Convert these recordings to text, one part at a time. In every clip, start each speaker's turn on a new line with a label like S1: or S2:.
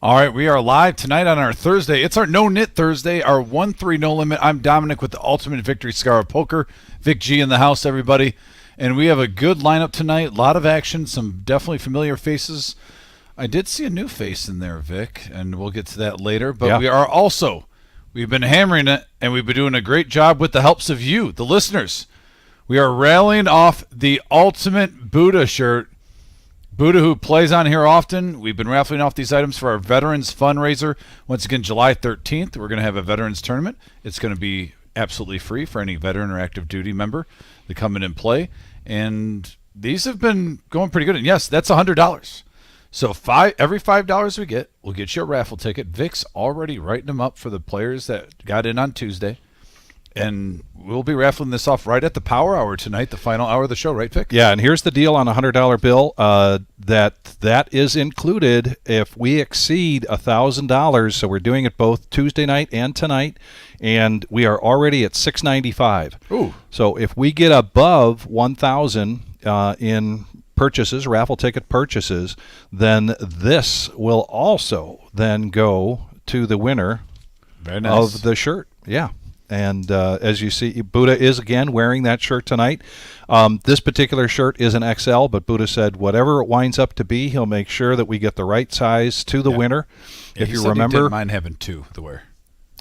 S1: All right, we are live tonight on our Thursday. It's our No-Nit Thursday, our 1-3 no limit. I'm Dominic with the Ultimate Victory Scar of Poker. Vic G in the house, everybody. And we have a good lineup tonight. A lot of action, some definitely familiar faces. I did see a new face in there, Vic, and we'll get to that later. But we've been hammering it, and we've been doing a great job with the helps of you, the listeners. We are rallying off the Ultimate Buddha shirt. Buddha, who plays on here often, we've been raffling off these items for our Veterans Fundraiser. Once again, July 13th, we're going to have a Veterans Tournament. It's going to be absolutely free for any veteran or active duty member to come in and play. And these have been going pretty good. And yes, that's $100. So every $5 we get, we'll get you a raffle ticket. Vic's already writing them up for the players that got in on Tuesday. And we'll be raffling this off right at the power hour tonight, the final hour of the show, right, Vic?
S2: Yeah, and here's the deal on a $100 bill. That is included if we exceed $1,000. So we're doing it both Tuesday night and tonight, and we are already at $695.
S1: Ooh!
S2: So if we get above $1,000 in purchases, raffle ticket purchases, then this will also then go to the winner of the shirt. Yeah. And as you see, Buddha is again wearing that shirt tonight. This particular shirt is an XL, but Buddha said whatever it winds up to be, he'll make sure that we get the right size to the winner.
S1: Yeah,
S2: if you remember, he
S1: didn't mind having two to wear.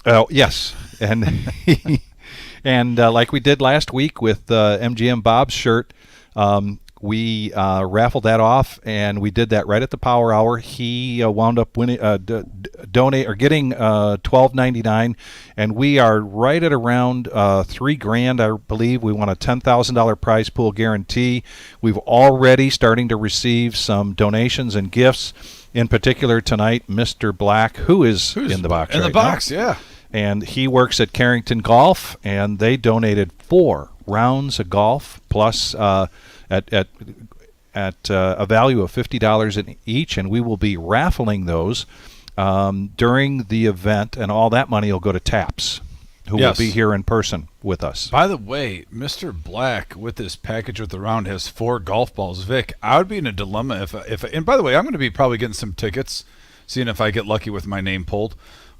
S2: Oh yes, and and like we did last week with MGM Bob's shirt. We raffled that off, and we did that right at the power hour. He wound up winning, getting $12.99, and we are right at around $3,000, I believe. We won a $10,000 prize pool guarantee. We've already starting to receive some donations and gifts. In particular tonight, Mr. Black, who's in the box
S1: in
S2: right
S1: the box,
S2: now.
S1: yeah,
S2: and he works at Carrington Golf, and they donated 4 rounds of golf plus. At a value of $50 in each, and we will be raffling those during the event, and all that money will go to Taps, who will be here in person with us.
S1: By the way, Mr. Black, with this package with the round, has 4 golf balls. Vic, I would be in a dilemma if and by the way, I'm going to be probably getting some tickets, seeing if I get lucky with my name pulled.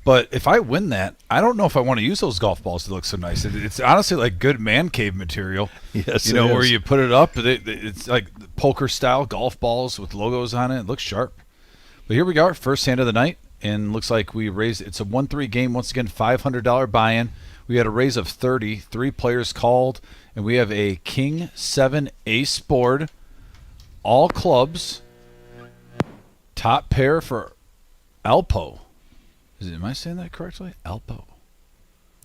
S1: But if I win that, I don't know if I want to use those golf balls to look so nice. It's honestly like good man cave material.
S2: Yes,
S1: where you put it up. It's like poker style golf balls with logos on it. It looks sharp. But here we go, our first hand of the night, and looks like we raised. It's a 1-3 game. Once again, $500 buy-in. We had a raise of 30. 3 players called, and we have a King 7 ace board, all clubs, top pair for Alpo. Am I saying that correctly? Alpo.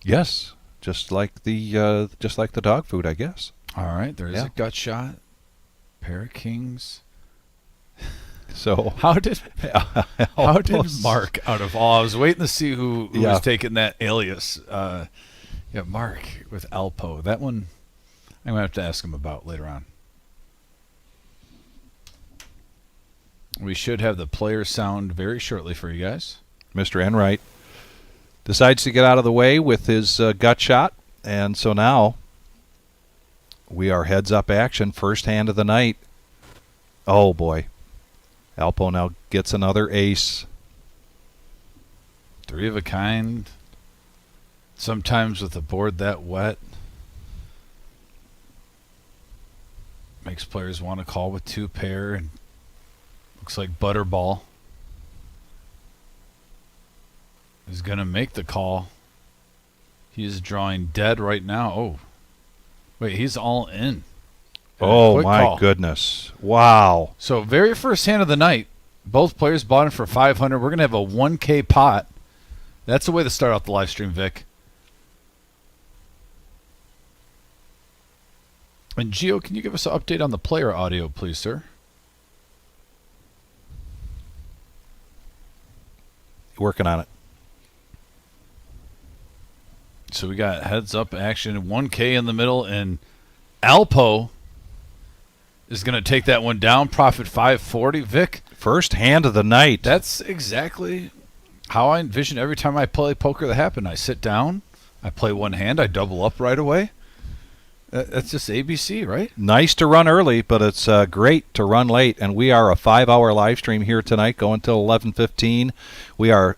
S2: Yes, just like the dog food, I guess.
S1: All right, there's a gut shot. Pair of kings.
S2: So
S1: how did Mark out of all? I was waiting to see who was taking that alias. Mark with Alpo. That one I'm gonna have to ask him about later on. We should have the player sound very shortly for you guys.
S2: Mr. Enright decides to get out of the way with his gut shot, and so now we are heads-up action, first hand of the night. Oh, boy. Alpo now gets another ace.
S1: 3 of a kind. Sometimes with a board that wet, makes players want to call with 2 pair, and looks like Butterball is going to make the call. He is drawing dead right now. Oh, wait, he's all in.
S2: Oh, my goodness. Wow.
S1: So very first hand of the night, both players bought in for $500. We're going to have a 1K pot. That's the way to start out the live stream, Vic. And Gio, can you give us an update on the player audio, please, sir?
S2: Working on it.
S1: So we got heads-up action, 1K in the middle, and Alpo is going to take that one down. Profit 540. Vic?
S2: First hand of the night.
S1: That's exactly how I envision every time I play poker that happen. I sit down, I play one hand, I double up right away. That's just ABC, right?
S2: Nice to run early, but it's great to run late. And we are a 5-hour live stream here tonight, going till 11:15. We are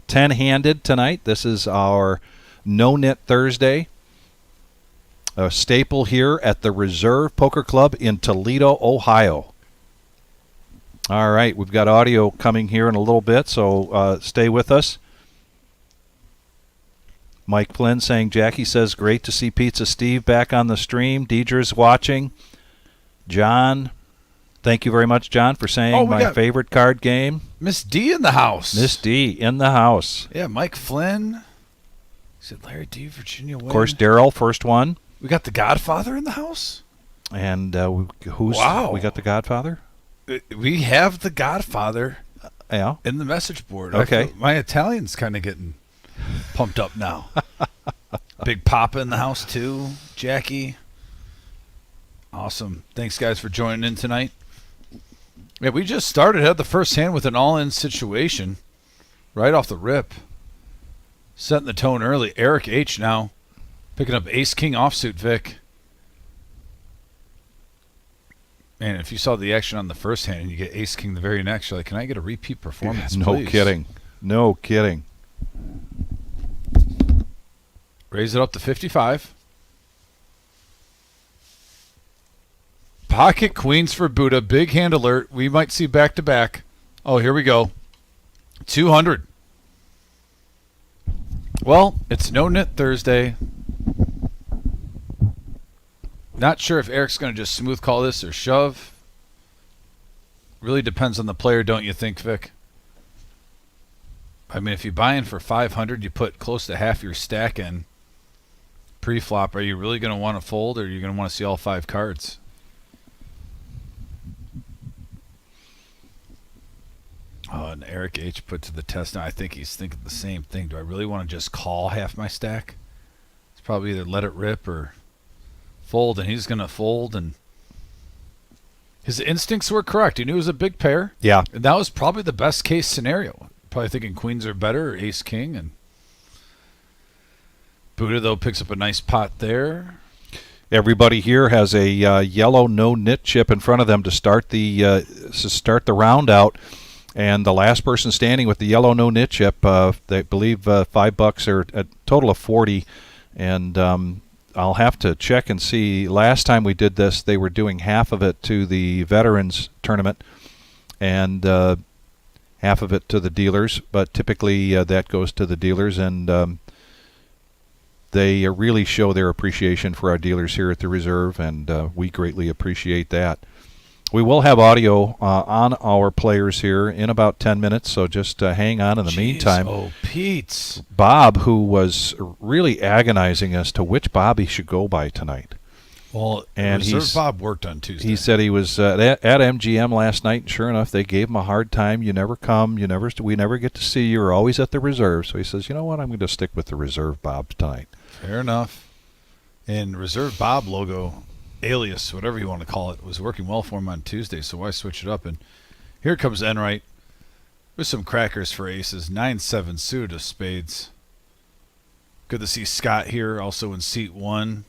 S2: 10-handed tonight. This is our No-Nit Thursday, a staple here at the Reserve Poker Club in Toledo, Ohio. All right, we've got audio coming here in a little bit, so stay with us. Mike Flynn saying, Jackie says, great to see Pizza Steve back on the stream. Deidre's watching. John, thank you very much, John, for saying my favorite card game.
S1: Miss D in the house.
S2: Miss D in the house.
S1: Yeah, Mike Flynn. He said Larry D, Virginia Wayne.
S2: Of course, Daryl, first one.
S1: We got the Godfather in the house?
S2: And who's we got the Godfather?
S1: We have the Godfather in the message board.
S2: Okay.
S1: My Italian's kind of getting pumped up now. Big Papa in the house, too. Jackie. Awesome. Thanks, guys, for joining in tonight. Yeah, we just had the first hand with an all-in situation right off the rip. Setting the tone early. Eric H. now picking up Ace-King offsuit, Vic. Man, if you saw the action on the first hand and you get Ace-King the very next, you're like, can I get a repeat performance, please?
S2: Kidding. No kidding.
S1: Raise it up to 55. Pocket queens for Buddha. Big hand alert. We might see back-to-back. Oh, here we go. 200. Well, it's No-Nit Thursday. Not sure if Eric's going to just smooth call this or shove. Really depends on the player, don't you think, Vic? I mean, if you buy in for 500, you put close to half your stack in pre-flop. Are you really going to want to fold, or are you going to want to see all 5 cards? Oh, and Eric H. put to the test. Now, I think he's thinking the same thing. Do I really want to just call half my stack? It's probably either let it rip or fold, and he's going to fold, and his instincts were correct. He knew it was a big pair.
S2: Yeah.
S1: And that was probably the best case scenario. Probably thinking queens are better, or ace-king, and Buddha, though, picks up a nice pot there.
S2: Everybody here has a yellow no-nit chip in front of them to start the round out. And the last person standing with the yellow no-nit chip, they believe $5 or a total of 40. And I'll have to check and see. Last time we did this, they were doing half of it to the veterans tournament and half of it to the dealers. But typically that goes to the dealers, and they really show their appreciation for our dealers here at the Reserve, and we greatly appreciate that. We will have audio on our players here in about 10 minutes, so just hang on in the meantime.
S1: Oh, Pete.
S2: Bob, who was really agonizing as to which Bob he should go by tonight.
S1: Well, and Reserve Bob worked on Tuesday.
S2: He said he was at MGM last night, and sure enough, they gave him a hard time. You never come. We never get to see you. You're always at the Reserve. So he says, you know what, I'm going to stick with the Reserve Bob tonight.
S1: Fair enough. And Reserve Bob logo, alias, whatever you want to call it, was working well for him on Tuesday, so why switch it up? And here comes Enright with some crackers for aces. 9-7 suited of spades. Good to see Scott here, also in seat 1.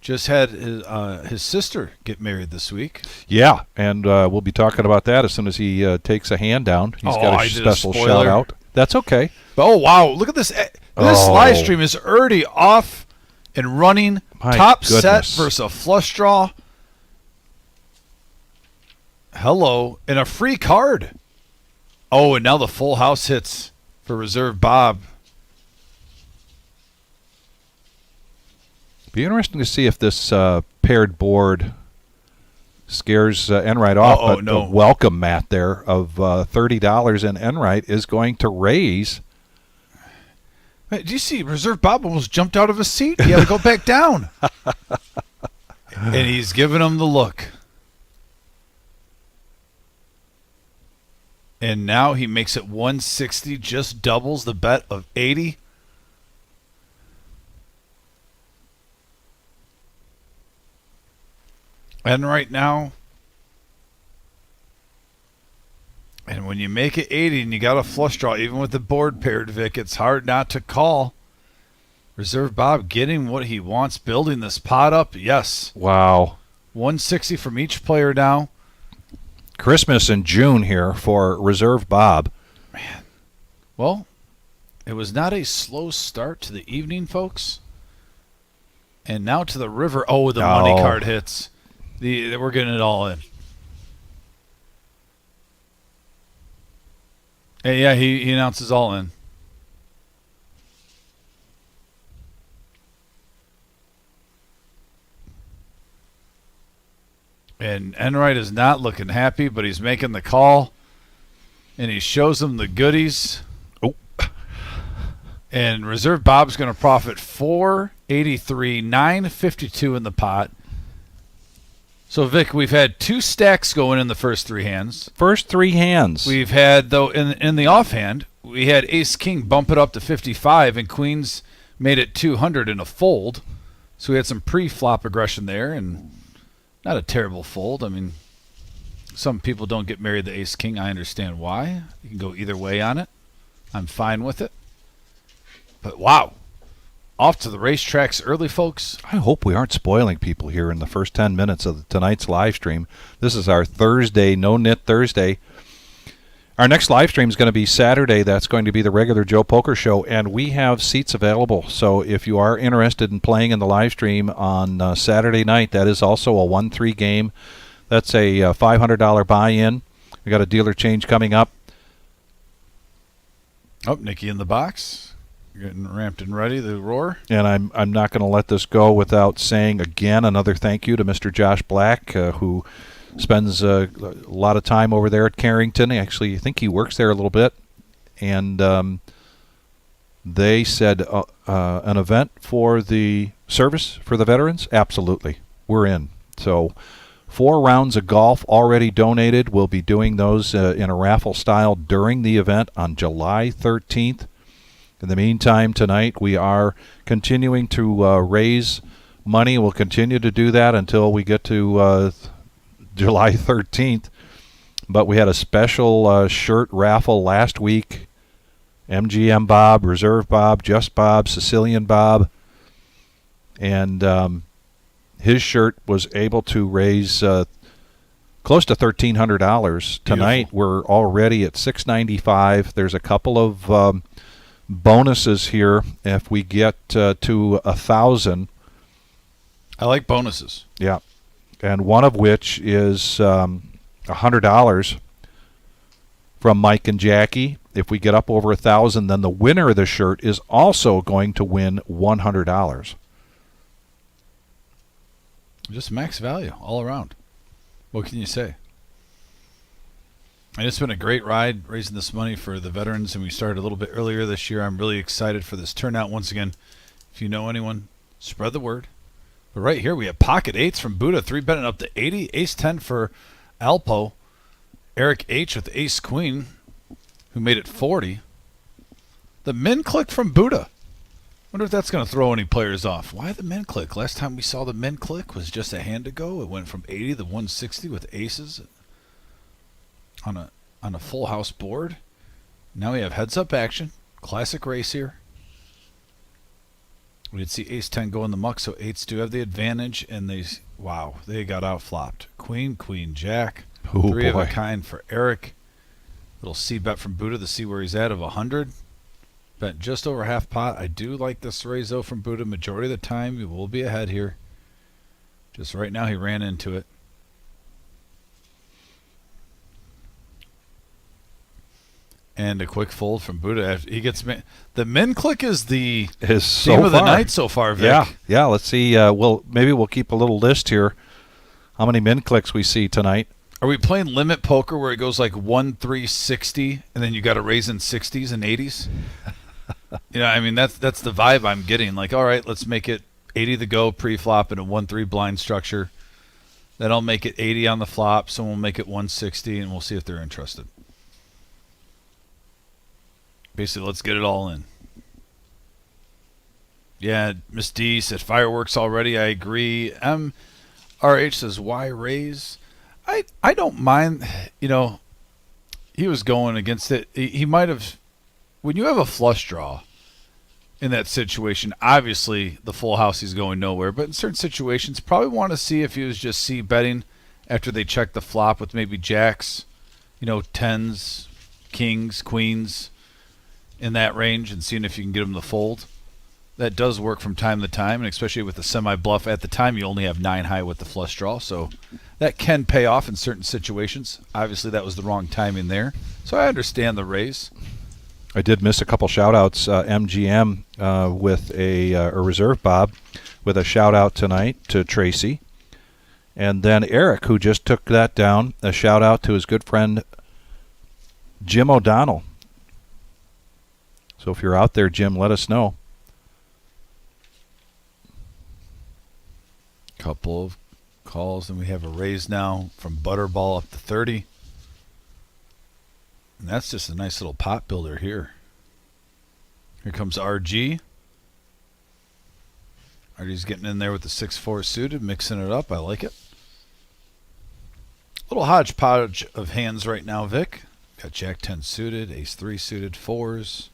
S1: Just had his sister get married this week.
S2: Yeah, and we'll be talking about that as soon as he takes a hand down. He's got a special shout out. That's okay.
S1: Oh, wow. Look at this. This live stream is already off and running.
S2: My
S1: Top
S2: goodness.
S1: set versus a flush draw. Hello. And a free card. Oh, and now the full house hits for Reserve Bob.
S2: Be interesting to see if this paired board scares Enright off.
S1: Oh,
S2: but
S1: no.
S2: The welcome mat there of $30 in Enright is going to raise.
S1: Hey, do you see Reserve Bob almost jumped out of his seat? He had to go back down. And he's giving him the look. And now he makes it 160, just doubles the bet of 80. And right now, and when you make it 80 and you got a flush draw, even with the board paired, Vic, it's hard not to call. Reserve Bob getting what he wants, building this pot up. Yes.
S2: Wow.
S1: 160 from each player now.
S2: Christmas in June here for Reserve Bob.
S1: Man. Well, it was not a slow start to the evening, folks. And now to the river. Oh, the money card hits. We're getting it all in. And yeah, he announces all in. And Enright is not looking happy, but he's making the call. And he shows them the goodies.
S2: Oh.
S1: And Reserve Bob's going to profit 483, 952 in the pot. So, Vic, we've had 2 stacks going in the first 3 hands.
S2: First 3 hands.
S1: We've had, though, in the offhand, we had Ace-King bump it up to 55, and Queens made it 200 in a fold. So we had some pre-flop aggression there, and not a terrible fold. I mean, some people don't get married to Ace-King. I understand why. You can go either way on it. I'm fine with it. But, wow. Off to the racetracks early, folks.
S2: I hope we aren't spoiling people here in the first 10 minutes of tonight's live stream. This is our Thursday, No-Nit Thursday. Our next live stream is going to be Saturday. That's going to be the regular Joe Poker Show, and we have seats available. So if you are interested in playing in the live stream on Saturday night, that is also a 1-3 game. That's a $500 buy-in. We got a dealer change coming up.
S1: Oh, Nikki in the box. Getting ramped and ready, the roar.
S2: And I'm not going to let this go without saying again another thank you to Mr. Josh Black, who spends a lot of time over there at Carrington. Actually, I think he works there a little bit. And they said an event for the service for the veterans? Absolutely. We're in. So 4 rounds of golf already donated. We'll be doing those in a raffle style during the event on July 13th. In the meantime, tonight we are continuing to raise money. We'll continue to do that until we get to July 13th. But we had a special shirt raffle last week. MGM Bob, Reserve Bob, Just Bob, Sicilian Bob. And his shirt was able to raise close to $1,300. Tonight we're already at $695. There's a couple of bonuses here if we get to 1,000.
S1: I like bonuses.
S2: Yeah, and one of which is $100 from Mike and Jackie. If we get up over 1,000, then the winner of the shirt is also going to win $100.
S1: Just max value all around. What can you say? And it's been a great ride raising this money for the veterans, and we started a little bit earlier this year. I'm really excited for this turnout. Once again, if you know anyone, spread the word. But right here we have pocket 8s from Buddha, 3-betting up to 80, ace-10 for Alpo, Eric H with ace-queen, who made it 40. The min click from Buddha. Wonder if that's going to throw any players off. Why the min click? Last time we saw the min click was just a hand ago. It went from 80 to 160 with aces on a full house board. Now we have heads-up action. Classic race here. We did see ace-10 go in the muck, so 8s do have the advantage, and they got out-flopped. Queen, queen, jack.
S2: Oh,
S1: 3 of
S2: boy.
S1: a kind for Eric. Little C-bet from Buddha to see where he's at of 100. Bet just over half pot. I do like this raise, though, from Buddha. Majority of the time, he will be ahead here. Just right now, he ran into it. And a quick fold from Buddha. He gets the min click is the theme of the night so far, Vic.
S2: Yeah. Let's see. Maybe we'll keep a little list here. How many min clicks we see tonight?
S1: Are we playing limit poker where it goes like 1, 3, 60, and then you got to raise in 60s and 80s? You know, I mean that's the vibe I'm getting. Like, all right, let's make it 80 to go pre-flop in a 1-3 blind structure. Then I'll make it 80 on the flop. Someone will make it 160, and we'll see if they're interested. Basically, let's get it all in. Yeah, Miss D said fireworks already. I agree. RH says, why raise? I don't mind. You know, he was going against it. He might have. When you have a flush draw, in that situation. Obviously, the full house, he's going nowhere. But in certain situations, probably want to see if he was just c-betting after they check the flop with maybe jacks, tens, kings, queens in that range, and seeing if you can get him to fold. That does work from time to time, and especially with the semi-bluff. At the time, you only have 9 high with the flush draw, so that can pay off in certain situations. Obviously, that was the wrong timing there, so I understand the raise.
S2: I did miss a couple shout-outs. MGM with a reserve Bob with a shout-out tonight to Tracy. And then Eric, who just took that down, a shout-out to his good friend Jim O'Donnell. So if you're out there, Jim, let us know.
S1: Couple of calls, and we have a raise now from Butterball up to 30. And that's just a nice little pot builder here. Here comes RG. RG's getting in there with the 6-4 suited, mixing it up. I like it. Little hodgepodge of hands right now, Vic. Got Jack 10 suited, Ace 3 suited, 4s.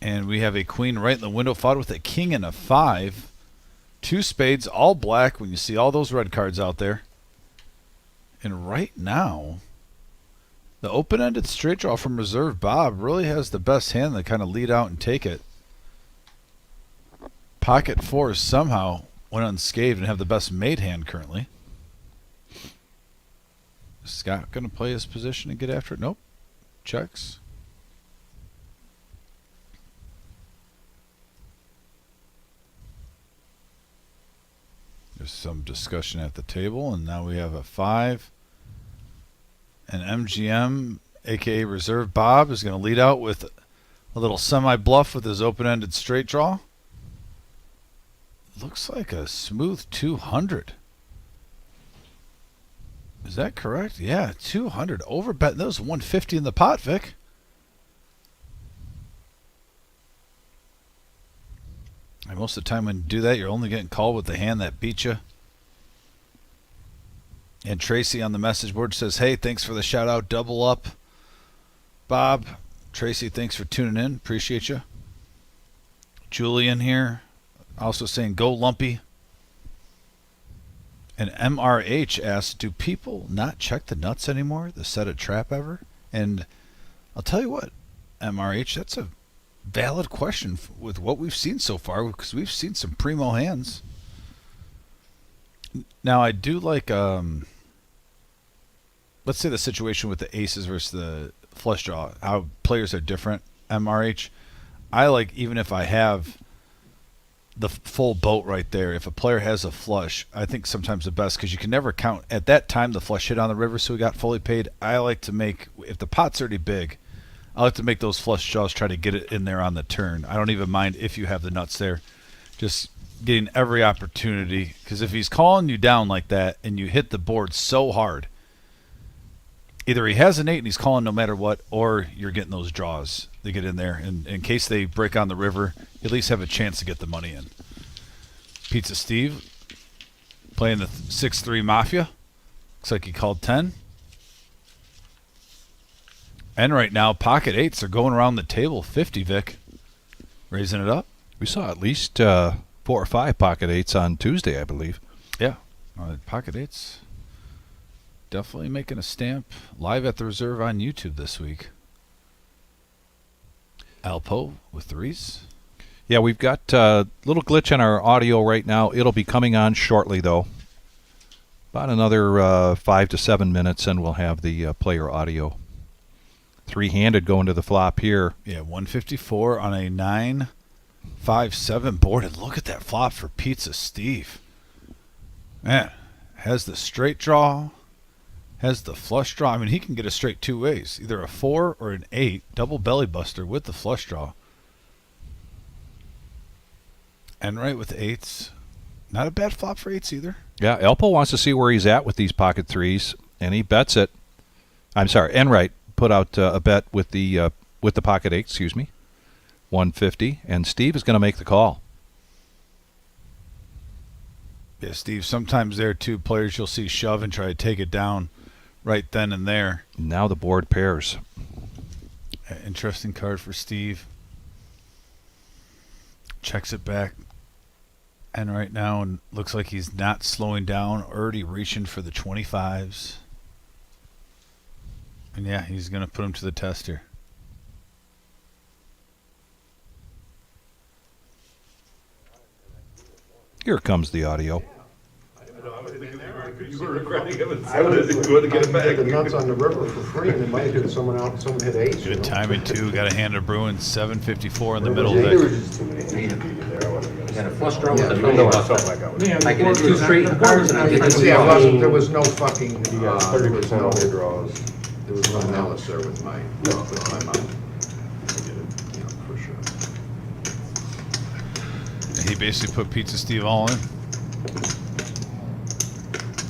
S1: And we have a queen right in the window, followed with a king and a 5. 2 spades, all black when you see all those red cards out there. And right now, the open-ended straight draw from Reserve Bob really has the best hand to kind of lead out and take it. Pocket 4s somehow went unscathed and have the best made hand currently. Is Scott going to play his position and get after it? Nope. Checks. There's some discussion at the table, and now we have a 5. And MGM, a.k.a. Reserve Bob, is going to lead out with a little semi-bluff with his open-ended straight draw. Looks like a smooth 200. Is that correct? Yeah, 200. Overbet. That was 150 in the pot, Vic. And most of the time when you do that, you're only getting called with the hand that beat you. And Tracy on the message board says, hey, thanks for the shout out. Double up. Bob, Tracy, thanks for tuning in. Appreciate you. Julian here also saying, go lumpy. And MRH asks, do people not check the nuts anymore? The set a trap ever? And I'll tell you what, MRH, that's a valid question with what we've seen so far, because we've seen some primo hands. Now, I do like, let's say the situation with the aces versus the flush draw, how players are different, MRH. I like, even if I have the full boat right there, if a player has a flush, I think sometimes the best, because you can never count. At that time, the flush hit on the river, so we got fully paid. I like to make, if the pot's already big, I like to make those flush draws, try to get it in there on the turn. I don't even mind if you have the nuts there. Just getting every opportunity, because if he's calling you down like that and you hit the board so hard, either he has an 8 and he's calling no matter what, or you're getting those draws. They get in there, and in case they break on the river, you at least have a chance to get the money in. Pizza Steve playing the 6-3 Mafia. Looks like he called 10. And right now, pocket 8s are going around the table. 50, Vic. Raising it up.
S2: We saw at least 4 or 5 pocket 8s on Tuesday, I believe.
S1: Yeah. Pocket 8s definitely making a stamp live at the Reserve on YouTube this week. Alpo with 3s.
S2: Yeah, we've got a little glitch in our audio right now. It'll be coming on shortly, though. About another 5 to 7 minutes, and we'll have the player audio. 3-handed going to the flop here.
S1: Yeah, 154 on a 9-5-7 board. And look at that flop for Pizza Steve. Man, has the straight draw, has the flush draw. I mean, he can get a straight 2 ways, either a 4 or an 8, double belly buster with the flush draw. And right with the 8s. Not a bad flop for 8s either.
S2: Yeah, Elpo wants to see where he's at with these pocket 3s, and he bets it. I'm sorry, Enright put out a bet with the pocket 8, excuse me, 150, and Steve is going to make the call.
S1: Yeah, Steve, sometimes there are 2 players you'll see shove and try to take it down right then and there.
S2: Now the board pairs.
S1: Interesting card for Steve. Checks it back. And right now, and looks like he's not slowing down. Already reaching for the 25s. And yeah, he's going to put him to the test here.
S2: Here comes the audio.
S3: I was going to get it back. The nuts on the river for free, and they might hit someone out. Someone hit ace.
S1: Good timing too. Got a hand of Bruins. 7:54 in the middle of
S3: There
S1: it.
S3: was just too many people there.
S4: Got a flush draw with a
S3: You
S4: no
S3: know, I
S4: bust.
S3: felt like I was.
S4: I get two straight cards and I get this.
S3: Yeah, it wasn't. There was no fucking.
S5: You got 30% of your draws.
S3: There was no malice there with my mouth. Yeah, for sure.
S1: And he basically put Pizza Steve all in.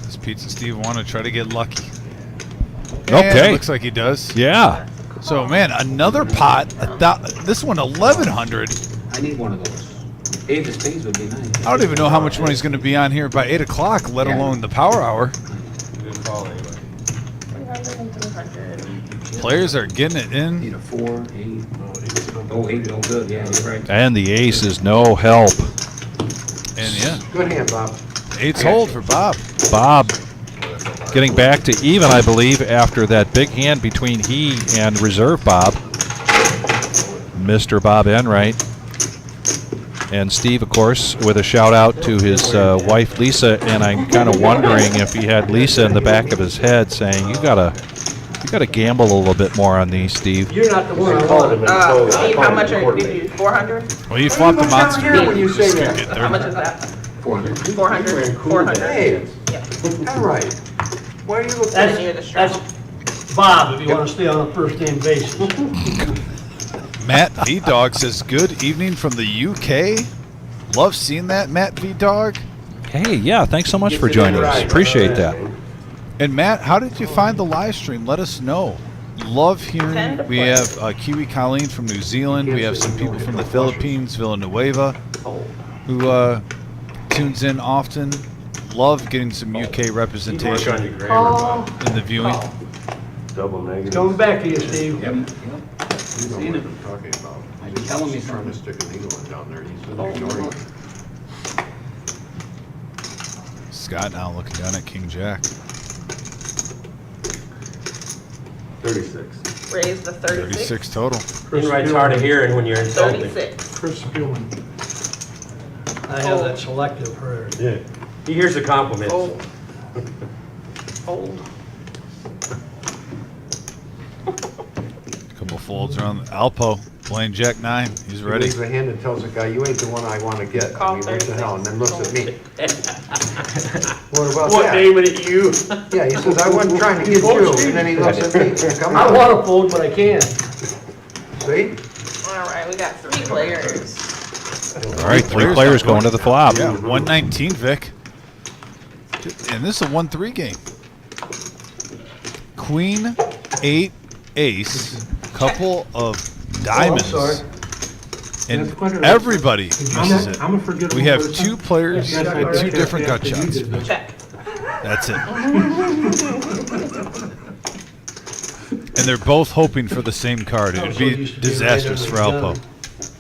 S1: Does Pizza Steve want to try to get lucky?
S2: Okay.
S1: And looks like he does.
S2: Yeah.
S1: So man, another pot. This one 1,100.
S4: I need one of those. 8 of spades would be nice.
S1: I don't even know how much money's going to be on here by 8 o'clock, let alone the power hour.
S5: Good call anyway.
S6: 300 and 300.
S1: Players are getting it in.
S4: Need a 4, 8. Oh, 8, no good. Yeah, you're right.
S2: And the ace is no help.
S1: And yeah,
S3: Good hand, Bob.
S1: 8's hold for Bob.
S2: Bob getting back to even, I believe, after that big hand between he and Reserve Bob. Mr. Bob Enright. And Steve, of course, with a shout out to his wife Lisa, and I'm kind of wondering if he had Lisa in the back of his head saying, "You gotta gamble a little bit more on these, Steve."
S7: You're not the one who called him.
S6: Steve, how much did you, 400?
S1: Well, you flopped the monster.
S3: Here when you say that.
S6: How much is that?
S4: 400.
S6: 400? 400.
S3: Hey,
S6: Yeah.
S3: all right. Why are you looking?
S6: That's near the straw.
S7: That's Bob, if you want to stay on a first-name basis.
S1: Matt V Dog says, "Good evening from the UK." Love seeing that, Matt V Dog.
S2: Hey, yeah, thanks so much for joining us. Appreciate that.
S1: And Matt, how did you find the live stream? Let us know. Love hearing.
S6: Send a
S1: We
S6: play.
S1: have Kiwi Colleen from New Zealand. We have some people from the Philippines, Villanueva, who tunes in often. Love getting some UK representation
S5: on your grammar, Bob.
S1: in the viewing.
S5: Double negative.
S7: Coming back to you, Steve.
S4: Yep.
S3: You know what I'm talking about.
S4: I've been telling me
S3: He's trying to
S4: something.
S3: stick a needle in down there. He said, ignoring it.
S1: Scott now looking down at King Jack.
S5: 36.
S6: Raise the 36.
S1: 36 total.
S5: Invite's hard of hearing when you're insulting.
S6: 36.
S7: Chris Spielman. I have that selective for
S5: Yeah. He hears the compliments.
S6: Fold. Fold.
S1: Couple folds around Alpo playing Jack 9. He's
S3: He
S1: ready.
S3: waves a hand and tells the guy, "You ain't the one I want to get."
S6: Call
S3: I mean, what the
S6: 36.
S3: hell? And then looks at me. What about
S5: What
S3: that?
S5: naming it you?
S3: Yeah, he says, "I wasn't trying to get you," and then he looks at me. Come
S7: I
S3: on,
S7: want to fold, but I can't.
S3: see?
S6: All right, we got 3 players.
S2: All right, three players going to the flop.
S1: Yeah, 119, Vic. And this is a 1-3 game. Queen, 8, ace, couple of diamonds.
S7: sorry.
S1: And everybody misses it.
S7: I'm a forgettable
S1: We have
S7: person.
S1: 2 players
S7: Yes, I
S1: with 2
S7: did.
S1: different gut
S7: Yes, you
S1: shots.
S7: did.
S6: Check.
S1: That's it. And they're both hoping for the same card. It would be disastrous for Alpo.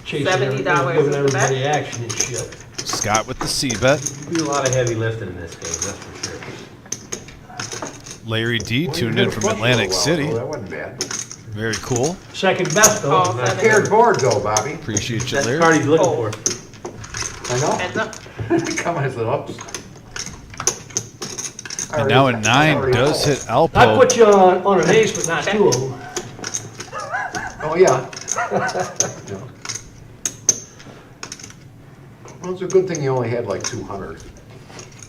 S7: Chasing
S6: $70
S7: giving
S6: in the back.
S7: everybody action and shit.
S1: Scott with the C bet.
S5: Do a lot of heavy lifting in this game, that's for sure.
S1: Larry D
S3: Well, you
S1: tuned
S3: did
S1: in
S3: a
S1: from
S3: flush
S1: Atlantic
S3: for a while,
S1: City.
S3: though. That wasn't bad.
S1: Very cool.
S7: Second best,
S6: Call
S7: though.
S6: 7.
S3: Paired board though, Bobby.
S1: Appreciate you,
S5: That's the
S1: Larry.
S5: card he's looking for.
S3: I know.
S6: Heads up.
S3: Come on, I said, "Oops."
S1: And now a 9 does hit
S7: I
S1: Alpo.
S7: put you on an ace, but not 2 of them.
S3: Oh, yeah. Well, it's a good thing you only had like 200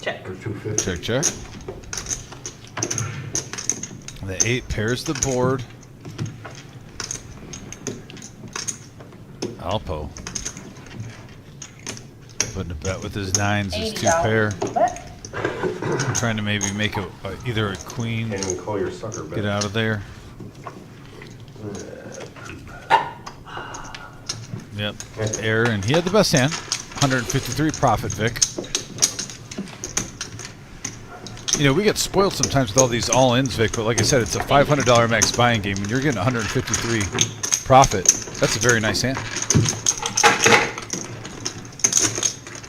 S6: Check.
S3: or 250.
S1: Check, check. The 8 pairs the board. Alpo putting a bet with his 9s, his 2 pair. Trying to maybe make either a queen,
S5: Can't even call your sucker back.
S1: get out of there. Yep, error, and he had the best hand. 153 profit, Vic. You know, we get spoiled sometimes with all these all-ins, Vic, but like I said, it's a $500 max buying game. When you're getting 153 profit, that's a very nice hand.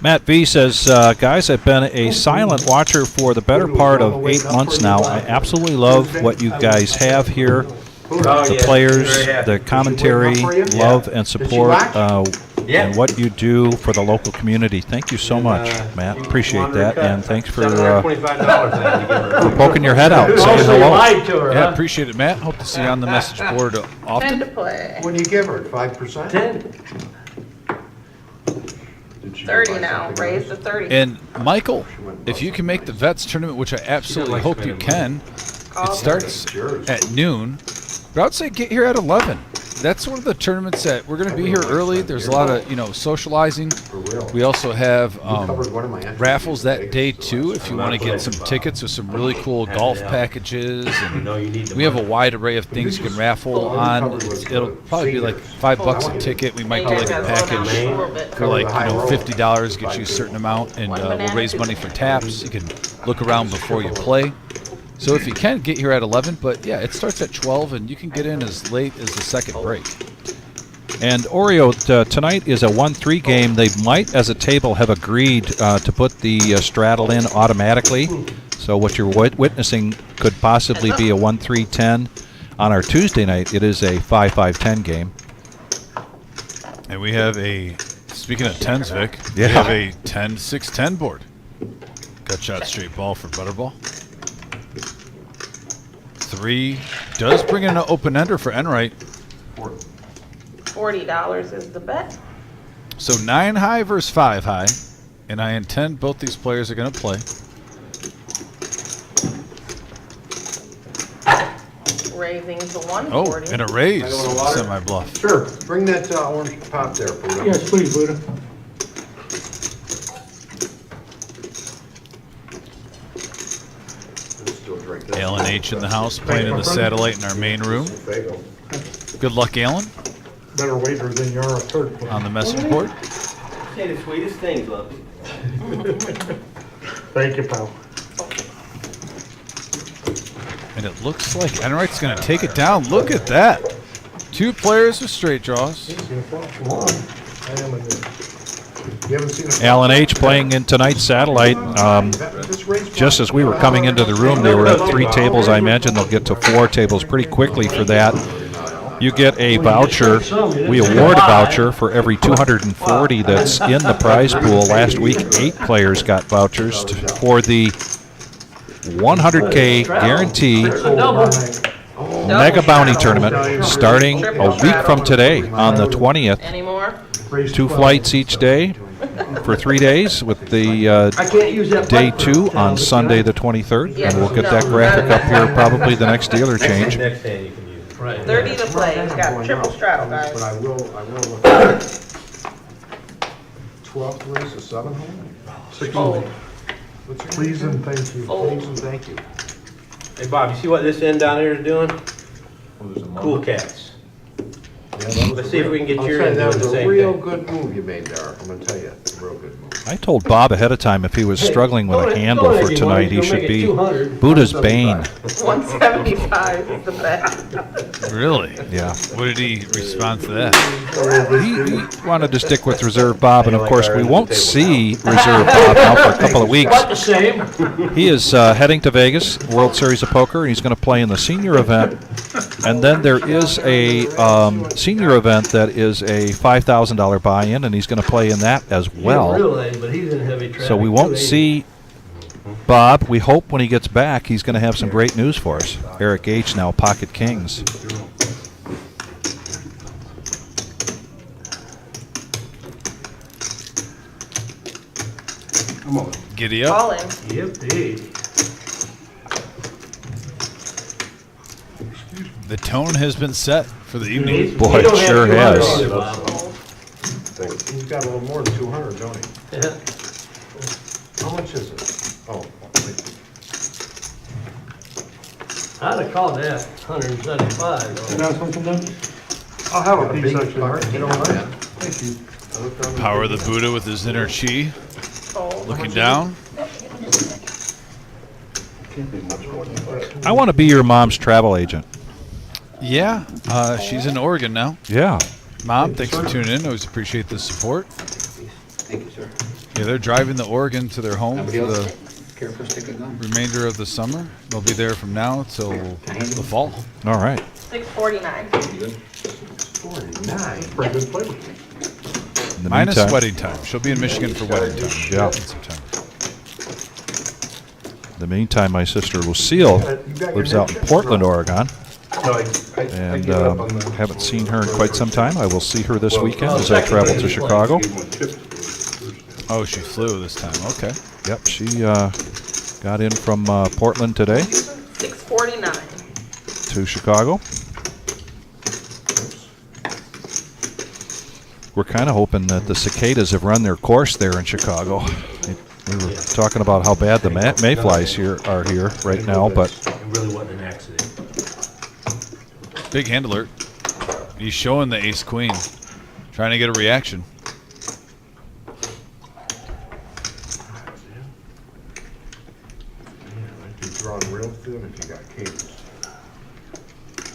S2: Matt V says, guys, I've been a silent watcher for the better part of 8 months now. I absolutely love what you guys have here. The players, the commentary, love and support, and what you do for the local community. Thank you so much, Matt. Appreciate that, and thanks for poking your head out and saying hello.
S7: Lied to her,
S1: Yeah,
S7: huh?
S1: appreciate it, Matt. Hope to see you on the message board
S6: 10
S1: often.
S6: to play.
S3: What do you give her, 5%?
S6: 30 now, raise to 30.
S1: And Michael, if you can make the Vets tournament, which I absolutely hope you can, it starts at noon. But I would say get here at 11. That's one of the tournaments that we're going to be here early. There's a lot of socializing. We also have raffles that day too. If you want to get some tickets with some really cool golf packages, and we have a wide array of things you can raffle on. It'll probably be like $5 a ticket. We might do like a package for like $50, get you a certain amount, and we'll raise money for taps. You can look around before you play. So if you can, get here at 11, but yeah, it starts at 12, and you can get in as late as the second break.
S2: And Oreo, tonight is a 1-3 game. They might, as a table, have agreed to put the straddle in automatically. So what you're witnessing could possibly be a 1-3-10. On our Tuesday night, it is a 5-5-10 game.
S1: And we have a, speaking of tens, Vic, we
S2: Yeah.
S1: have a 10-6-10 board. Gut shot straight ball for Butterball. 3 does bring in an open ender for Enright.
S6: $40 is the bet.
S1: So 9 high versus 5 high, and I intend both these players are going to play.
S6: Raising to
S1: Oh,
S6: 140.
S1: and a raise,
S3: I don't know water.
S1: semi-bluff.
S3: Sure, bring that orange pop there, Buddha.
S7: Yes, please, Buddha.
S3: Still drink this.
S1: Alan H in the house, playing in the satellite in our main room.
S3: Fago.
S1: Good luck, Alan,
S7: Better wager than you are a third place.
S1: on the message board.
S5: Say the sweetest things, love.
S7: Thank you, pal.
S1: And it looks like Enright's going to take it down. Look at that. 2 players with straight draws.
S3: You haven't seen a-
S2: Alan H playing in tonight's satellite.
S3: Just raise
S2: Just as we were coming into the room, they were at 3 tables. I imagine they'll get to 4 tables pretty quickly for that. You get a voucher. We award a voucher for every 240 that's in the prize pool. Last week, 8 players got vouchers for the 100K guarantee mega bounty tournament starting a week from today on the 20th.
S6: Any more?
S2: 2 flights each day for 3 days with the day 2 on Sunday the 23rd. And we'll get that graphic up here probably the next dealer change.
S5: Next hand you can use.
S6: 30 to play. It's got triple straddle,
S3: But
S6: guys.
S3: I will look at 12th race, a 7 hole?
S6: Fold.
S3: Please and thank you. Please and thank you.
S5: Hey, Bob, you see what this end down here is doing? Cool cats. Let's see if we can get your end
S3: That
S5: doing
S3: was
S5: the
S3: a
S5: same
S3: real
S5: thing.
S3: good move you made there. I'm gonna tell you, it's a real good move.
S2: I told Bob ahead of time if he was struggling with a handle for tonight, he should be Buddha's Bane.
S6: 175 is the bet.
S1: Really?
S2: Yeah.
S1: What did he respond to that?
S2: He wanted to stick with Reserve Bob, and of course we won't see Reserve Bob now for a couple of weeks.
S7: About the same.
S2: He is heading to Vegas, World Series of Poker, and he's going to play in the senior event. And then there is a senior event that is a $5,000 buy-in, and he's going to play in that as well.
S7: But he's in heavy traffic.
S2: So we won't see Bob. We hope when he gets back, he's going to have some great news for us. Eric H. now Pocket Kings.
S1: Giddy up.
S6: All in.
S7: Yippee.
S1: The tone has been set for the evening.
S2: Boy, it sure has.
S3: He's got a little more than 200, don't he?
S7: Yeah.
S3: How much is it? Oh, wait.
S7: I'd have called that 175.
S3: got something done? I'll have a piece actually. You don't mind? Thank you.
S1: Power of the Buddha with his inner chi.
S6: Fold.
S1: Looking down.
S2: I want to be your mom's travel agent.
S1: Yeah, she's in Oregon now.
S2: Yeah.
S1: Mom, thanks for tuning in. Always appreciate the support.
S4: Thank you, sir.
S1: Yeah, they're driving the Oregon to their home for the
S4: Careful, stick a gun.
S1: remainder of the summer. They'll be there from now till the fall.
S2: All right.
S6: 649.
S3: 49. Pretty good flavor.
S2: In the
S1: Minus
S2: meantime-
S1: wedding time. She'll be in Michigan for wedding time.
S2: Yeah.
S1: In September.
S2: In the meantime, my sister Lucille lives out in Portland, Oregon,
S3: No, I
S2: and
S3: gave up on the.
S2: haven't seen her in quite some time. I will see her this weekend as I travel to Chicago.
S1: Oh, she flew this time. Okay.
S2: Yep, she got in from Portland today
S6: 649.
S2: to Chicago. We're kind of hoping that the cicadas have run their course there in Chicago. We were talking about how bad the mayflies are here right now, but
S5: It really wasn't an accident.
S1: Big hand alert. He's showing the ace queen. Trying to get a reaction.
S3: You're drawing real thin if you got cables.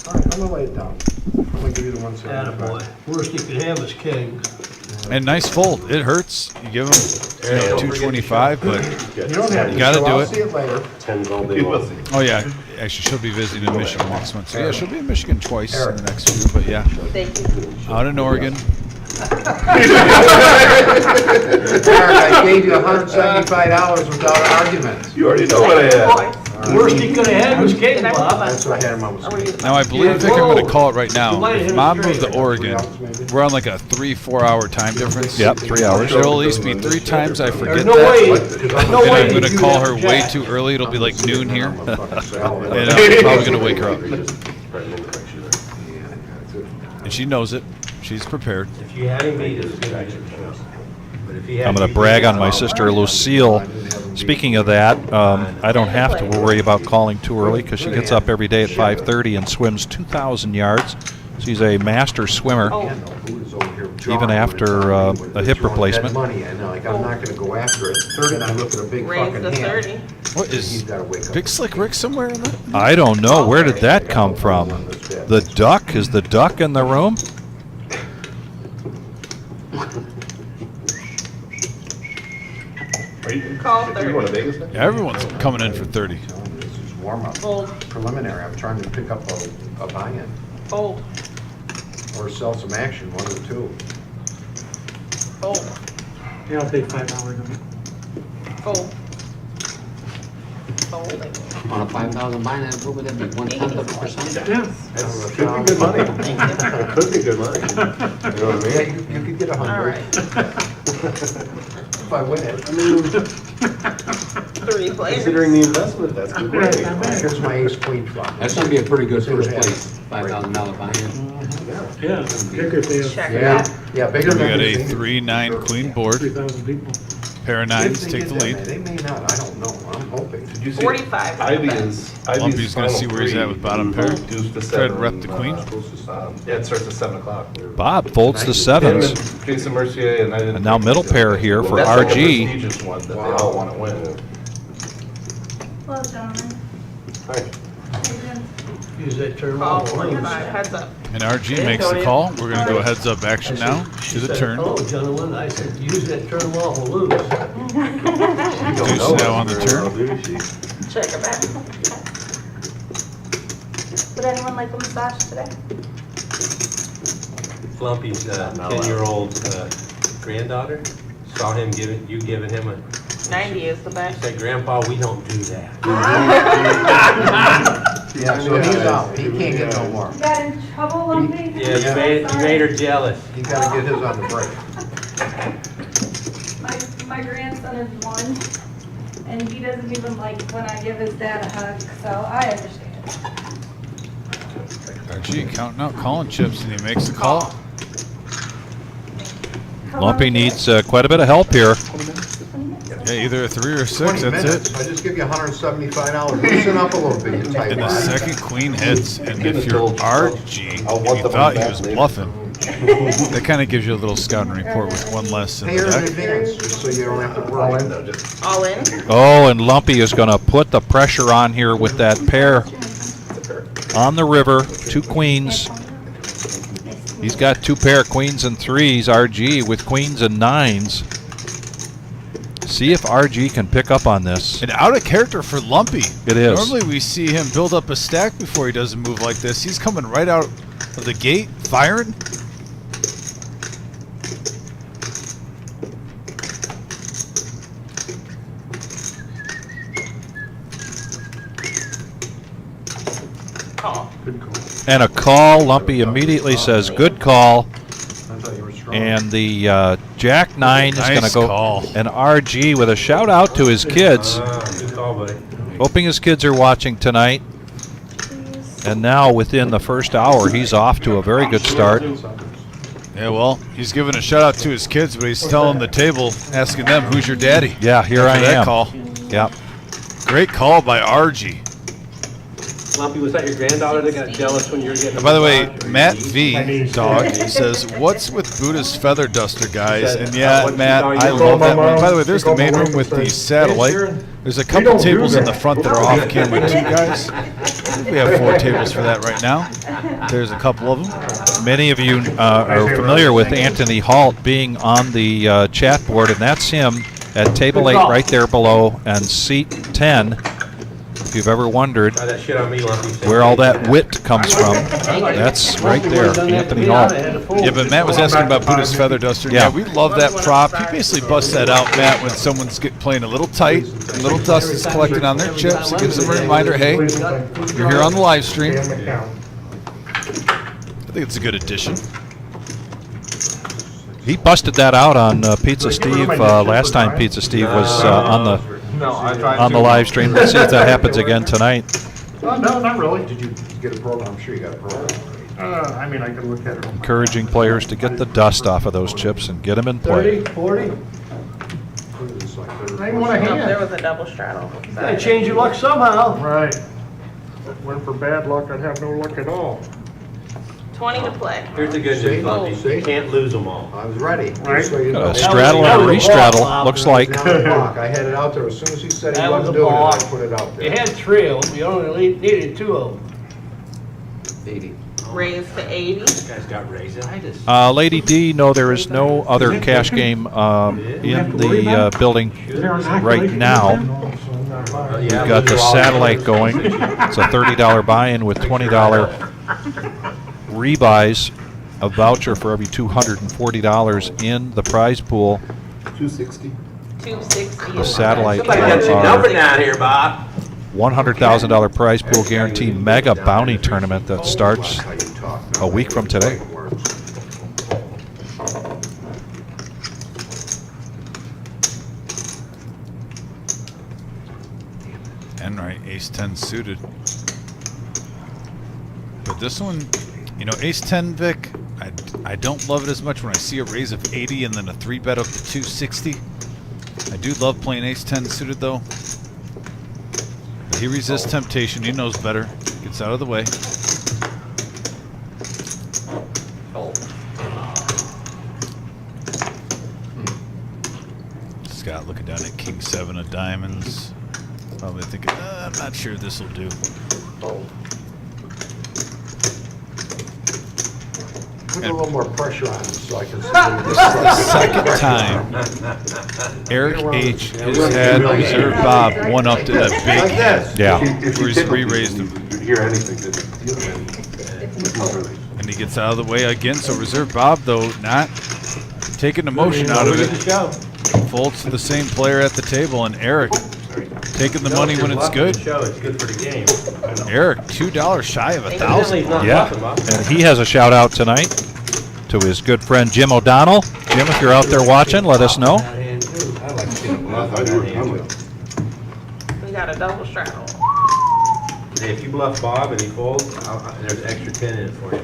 S3: All right, I'm gonna lay it down. I'm gonna give you the 175.
S7: Attaboy. Worst you could have is kings.
S1: And nice fold. It hurts. You give him 225, but
S3: You don't have to.
S1: You gotta
S3: so
S1: do
S3: I'll
S1: it.
S3: see it later.
S4: 10's all day long.
S1: oh yeah, actually she'll be visiting in Michigan next month. So yeah, she'll be in Michigan twice in the next few. But yeah,
S6: Thank you.
S1: out in Oregon.
S3: Eric, I gave you $175 without argument.
S4: You already know what I had.
S7: Worst you could have had was kings, Bob.
S3: That's what I had in my
S6: I'm gonna use
S1: Now I believe, Vic, I'm going to call it right now.
S7: You might have
S1: If
S7: hit
S1: Mom
S7: it
S1: moved
S7: straight.
S1: to Oregon, we're on like a 3-4 hour time difference.
S2: yep, 3 hours.
S1: There'll at least be 3 times I forget
S7: There's no
S1: that.
S7: way,
S3: There's
S7: no
S1: And
S7: way.
S1: I'm going to
S7: you
S1: call
S7: have
S1: her way
S7: Jack.
S1: too early. It'll be like noon here. And
S3: And
S1: I'm probably going to wake her up. And she knows it. She's prepared.
S5: If you had him beat, it's a good idea. But if he had
S2: I'm going
S5: you
S2: to brag
S5: beat,
S2: on my sister Lucille. Speaking of that, I don't have to worry about calling too early because she gets up every day at 5:30 and swims 2,000 yards. She's a master swimmer, even after a hip replacement.
S3: Money, and like, I'm not gonna go after it. 30, and I look at a big
S6: raise
S3: fucking
S6: the
S3: hand.
S6: 30.
S1: What
S3: He's
S1: is
S3: gotta wake up.
S1: Big Slick Rick somewhere in that?
S2: I don't know. Where did that come from? The duck? Is the duck in the room?
S6: Call
S4: You
S6: 30.
S4: going to Vegas next?
S1: Yeah, everyone's coming in for 30.
S3: This is warm up,
S6: Fold.
S3: preliminary. I'm trying to pick up a buy-in
S6: Fold.
S3: or sell some action, one of the two.
S6: Fold.
S7: Yeah, I'll take $5 number.
S6: Fold. Folding.
S4: On a 5,000 buy, what would that be, 1/10%?
S3: That's
S4: Could be good money. Could be good money. You know what I
S3: Yeah,
S4: mean?
S3: you could get 100.
S6: All right.
S3: If I win it.
S6: 3 players.
S4: Considering the investment, that's good money.
S3: Here's my ace queen flop.
S4: That's gonna be a pretty good
S3: See what
S4: first
S3: happens.
S4: place, $5,000 buy-in.
S7: Yeah, kicker if
S6: Check
S3: Yeah,
S6: it.
S3: yeah, bigger
S1: We
S3: than
S1: got a
S3: anything.
S1: 3-9 queen board.
S7: 3,000 people.
S1: Pair of
S3: If
S1: nines
S3: they
S1: take
S3: get
S1: the
S3: that,
S1: lead.
S3: They may not, I don't know, I'm hoping.
S4: Did you see
S6: 45 is the
S4: Ivy's
S1: Lumpy's going to see where he's at with bottom pair.
S4: Reduced to
S1: Try to
S4: 7,
S1: rep the queen.
S4: Yeah, it starts at 7 o'clock.
S2: Bob folds the
S4: Him
S2: sevens.
S4: and Jason Mercier and I didn't.
S2: And now middle pair here for
S4: That's the
S2: RG.
S4: prestigious one that they all want to win.
S8: Hello, gentlemen.
S4: Hi.
S7: Use that term.
S6: Call
S7: all
S6: 45.
S7: lanes.
S6: Heads up.
S1: And RG makes the call. We're going to go heads up action now to the
S7: Said,
S1: turn.
S7: "Hello, gentlemen." I said, use that turn off or lose.
S1: Deuce now on the turn.
S6: Check it back.
S8: Would anyone like a massage today?
S5: Lumpy's 10-year-old granddaughter, saw him you giving him a,
S6: 90 is the
S5: she
S6: best.
S5: said, Grandpa, we don't do that.
S3: Yeah, so he's out, he can't get no more.
S8: You got in trouble, Lumpy?
S5: Yeah, you made her jealous.
S3: He gotta get his on the break.
S8: My grandson is 1, and he doesn't even like when I give his dad a hug, so I understand.
S1: RG counting out calling chips, and he makes the call.
S2: Lumpy needs quite a bit of help here.
S1: Yeah, either a 3 or a 6.
S3: 20
S1: That's
S3: minutes,
S1: it.
S3: I just give you $175. Loosen up a little bit, you tight
S1: And the
S3: wad.
S1: second queen hits, and if you're RG, and you thought he was bluffing, that kind of gives you a little scouting report with one less in
S3: Pay her in
S1: the deck.
S3: advance, just so you don't have to worry.
S6: All in.
S2: Oh, and Lumpy is going to put the pressure on here with that pair on the river. 2 queens. He's got 2 pair, queens and 3s. RG with queens and 9s. See if RG can pick up on this.
S1: And out of character for Lumpy.
S2: It is.
S1: Normally we see him build up a stack before he does a move like this. He's coming right out of the gate, firing.
S6: Call.
S3: Good call.
S2: And a call. Lumpy immediately says, good call.
S3: I thought you were strong.
S2: And the Jack 9 is
S1: Nice
S2: going to go.
S1: call.
S2: And RG with a shout out to his kids.
S5: Good call, buddy.
S2: Hoping his kids are watching tonight. And now within the first hour, he's off to a very good start.
S1: Yeah, well, he's giving a shout out to his kids, but he's telling the table, asking them, who's your daddy?
S2: Yeah, here I
S1: After that
S2: am.
S1: call.
S2: Yep.
S1: Great call by RG.
S5: Lumpy, was that your granddaughter that got jealous when you were getting?
S1: And by the way, Matt V. Dog says, what's with Buddha's feather duster, guys? And yeah, Matt, I love that one. By the way, there's the main room with the satellite. There's a couple tables in the front that are off camera too, guys. I think we have 4 tables for that right now. There's a couple of them.
S2: Many of you are familiar with Anthony Halt being on the chat board, and that's him at table 8 right there below and seat 10. If you've ever wondered
S5: Try that shit on me, Lumpy.
S2: where all that wit comes from, that's right there, Anthony Halt.
S1: Yeah, but Matt was asking about Buddha's feather duster.
S2: Yeah.
S1: Yeah, we love that prop. He basically busts that out, Matt, when someone's playing a little tight, and little dust is collecting on their chips. It gives them a reminder, hey, you're here on the live stream. I think it's a good addition.
S2: He busted that out on Pizza Steve last time Pizza Steve was on the live stream. Let's see if that happens again tonight.
S3: No, not really. Did you get a program? I'm sure you got a program. I mean, I could look at it.
S2: Encouraging players to get the dust off of those chips and get them in play.
S7: 30, 40.
S3: I want a
S6: Oh, there
S3: hand.
S6: was a double straddle.
S7: Gotta change your luck somehow.
S3: Right. Went for bad luck, I'd have no luck at all.
S6: 20 to play.
S5: Here's the good news, Lumpy. You can't lose them all.
S3: I was ready.
S7: Right.
S3: So you know.
S2: Straddle and a restraddle, looks like.
S3: Down the block. I had it out there as soon as he said he
S7: That was
S3: wasn't
S7: a
S3: doing it, I
S7: block.
S3: put it out
S7: You
S3: there.
S7: had 3 of them, you only needed 2 of them.
S3: 80.
S6: Raise to 80.
S5: This guy's got raisin.
S2: Lady D, no, there is no other cash game in the building right now. We've got the satellite going. It's a $30 buy-in with $20 rebuys. A voucher for every $240 in the prize pool.
S3: 260.
S6: 260.
S2: The satellite
S5: Somebody got your number down here, Bob.
S2: $100,000 prize pool guarantee mega bounty tournament that starts
S3: How you talk.
S2: a week from today.
S1: Enright, ace-10 suited. But this one, you know, ace-10, Vic, I don't love it as much when I see a raise of 80 and then a 3-bet up to 260. I do love playing ace-10 suited, though. But he resists temptation. He knows better. Gets out of the way. Scott looking down at king 7 of diamonds. Probably thinking, I'm not sure this will do.
S3: Put a little more pressure on him so I can see.
S1: Second time Eric H. has had Reserve Bob one-upped in a big
S3: Like this.
S2: Yeah.
S1: where he's re-raised him.
S3: You'd hear anything,
S1: And he gets out of the way again. So Reserve Bob, though, not taking the motion out of it. Folds to the same player at the table. And Eric taking the money when it's good.
S5: Show it's good for the game.
S1: Eric, $2 shy of
S5: Evidently he's
S1: 1,000.
S5: not
S2: Yeah,
S5: bluffing, Bob.
S2: and he has a shout out tonight to his good friend Jim O'Donnell. Jim, if you're out there watching, let us know.
S5: That hand, too. I like seeing him bluff on that hand, too.
S6: We got a double straddle.
S5: Hey, if you bluff Bob and he folds, there's extra 10 in it for you.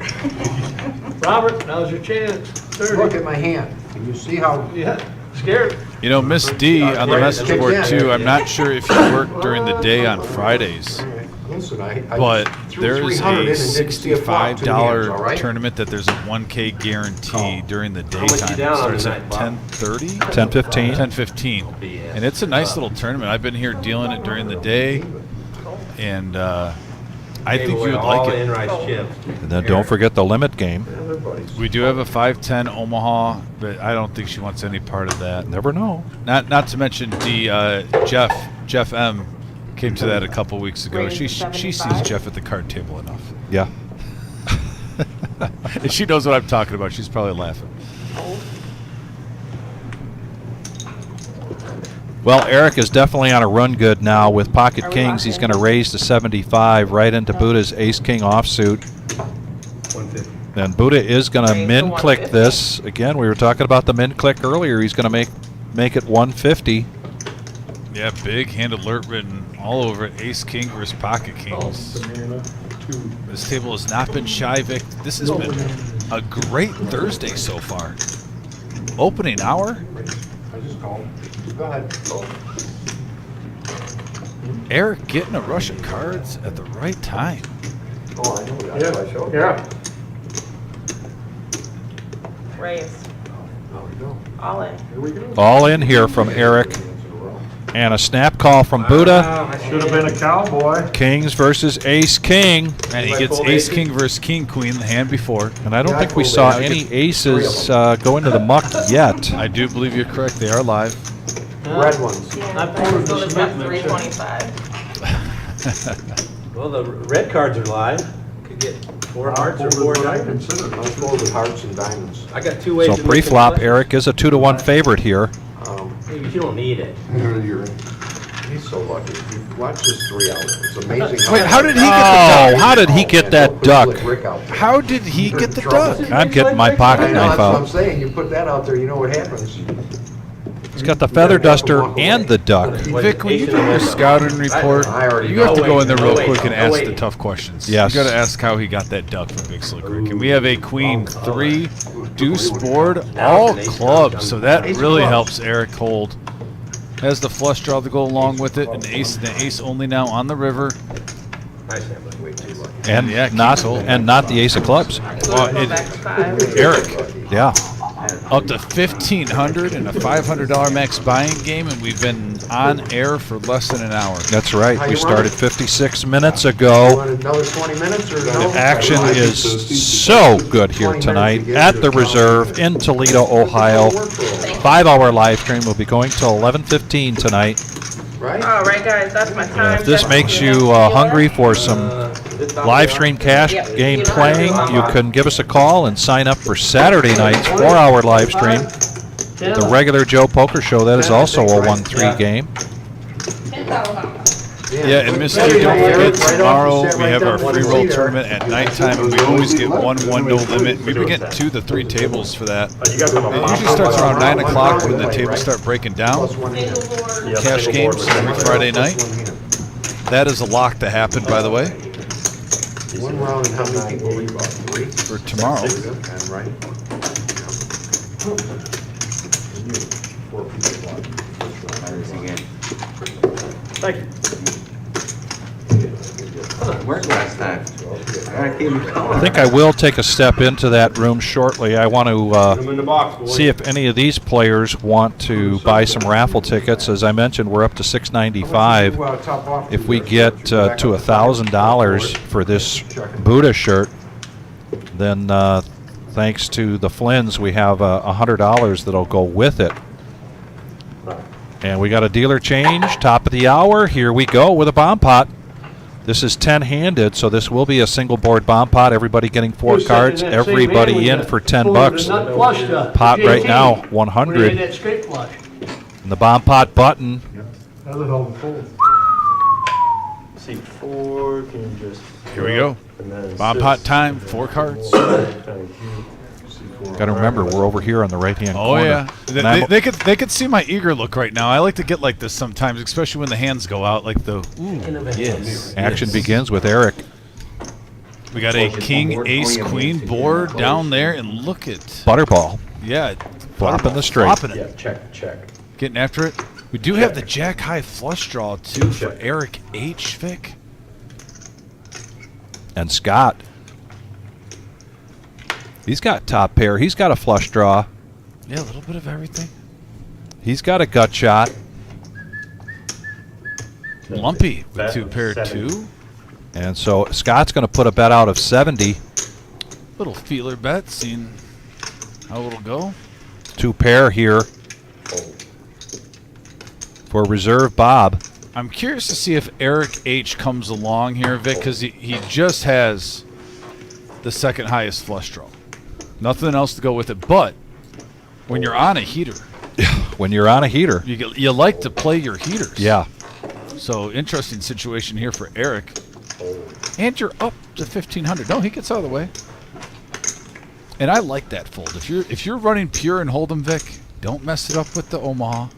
S7: Robert, now's your chance. 30.
S3: Look at my hand. Can you see how?
S7: Yeah, scared.
S1: You know, Miss D on the message board, too. I'm not sure if you work during the day on Fridays.
S3: Listen,
S1: But
S3: threw
S1: there's
S3: 300 in
S1: a
S3: and didn't see a flop, 2 hands, all
S1: $65
S3: right?
S1: tournament that there's a 1K guarantee during the
S5: much you
S1: daytime. It
S5: down on
S1: starts
S5: tonight,
S1: at
S5: Bob?
S1: 10:30,
S2: 10:15.
S1: 10:15, and it's a nice little tournament. I've been here dealing it during the day, and I think you would
S5: all
S1: like
S5: in
S1: it.
S5: rice chips.
S2: And then don't forget the limit game.
S3: Yeah, they're buddies.
S1: We do have a 510 Omaha, but I don't think she wants any part of that.
S2: Never know.
S1: Not to mention Jeff M came to that a couple weeks ago. She sees Jeff at the card table enough.
S2: Yeah.
S1: And she knows what I'm talking about. She's probably laughing.
S2: Well, Eric is definitely on a run good now with pocket
S6: Are we
S2: kings.
S6: locked
S2: He's
S6: in?
S2: going to raise to 75 right into Buddha's ace-king offsuit.
S4: 150.
S2: And Buddha is going to
S6: Raise to
S2: min-click
S6: 150.
S2: this. Again, we were talking about the min-click earlier. He's going to make it 150.
S1: Yeah, big hand alert written all over it. Ace king versus pocket kings.
S3: Banana, 2.
S1: This table has not been shy, Vic. This has been a great Thursday so far. Opening hour,
S3: I just called. Go ahead.
S1: Eric getting a rush of cards at the right time.
S3: Oh, I know. That's what I showed you.
S4: Yeah.
S6: Raise.
S3: There we go.
S6: All in.
S3: Here we go.
S2: All in here from Eric. And a snap call from Buddha.
S4: Should have been a cowboy.
S2: Kings versus ace-king.
S1: And he gets ace king versus king queen the hand before.
S2: And I don't think we saw any aces go into the muck yet.
S1: I do believe you're correct. They are live.
S3: Red ones.
S6: Yeah,
S7: I poured
S6: so
S7: the
S6: it's got
S7: cement mixer.
S6: 325.
S5: Well, the red cards are live. Could get 4 hearts or 4 diamonds.
S3: Let's go with hearts and diamonds.
S5: I got 2 ways
S2: So
S5: to look
S2: pre-flop,
S5: at it.
S2: Eric is a 2-to-1 favorite here.
S5: Hey, but you don't need it.
S3: He's so lucky. You watch this 3 out. It's amazing.
S1: Wait, how did he get
S2: Oh, how did he get that duck?
S1: How did he get the duck?
S2: I'm getting my
S3: I
S2: pocket
S3: know,
S2: knife
S3: that's what I'm
S2: out.
S3: saying. You put that out there, you know what happens.
S2: He's got the feather duster and the duck.
S1: Vic, when you do your scouting report,
S3: I already
S1: you have to
S5: know.
S1: go in there real
S5: Oh, wait.
S1: quick and
S5: Oh,
S1: ask
S5: wait.
S1: the tough questions.
S2: Yes.
S1: You got to ask how he got that duck from Vic Slickrick. And we have a queen 3 deuce board, all clubs, so that really helps Eric hold. Has the flush draw to go along with it, an ace and an ace only now on the river.
S5: Nice hand, buddy.
S2: And
S1: Yeah,
S2: not
S1: keeps holding.
S2: the ace of clubs.
S1: Well,
S6: Go back to 5.
S1: Eric,
S2: Yeah.
S1: up to $1,500 and a $500 max buying game, and we've been on air for less than an hour.
S2: That's right. We started 56 minutes
S3: You
S2: ago.
S3: want another 20 minutes or no?
S2: The action is so good here tonight at the Reserve in Toledo, Ohio. 5-hour live stream will be going till 11:15 tonight.
S3: Right?
S6: All right, guys, that's my time.
S2: If this makes you hungry for some live stream cash game playing, you can give us a call and sign up for Saturday night's 4-hour live stream. The regular Joe Poker Show, that is also a 1-3 game.
S1: Yeah, and Mr. Don't forget, tomorrow we have our free roll tournament at nighttime, and we always get 1 no limit. We've been getting 2 to 3 tables for that. It usually starts around 9 o'clock when the tables start breaking down. Cash games every Friday night. That is a lock to happen, by the way,
S3: One round and how many people were you about? 3?
S1: for tomorrow.
S3: And right? And you, 4 people bought.
S4: Thank you.
S9: Worked last time.
S2: I think I will take a step into that room shortly. I want to
S4: Put 'em in the box, boy.
S2: see if any of these players want to buy some raffle tickets. As I mentioned, we're up to $695. If we get to $1,000 for this Buddha shirt, then thanks to the Flynn's, we have $100 that'll go with it. And we got a dealer change, top of the hour. Here we go with a bomb pot. This is 10-handed, so this will be a single board bomb pot. Everybody getting 4 cards. Everybody in for $10. Pot right now, 100. And the bomb pot button.
S4: See, 4 can just.
S1: Here we go.
S4: and then
S1: Bomb
S4: 6.
S1: pot time, 4 cards.
S2: Got to remember, we're over here on the right-hand
S1: Oh
S2: corner.
S1: yeah,
S2: And I'm-
S1: they could see my eager look right now. I like to get like this sometimes, especially when the hands go out, like the yes.
S2: Action begins with Eric.
S1: We got a king, ace, queen board down there, and look at
S2: Butterball.
S1: yeah,
S2: Flopping the straight.
S1: flopping it,
S4: Yeah, check.
S1: getting after it. We do have the jack high flush draw too for Eric H. Vic.
S2: And Scott. He's got top pair. He's got a flush draw.
S1: Yeah, a little bit of everything.
S2: He's got a gut shot.
S1: Lumpy with
S4: That
S1: 2 pair
S4: 7.
S1: 2.
S2: And so Scott's going to put a bet out of 70.
S1: Little feeler bet, seeing how it'll go.
S2: 2 pair here for reserve Bob.
S1: I'm curious to see if Eric H comes along here, Vic, because he just has the second highest flush draw. Nothing else to go with it. But when you're on a heater,
S2: When you're on a heater.
S1: you like to play your heaters.
S2: Yeah.
S1: So interesting situation here for Eric. And you're up to 1,500. No, he gets out of the way. And I like that fold. If you're running pure and hold'em, Vic, don't mess it up with the Omaha.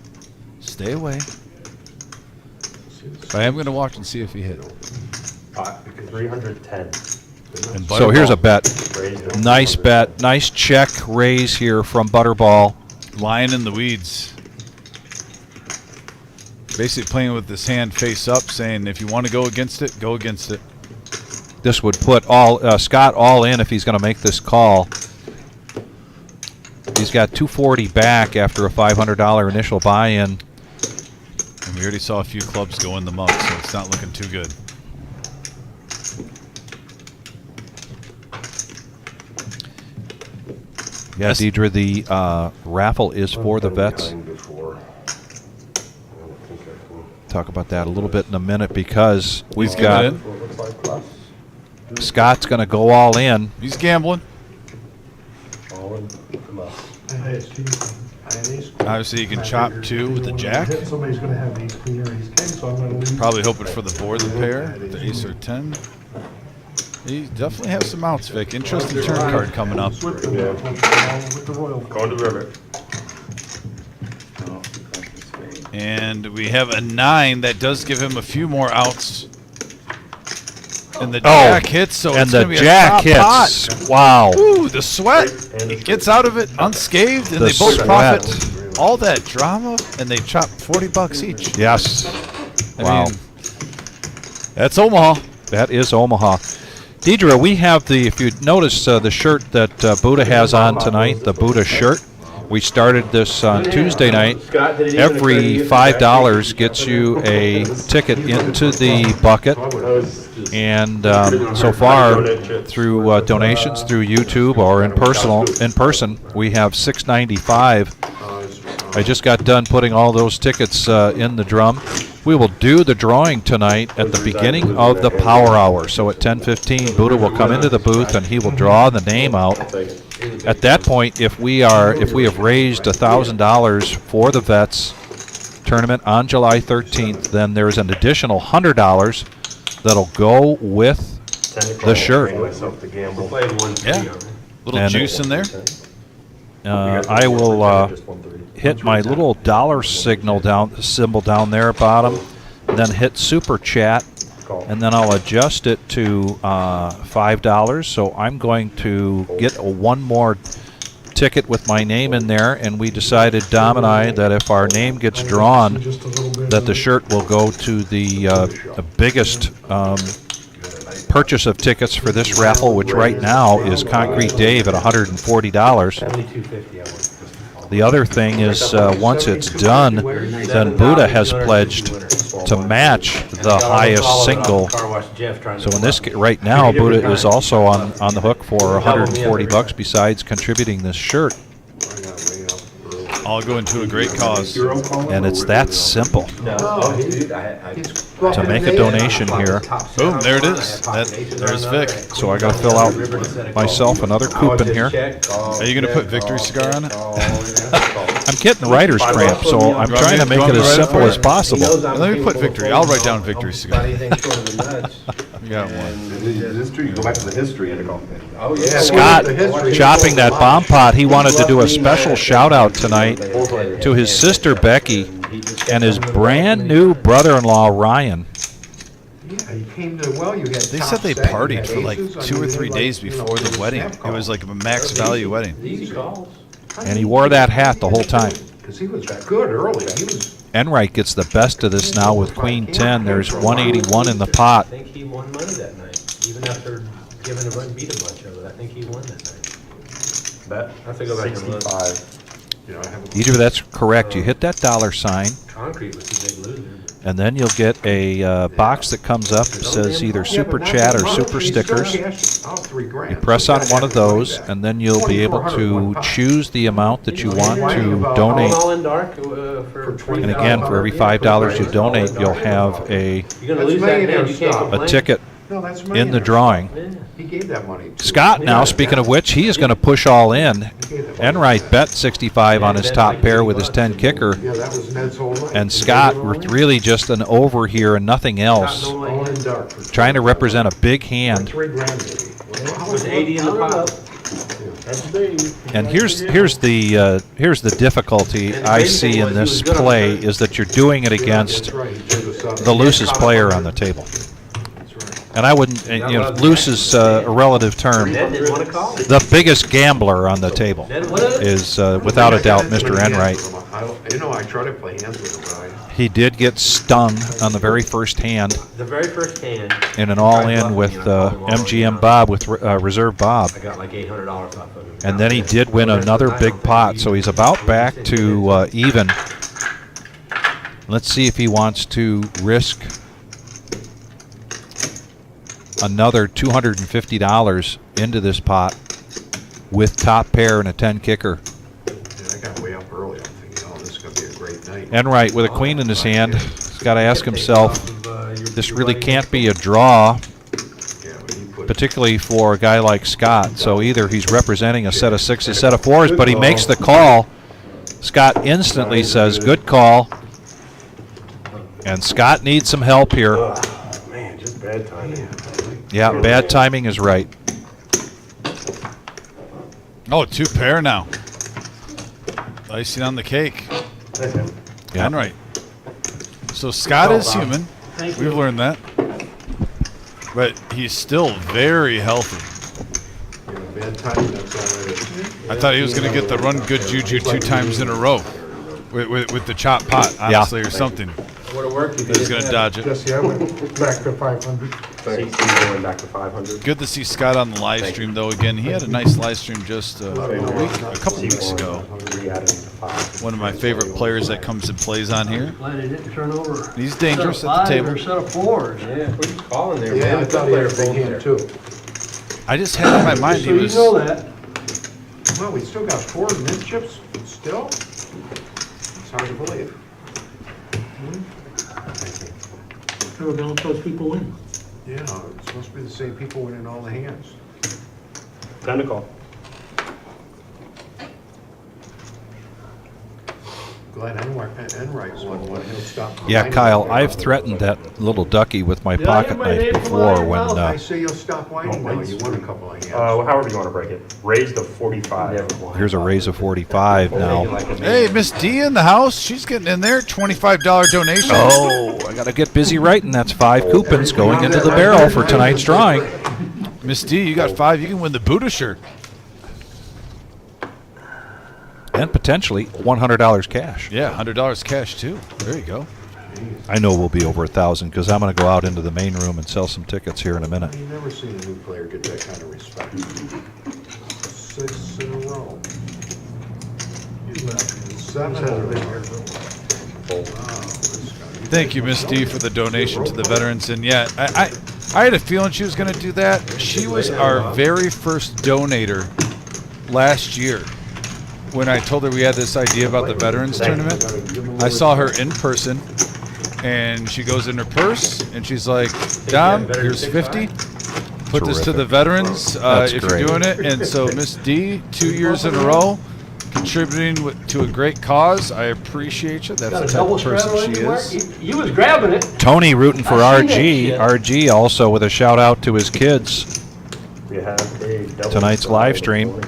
S1: Stay away. But I am going to watch and see if he hit.
S5: 310.
S1: And
S2: So here's a bet.
S5: Raise.
S2: Nice bet. Nice check raise here from Butterball.
S1: Lying in the weeds. Basically playing with this hand face up, saying if you want to go against it, go against it.
S2: This would put Scott all in if he's going to make this call. He's got $240 back after a $500 initial buy-in.
S1: And we already saw a few clubs go in the muck, so it's not looking too good.
S2: Yeah, Deidre, the raffle is for the vets. Talk about that a little bit in a minute because we've
S1: He's
S2: got
S1: giving it
S2: Scott's going to go all in.
S1: in. He's gambling. Obviously, you can chop 2 with the jack.
S3: Somebody's going to have ace queen or ace king, so I'm going to leave.
S1: Probably hoping for the board the pair, the ace or 10. He definitely has some outs, Vic. Interesting turn card coming up.
S3: With the royal.
S5: Going to river.
S1: And we have a 9 that does give him a few more outs. And the jack hits, so
S2: and
S1: it's
S2: the
S1: going to be
S2: jack
S1: a top
S2: hits.
S1: pot.
S2: Wow.
S1: Ooh, the sweat. He gets out of it unscathed, and
S2: The
S1: they both
S2: sweat.
S1: profit all that drama, and they chop $40 each.
S2: Yes.
S1: I
S2: Wow.
S1: mean, that's Omaha.
S2: That is Omaha. Deidre, we have if you notice the shirt that Buddha has on tonight, the Buddha shirt. We started this on Tuesday night. Every $5 gets you a ticket into the bucket. And so far, through donations through YouTube or in person, we have $695. I just got done putting all those tickets in the drum. We will do the drawing tonight at the beginning of the power hour. So at 10:15, Buddha will come into the booth and he will draw the name out. At that point, if we have raised $1,000 for the vets tournament on July 13th, then there's an additional $100 that'll go with the shirt.
S1: Yeah. Little
S2: And-
S1: juice in there.
S2: I will hit my little dollar symbol down there at bottom, then hit super chat, and then I'll adjust it to $5. So I'm going to get one more ticket with my name in there, and we decided, Dom and I, that if our name gets drawn, that the shirt will go to the biggest purchase of tickets for this raffle, which right now is Concrete Dave at $140.
S5: 7250.
S2: The other thing is once it's done, then Buddha has pledged to match the highest single. So in this right now, Buddha is also on the hook for $140 besides contributing this shirt.
S1: All go into a great cause.
S2: And it's that simple to make a donation here.
S1: Boom, there it is. There's Vic.
S2: So I got to fill out myself another coupon here.
S1: Are you going to put Victory Cigar on it?
S2: I'm getting writer's cramp, so I'm trying to make it as simple as possible.
S1: Let me put Victory. I'll write down Victory Cigar. You got one.
S3: History, go back to the history and go.
S5: Oh, yeah.
S2: Scott chopping that bomb pot. He wanted to do a special shout out tonight to his sister Becky and his brand new brother-in-law Ryan.
S3: Yeah, you came to, well, you had.
S1: They said they partied for like 2 or 3 days before the wedding. It was like a max value wedding.
S2: And he wore that hat the whole time.
S3: Because he was good early. He was.
S2: Enright gets the best of this now with Queen 10. There's 181 in the pot.
S5: I think he won money that night, even after giving a run beat a bunch of it. I think he won that night. Bet. I have to go back and look.
S3: 65. You know, I haven't.
S2: Either that's correct. You hit that dollar sign.
S5: Concrete was the big loser.
S2: And then you'll get a box that comes up that says either Super Chat or Super Stickers. You press on one of those, and then you'll be able to choose the amount that you want to donate.
S5: All in dark for
S2: And again, for every $5 you donate, you'll have
S5: You're gonna lose that hand. You can't
S2: a
S5: complain.
S2: ticket
S3: No, that's
S2: in the drawing.
S3: He gave that money. to-
S2: Scott, now, speaking of which, he is going to push all in. Enright bet 65 on his top pair with his 10 kicker.
S3: Yeah, that was Ned's whole night.
S2: And Scott with really just an over here and nothing else.
S3: All in dark. for
S2: Trying to represent a big hand.
S3: $3 maybe.
S5: It was 80 in the pot.
S2: And here's the difficulty I see in this play is that you're doing it against
S3: That's right, he took us up.
S2: the loosest player on the table.
S3: That's right.
S2: And I wouldn't, loose is a relative term.
S5: Ned didn't want to call it.
S2: The biggest gambler on the table
S5: Ned, what is it?
S2: is, without a doubt, Mr. Enright.
S3: I try to play hands with him, but
S2: He did get stung on the very first hand
S5: The very first hand,
S2: in an all-in with MGM Bob, with Reserve Bob.
S5: I got like $800 off of him.
S2: And then he did win another big pot, so he's about back to even. Let's see if he wants to risk another $250 into this pot with top pair and a 10 kicker.
S3: I got way up early. I'm thinking, oh, this is going to be a great night.
S2: Enright with a queen in his hand, he's got to ask himself, this really can't be a draw,
S3: Yeah, but he put
S2: particularly for a guy like Scott. So either he's representing a set of sixes, a set of fours, but he makes the call. Scott instantly says, good call. And Scott needs some help here.
S4: Man, just bad timing.
S2: Yeah, bad timing is right.
S1: Oh, 2 pair now. Icing on the cake.
S2: Yeah.
S1: Enright. So Scott is human. We've learned that. But he's still very healthy.
S3: bad timing, that's all it is.
S1: I thought he was going to get the run good juju 2 times in a row with the chop pot, honestly, or something.
S5: It would have worked if you
S1: He's going to dodge it.
S3: Jesse, I went back to 500.
S4: CC going back to 500.
S1: Good to see Scott on the live stream, though. Again, he had a nice live stream just a couple weeks ago. One of my favorite players that comes and plays on here.
S7: Glad he didn't turn over.
S1: He's dangerous at the table.
S7: A set of fours.
S5: Yeah, what are you calling there,
S3: Yeah,
S5: man?
S3: I thought he had a big hand too.
S1: I just had in my mind
S7: So
S1: he
S7: you
S1: was.
S7: know that.
S3: Well, we still got 4 mid chips still? It's hard to believe.
S7: Never gonna let those people win.
S3: Yeah, it's supposed to be the same people winning all the hands.
S4: Time to call.
S3: Glad Enright's won one. He'll stop.
S2: Yeah,
S3: whining.
S2: Kyle, I've threatened that little ducky with my
S7: Did I
S2: pocket
S7: get my
S2: knife
S7: name from
S2: before
S7: my
S2: when
S7: mouth?
S3: I say you'll stop whining now. You won a couple of hands.
S4: However you want to break it. Raise to 45.
S2: here's a raise of 45 now.
S1: Hey, Miss D in the house. She's getting in there. $25 donation.
S2: Oh, I gotta get busy writing. That's 5 coupons going into the barrel for tonight's drawing.
S1: Miss D, you got 5. You can win the Buddha shirt.
S2: And potentially $100 cash.
S1: Yeah, $100 cash, too. There you go.
S2: I know we'll be over 1,000 because I'm gonna go out into the main room and sell some tickets here in a minute.
S3: You've never seen a new player get that kind of respect. 6 in a row. 7 in a row.
S1: Thank you, Miss D, for the donation to the veterans. And yeah, I had a feeling she was going to do that. She was our very first donator last year. When I told her we had this idea about the veterans tournament, I saw her in person, and she goes in her purse, and she's like, Dom, here's 50. Put this to the veterans
S2: That's
S1: if
S2: great.
S1: you're doing it. And so Miss D, 2 years in a row, contributing to a great cause. I appreciate you. That's
S7: Got
S1: the
S7: a
S1: type
S7: double
S1: of person
S7: straddle
S1: she
S7: anywhere?
S1: is.
S7: You was grabbing it.
S2: Tony rooting for
S7: I seen that
S2: RG.
S7: shit.
S2: RG also with a shout out to his kids.
S4: We have a double
S2: Tonight's live stream.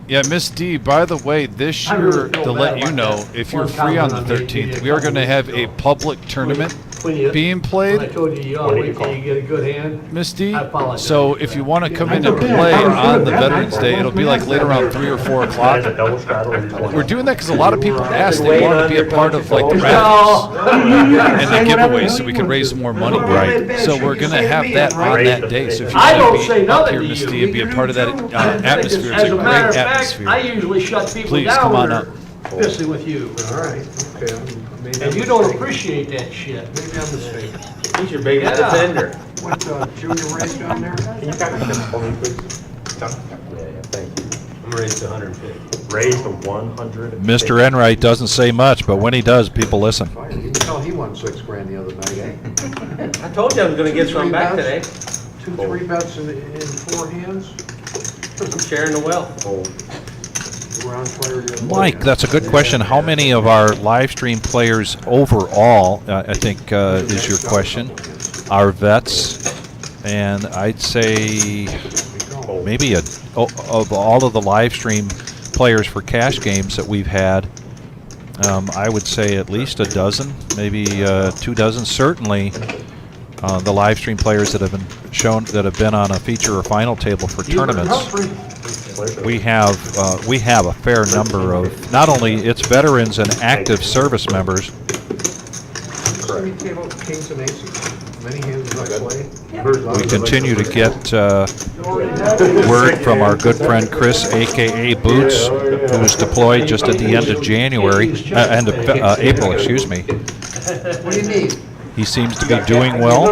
S1: Yeah, Miss D, by the way, this
S7: I
S1: year,
S7: really feel
S1: to
S7: bad
S1: let you
S7: about
S1: know,
S7: that.
S1: if you're
S7: One
S1: free on the
S7: compliment I made
S1: 13th,
S7: you
S1: we are
S7: a
S1: going to
S7: couple
S1: have
S7: weeks
S1: a
S7: ago.
S1: public tournament
S7: When you,
S1: being
S7: when I
S1: played,
S7: told you,
S4: What do
S7: wait
S4: you
S7: till
S4: call?
S7: you get a good hand.
S1: Miss D.
S7: I apologize
S1: So
S7: for
S1: if
S7: that.
S1: you want to come in
S7: I
S1: and
S7: took that.
S1: play
S7: I was
S1: on
S7: good.
S1: the Veterans Day, it'll be like later around 3 or 4
S4: Guys, a
S1: o'clock.
S4: double straddle.
S1: We're doing that because a lot of people asked they want to be a part of like the raffles
S7: No.
S1: and the giveaways so we can raise more money.
S7: Right.
S1: So we're going to have that on that day. So if you
S7: I don't
S1: want
S7: say
S1: to be up
S7: nothing
S1: here,
S7: to
S1: Miss
S7: you.
S1: D, and be a part of that atmosphere, it's
S7: As
S1: a
S7: a matter
S1: great
S7: of fact, I
S1: atmosphere.
S7: usually shut people
S1: Please
S7: down
S1: come on
S7: that
S1: up.
S7: are Especially with you.
S3: All right, okay. Maybe
S7: And
S3: I'm
S7: you don't
S3: mistaken.
S7: appreciate that shit.
S3: Maybe I'm mistaken.
S5: He's your biggest
S7: Yeah.
S5: defender.
S3: What, junior race down there?
S4: Can you kind of for me, please?
S5: Yeah, thank you. I'm raised to 150.
S4: Raise to 100.
S2: Mr. Enright doesn't say much, but when he does, people listen.
S3: Fine, you can tell he won $6,000 the other night, eh?
S5: I told you I was gonna get some back today.
S3: 2 3 bets in 4 hands.
S5: I'm sharing the wealth.
S3: Round player the other
S2: Mike,
S3: night.
S2: that's a good question. How many of our live stream players overall, I think is your question, are vets? And I'd say maybe of all of the live stream players for cash games that we've had, I would say at least a dozen, maybe 2 dozen. Certainly, the live stream players that have been shown, that have been on a feature or final table for tournaments. We have a fair number of not only its veterans and active service members.
S3: Semi table, kings and aces. Many hands as I play.
S2: We continue to get word from our good friend Chris, aka Boots, who was deployed just at the end of January, end of April, excuse me.
S3: What do you need?
S2: He seems to be doing well.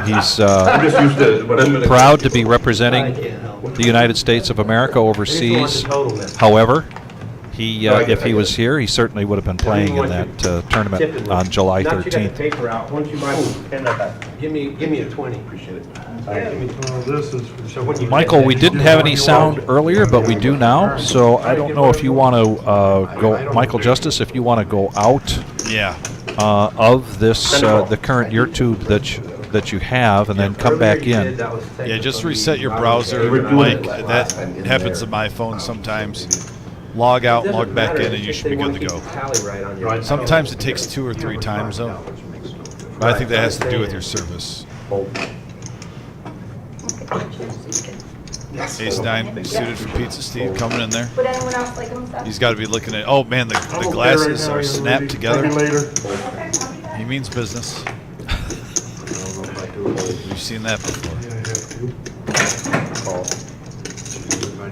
S2: He's
S4: I'm just used to whatever.
S2: proud to be representing the United States of America overseas. However, he if he was here, he certainly would have been playing in that tournament on July
S5: Not you got the
S2: 13th.
S5: paper out. Once you buy, give me a 20. Appreciate it. So when you
S2: Michael, we didn't have any sound earlier, but we do now. So I don't know if you want to go, Michael Justice, if you want to go out
S1: Yeah.
S2: of this the current YouTube that you have, and then come back in.
S1: Yeah, just reset your browser, Mike. That happens to my phone sometimes. Log out, log back in, and you should be good to go. Sometimes it takes 2 or 3 times, though. But I think that has to do with your service. Ace-9 suited for Pizza Steve coming in there.
S8: Would anyone else like them stuff?
S1: He's got to be looking at, oh man, the glasses are snapped together.
S8: Okay, I'll do that.
S1: He means business. We've seen that before.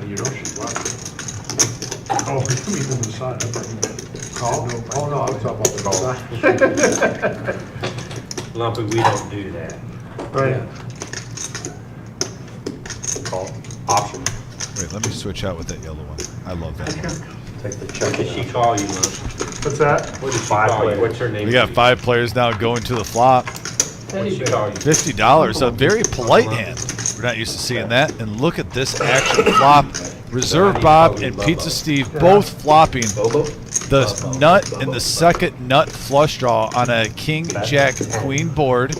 S3: You know she's left. Oh, you mean on the side? I thought you meant call? Oh, no, I was talking about the side.
S5: Lumpy, we don't do that.
S3: Right.
S4: Call. Option.
S1: Wait, let me switch out with that yellow one. I love that one.
S4: Take the
S5: What
S4: check.
S5: did she call you, Mom?
S3: What's that?
S5: What did she call you? What's her name?
S1: We got 5 players now going to the flop.
S5: What did she call you?
S1: $50, a very polite hand. We're not used to seeing that. And look at this action flop. Reserve Bob and Pizza Steve both flopping the nut and the second nut flush draw on a King, Jack, Queen board.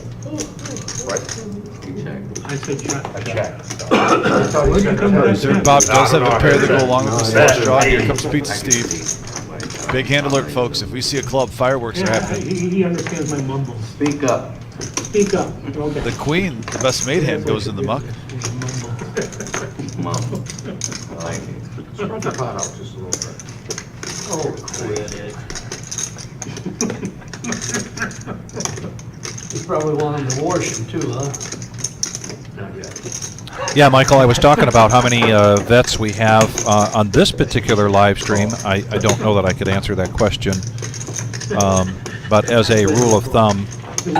S1: Reserve Bob does have a pair that go along with the flush draw. Here comes Pizza Steve. Big hand alert, folks. If we see a club, fireworks are happening.
S7: He understands my mumbles.
S9: Speak up.
S7: Speak up. Okay.
S1: The queen, the best made hand, goes in the muck.
S9: Mom. I like it.
S3: Spread the pot out just a little bit.
S5: Oh, quit.
S7: You probably want him to wash him too, huh?
S3: Not yet.
S2: Yeah, Michael, I was talking about how many vets we have on this particular live stream. I don't know that I could answer that question. But as a rule of thumb,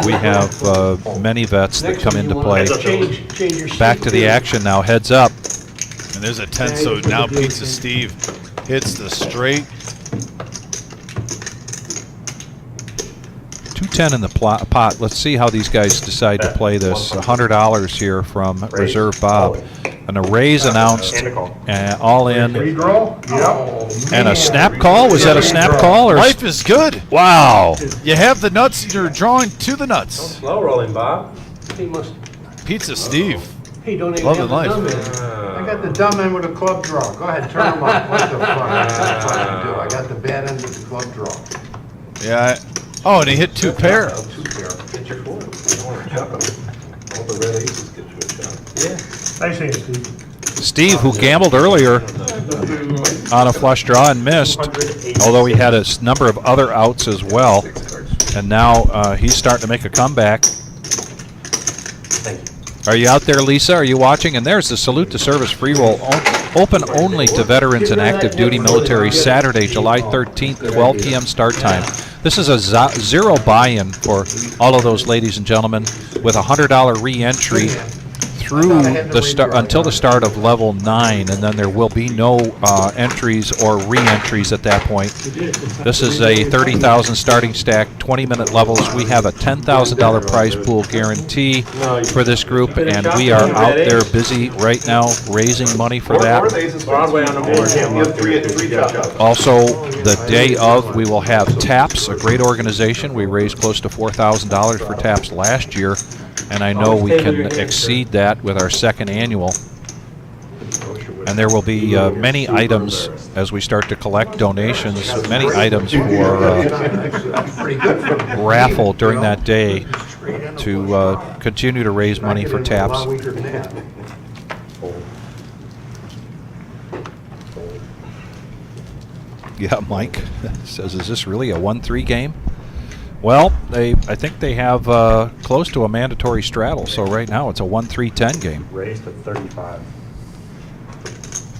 S2: we have many vets that come into play.
S7: Change your
S2: Back to the action now, heads up.
S1: And there's a 10, so now Pizza Steve hits the straight.
S2: 210 in the pot. Let's see how these guys decide to play this. $100 here from Reserve Bob. And a raise announced, all in.
S3: Redraw? Yep.
S2: And a snap call? Was that a snap call? Or
S1: Life is good.
S2: wow.
S1: You have the nuts, and you're drawing to the nuts.
S5: Slow rolling, Bob.
S7: He must.
S1: Pizza Steve.
S7: He don't even
S1: Loving
S7: have the
S1: life.
S7: dumb end.
S3: I got the dumb end with a club draw. Go ahead, turn them up. What the fuck? That's what I do. I got the bad end with the club draw.
S1: Yeah. Oh, and he hit 2 pair.
S3: Two pair.
S5: Get your four.
S4: All the red aces get you a shot.
S5: Yeah.
S3: Nice hand, Steve.
S2: Steve, who gambled earlier on a flush draw and missed, although he had a number of other outs as well. And now he's starting to make a comeback. Are you out there, Lisa? Are you watching? And there's the Salute to Service free roll, open only to veterans and active duty military, Saturday, July 13th, 12 p.m. start time. This is a zero buy-in for all of those ladies and gentlemen with a $100 re-entry through the start until the start of level 9, and then there will be no entries or re-entries at that point. This is a 30,000 starting stack, 20-minute levels. We have a $10,000 prize pool guarantee for this group, and we are out there busy right now raising money for that.
S5: Broadway on the board.
S2: Also, the day of, we will have TAPS, a great organization. We raised close to $4,000 for TAPS last year, and I know we can exceed that with our second annual. And there will be many items as we start to collect donations, many items for raffle during that day to continue to raise money for TAPS. Yeah, Mike says, is this really a 1-3 game? Well, I think they have close to a mandatory straddle, so right now it's a 1-3-10 game.
S4: Raised to 35.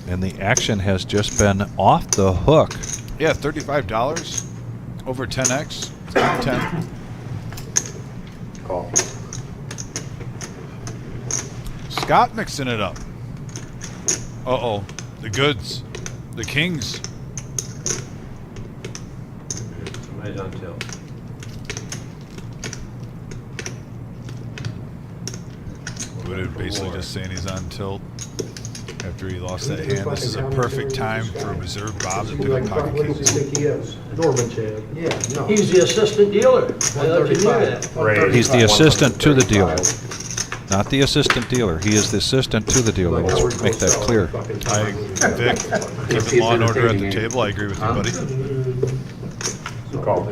S2: And the action has just been off the hook.
S1: Yeah, $35 over 10x. 10.
S4: Call.
S1: Scott mixing it up. Uh-oh. The goods. The kings.
S5: Somebody's on tilt.
S1: Buddha basically just saying he's on tilt after he lost that hand. This is a perfect time for a reserve Bob to pick up pocket
S3: What does
S1: kings.
S3: he think he is?
S7: Norman Chad.
S3: Yeah, no.
S7: He's the assistant dealer. I thought you knew that.
S4: Raised.
S2: He's the assistant to the dealer, not the assistant dealer. He is the assistant to the dealer. Let's make that clear.
S1: Vic, keeping law and order at the table. I agree with you, buddy.
S4: Call.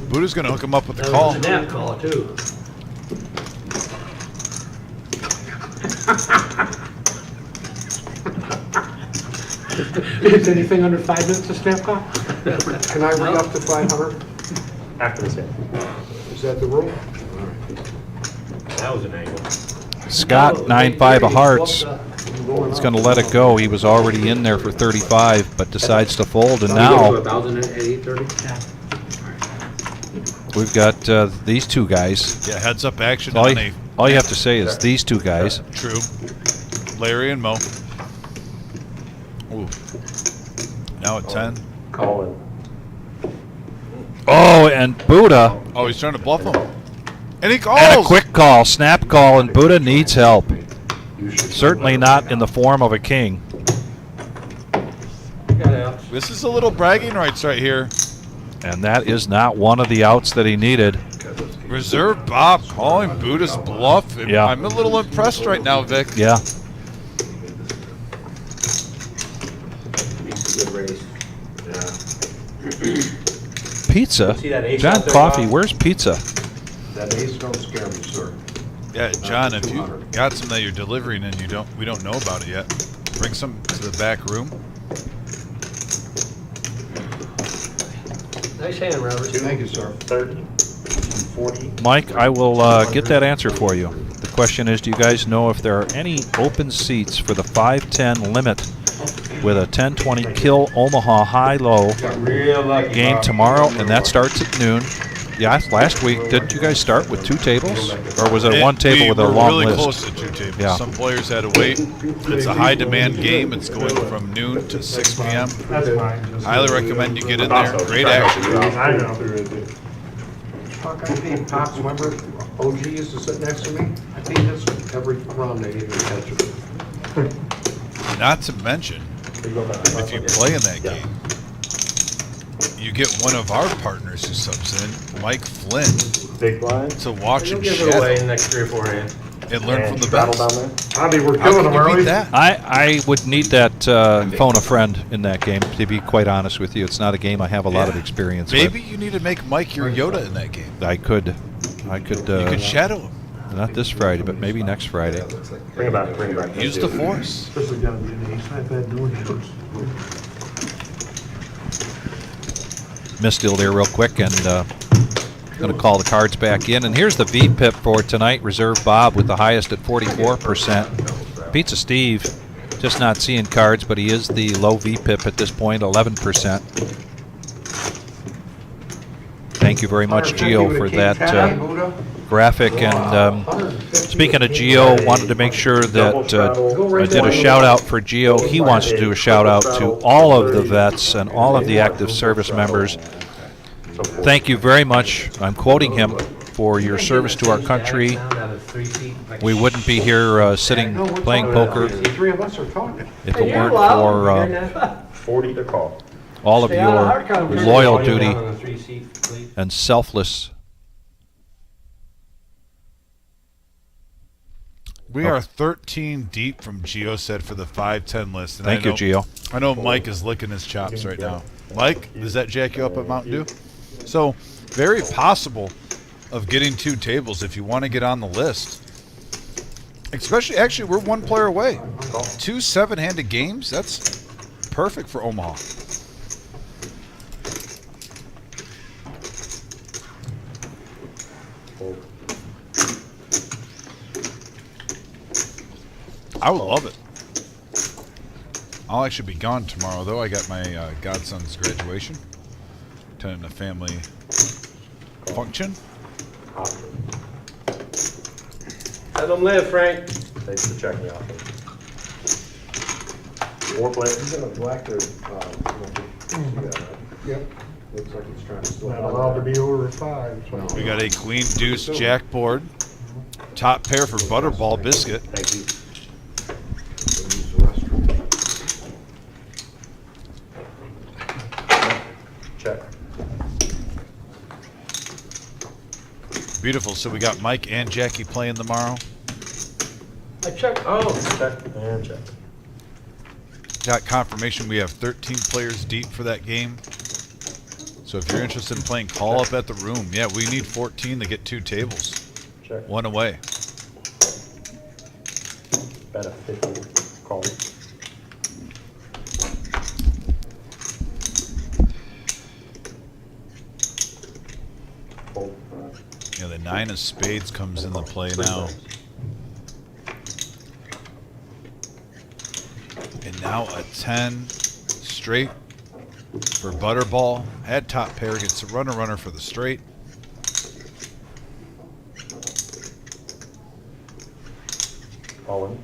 S1: Buddha's going to hook him up with the call.
S7: Snap call, too.
S3: Is anything under 5 minutes a snap call? Can I read up to 500?
S4: After the snap.
S3: Is that the rule?
S5: That was an angle.
S2: Scott, 9-5 of hearts. He's going to let it go. He was already in there for 35, but decides to fold, and now we've got these two guys.
S1: Yeah, heads up action
S2: All
S1: on
S2: you, all you have to say is these two guys.
S1: True. Larry and Mo. Ooh. Now at 10.
S4: Call it.
S2: Oh, and Buddha.
S1: Oh, he's trying to bluff him. And he calls!
S2: And a quick call, snap call, and Buddha needs help. Certainly not in the form of a king.
S1: This is a little bragging rights right here.
S2: And that is not one of the outs that he needed.
S1: Reserve Bob calling Buddha's bluff.
S2: Yeah.
S1: I'm a little impressed right now, Vic.
S2: Yeah. Pizza?
S5: See that ace
S2: John
S5: out there,
S2: Coffee,
S5: Bob?
S2: where's pizza?
S3: That ace don't scare me, sir.
S1: Yeah, John, if you got some that you're delivering and we don't know about it yet, bring some to the back room.
S7: Nice hand, Robert.
S3: Thank you, sir.
S4: 30 and 40.
S2: Mike, I will get that answer for you. The question is, do you guys know if there are any open seats for the 5-10 limit with a 10-20 kill Omaha high-low
S5: Real lucky.
S2: game
S5: Bob.
S2: tomorrow, and that starts at noon. Yeah, last week, didn't you guys start with 2 tables? Or was it one table with a
S1: we were
S2: long
S1: really
S2: list?
S1: close to 2 tables.
S2: Yeah.
S1: Some players had to wait. It's a high-demand game. It's going from noon to 6 p.m.
S3: That's fine.
S1: Highly recommend you get in there. Great action.
S3: I know. Fuck, I paid Pops, remember OG used to sit next to me? I paid this every round they gave me attention.
S1: Not to mention, if you play in that game, you get one of our partners who subs in, Mike Flynn,
S4: Big blind.
S1: to watch
S5: You'll
S1: and
S5: give it away in
S1: chat
S5: the next 3 or 4 hands.
S1: and learn from the
S4: Rattle
S1: best.
S4: down there.
S3: Bobby, we're
S1: How
S3: killing
S1: can
S3: them,
S1: you
S3: are
S1: beat
S3: we?
S1: that?
S2: I would need that phone a friend in that game, to be quite honest with you. It's not a game I have a lot of
S1: Yeah.
S2: experience
S1: Maybe you need to make Mike your Yoda in that game.
S2: with. I could
S1: You could shadow him.
S2: not this Friday, but maybe next Friday.
S4: Bring it back, bring it back.
S1: Use the force.
S3: Especially down in the east, I've had no issues.
S2: Missed deal there real quick, and Going to call the cards back in. And here's the VPIP for tonight. Reserve Bob with the highest at 44%. Pizza Steve just not seeing cards, but he is the low VPIP at this point, 11%. Thank you very much, Gio, for that graphic. And speaking of Gio, wanted to make sure that I did a shout out for Gio. He wants to do a shout out to all of the vets and all of the active service members. Thank you very much. I'm quoting him for your service to our country. We wouldn't be here sitting playing poker
S3: Three of us are talking.
S2: if it weren't for
S5: 40 to call.
S2: all of your loyal duty
S5: On the 3-seat, please.
S2: and selfless.
S1: We are 13 deep from Gio said for the 5-10 list. And
S2: Thank you, Gio.
S1: I know Mike is licking his chops right now. Mike, does that jack you up at Mountain Dew? So, very possible of getting 2 tables if you want to get on the list. Especially, actually, we're 1 player away. 2 7-handed games, that's perfect for Omaha. I would love it. I'll actually be gone tomorrow, though. I got my godson's graduation. Attending a family function.
S5: Let them live, Frank.
S9: Thanks for checking out. 4 players. He's gonna black their,
S3: Yep.
S9: looks like he's trying to still.
S3: Not allowed to be over 5. So.
S1: We got a queen deuce jack board. Top pair for Butterball Biscuit.
S9: Thank you. Use the restroom. Check.
S1: Beautiful. So we got Mike and Jackie playing tomorrow.
S5: I checked. Oh, check and check.
S1: Got confirmation we have 13 players deep for that game. So if you're interested in playing call up at the room, yeah, we need 14 to get 2 tables.
S9: Check.
S1: 1 away.
S9: Bet a 50. Call. Fold.
S1: Yeah, the 9 of spades comes into play now. And now a 10 straight for Butterball. Had top pair, gets a runner for the straight.
S9: All in.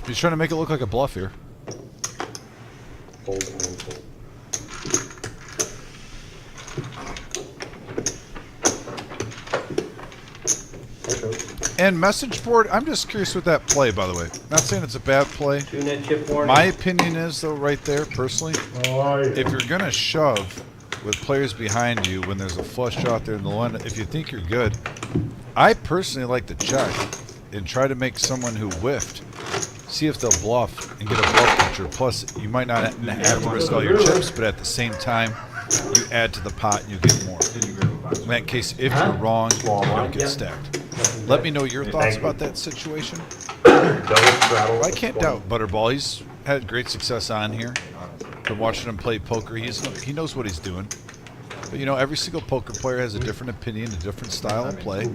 S1: He's trying to make it look like a bluff here.
S9: Fold and fold.
S1: And message board, I'm just curious with that play, by the way. Not saying it's a bad play.
S5: 2-net chip warning.
S1: My opinion is, though, right there, personally,
S3: Oh, yeah.
S1: if you're going to shove with players behind you when there's a flush out there in the line, if you think you're good, I personally like to check and try to make someone who whiffed see if they'll bluff and get a bluff picture. Plus, you might not have to risk all your chips, but at the same time, you add to the pot and you get more. In that case, if you're wrong, you don't get stacked. Let me know your thoughts about that situation. I can't doubt Butterball. He's had great success on here. Been watching him play poker. He knows what he's doing. But, you know, every single poker player has a different opinion, a different style of play.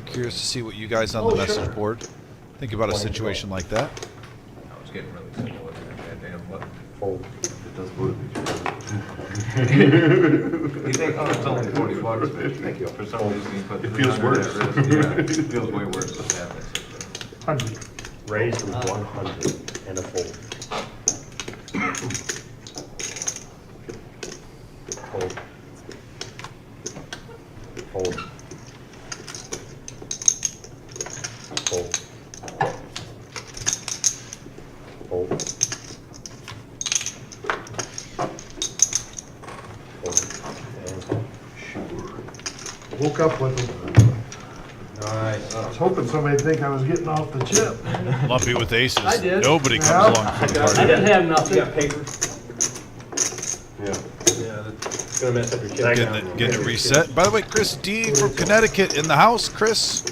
S1: Curious to see what you guys on the message board think about a situation like that.
S4: I was getting really simple with that damn button.
S9: Fold.
S4: It does move. You think, oh, it's only $40, but
S9: Thank you.
S4: for some reason you put
S9: It feels
S4: 300
S9: worse.
S4: at risk. Yeah, it feels way worse than having it sit
S3: 100.
S9: Raise with 100 and a fold. Fold. Fold. Fold. Fold.
S3: Woke up with them.
S5: Nice.
S3: I was hoping somebody'd think I was getting off the chip.
S1: Lumpy with aces.
S7: I did.
S1: Nobody comes
S3: Yeah.
S1: along for the
S7: I
S1: party.
S7: didn't have nothing.
S5: You got paper?
S9: Yeah.
S5: Yeah, that's gonna mess up your chip.
S1: Getting it reset. By the way, Chris D from Connecticut in the house. Chris,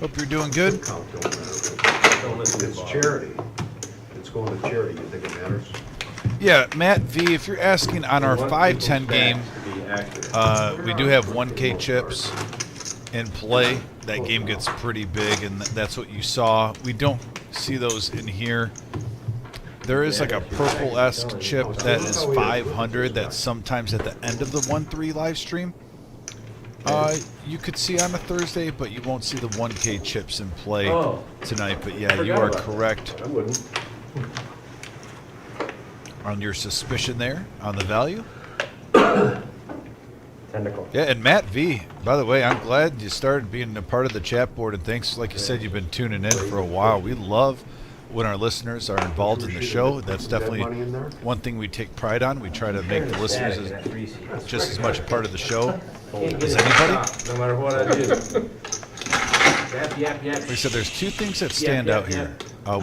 S1: hope you're doing good.
S5: Don't listen to
S9: It's
S5: Bob.
S9: charity. It's going to charity. You think it matters?
S1: Yeah, Matt V, if you're asking on our 5-10 game, We do have 1K chips in play. That game gets pretty big, and that's what you saw. We don't see those in here. There is like a purple-esque chip that is 500 that's sometimes at the end of the 1-3 live stream. You could see on a Thursday, but you won't see the 1K chips in play tonight. But yeah, you are correct
S9: I wouldn't.
S1: on your suspicion there on the value.
S9: Tentacle.
S1: Yeah, and Matt V, by the way, I'm glad you started being a part of the chat board, and thanks, like you said, you've been tuning in for a while. We love when our listeners are involved in the show. That's definitely one thing we take pride on. We try to make the listeners just as much a part of the show as anybody.
S5: No matter what I do. Yap, yap, yap.
S1: Like I said, there's two things that stand out here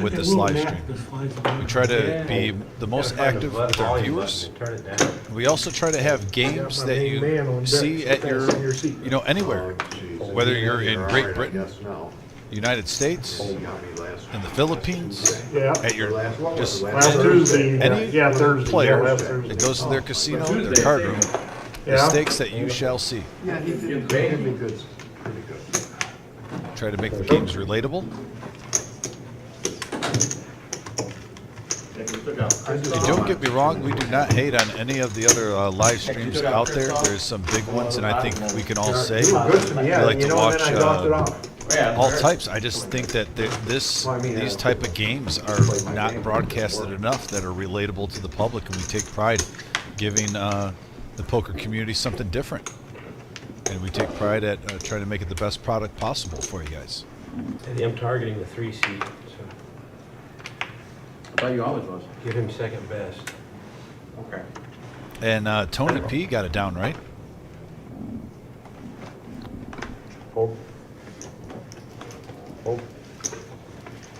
S1: with this live stream. We try to be the most active with our viewers.
S5: Turn it down.
S1: We also try to have games that you see at your, anywhere. Whether you're in Great Britain,
S9: Yes, no.
S1: United States,
S9: You got me last.
S1: in the Philippines,
S3: Yeah.
S1: at your just
S3: Last Thursday,
S1: any
S3: Thursday.
S1: player
S3: last Thursday.
S1: that goes to their casino, their card room, the
S3: Yeah.
S1: stakes that you shall see.
S9: Yeah, he did pretty good. Pretty good.
S1: Try to make the games relatable. And don't get me wrong, we do not hate on any of the other live streams out there. There's some big ones, and I think we can all say
S3: They were good to me,
S1: we
S3: yeah.
S1: like
S3: You
S1: to
S3: know, and
S1: watch
S3: then I dropped it off.
S1: all types. I just think that these type of games are not broadcasted enough that are relatable to the public, and we take pride giving the poker community something different. And we take pride at trying to make it the best product possible for you guys.
S5: I'm targeting the 3 seat, so
S4: I thought you always was.
S5: give him second best.
S4: Okay.
S1: And Tony P got it down right.
S9: Hold. Hold.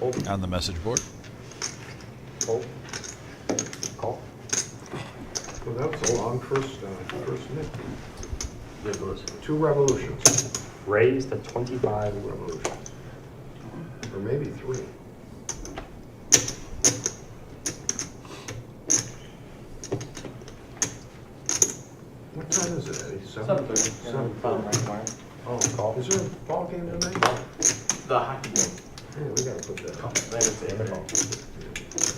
S9: Hold.
S1: On the message board.
S9: Hold. Call.
S3: Well, that was a long first nip.
S4: It was.
S3: 2 revolutions,
S9: Raise to 25.
S3: revolutions. Or maybe 3. What time is it, Eddie? 7:30. 7:30. Oh, call. Is there a ball game tonight?
S4: The hockey game.
S3: Yeah, we gotta put that.
S4: That is the end of all.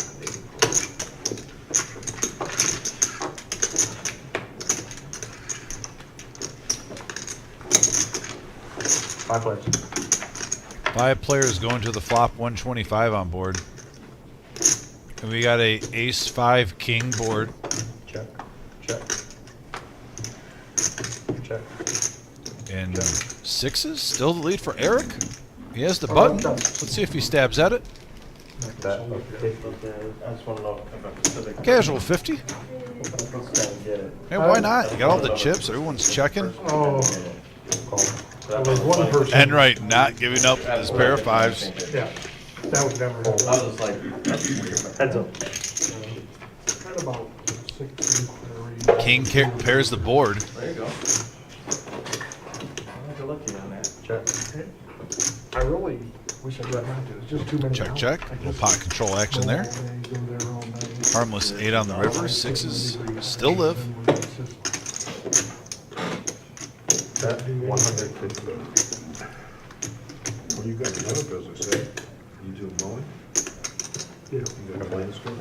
S9: Five players.
S1: 5 players going to the flop, 125 on board. And we got a ace 5 king board.
S9: Check. Check. Check.
S1: And 6s, still the lead for Eric. He has the button. Let's see if he stabs at it.
S9: That.
S4: I just want to know if I'm specific.
S1: Casual 50.
S4: Get it.
S1: Hey, why not? You got all the chips. Everyone's checking.
S3: Oh,
S9: Call.
S3: there was one person.
S1: Enright not giving up his pair of 5s.
S3: Yeah, that was never.
S4: I was just like,
S9: Heads up.
S3: At about 6
S1: King pairs the board.
S4: there you go. I'll take a look on that.
S9: Check.
S3: I really wish I got mine too. It's just too many.
S1: Check,
S3: hours.
S1: check.
S3: I
S1: Little
S3: just
S1: pot control action
S3: go
S1: there.
S3: all day, go there all night.
S1: Harmless 8 on the river. 6s still live.
S3: It's just-
S9: That 150.
S3: Well, you got the other business, eh? You do mowing? Yeah.
S9: You got a landscape?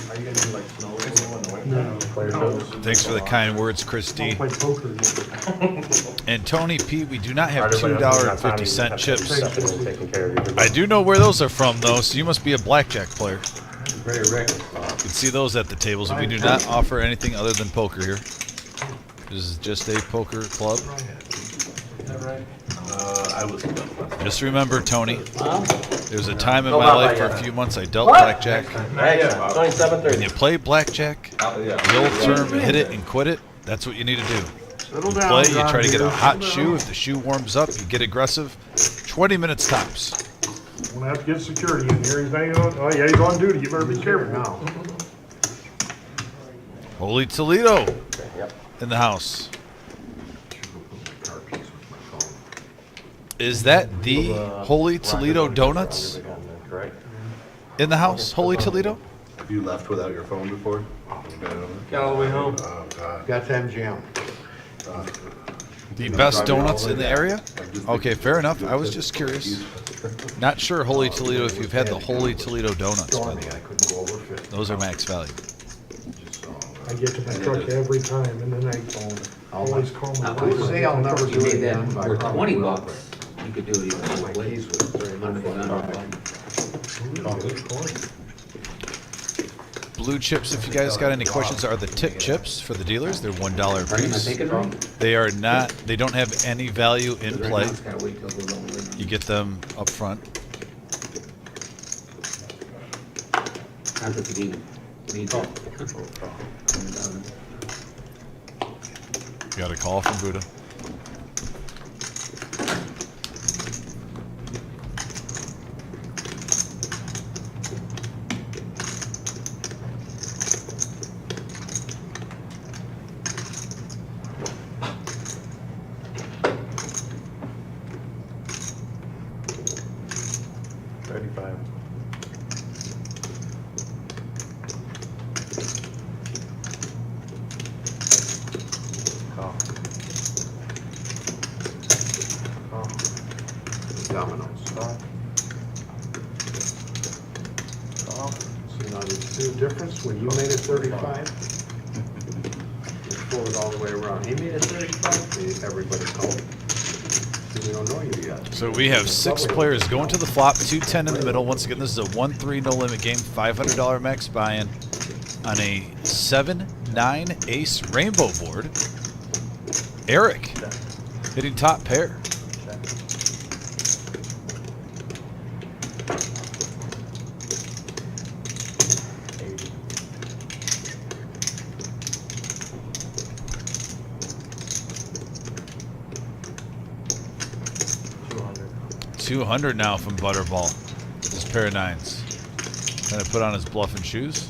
S4: Are you gonna do like snow removal in the winter?
S3: No.
S9: Player
S3: No.
S9: goes.
S1: Thanks for the kind words, Chris
S3: I
S1: D.
S3: don't play poker yet.
S1: And Tony P, we do not have
S9: Everybody else has got time, you
S1: $2.50
S9: have
S1: chips.
S9: something taken care of you.
S1: I do know where those are from, though, so you must be a blackjack player.
S4: Very reckless.
S1: You can see those at the tables. We do not offer anything other than poker here. This is just a poker club.
S4: Is that right? I was.
S1: Just remember, Tony, there was a time in
S4: No,
S1: my
S4: not
S1: life
S4: like
S1: for a
S4: that.
S1: few months I dealt blackjack.
S4: Hey, it's only
S1: When
S4: 7:30.
S1: you play blackjack, the old term, hit it and quit it, that's what you need to do.
S3: Settle
S1: You
S3: down,
S1: play, you
S3: John
S1: try to get a
S3: Deere.
S1: hot
S3: Settle
S1: shoe.
S3: down.
S1: If the shoe warms up, you get aggressive. 20 minutes tops.
S3: I'm gonna have to get security in here. He's hanging on. Oh, yeah, he's on duty. You better be careful now.
S1: Holy Toledo
S9: Yep.
S1: in the house.
S3: Car keys with my phone.
S1: Is that the Holy Toledo Donuts
S9: Correct.
S1: in the house? Holy Toledo?
S10: Have you left without your phone before?
S3: Oh,
S5: Got all the way home.
S3: Got to MGM.
S1: The best donuts in the area? Okay, fair enough. I was just curious. Not sure Holy Toledo if you've had the Holy Toledo donuts,
S3: Stormy,
S1: but
S3: I couldn't go over 50.
S1: those are max value.
S10: I get to my truck every time, and then I always call my
S3: I would say I'll never do it
S4: made that
S3: again. but I
S4: for
S3: probably
S4: 20
S3: will,
S4: bucks. You could do it even
S3: but My
S4: way.
S3: keys was very
S1: Blue chips, if you guys got any questions, are the tip chips for the dealers. They're $1 a
S4: Are you not
S1: piece.
S4: thinking right?
S1: They are not, they don't have any value in
S4: Right
S1: play.
S4: now, it's gotta wait till it goes all the way down.
S1: You get them up front.
S4: Not that you need to.
S1: You got a call from Buddha.
S3: Dominoes. See, now the difference, when you made it 35, you pulled it all the way around. He made it 35, everybody called. See, we don't know you yet.
S1: So we have 6 players going to the flop, 210 in the middle. Once again, this is a 1-3 no limit game, $500 max buy-in on a 7-9 ace rainbow board. Eric hitting top pair. $200 now from Butterball. His pair of 9s. Trying to put on his bluffing shoes.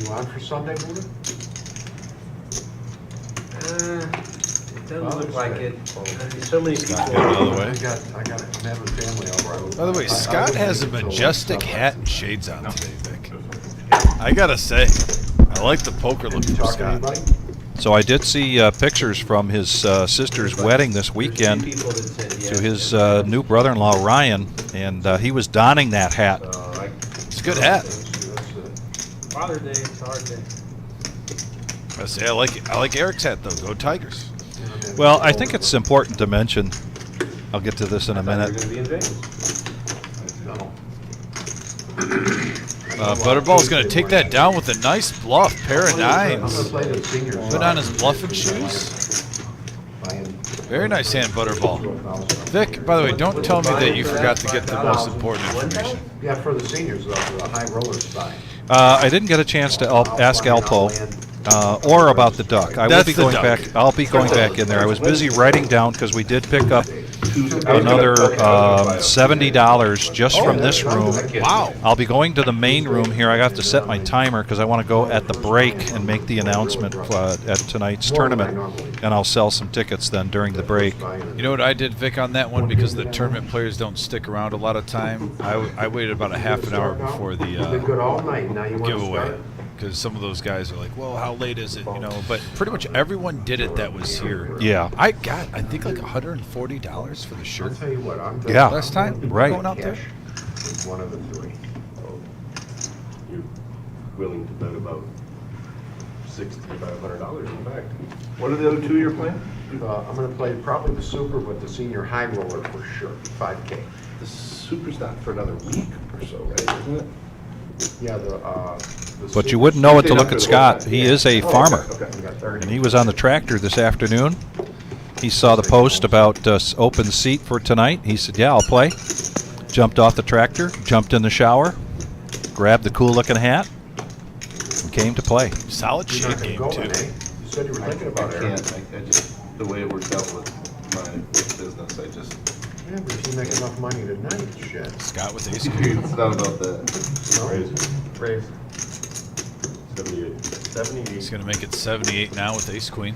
S3: You on for Sunday, Buddha?
S5: It doesn't look like it. So many people.
S1: Get out of the way.
S3: I'm having family over.
S1: By the way, Scott has a majestic hat and shades on today, Vic. I gotta say, I like the poker look from
S3: Talk to
S1: Scott.
S3: anybody?
S2: So I did see pictures from his sister's wedding this weekend
S5: People that said yes.
S2: to his new brother-in-law Ryan, and he was donning that hat.
S1: It's a good hat.
S5: Father's Day, it's a hard day.
S1: I say I like Eric's hat though. Go Tigers.
S2: Well, I think it's important to mention. I'll get to this in a
S5: They're
S2: minute.
S5: gonna be in Vegas.
S3: No.
S1: Butterball's gonna take that down with a nice bluff, pair of
S3: I'm gonna
S1: 9s.
S3: play the seniors.
S1: Put on his bluffing shoes. Very nice hand, Butterball. Vic, by the way, don't tell me that you forgot to get the most important information.
S3: Yeah, for the seniors, though, for the high roller side.
S2: I didn't get a chance to ask Alpo or about the duck. I will
S1: That's
S2: be
S1: the
S2: going
S1: duck.
S2: back. I'll be going back in there. I was busy writing down because we did pick up another $70 just from this room.
S1: Wow.
S2: I'll be going to the main room here. I have to set my timer because I want to go at the break and make the announcement at tonight's tournament, and I'll sell some tickets then during the break.
S1: You know what I did, Vic, on that one? Because the tournament players don't stick around a lot of time, I waited about a half an hour before
S3: You've been good
S1: the
S3: all night, now you want to
S1: giveaway.
S3: start?
S1: Because some of those guys are like, well, how late is it? You know, but pretty much everyone did it that was here.
S2: Yeah.
S1: I got, I think, like $140 for the
S3: I'll
S1: shirt.
S3: tell you what, I'm.
S2: Yeah.
S1: Last time,
S2: Right.
S1: going out there.
S3: Cash is one of the 3.
S9: You're willing to bet about $6,500 in fact. What are the other 2 you're playing?
S3: I'm gonna play probably the super, but the senior high roller for sure, 5K.
S9: The Super's not for another week or so, right, isn't it?
S3: Yeah, the
S2: But you wouldn't know it to look at Scott. He is a farmer,
S9: Okay.
S2: and he was on the tractor this afternoon. He saw the post about open seat for tonight. He said, yeah, I'll play. Jumped off the tractor, jumped in the shower, grabbed the cool-looking hat, and came to play.
S1: Solid
S3: You're not
S1: shape
S3: gonna
S1: game,
S3: go in,
S1: too.
S3: eh? You said you were thinking
S9: I
S3: about it.
S9: can't, I just, the way it worked out with my business, I just,
S3: Yeah, but if you make enough money tonight, shit.
S1: Scott with ace queen.
S9: it's not about that.
S3: Raise.
S9: 78.
S1: He's going to make it 78 now with ace queen.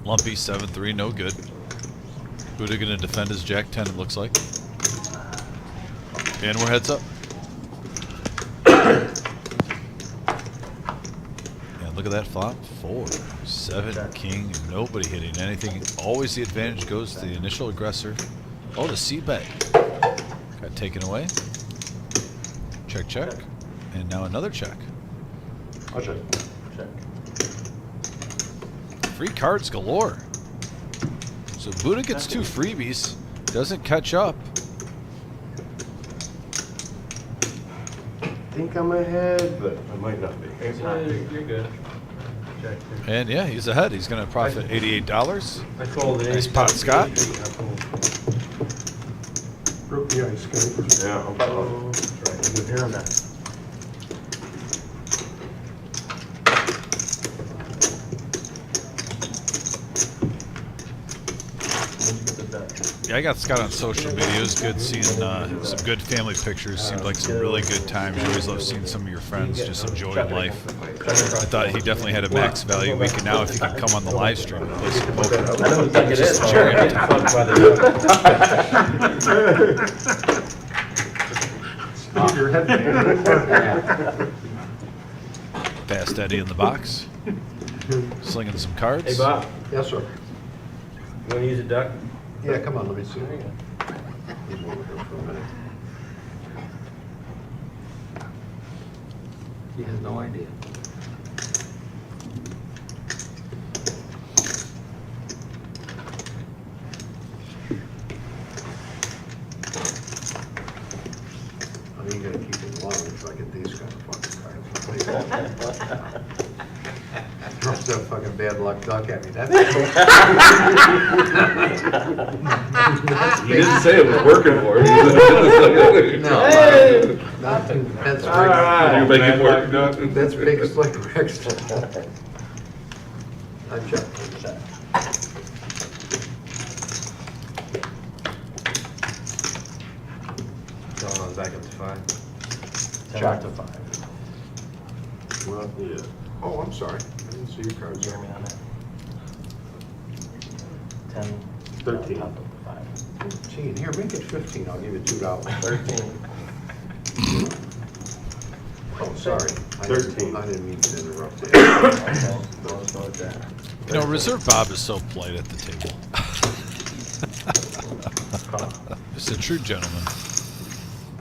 S1: Lumpy 7-3, no good. Buddha going to defend his jack 10, it looks like. And we're heads up. And look at that flop. 4, 7, king. Nobody hitting anything. Always the advantage goes to the initial aggressor. Oh, the c-bet. Got taken away. Check, check. And now another check.
S3: I'll check.
S1: Free cards galore. So Buddha gets 2 freebies. Doesn't catch up.
S3: I think I'm ahead, but I might not be.
S5: You're good. Check.
S1: And yeah, he's ahead. He's going to profit $88.
S5: I folded it.
S1: Nice pot, Scott.
S10: Broke the ice skate.
S3: Yeah, I'm
S5: Right.
S3: here on that.
S1: Yeah, I got Scott on social media. It was good seeing some good family pictures. Seemed like some really good times. You always love seeing some of your friends just enjoying life. I thought he definitely had a max value week, and now if he can come on the live stream and play some poker,
S5: I don't think it is.
S1: Just cherry on top.
S3: Keep your head down.
S1: Fast Eddie in the box, slinging some cards.
S5: Hey, Bob,
S3: Yes, sir.
S5: you want to use a duck?
S3: Yeah, come on, let me see. Leave over here for a minute.
S7: He has no idea.
S3: I mean, you gotta keep it long until I get these kind of fucking cards. Throws that fucking bad luck duck at me. That's
S9: He didn't say it was working for him.
S3: No, nothing. That's
S5: All right.
S9: You make it work.
S3: That's big slick Rex. I checked.
S5: Going on back up to 5.
S3: Check to 5. Well, yeah. Oh, I'm sorry. I didn't see your cards.
S7: Jeremy on that. 10.
S3: 13.
S7: Top of 5.
S3: 13. Here, make it 15. I'll give you $2.
S7: 13.
S3: Oh, sorry.
S9: 13.
S3: I didn't mean to interrupt you.
S7: Okay, let's go with that.
S1: You know, Reserve Bob is so polite at the table. Just a true gentleman.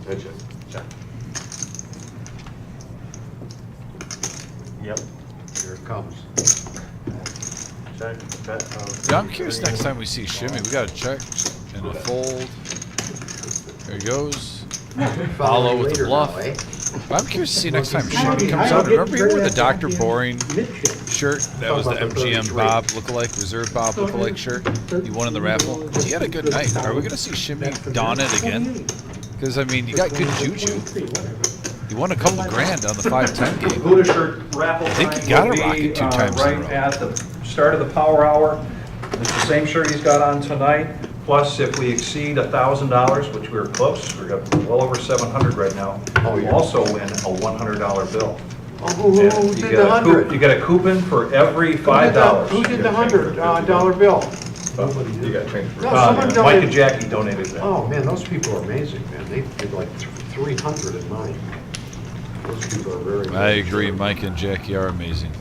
S3: That's it.
S7: Check. Yep.
S3: Here it comes.
S7: Check. Bet.
S1: Yeah, I'm curious next time we see Shimmy. We got a check and a fold. There he goes. Follow with the bluff.
S3: Now, eh?
S1: I'm curious to see next time Shimmy comes out. Remember he wore the Dr. Boring shirt? That was the MGM Bob lookalike, Reserve Bob lookalike shirt. He won in the raffle. He had a good night. Are we going to see Shimmy don it again? Because, I mean, you got good juju. You won a couple grand on the 5-10 game.
S2: Buddha shirt raffle
S1: I think
S2: time
S1: you gotta
S2: will
S1: rock
S2: be,
S1: it 2 times in a
S2: right
S1: row.
S2: at the start of the power hour. It's the same shirt he's got on tonight. Plus, if we exceed $1,000, which we're close, we're up well over 700 right now,
S3: Oh,
S2: we'll
S3: yeah.
S2: also win a $100 bill.
S3: Oh, who
S2: And
S3: did
S2: you
S3: the
S2: get a
S3: 100?
S2: You get a coupon for every $5.
S3: Who did the $100 bill?
S9: You got change for
S3: No, someone
S2: Mike and
S3: donated.
S2: Jackie donated that.
S3: Oh, man, those people are amazing, man. They did like 300 in mine. Those people are very.
S1: I agree. Mike and Jackie are amazing.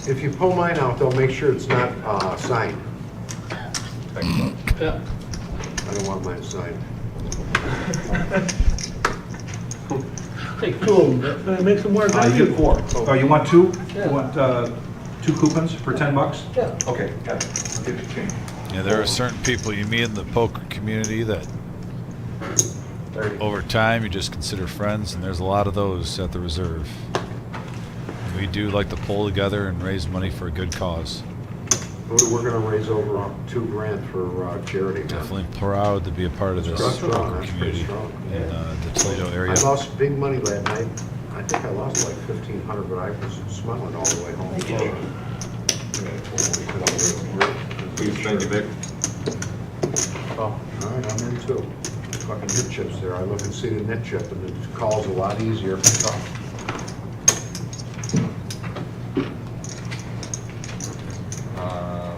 S3: If you pull mine out, though, make sure it's not signed.
S7: Yeah.
S3: I don't want mine signed.
S10: Take 2 of them, that makes them more
S2: You
S10: valuable.
S2: get 4. Oh, you want 2?
S10: Yeah.
S2: You want 2 coupons for $10?
S10: Yeah.
S2: Okay, got it. I'll give you change.
S1: Yeah, there are certain people you meet in the poker community that over time you just consider friends, and there's a lot of those at the Reserve. We do like to pull together and raise money for a good cause.
S3: We're gonna raise over $2 grand for charity. man.
S1: Definitely proud to be a part of this
S3: That's strong,
S1: poker
S3: that's pretty
S1: community
S3: strong.
S1: in the Toledo area.
S3: I lost big money that night. I think I lost like 1,500, but I was smiling all the way home.
S9: Please, thank you, Vic.
S3: Oh, all right, I'm in too. Fucking nit chips there. I look and see the nit chip, and the call's a lot easier.
S9: Well,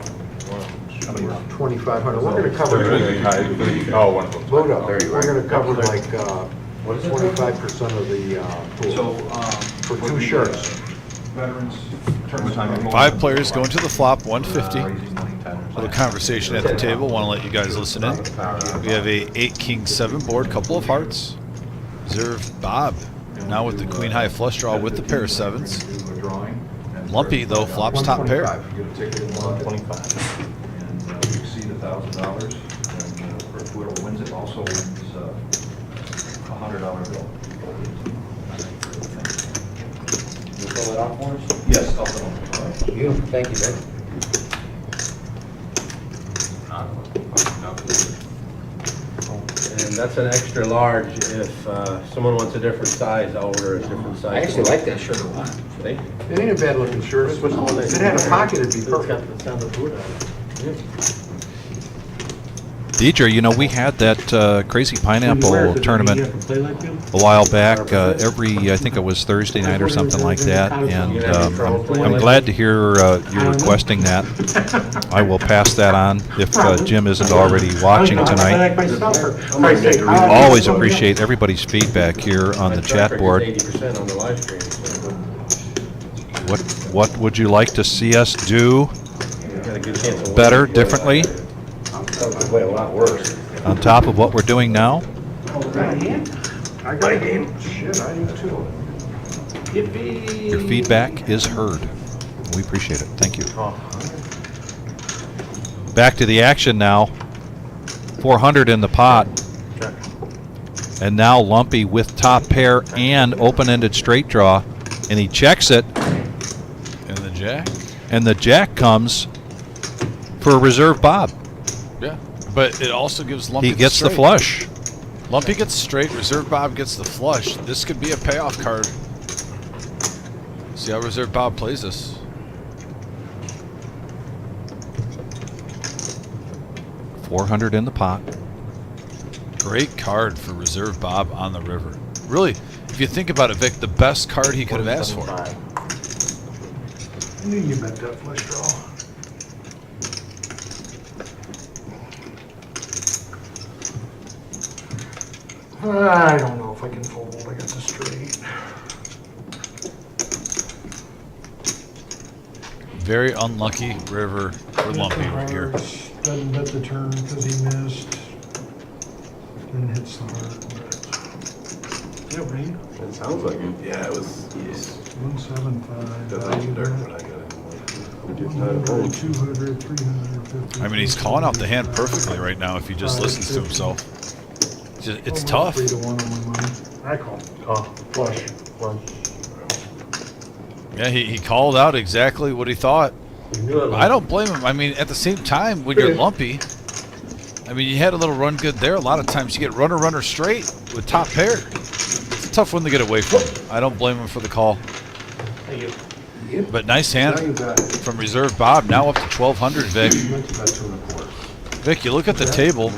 S3: I mean, 25 3,500. We're gonna cover,
S9: Oh, one of them.
S3: load up, we're gonna cover like, 25% of the, pool. For two shirts.
S9: Veterans, tournament time.
S1: 5 players going to the flop, 150. Little conversation at the table. Want to let you guys listen in. We have a 8-king-7 board, couple of hearts. Reserve Bob now with the queen high flush draw with the pair of sevens. Lumpy though, flops top pair.
S9: Get a ticket in 125. And you exceed $1,000. And whoever wins it also wins $100 bill.
S5: You fill it out for us?
S9: Yes, I'll fill it.
S5: Beautiful, thank you, Dave. And that's an extra large. If someone wants a different size, I'll order a different size.
S7: I actually like that shirt a lot.
S5: See?
S3: It ain't a bad looking shirt. If it had a pocket, it'd be perfect.
S2: Deidre, you know, we had that crazy pineapple tournament a while back. I think it was Thursday night or something like that. And I'm glad to hear you requesting that. I will pass that on if Jim isn't already watching tonight. We always appreciate everybody's feedback here on the chat board.
S5: 80% on the live stream.
S2: What would you like to see us do
S5: Got a good chance of winning.
S2: better, differently,
S5: Way a lot worse.
S2: on top of what we're doing now?
S3: I got a game. Shit, I do too.
S2: Your feedback is heard. We appreciate it. Thank you. Back to the action now. 400 in the pot. And now Lumpy with top pair and open-ended straight draw. And he checks it.
S1: And the jack.
S2: And the jack comes for a reserve Bob.
S1: Yeah. But it also gives Lumpy
S2: He gets the
S1: straight.
S2: flush.
S1: Lumpy gets straight, Reserve Bob gets the flush. This could be a payoff card. See how Reserve Bob plays this. $400 in the pot. Great card for Reserve Bob on the river. Really, if you think about it, Vic, the best card he could have asked for.
S10: I knew you meant that flush draw. I don't know if I can fold. I got the straight.
S1: Very unlucky river for Lumpy right here.
S10: Doesn't bet the turn because he missed. Then hits the heart. Yeah, rain.
S9: It sounds like it. Yeah, it was.
S10: 175.
S9: Doesn't have to dirt, but I got it.
S10: 100, 200, 350.
S1: I mean, he's calling out the hand perfectly right now if he just listens to himself. It's
S10: Almost
S1: tough.
S10: 3 to 1 on my money. I call. Flush.
S1: Yeah, he called out exactly what he thought. I don't blame him. I mean, at the same time, when you're Lumpy, I mean, you had a little run good there. A lot of times you get runner straight with top pair. It's a tough one to get away from. I don't blame him for the call.
S5: Thank you.
S1: But nice hand from Reserve Bob. Now up to 1,200, Vic. Vic, you look at the table.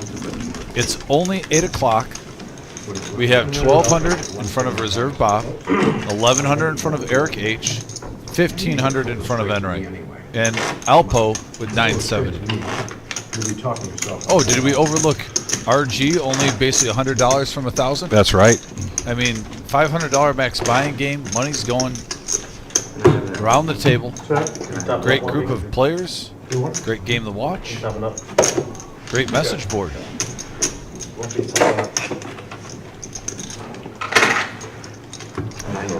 S1: It's only 8 o'clock. We have 1,200 in front of Reserve Bob, 1,100 in front of Eric H, 1,500 in front of Enright, and Alpo with 970.
S3: You'll be talking yourself.
S1: Oh, did we overlook RG? Only basically $100 from 1,000.
S2: That's right.
S1: I mean, $500 max buying game. Money's going around the table. Great group of players. Great game to watch. Great message board.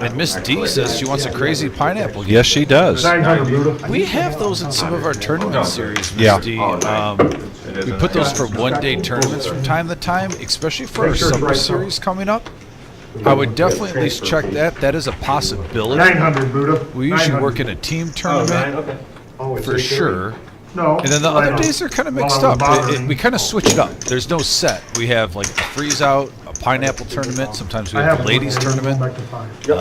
S1: And Miss D says she wants a crazy pineapple game.
S2: Yes, she does.
S1: We have those in some of our tournament series, Miss
S2: Yeah.
S1: D. We put those for one-day tournaments from time to time, especially for our summer series coming up. I would definitely at least check that. That is a possibility.
S10: 900, Buddha.
S1: We usually work in a team tournament for sure.
S10: No.
S1: And then the other days are kind of mixed up. We kind of switch it up. There's no set. We have like the freeze out, a pineapple tournament. Sometimes we have a ladies tournament.
S5: You're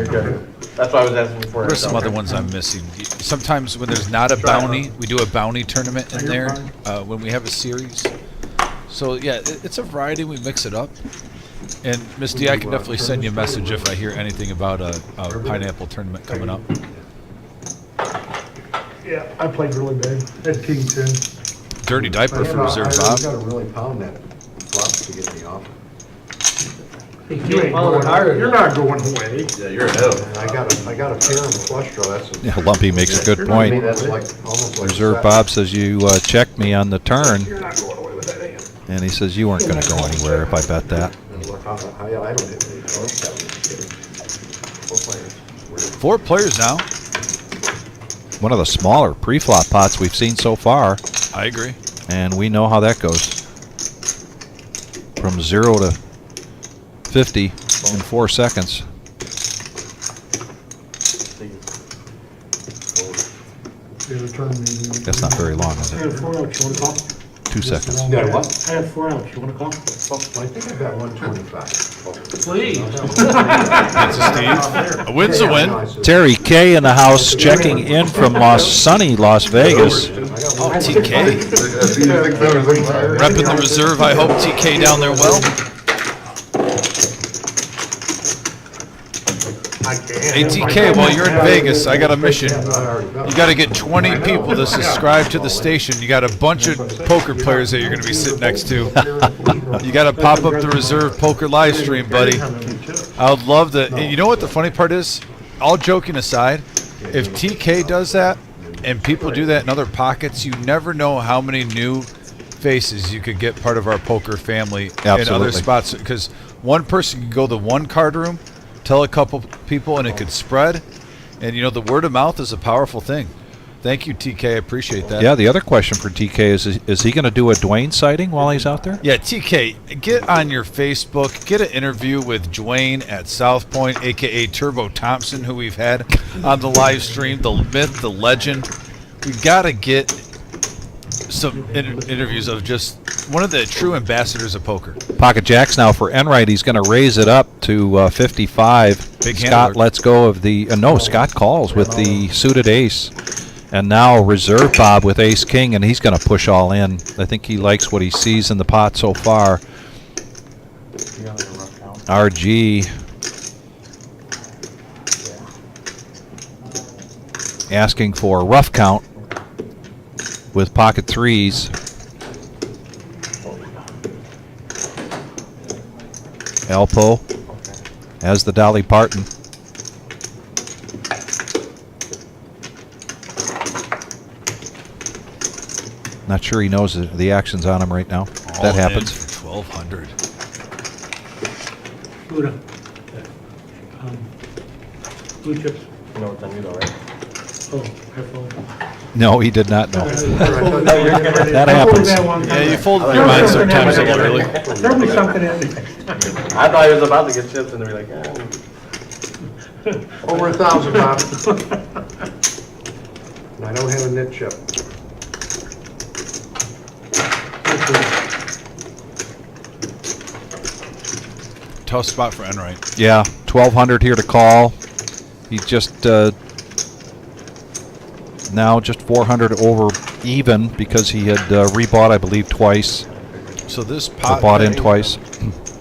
S5: good. That's why I was asking before.
S1: What are some other ones I'm missing? Sometimes when there's not a bounty, we do a bounty tournament in there when we have a series. So yeah, it's a variety. We mix it up. And Miss D, I can definitely send you a message if I hear anything about a pineapple tournament coming up.
S10: Yeah, I played really bad. Had King 10.
S1: dirty diaper for Reserve
S3: I
S1: Bob.
S3: gotta really pound that flop to get me off.
S7: You
S10: You ain't
S7: follow
S10: going,
S7: it hard.
S10: you're not going away.
S5: Yeah, you're ahead of
S3: And I got a pair in the flush draw, that's.
S2: Yeah, Lumpy makes a good
S3: To me,
S2: point.
S3: that's like, almost like.
S2: Reserve Bob says you checked me on the turn,
S10: You're not going away with that hand.
S2: and he says you weren't going to go anywhere if I bet that.
S3: And look, I don't hit any cards.
S1: 4 players now.
S2: One of the smaller pre-flop pots we've seen so far,
S1: I agree.
S2: and we know how that goes. From 0 to 50 in 4 seconds.
S10: The other turn, maybe.
S2: That's not very long, is
S10: I
S2: it?
S10: have 4 outs, you wanna call?
S2: 2 seconds.
S3: You got what?
S10: I have 4 outs, you wanna call?
S3: I think I got 125.
S10: Please.
S1: That's a Steve. A win's a win.
S2: Terry K in the house checking in from sunny Las Vegas.
S1: Oh, TK. Repping the reserve. I hope TK down there well. Hey, TK, while you're in Vegas, I got a mission. You got to get 20 people to subscribe to the station. You got a bunch of poker players that you're going to be sitting next to. You got to pop up the reserve poker live stream, buddy. I would love to. And you know what the funny part is? All joking aside, if TK does that and people do that in other pockets, you never know how many new faces you could get part of our poker family in other
S2: Absolutely.
S1: spots. Because one person can go to one card room, tell a couple people, and it could spread. And, you know, the word of mouth is a powerful thing. Thank you, TK. I appreciate that.
S2: Yeah, the other question for TK is he going to do a Dwayne sighting while he's out there?
S1: Yeah, TK, get on your Facebook, get an interview with Dwayne at South Point, a.k.a. Turbo Thompson, who we've had on the live stream, the myth, the legend. We've got to get some interviews of just one of the true ambassadors of poker.
S2: Pocket jacks now for Enright. He's going to raise it up to 55.
S1: Big hand
S2: Scott
S1: work.
S2: lets go of the no. Scott calls with the suited ace, and now reserve Bob with ace king, and he's going to push all in. I think he likes what he sees in the pot so far. RG asking for a rough count with pocket threes. Alpo as the Dolly Parton. Not sure he knows the action's on him right now.
S1: All
S2: That
S1: in
S2: happens.
S1: for 1,200.
S10: Buddha. Blue chips.
S5: You know what I need, all right?
S10: Oh, iPhone.
S2: No, he did not know.
S10: That
S2: That happens.
S1: Yeah, you fold your mind sometimes a little early.
S10: Throw me something in.
S5: I thought he was about to get chips and they'd be like,
S3: Over 1,000, Bob. And I don't have a nit chip.
S1: Tough spot for Enright.
S2: Yeah, 1,200 here to call. He just now just 400 over even because he had rebought, I believe, twice.
S1: So this
S2: Or
S1: pot
S2: bought in twice.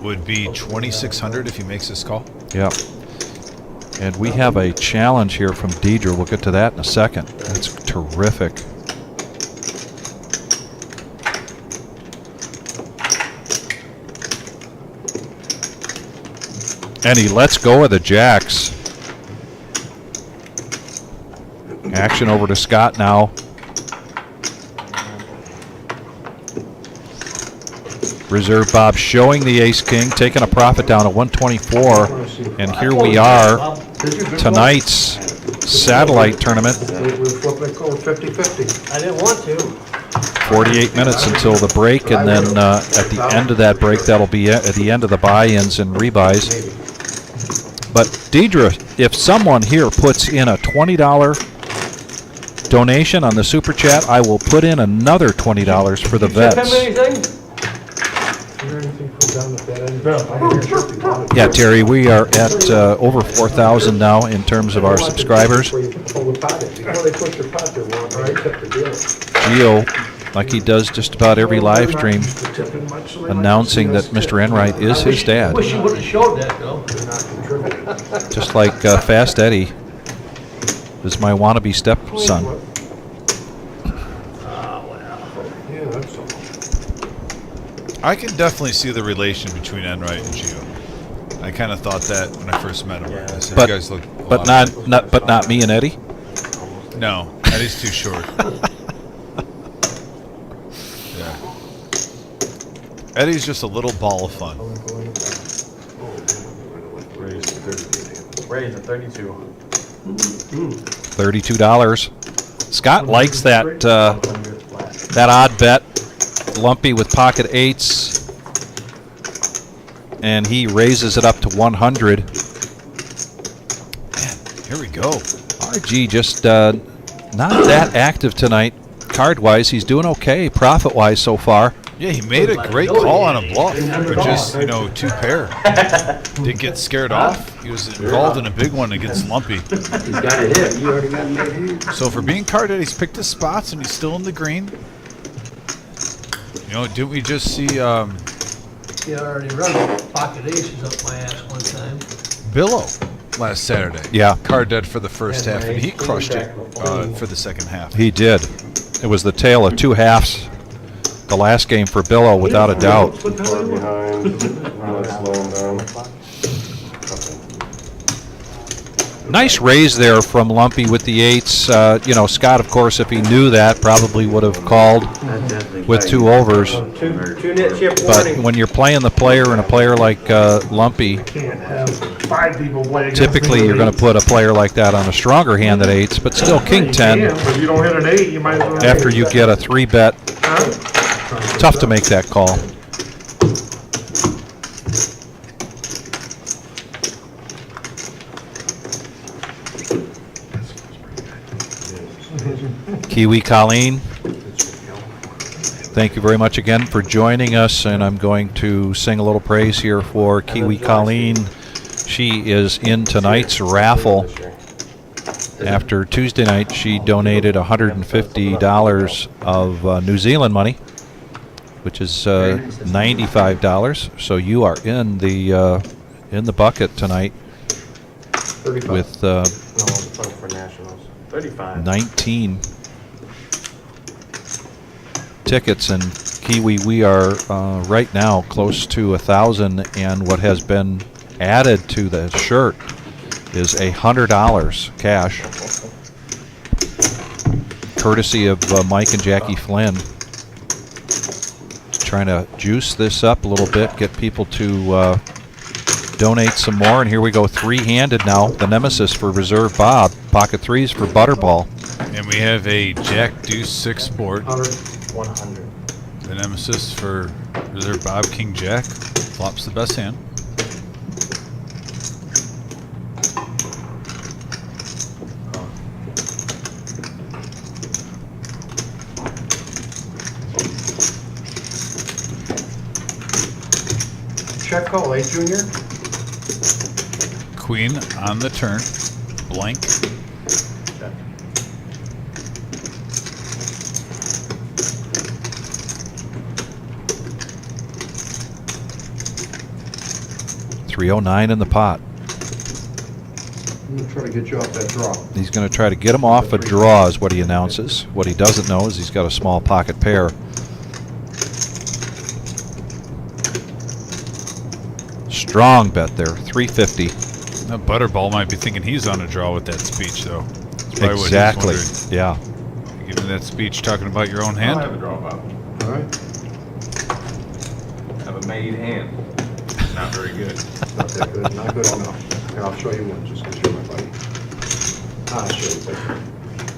S1: would be 2,600 if he makes this call.
S2: Yeah. And we have a challenge here from Deidre. We'll get to that in a second. That's terrific. And he lets go of the jacks. Action over to Scott now. Reserve Bob showing the ace king, taking a profit down to 124. And here we are, tonight's satellite tournament.
S3: We're flipping over 50-50.
S7: I didn't want to.
S2: 48 minutes until the break, and then at the end of that break, that'll be at the end of the buy-ins and rebuys. But Deidre, if someone here puts in a $20 donation on the Super Chat, I will put in another $20 for the vets.
S7: Anything?
S3: Is there anything from down at that end? I hear Shirley Bonnet.
S2: Yeah, Terry, we are at over 4,000 now in terms of our subscribers.
S3: Before you pull the pot in. Before they push your pot, they're wrong, right? Except the dealer.
S2: Gio, like he does just about every live stream,
S10: Tipping much, so they might
S2: announcing
S10: see
S2: that
S10: us
S2: Mr.
S10: tip.
S2: Enright is his dad.
S7: Wish you would have showed that, though.
S3: They're not contributing.
S2: Just like Fast Eddie is my wannabe stepson.
S3: Yeah, that's
S1: I can definitely see the relation between Enright and Gio. I kind of thought that when I first met him.
S5: Yeah.
S1: I said,
S2: But-
S1: you guys look a
S2: But
S1: lot
S2: not me and Eddie.
S1: alike. No, Eddie's too short. Yeah. Eddie's just a little ball of fun.
S4: Raise at 32.
S2: $32. Scott likes that that odd bet, lumpy with pocket eights, and he raises it up to 100.
S1: Here we go.
S2: RG just not that active tonight, card-wise. He's doing okay, profit-wise so far.
S1: Yeah, he made a great call on a bluff, but just, two pair. Didn't get scared off. He was involved in a big one against Lumpy.
S4: He's got it hit. You already got made hand.
S1: So for being carded, he's picked his spots and he's still in the green. Didn't we just see
S7: Yeah, I already run pocket aces up my ass one time.
S1: Billow last Saturday?
S2: Yeah.
S1: Card dead for the first half, and he crushed it for the second half.
S2: He did. It was the tale of two halves. The last game for Billow, without a doubt.
S9: Far behind, not slowing down.
S2: Nice raise there from Lumpy with the eights. Scott, of course, if he knew that, probably would have called with two overs.
S5: Two net chip
S2: But
S5: warning.
S2: when you're playing the player and a player like Lumpy,
S10: Can't have 5 people play against
S2: typically
S10: me
S2: you're going to put a player like that on a stronger hand than eights, but still King 10,
S10: But if you don't hit an 8, you might as well.
S2: after you get a 3-bet, tough to make that call. Kiwi Colleen, thank you very much again for joining us, and I'm going to sing a little praise here for Kiwi Colleen. She is in tonight's raffle. After Tuesday night, she donated $150 of New Zealand money, which is $95. So you are in the bucket tonight
S4: 35.
S2: with
S4: No, for nationals. 35.
S2: 19 tickets. And Kiwi, we are right now close to 1,000, and what has been added to the shirt is $100 cash, courtesy of Mike and Jackie Flynn. Trying to juice this up a little bit, get people to donate some more. And here we go, three-handed now. The nemesis for Reserve Bob, pocket threes for Butterball.
S1: And we have a Jack Deuce 6 board.
S4: 100.
S1: The nemesis for Reserve Bob, King Jack. Flops the best hand.
S4: Check call, Junior?
S1: Queen on the turn. Blank.
S2: $309 in the pot.
S3: I'm gonna try to get you off that draw.
S2: He's going to try to get him off a draw is what he announces. What he doesn't know is he's got a small pocket pair. Strong bet there, 350.
S1: Now Butterball might be thinking he's on a draw with that speech, though. That's probably what he's
S2: Exactly.
S1: wondering.
S2: Yeah.
S1: Giving that speech talking about your own hand.
S9: I'll have a draw, Bob.
S3: All right?
S9: Have a made hand. Not very good.
S3: Not that good, not good enough. Here, I'll show you one, just because you're my buddy. I'll show you, but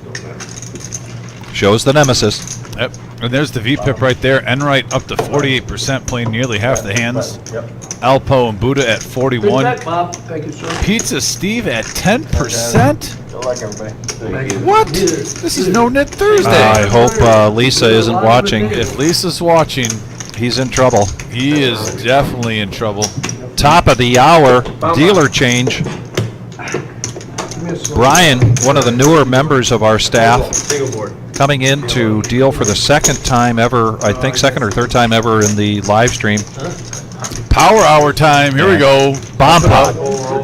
S3: don't matter.
S2: Shows the nemesis.
S1: Yep. And there's the VPIP right there. Enright up to 48%, playing nearly half the hands.
S4: Yep.
S1: Alpo and Buddha at 41.
S7: Bob.
S3: Thank you, sir.
S1: Pizza Steve at 10%.
S4: Good luck, everybody.
S3: Thank you.
S1: What? This is No-Nit Thursday.
S2: I hope Lisa isn't watching.
S1: If Lisa's watching,
S2: He's in trouble.
S1: he is definitely in trouble.
S2: Top of the hour, dealer change. Brian, one of the newer members of our staff,
S5: Single board.
S2: coming in to deal for the second time ever, I think second or third time ever in the live stream.
S1: Power hour time. Here we go.
S2: Bomb pot.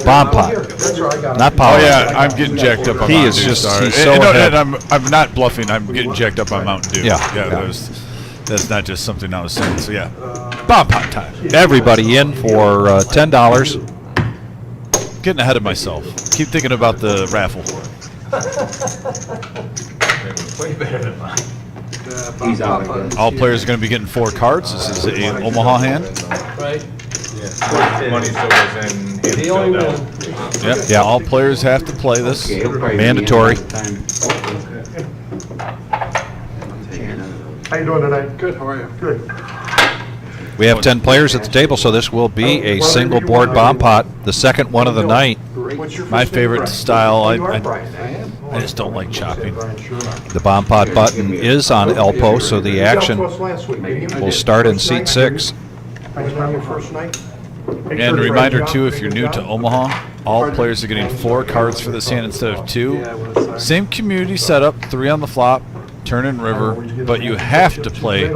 S2: Bomb pot.
S3: That's where I got it.
S2: Not
S1: Oh
S2: power.
S1: yeah, I'm getting jacked up on
S2: He
S1: Mountain
S2: is
S1: Dew.
S2: just-
S1: Sorry.
S2: he's so
S1: And
S2: ahead.
S1: I'm not bluffing. I'm getting jacked up on Mountain Dew.
S2: Yeah.
S1: That's not just something I was saying. So yeah. Bomb pot time.
S2: Everybody in for $10.
S1: Getting ahead of myself. Keep thinking about the raffle.
S4: Way better than mine.
S3: He's out again.
S1: All players are going to be getting 4 cards. This is an Omaha hand.
S7: Right?
S4: Money still goes in.
S7: The only win.
S1: Yep. Yeah, all players have to play this.
S2: Mandatory.
S3: How you doing tonight? Good, how are you? Good.
S2: We have 10 players at the table, so this will be a single board bomb pot, the second one of the night.
S3: What's your
S1: My
S3: first name,
S1: favorite
S3: Brian?
S1: style,
S3: You are Brian.
S1: I just don't like chopping.
S2: The bomb pot button is on Elpo, so the action will start in seat 6.
S3: I was on your first night?
S1: And a reminder too, if you're new to Omaha, all players are getting 4 cards for this hand instead of 2. Same community setup, 3 on the flop, turn and river, but you have to play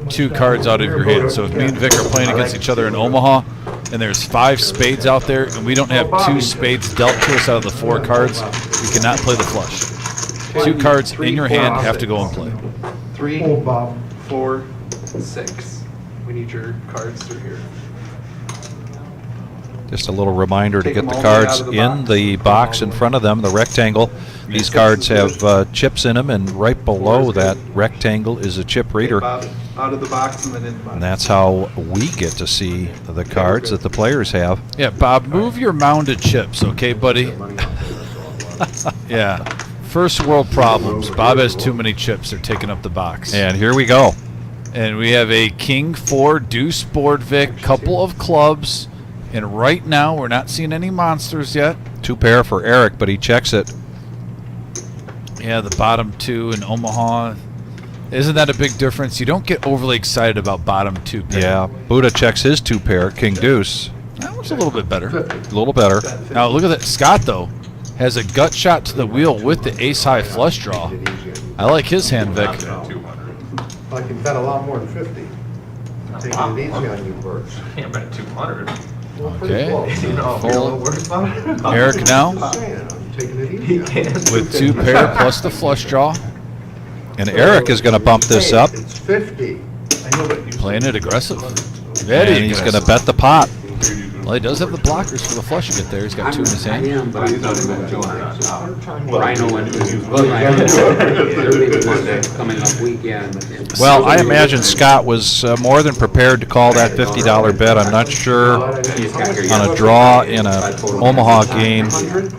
S1: 2 cards out of your hand. So if me and Vic are playing against each other in Omaha, and there's 5 spades out there, and we don't have 2 spades dealt to us out of the 4 cards, we cannot play the flush. 2 cards in your hand have to go and play.
S10: 3,
S3: Oh, Bob.
S10: 4, 6. We need your cards through here.
S2: Just a little reminder to get the cards in the box in front of them, the rectangle. These cards have chips in them, and right below that rectangle is a chip reader.
S10: Out of the box and then in the box.
S2: And that's how we get to see the cards that the players have.
S1: Yeah, Bob, move your mounded chips, okay, buddy? Yeah. First world problems. Bob has too many chips. They're taking up the box.
S2: And here we go.
S1: And we have a king 4 deuce board, Vic, couple of clubs. And right now, we're not seeing any monsters yet.
S2: 2 pair for Eric, but he checks it.
S1: Yeah, the bottom 2 in Omaha. Isn't that a big difference? You don't get overly excited about bottom 2 pair.
S2: Yeah, Buddha checks his 2 pair, King Deuce.
S1: That was a little bit better.
S2: A little better.
S1: Now, look at that. Scott, though, has a gut shot to the wheel with the ace-high flush draw. I like his hand, Vic.
S3: I can bet a lot more than 50. Taking it easy on you, Birds.
S4: Yeah, bet 200.
S1: Okay.
S4: You know, if you're a little worried about it.
S1: Eric now
S3: I'm taking it easy on you.
S1: with 2 pair plus the flush draw.
S2: And Eric is going to bump this up,
S3: It's 50. I know, but you.
S1: Playing it aggressive.
S2: and
S1: Very
S2: he's going to
S1: aggressive.
S2: bet the pot.
S1: Well, he does have the blockers for the flush you get there. He's got 2 in his hand.
S11: am, but I'm not even doing it. Rhino and coming up weekend.
S2: Well, I imagine Scott was more than prepared to call that $50 bet. I'm not sure on a draw in a Omaha game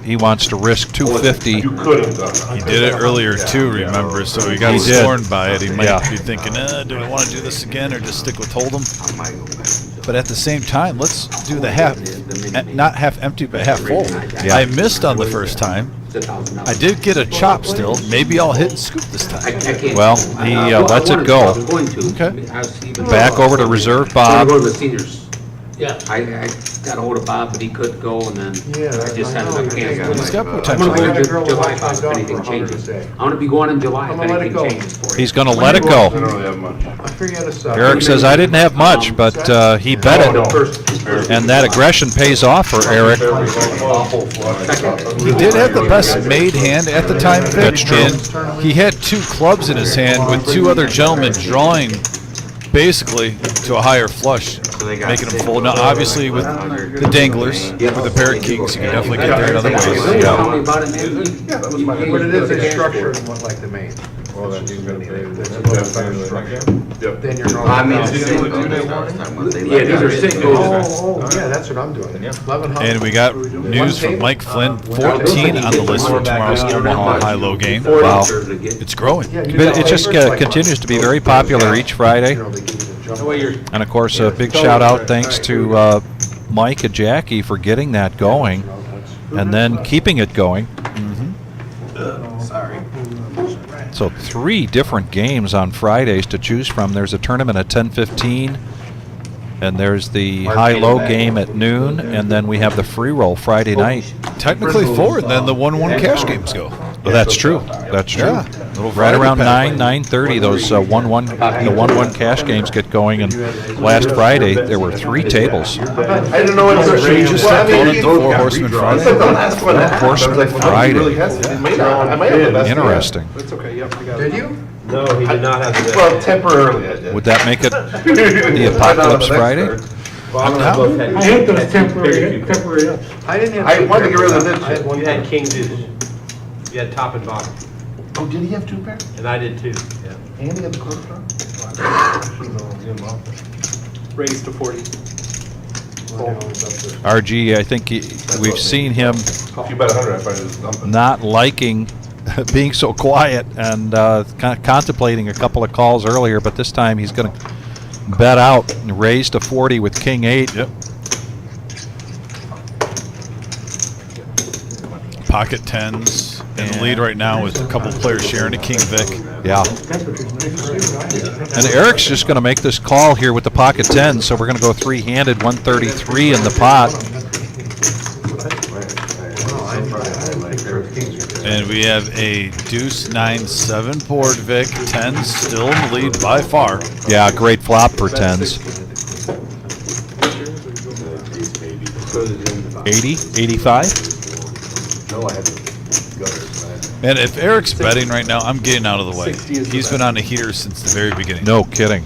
S2: he wants to risk $250.
S1: He did it earlier too, remember? So he got
S2: He did.
S1: scorned by it. He might
S2: Yeah.
S1: be thinking, do I want to do this again or just stick with Hold'em? But at the same time, let's do the half, not half empty, but half full.
S2: Yeah.
S1: I missed on the first time. I did get a chop still. Maybe I'll hit and scoop this time.
S2: Well, he lets it go.
S1: Okay.
S2: Back over to reserve
S11: I'm
S2: Bob.
S11: going to the seniors.
S7: Yeah.
S11: I got a hold of Bob, but he couldn't go, and then
S3: Yeah,
S11: I just had to cancel.
S1: He's got
S11: I'm
S1: potential.
S11: gonna go
S3: That
S11: to
S3: girl
S11: July,
S3: watched my
S11: if
S3: dog
S11: anything
S3: for
S11: changes.
S3: 100
S11: I'm gonna be going in July
S3: I'm
S11: if
S3: gonna let it
S11: anything
S3: go.
S11: changes for you.
S2: He's going to let it go.
S3: I figured it's
S2: Eric says, I didn't have much, but he bet it. And that aggression pays off for Eric.
S1: He did have the best made hand at the time, Vic.
S2: That's true.
S1: And he had 2 clubs in his hand with 2 other gentlemen drawing basically to a higher flush, making him fold. Now, obviously, with the danglers, with the pair of kings, you can definitely get there in other ways.
S11: Tell me about it, man.
S3: But it is a structure and what like the main.
S9: Well, then he's gonna play.
S3: Then you're.
S11: I mean, yeah, these are singles.
S3: Oh, yeah, that's what I'm doing. 1100.
S1: And we got news from Mike Flynn, 14 on the list for tomorrow's Omaha high-low game.
S2: Wow.
S1: It's growing.
S2: But it just continues to be very popular each Friday. And of course, a big shout out thanks to Mike and Jackie for getting that going and then keeping it going. So 3 different games on Fridays to choose from. There's a tournament at 10:15, and there's the high-low game at noon, and then we have the free roll Friday night.
S1: Technically 4, and then the 1-1 cash games go.
S2: Well, that's true. That's true.
S1: Yeah, Little
S2: Right
S1: variety
S2: around
S1: pack.
S2: 9:30, those the 1-1 cash games get going. And last Friday there were 3 tables.
S3: I didn't know what
S1: Should we just start calling it the Four Horsemen Friday?
S2: Horseman Friday.
S3: I might have the best.
S2: Interesting.
S3: That's okay, yep, I got
S11: Did
S3: it.
S11: you?
S5: No, he did not have the
S3: Well, temporarily I did.
S2: Would that make it the Apocalypse Friday?
S5: Bob and I both had.
S10: I hate those
S5: had
S10: temporary
S5: two
S10: ups.
S11: I didn't have.
S3: I wanted to get rid of the
S5: I had
S3: nit
S5: one.
S3: shit.
S5: You had king deuce. You had top and bottom,
S3: Oh, did he have 2 pairs?
S5: and I did too. Yeah.
S3: And he had the closed draw?
S4: Raise to 40.
S2: RG, I think we've seen him
S3: If you bet 100, I find it was dumping.
S2: not liking being so quiet and contemplating a couple of calls earlier, but this time he's going to bet out and raise to 40 with King 8.
S1: Yep. Pocket tens in the lead right now with a couple players sharing a King Vic.
S2: Yeah.
S10: That's what you're nice to do, right?
S2: And Eric's just going to make this call here with the pocket 10, so we're going to go 3-handed, 133 in the pot.
S1: And we have a deuce 9-7 board Vic. Tens still in the lead by far.
S2: Yeah, great flop for 10s. 80, 85?
S3: No, I had the gutters.
S1: And if Eric's betting right now, I'm getting out of the way. He's been on a heater since the very beginning.
S2: No kidding.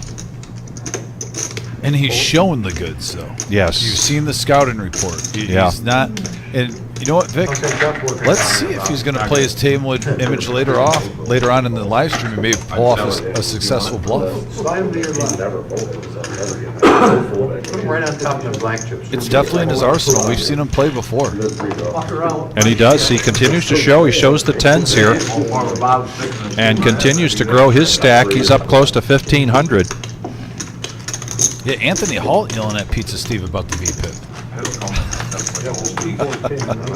S1: And he's showing the goods, though.
S2: Yes.
S1: You've seen the scouting report.
S2: Yeah.
S1: He's not. And you know what, Vic? Let's see if he's going to play his table image later on in the live stream and maybe pull off a successful bluff.
S11: Slide them to your left. Put them right on top of the black chips.
S1: It's definitely in his arsenal. We've seen him play before.
S7: Walk around.
S2: And he does. He continues to show. He shows the 10s here and continues to grow his stack. He's up close to 1,500.
S1: Yeah, Anthony Hall yelling at Pizza Steve about the VPIP.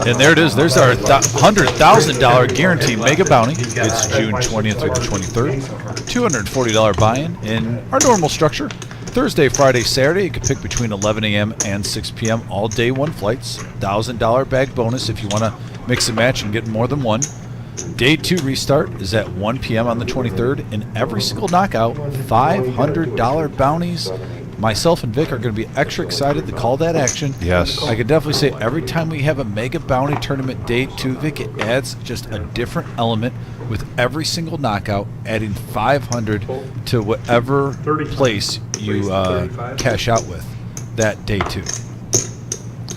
S1: And there it is. There's our $100,000 guarantee mega bounty. It's June 20th through the 23rd. $240 buy-in in our normal structure. Thursday, Friday, Saturday, you can pick between 11 a.m. and 6 p.m. all day 1 flights. $1,000 bag bonus if you want to mix and match and get more than one. Day 2 restart is at 1 p.m. on the 23rd. In every single knockout, $500 bounties. Myself and Vic are going to be extra excited to call that action.
S2: Yes.
S1: I can definitely say every time we have a mega bounty tournament day 2, Vic, it adds just a different element with every single knockout, adding 500 to whatever place you cash out with that day 2.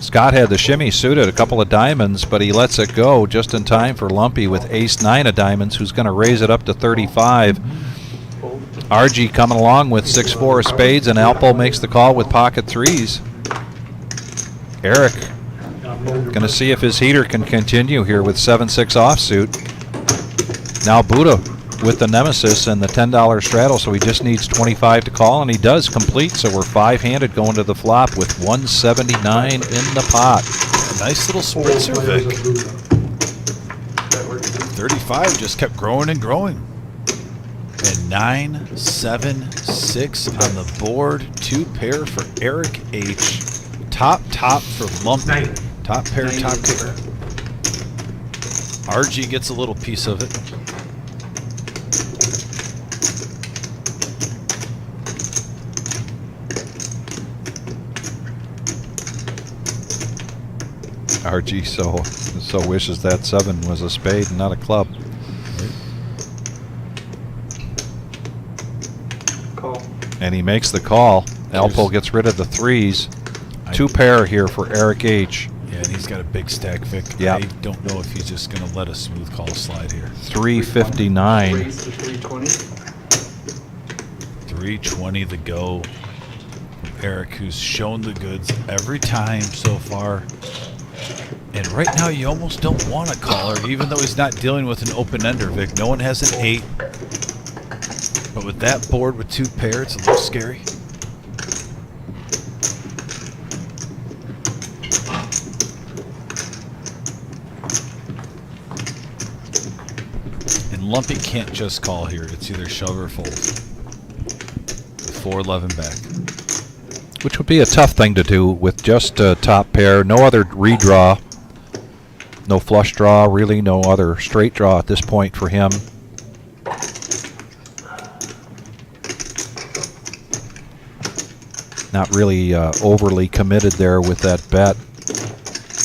S2: Scott had the shimmy suited, a couple of diamonds, but he lets it go just in time for Lumpy with ace-9 of diamonds, who's going to raise it up to 35. RG coming along with 6-4 of spades, and Alpo makes the call with pocket 3s. Eric going to see if his heater can continue here with 7-6 offsuit. Now Buddha with the nemesis and the $10 straddle, so he just needs 25 to call, and he does complete, so we're 5-handed going to the flop with 179 in the pot.
S1: Nice little spritzer, Vic. 35 just kept growing and growing. And 9, 7, 6 on the board. 2 pair for Eric H. Top for Lumpy. Top pair, top kicker. RG gets a little piece of it.
S2: RG so wishes that 7 was a spade and not a club.
S4: Call.
S2: And he makes the call. Alpo gets rid of the 3s. 2 pair here for Eric H.
S1: Yeah, and he's got a big stack, Vic.
S2: Yeah.
S1: I don't know if he's just going to let a smooth call slide here.
S2: 359.
S4: Raise to 320.
S1: 320 the go. Eric, who's shown the goods every time so far. And right now, you almost don't want a caller, even though he's not dealing with an open-ender, Vic. No one has an 8. But with that board with 2 pair, it's a little scary. And Lumpy can't just call here. It's either shove or fold. 4-11 back.
S2: Which would be a tough thing to do with just a top pair. No other redraw. No flush draw, really. No other straight draw at this point for him. Not really overly committed there with that bet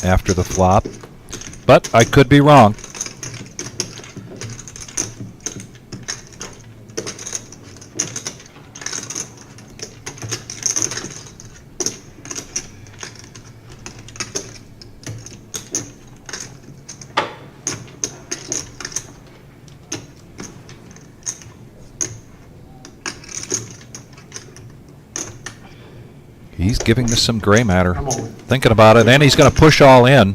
S2: after the flop. But I could be wrong. He's giving this some gray matter. Thinking about it, and he's going to push all in.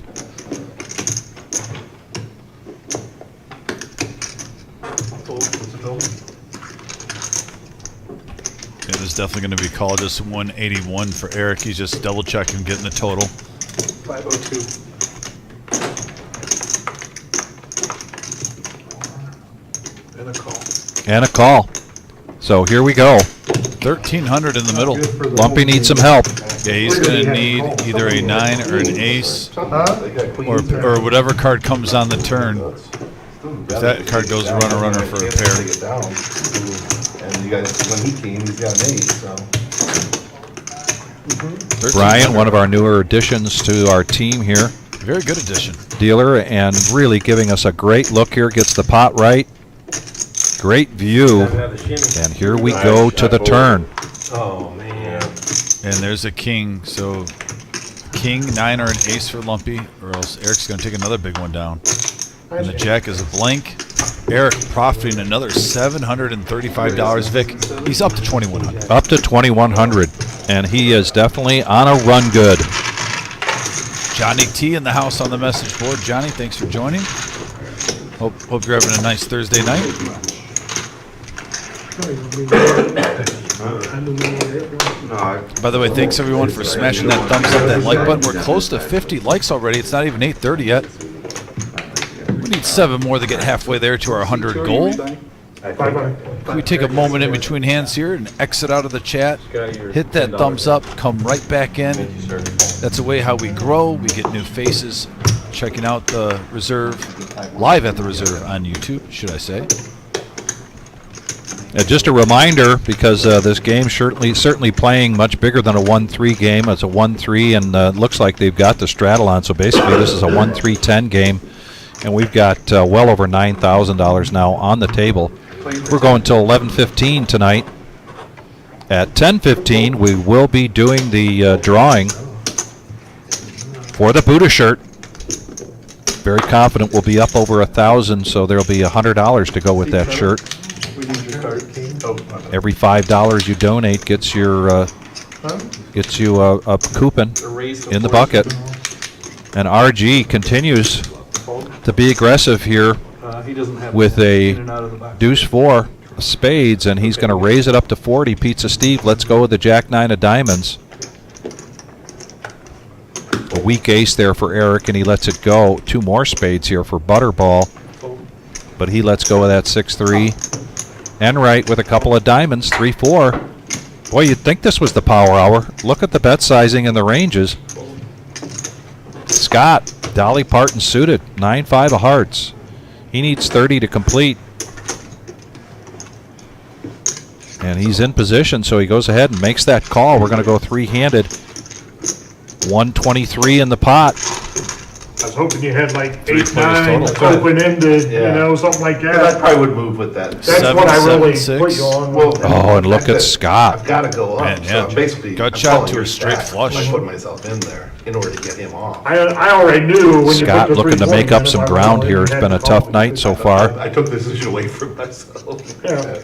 S1: It is definitely going to be called just 181 for Eric. He's just double checking, getting the total.
S4: 502.
S3: And a call.
S2: And a call. So here we go.
S1: 1,300 in the middle.
S2: Lumpy needs some help.
S1: Yeah, he's going to need either a 9 or an ace, or whatever card comes on the turn. If that card goes runner for a pair.
S11: And you guys, when he came, he's got an 8, so.
S2: Brian, one of our newer additions to our team here.
S1: Very good addition.
S2: Dealer, and really giving us a great look here. Gets the pot right. Great view. And here we go to the turn.
S5: Oh, man.
S1: And there's a king. So king, 9, or an ace for Lumpy, or else Eric's going to take another big one down. And the jack is a blank. Eric profiting another $735. Vic, he's up to 2,100.
S2: Up to 2,100. And he is definitely on a run good.
S1: Johnny T in the house on the message board. Johnny, thanks for joining. Hope you're having a nice Thursday night. By the way, thanks everyone for smashing that thumbs up, that like button. We're close to 50 likes already. It's not even 8:30 yet. We need 7 more to get halfway there to our 100 goal. Can we take a moment in between hands here and exit out of the chat? Hit that thumbs up, come right back in. That's the way how we grow. We get new faces checking out the reserve, live at the reserve on YouTube, should I say.
S2: Just a reminder, because this game certainly playing much bigger than a 1-3 game. It's a 1-3, and looks like they've got the straddle on. So basically, this is a 1-3-10 game, and we've got well over $9,000 now on the table. We're going till 11:15 tonight. At 10:15, we will be doing the drawing for the Buddha shirt. Very confident we'll be up over 1,000, so there'll be $100 to go with that shirt. Every $5 you donate gets you a coupon in the bucket. And RG continues to be aggressive here with a deuce 4 spades, and he's going to raise it up to 40. Pizza Steve, let's go with the jack 9 of diamonds. A weak ace there for Eric, and he lets it go. 2 more spades here for Butterball, but he lets go of that 6-3. Enright with a couple of diamonds, 3-4. Boy, you'd think this was the power hour. Look at the bet sizing and the ranges. Scott, Dolly Parton suited, 9-5 of hearts. He needs 30 to complete. And he's in position, so he goes ahead and makes that call. We're going to go 3-handed. 123 in the pot.
S10: I was hoping you had like 8,
S1: 3
S10: 9,
S1: total.
S10: open-ended, you know, something like
S11: I
S10: that.
S11: probably would move with that.
S10: That's
S1: 7,
S10: what I really
S1: 7,
S10: put
S1: 6.
S10: you on.
S11: Well,
S2: Oh, and look at Scott.
S11: I've got to go up.
S1: Man,
S11: So
S1: yeah.
S11: I'm basically,
S1: Gut
S11: I'm
S1: shot
S11: calling
S1: to
S11: your
S1: a straight
S11: stack.
S1: flush.
S11: I'm putting myself in there in order to get him off.
S10: I already knew when
S2: Scott
S10: you put the
S2: looking to
S10: 3
S2: make up
S10: points
S2: some
S10: in, I
S2: ground
S10: knew
S2: here.
S10: you
S2: It's
S10: had
S2: been a
S10: to
S2: tough
S10: call.
S2: night so far.
S11: I took this decision away from myself.
S10: Yeah.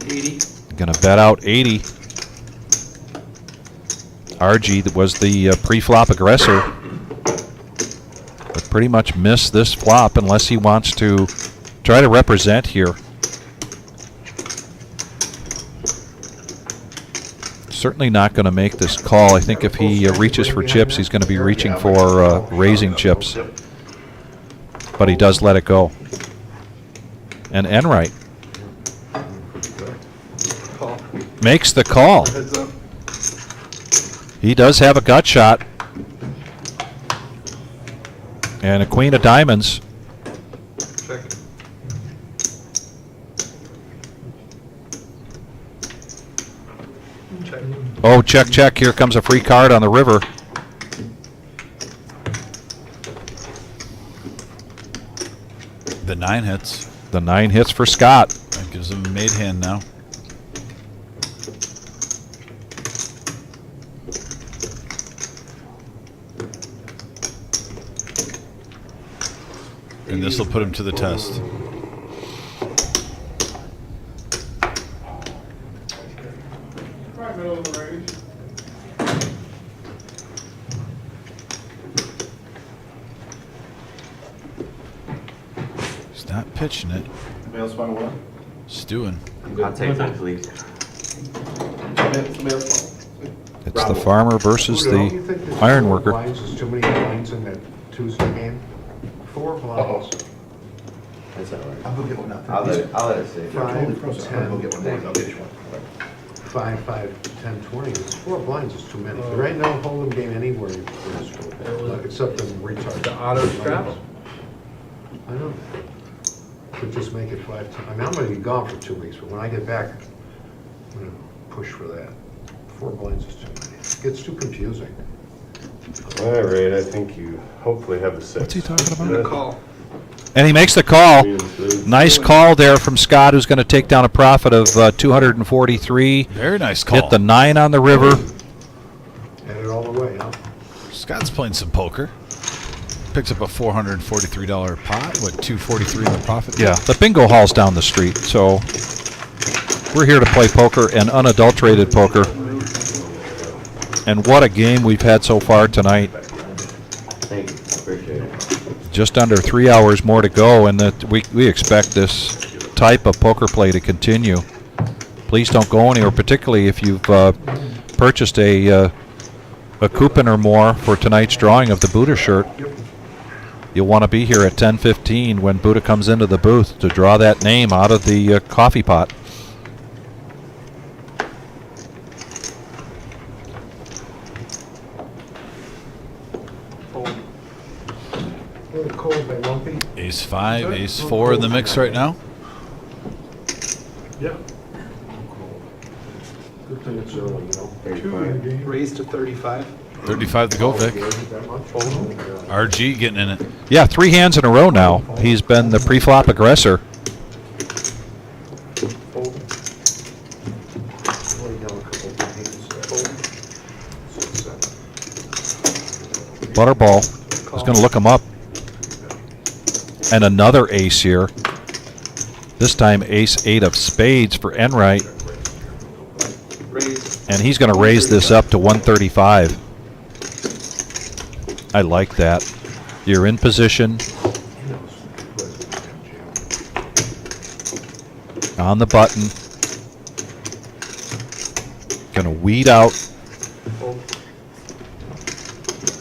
S4: 80.
S2: Going to bet out 80. RG that was the pre-flop aggressor, but pretty much missed this flop unless he wants to try to represent here. Certainly not going to make this call. I think if he reaches for chips, he's going to be reaching for raising chips. But he does let it go. And Enright makes the call. He does have a gut shot. And a queen of diamonds. Oh, check, check. Here comes a free card on the river.
S1: The 9 hits.
S2: The 9 hits for Scott.
S1: That gives him a made hand now. And this will put him to the test.
S10: Right middle of the range.
S1: He's not pitching it.
S9: Somebody else want to win?
S1: Stewing.
S11: I'll take that, please.
S9: Somebody else
S2: It's the farmer versus
S3: Udo, you think
S2: the
S3: that
S2: iron
S3: 4
S2: worker.
S3: blinds is too many blinds in that Tuesday game? 4 blinds.
S11: That's all right.
S9: I'll go get one now.
S11: I'll let it sit.
S3: Five,
S9: Totally frozen. I'll go
S3: 10,
S9: get one more. I'll get you one.
S3: 5, 5, 10, 20. It's 4 blinds is too many. Right now, Hold'em game anywhere is good, except in retard.
S5: The auto straps?
S3: I know. Could just make it 5 times. I mean, I'm gonna be gone for 2 weeks, but when I get back, I'm gonna push for that. 4 blinds is too many. It gets too confusing.
S4: All right, I think you hopefully have a 6.
S2: What's he talking about?
S4: Good call.
S2: And he makes the call. Nice call there from Scott, who's going to take down a profit of 243.
S1: Very nice call.
S2: Hit the 9 on the river.
S3: Had it all the way, huh?
S1: Scott's playing some poker. Picks up a $443 pot. What, 243 in the profit?
S2: Yeah, the bingo hall's down the street, so we're here to play poker and unadulterated poker. And what a game we've had so far tonight.
S11: Thank you. Appreciate it.
S2: Just under 3 hours more to go, and that we expect this type of poker play to continue. Please don't go anywhere, particularly if you've purchased a coupon or more for tonight's drawing of the Buddha shirt. You'll want to be here at 10:15 when Buddha comes into the booth to draw that name out of the coffee pot.
S3: A little cold, but lumpy.
S1: Ace 5, Ace 4 in the mix right now.
S10: Yeah.
S3: Good thing it's early, you know.
S10: 2 in the game.
S4: Raise to 35.
S1: 35 to go, Vic.
S3: Isn't that much?
S1: RG getting in it.
S2: Yeah, 3 hands in a row now. He's been the pre-flop aggressor.
S3: Fold. Lay down a couple of hands. Fold. 6, 7.
S2: Butterball is going to look him up. And another ace here. This time ace 8 of spades for Enright.
S4: Raise.
S2: And he's going to raise this up to 135. I like that. You're in position. On the button. Going to weed out,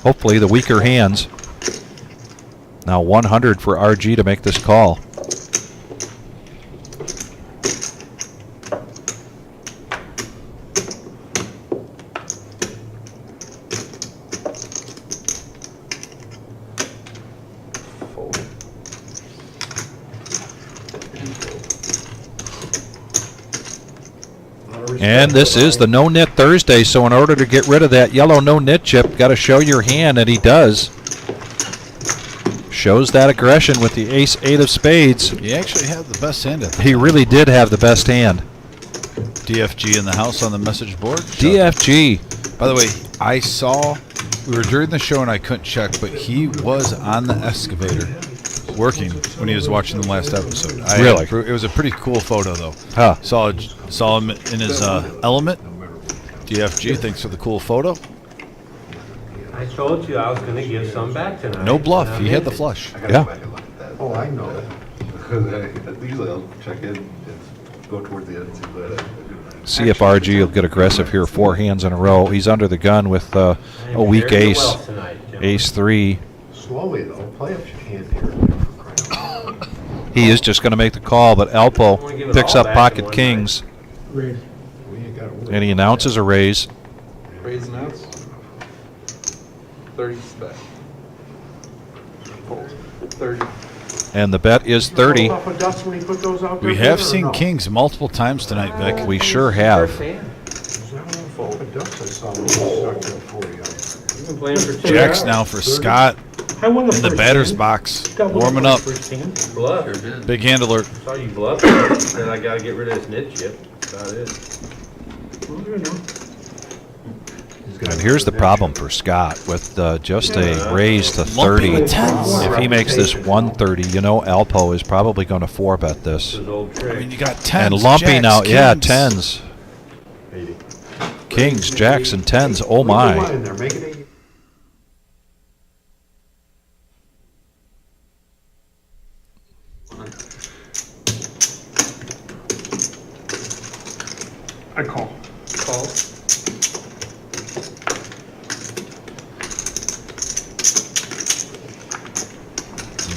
S2: hopefully, the weaker hands. Now 100 for RG to make this call. And this is the No-Nit Thursday, so in order to get rid of that yellow no-nit chip, got to show your hand, and he does. Shows that aggression with the ace 8 of spades.
S1: He actually had the best hand at the
S2: He really did have the best hand.
S1: DFG in the house on the message board.
S2: DFG.
S1: By the way, I saw, we were during the show and I couldn't check, but he was on the excavator working when he was watching the last episode.
S2: Really?
S1: It was a pretty cool photo, though.
S2: Huh.
S1: Saw him in his element. DFG, thanks for the cool photo.
S5: I told you I was gonna give some back tonight.
S1: No bluff. He had the flush.
S2: Yeah.
S3: Oh, I know.
S9: Usually I'll check in and go toward the end and see what I do.
S2: See if RG will get aggressive here. 4 hands in a row. He's under the gun with a weak
S5: Very
S2: ace.
S5: well tonight, gentlemen.
S2: Ace 3.
S3: Slowly, though. Play up your hand here and there for crying out loud.
S2: He is just going to make the call, but Alpo
S5: wanna give it
S2: picks
S5: all
S2: up
S5: back
S2: pocket
S5: in one
S2: kings,
S10: Raise.
S3: We ain't gotta worry
S2: and he
S3: about
S2: announces
S3: that.
S2: a raise.
S4: Raise and outs. 30 back. Fold. 30.
S2: And the bet is 30.
S3: Puff of dust when he put those out there,
S1: We have
S3: or
S1: seen
S3: no?
S1: kings multiple times tonight, Vic.
S2: We sure have.
S5: First hand.
S3: Is that one full of ducks I saw when stuck there 40.
S5: You've been playing for 2
S1: Jacks
S5: hours.
S1: now for Scott
S4: I won the
S1: in the
S4: first
S1: batter's
S4: hand.
S1: box,
S4: Got one
S1: warming
S4: for
S1: up.
S4: the first hand.
S5: Bluff.
S1: Big hand alert.
S5: Saw you bluff. Said I gotta get rid of this knit chip. That's about it.
S4: Well, you know.
S2: And here's the problem for Scott with just a raise to
S1: Lumpy
S2: 30.
S1: with tens.
S2: If he makes this 130, you know Alpo is probably going to 4-bet this.
S5: This is old
S1: I
S5: trick.
S1: mean, you got tens,
S2: And Lumpy
S1: jacks,
S2: now, yeah,
S1: kings.
S2: tens.
S3: 80.
S2: Kings, jacks, and tens. Oh
S3: Leave the
S2: my.
S3: one in there, make it 80.
S10: I call.
S5: Call.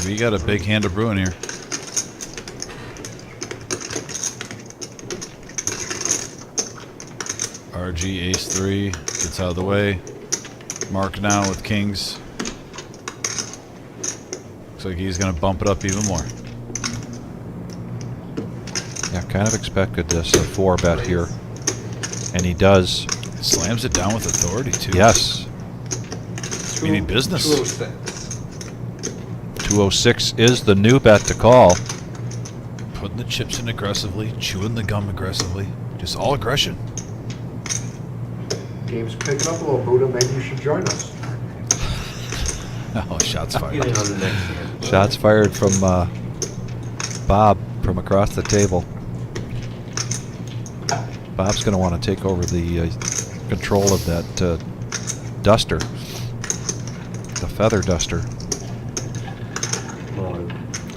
S1: We got a big hand of brewing here. RG ace 3 gets out of the way. Mark now with kings. Looks like he's going to bump it up even more.
S2: Yeah, kind of expected this, a 4-bet here. And he does.
S1: Slams it down with authority too.
S2: Yes.
S1: Meaning business.
S2: 206 is the new bet to call.
S1: Putting the chips in aggressively, chewing the gum aggressively. Just all aggression.
S3: Game's picking up a little, Buddha. Maybe you should join us.
S1: Oh, shots fired.
S5: Get in on the next hand.
S2: Shots fired from Bob from across the table. Bob's going to want to take over the control of that duster, the feather duster.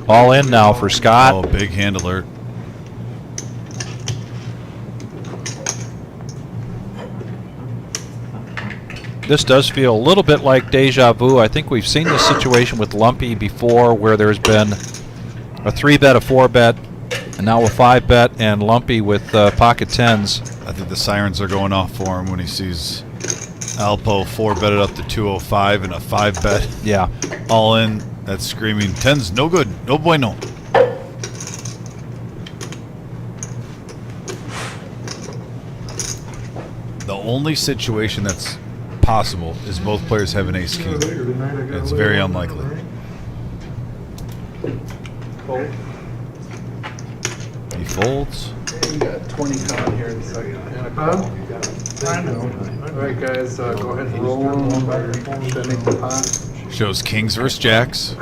S2: All in now for Scott.
S1: Oh, big hand alert.
S2: This does feel a little bit like deja vu. I think we've seen this situation with Lumpy before where there's been a 3-bet, a 4-bet, and now a 5-bet, and Lumpy with pocket tens.
S1: I think the sirens are going off for him when he sees Alpo 4-betted up to 205 and a 5-bet.
S2: Yeah.
S1: All in. That's screaming. Tens, no good. No bueno. The only situation that's possible is both players have an ace king. It's very unlikely.
S5: Fold.
S1: He folds.
S11: You got 20 coming here in a second.
S10: Huh?
S3: You got it.
S10: I know.
S11: All right, guys, go ahead and roll them. Should I make the pot?
S1: Shows kings versus jacks.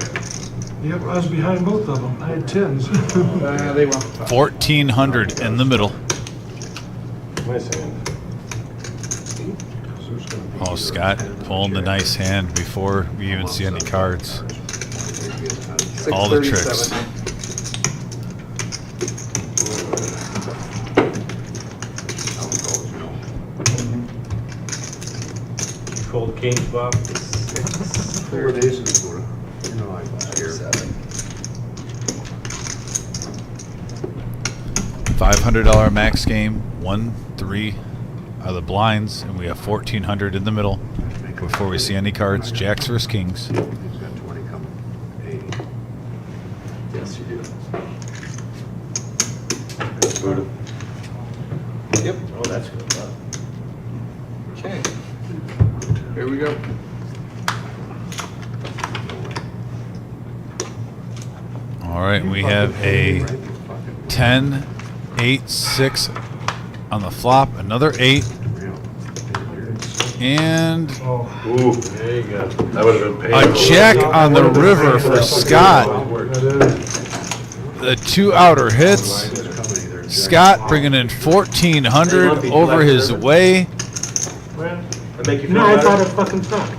S10: Yep, I was behind both of them. I had tens.
S11: They won't.
S1: 1,400 in the middle.
S4: Nice hand.
S1: Oh, Scott pulling the nice hand before we even see any cards. All the tricks.
S11: 637.
S5: Fold kings, Bob.
S3: 4 aces, Buddha. You know I'm scared.
S1: $500 max game. 1-3 are the blinds, and we have 1,400 in the middle. Before we see any cards, jacks versus kings.
S3: He's got 20 coming. 80.
S11: Yes, you do.
S3: Buddha.
S11: Yep.
S5: Oh, that's good. Bob.
S11: Okay. Here we go.
S1: All right, we have a 10, 8, 6 on the flop, another 8, and
S4: Ooh,
S5: There you go.
S4: that would have been
S1: a
S4: painful.
S1: jack on the river for Scott. The 2 outer hits. Scott bringing in 1,400 over his way.
S5: That make you feel
S4: No, I
S5: better?
S4: thought it fucking sucked.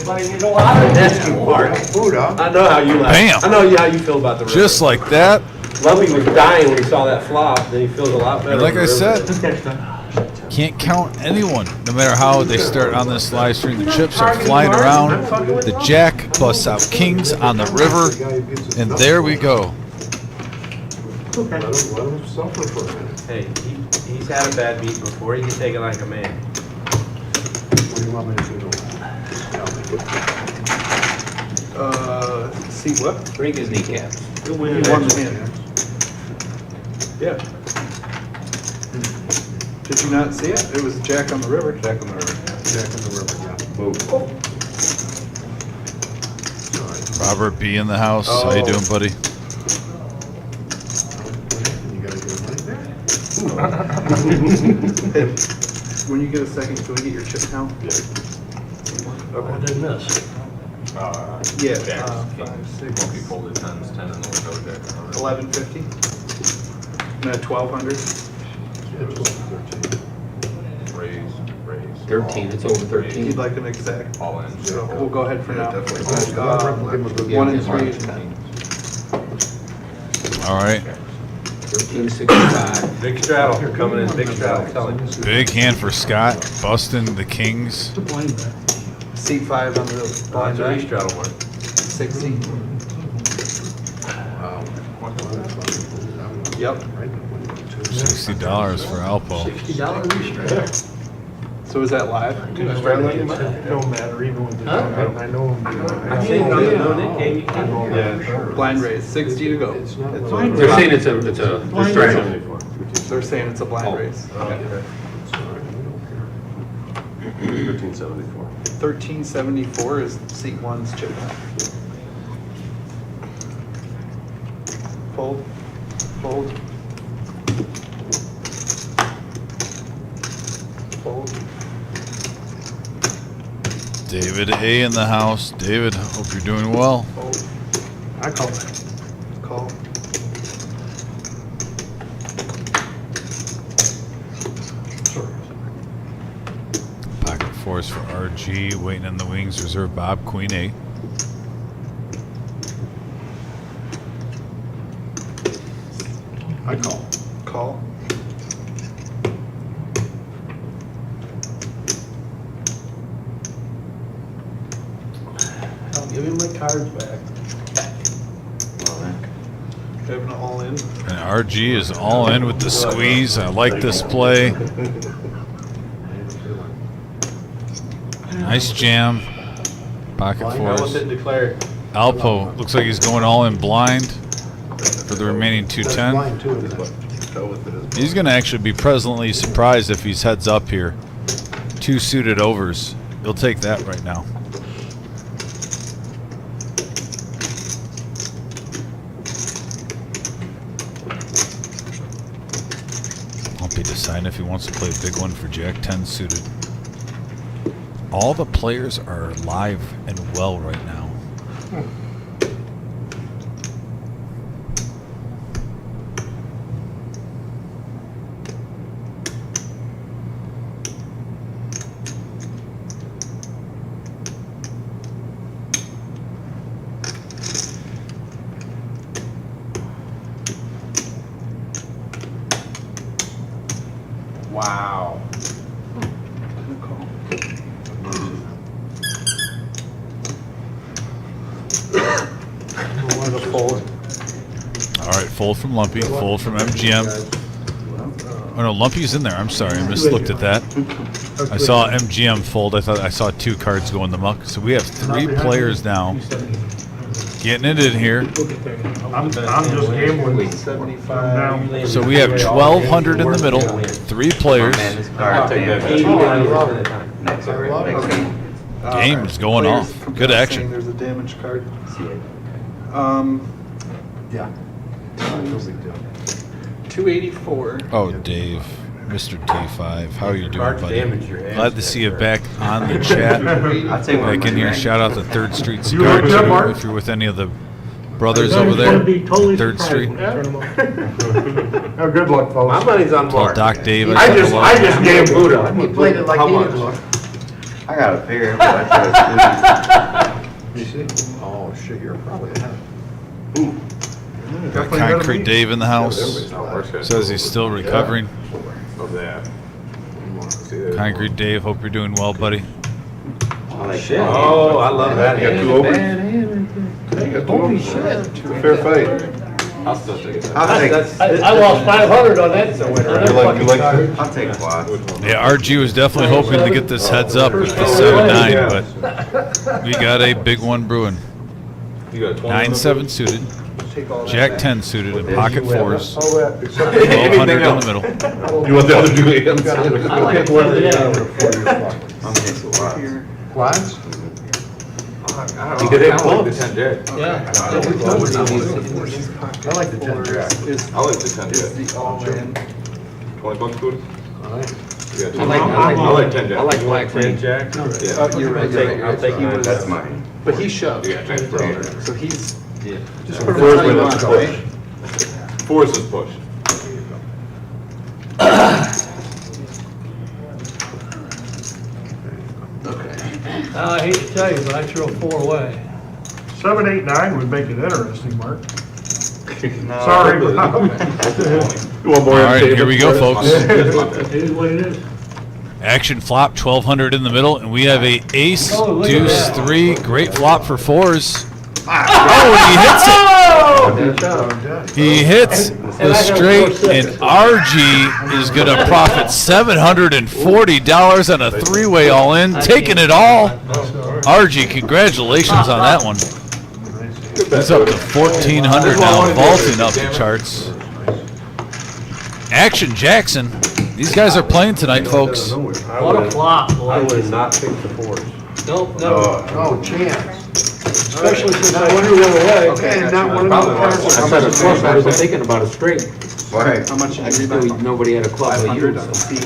S5: That's you, Mark.
S3: Buddha.
S5: I know how you like.
S1: Bam.
S5: I know how you feel about the river.
S1: Just like that.
S5: Lumpy was dying when he saw that flop. Then he feels a lot better.
S1: And like
S5: on
S1: I
S5: the river.
S1: said, can't count anyone. No matter how they start on this live stream, the chips are flying around. The jack busts out kings on the river, and there we go.
S3: Let him suffer for a minute.
S5: Hey, he's had a bad beat before. He can take it like a man.
S3: What do you want me to do?
S11: See what?
S4: Break his kneecaps.
S5: He'll win
S11: You
S5: it
S11: won
S5: next
S11: the
S5: one.
S11: hand.
S5: Yeah.
S12: Did you not see it? It was Jack on the river.
S3: Jack on the river, yeah.
S11: Move.
S1: Robert B in the house. How you doing, buddy?
S3: You gotta give money back.
S12: When you get a second, can we get your chip count?
S7: I did miss.
S12: Yeah.
S9: Jacks,
S12: 5,
S9: Won't
S12: 6,
S9: be folded 10s, 10 and the window jack.
S12: 1150. And a 1200.
S9: Raise.
S11: 13, it's over 13.
S12: You'd like an exact.
S9: All in.
S12: So we'll go ahead for now.
S3: Definitely.
S12: 1 and 3 is 10.
S1: All right.
S11: 1365.
S5: Big straddle, coming in, big straddle, tell him.
S1: Big hand for Scott, busting the kings.
S7: To blame that.
S12: Seat 5 on the blind
S5: Three
S12: right.
S5: straddle mark.
S12: 60. Yep.
S1: $60 for Alpo.
S7: $60 each.
S12: So is that live?
S10: Don't matter, even with the, I know him.
S5: I think on the No-Nit game, you can.
S9: Yeah.
S12: Blind raise, 60 to go.
S11: They're saying it's a distraction.
S12: They're saying it's a blind raise.
S11: 1374.
S12: 1374 is seat 1's chip count. Fold. Fold. Fold.
S1: David A in the house. David, hope you're doing well.
S12: Fold.
S10: I call that.
S12: Call.
S1: Pocket fours for RG. Waiting in the wings. Reserve Bob. Queen 8.
S3: I call.
S12: Call.
S7: I'll give him my cards back.
S12: Having it all in.
S1: And RG is all in with the squeeze. I like this play. Nice jam. Pocket
S5: How was
S1: fours.
S5: it declared?
S1: Alpo looks like he's going all in blind for the remaining 210.
S3: Blind too, isn't it?
S1: He's going to actually be pleasantly surprised if he's heads up here. 2 suited overs. He'll take that right now. Lumpy deciding if he wants to play a big one for Jack 10 suited. All the players are live and well right now.
S5: Wow.
S1: All right, fold from Lumpy, fold from MGM. Oh no, Lumpy's in there. I'm sorry, I mislooked at that. I saw MGM fold. I thought I saw 2 cards go in the muck. So we have 3 players now getting it in here.
S10: I'm just gambling.
S12: 75.
S1: So we have 1,200 in the middle, 3 players. Game is going off. Good action.
S12: There's a damage card.
S3: Yeah. No big deal.
S12: 284.
S1: Oh, Dave, Mr. D5, how are you doing,
S5: Cards
S1: buddy?
S5: damage your
S1: Glad to see you back on the chat.
S11: I'll take
S1: Back in here. Shout out to 3rd Street
S10: You
S1: Cigar
S10: like that,
S1: Chew
S10: Mark?
S1: if you're with any of the brothers over there. 3rd Street.
S10: Oh, good luck, folks.
S5: My money's on
S1: Tell
S5: Mark.
S1: Doc Dave.
S10: I just gave Buddha.
S3: He played it like
S5: How
S3: he
S5: much?
S3: did, look.
S11: I gotta figure, but I
S3: You see? Oh, shit, you're probably ahead.
S1: Got Concrete Dave in the house. Says he's still recovering.
S9: Of that.
S1: Concrete Dave, hope you're doing well, buddy.
S5: Shit. Oh, I love that.
S9: You got 2 overs?
S10: Holy shit.
S9: Fair fight. I'll still take that.
S11: I'll take,
S7: I lost 500 on that.
S9: I'll
S11: take quads.
S1: Yeah, RG was definitely hoping to get this heads up with the 7-9, but we got a big one brewing.
S9: You got 20?
S1: 9-7 suited.
S12: take all that
S1: Jack
S12: back.
S1: 10 suited and pocket fours.
S3: All that, except.
S1: 1200 in the middle.
S4: You want the other two hands?
S7: I like to play that.
S3: Quads?
S11: You could have clubs.
S3: Yeah.
S7: Yeah.
S3: I like the 10 jack.
S9: I like the 10 jack.
S12: The all-in.
S9: 20 bucks, Cody?
S3: All right.
S9: Yeah,
S11: I like
S9: 10 jack.
S11: I like black
S5: Ten
S11: ten.
S5: jack?
S9: Yeah.
S12: You're right.
S5: I'll take mine.
S11: That's mine.
S12: But he shoved.
S9: Yeah, 10 for all.
S12: So he's,
S3: Just
S12: put
S3: put
S12: it
S3: it
S12: where you
S3: let's
S12: want,
S3: go.
S12: right?
S9: Force is push.
S7: I hate to tell you, but I throw 4 away.
S10: 7, 8, 9 would make it interesting, Mark. Sorry, Bob.
S9: You want more?
S1: All right, here we go, folks.
S7: It is what it is.
S1: Action flop, 1200 in the middle, and we have a ace,
S7: Oh, look at
S1: deuce,
S7: that.
S1: 3. Great flop for fours. Oh, and he hits it. He hits the straight, and RG is going to profit $740 on a 3-way all-in, taking it all. RG, congratulations on that one. He's up to 1,400 now, vaulting up the charts. Action Jackson. These guys are playing tonight, folks.
S7: What a flop,
S5: I
S7: boy.
S5: would have not picked the fours.
S7: Nope, never.
S3: No chance.
S7: Especially since I went away.
S3: Okay, and not one of the cards.
S11: I said a club, I was thinking about a straight.
S3: Why?
S12: How much
S11: I
S12: did you
S11: knew nobody had a club but you.
S12: 500, so see.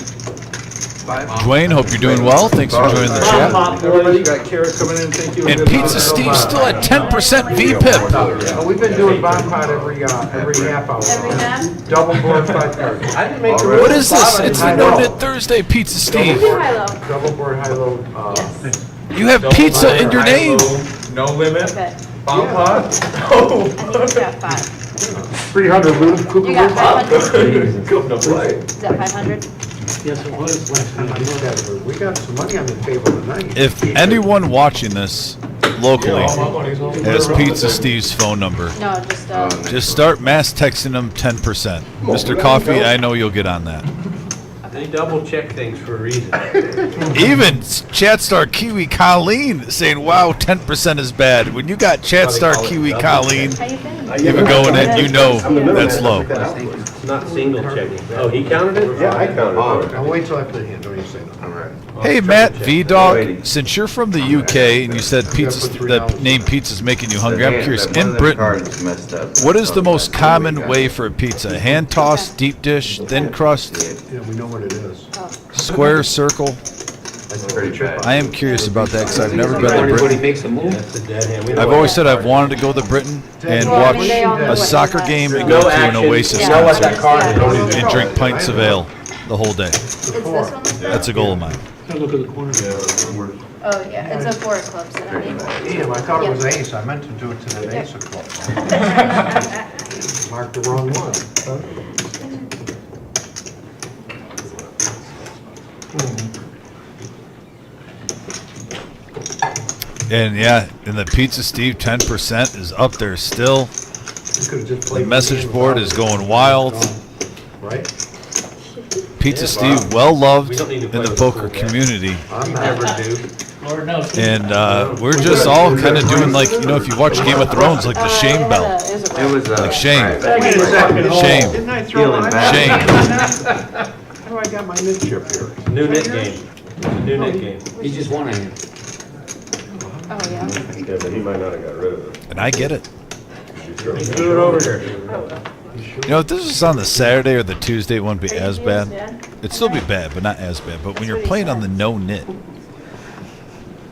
S12: 5.
S1: Dwayne, hope you're doing well. Thanks for joining the chat.
S12: Everybody got Kara coming in, thank you.
S1: And Pizza Steve still at 10% VPIP.
S3: We've been doing bomb pot every half hour.
S8: Every time?
S3: Double board 5 cards.
S5: I didn't make the
S1: What is this? It's the No-Nit Thursday, Pizza Steve.
S8: High-low.
S3: Double board, high low.
S8: Yes.
S1: You have pizza in your name.
S4: No limit,
S8: Okay.
S4: bomb pot?
S8: You got 5.
S3: 300 room.
S8: You got 500?
S4: Come to play.
S8: Is that 500?
S7: Yes, it was last night.
S3: We got some money on the table tonight.
S1: If anyone watching this locally has Pizza Steve's phone number,
S8: No,
S1: just start mass texting him 10%. Mr. Coffee, I know you'll get on that.
S5: They double check things for a reason.
S1: Even Chatstar Kiwi Colleen saying, wow, 10% is bad. When you got Chatstar Kiwi Colleen
S8: how you been?
S1: even going in, you know that's low.
S5: It's not single checking. Oh, he counted it?
S11: Yeah, I counted it.
S3: I'll wait till I put a hand, don't you say nothing.
S11: All right.
S1: Hey, Matt V-Dog, since you're from the UK and you said pizza, the name pizza's making you hungry, I'm curious, in Britain, what is the most common way for a pizza? Hand toss, deep dish, thin crust,
S3: Yeah, we know what it is.
S1: square, circle?
S11: That's pretty bad.
S1: I am curious about that because I've never been to
S11: Anybody
S1: Britain.
S11: makes a move?
S5: That's a dead hand. We
S1: I've
S5: know
S1: always said I've wanted to go to Britain and
S8: Well, I
S1: watch
S8: mean, they all know
S1: a
S8: what
S1: soccer
S8: you
S1: game and
S8: like.
S1: go
S5: No
S1: to an
S5: action.
S1: Oasis
S5: You know what that
S1: concert
S5: card is.
S1: and drink pints of ale the whole day.
S8: It's this one?
S1: That's a goal of mine.
S7: Now look at the corner.
S8: Oh, yeah, it's a 4 of clubs that I need.
S3: Damn, I thought it was ace. I meant to do it to the ace of clubs. Marked the wrong one.
S1: And yeah, and the Pizza Steve 10% is up there still. The message board is going wild.
S3: Right?
S1: Pizza Steve, well loved in the poker community.
S3: I'm never due.
S7: Lord knows.
S1: And we're just all kind of doing like, you know, if you watch Game of Thrones, like the shame bell.
S11: It was
S1: Like shame.
S3: Wait a second.
S1: Shame.
S3: Didn't I throw
S11: Feeling
S3: mine?
S11: bad.
S1: Shame.
S3: How do I got my nit chip here?
S5: New knit game. It's a new knit game.
S11: You just want to.
S8: Oh, yeah.
S4: Yeah, but he might not have got rid of it.
S1: And I get it.
S5: Do it over here.
S1: You know, if this was on the Saturday or the Tuesday, it wouldn't be as bad. It'd still be bad, but not as bad. But when you're playing on the No-Nit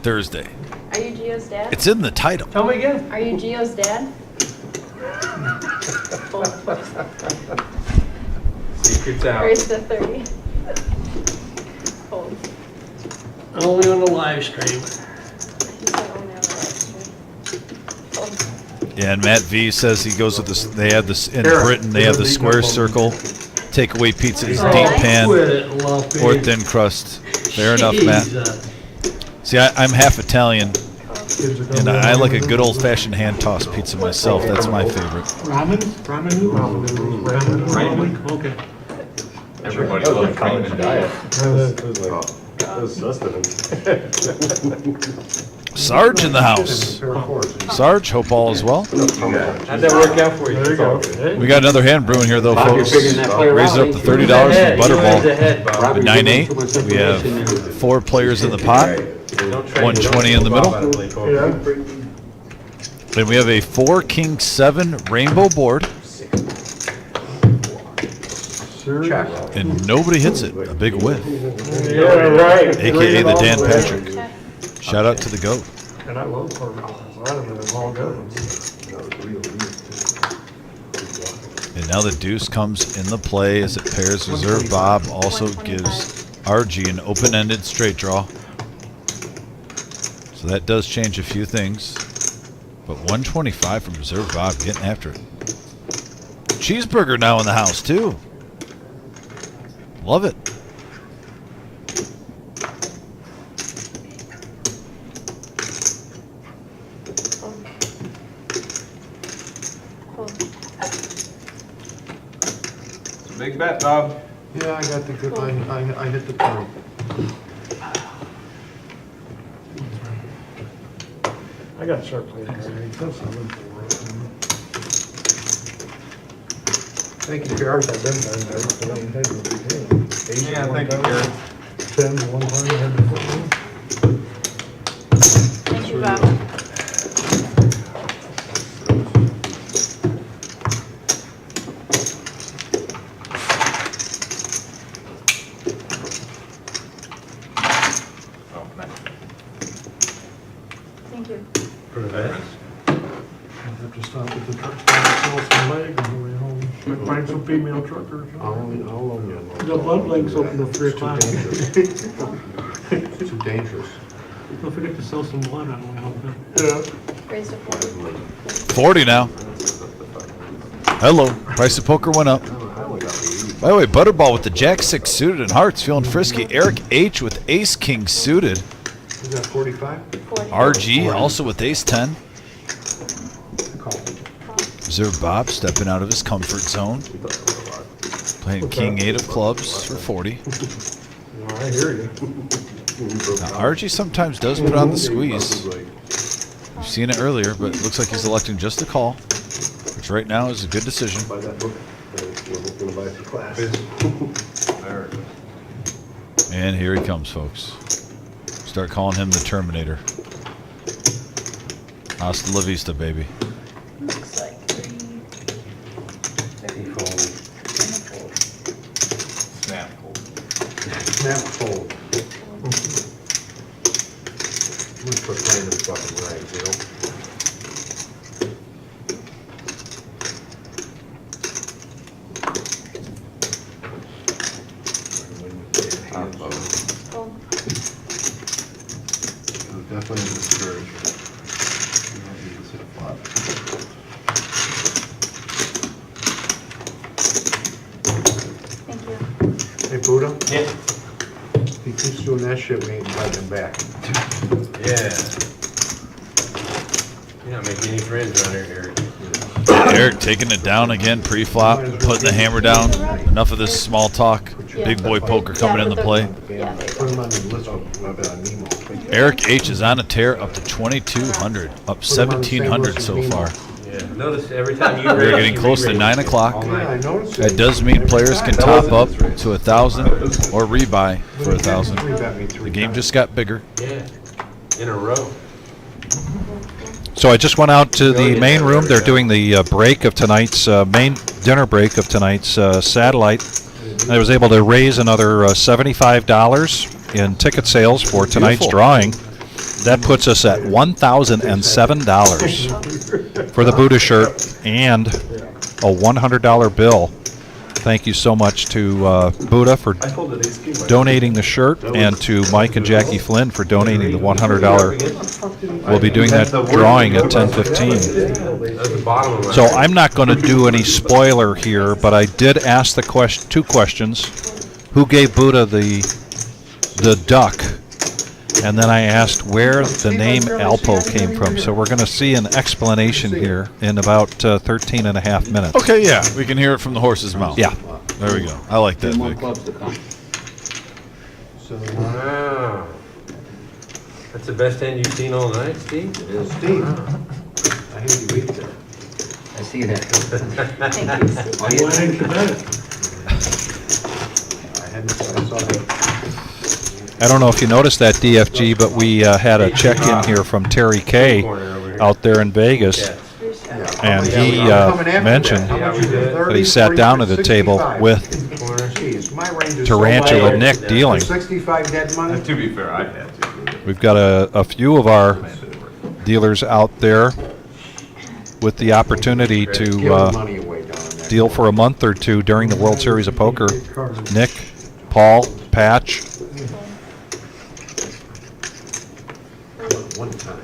S1: Thursday,
S8: Are you Gio's dad?
S1: it's in the title.
S7: Tell me again.
S8: Are you Gio's dad?
S5: Secrets out.
S8: Where's the 30? Hold.
S7: Only on the live stream.
S1: Yeah, and Matt V says he goes with this. They have this in Britain. They have the square circle. Takeaway pizza is deep pan
S7: Quit it, Lumpy.
S1: or thin crust. Fair enough, Matt.
S7: Jesus.
S1: See, I'm half Italian, and I like a good old-fashioned hand-tossed pizza myself. That's my favorite.
S10: Ramen? Ramen noodles? Ramen? Okay.
S4: Everybody loves college diet. That was sustenance.
S1: Sarge in the house. Sarge, hope all is well.
S5: How'd that work out for you?
S10: There you go.
S1: We got another hand brewing here, though,
S11: Bob, you're
S1: folks.
S11: figuring that player
S1: Raise it
S11: out,
S1: up to
S11: ain't you?
S1: $30
S5: Ahead,
S1: for
S5: you went
S1: Butterball.
S5: ahead, Bob.
S11: Robbie,
S1: At
S11: you're
S1: 9-8,
S11: too much
S1: we have
S11: information there.
S1: 4 players in the pot.
S5: Don't trade
S1: 120 in the
S5: Bob
S1: middle.
S5: how to play poker.
S10: Yeah.
S1: Then we have a 4 King 7 rainbow board,
S3: Check.
S1: and nobody hits it. A big whiff,
S10: Yeah, right.
S1: aka the Dan Patrick. Shout out to the GOAT.
S10: And I love poker. A lot of it all goes.
S1: And now the deuce comes in the play as it pairs Reserve Bob. Also gives RG an open-ended straight draw. So that does change a few things. But 125 from Reserve Bob getting after it. Cheeseburger now in the house too. Love it.
S9: It's a big bet, Bob.
S3: Yeah, I got the good, I hit the turn.
S10: I got sharp players already. That's not good for
S3: Thank you, Karen.
S10: I've been down there, so I ain't had no big hand. Ace
S9: Yeah,
S10: one
S9: thank you,
S10: time,
S9: Karen.
S10: 10 one time, had to put one.
S6: Thank you, Bob.
S9: Oh, nice.
S6: Thank you.
S5: For the bets?
S10: I'll have to stop at the truck stop, sell some leg on the way home. Might find some female truckers.
S3: I'll loan you.
S7: The blood link's open till 3 o'clock.
S3: It's too dangerous.
S7: Don't forget to sell some blood on the way home.
S10: Yeah.
S6: Raised to 40.
S1: 40 now. Hello. Price of poker went up. By the way, Butterball with the Jack-6 suited and hearts feeling frisky. Eric H with Ace-King suited.
S3: You got 45?
S6: 40.
S1: RG also with Ace-10.
S3: Call.
S1: Reserve Bob stepping out of his comfort zone. Playing King-8 of clubs for 40.
S10: No, I hear you.
S1: Now, RG sometimes does put on the squeeze. We've seen it earlier, but it looks like he's electing just to call, which right now is a good decision.
S11: Buy that book. We're gonna buy some class.
S1: And here he comes, folks. Start calling him the Terminator. Hasta la vista, baby.
S6: Looks like 3
S5: He folded.
S6: and a 4.
S9: Snap.
S3: Snap fold. I'm gonna quit playing them fucking rags, you know?
S6: Fold.
S9: Definitely discouraged. You don't need to sit a flop.
S6: Thank you.
S3: Hey, Buddha,
S5: Yeah.
S3: if he keeps doing that shit, we ain't inviting him back.
S5: Yeah. You're not making any friends around here, Eric.
S1: Eric taking it down again, pre-flop, putting the hammer down. Enough of this small talk. Big boy poker coming into play.
S6: Yeah,
S3: Put him on the list with Nemo.
S1: Eric H is on a tear up to 2,200, up 1,700 so far.
S5: Yeah. Notice every time you
S1: We're
S5: raise,
S1: getting
S5: you
S1: close to
S5: re-raise
S1: 9 o'clock.
S5: all
S3: Yeah,
S5: night.
S3: I noticed it.
S1: That does mean players can top up to 1,000 or rebuy for 1,000. The game just got bigger.
S5: Yeah. In a row.
S2: So I just went out to the main room. They're doing the break of tonight's main dinner break of tonight's satellite. I was able to raise another $75 in ticket sales for tonight's
S1: Beautiful.
S2: drawing. That puts us at $1,007 for the Buddha shirt and a $100 bill. Thank you so much to Buddha for donating the shirt and to Mike and Jackie Flynn for donating the $100. We'll be doing that drawing at 10:15.
S5: That's the bottom of my.
S2: So I'm not going to do any spoiler here, but I did ask the two questions. Who gave Buddha the duck? And then I asked where the name Alpo came from. So we're going to see an explanation here in about 13 and a half minutes.
S1: Okay, yeah, we can hear it from the horse's mouth.
S2: Yeah.
S1: There we go. I like that, Vic.
S11: Clubs to come.
S3: So,
S5: Wow. That's the best hand you've seen all night, Steve?
S3: It is Steve. I hear you eat there.
S4: I see that.
S6: Thank you, Steve.
S3: Why didn't you bet it? I saw that.
S2: I don't know if you noticed that, DFG, but we had a check-in here from Terry Kay out there in Vegas, and he mentioned that he sat down at a table with Tarantula Nick dealing.
S3: 65 dead money?
S9: To be fair, I had to.
S2: We've got a few of our dealers out there with the opportunity to deal for a month or two during the World Series of Poker. Nick, Paul, Patch.
S3: One time.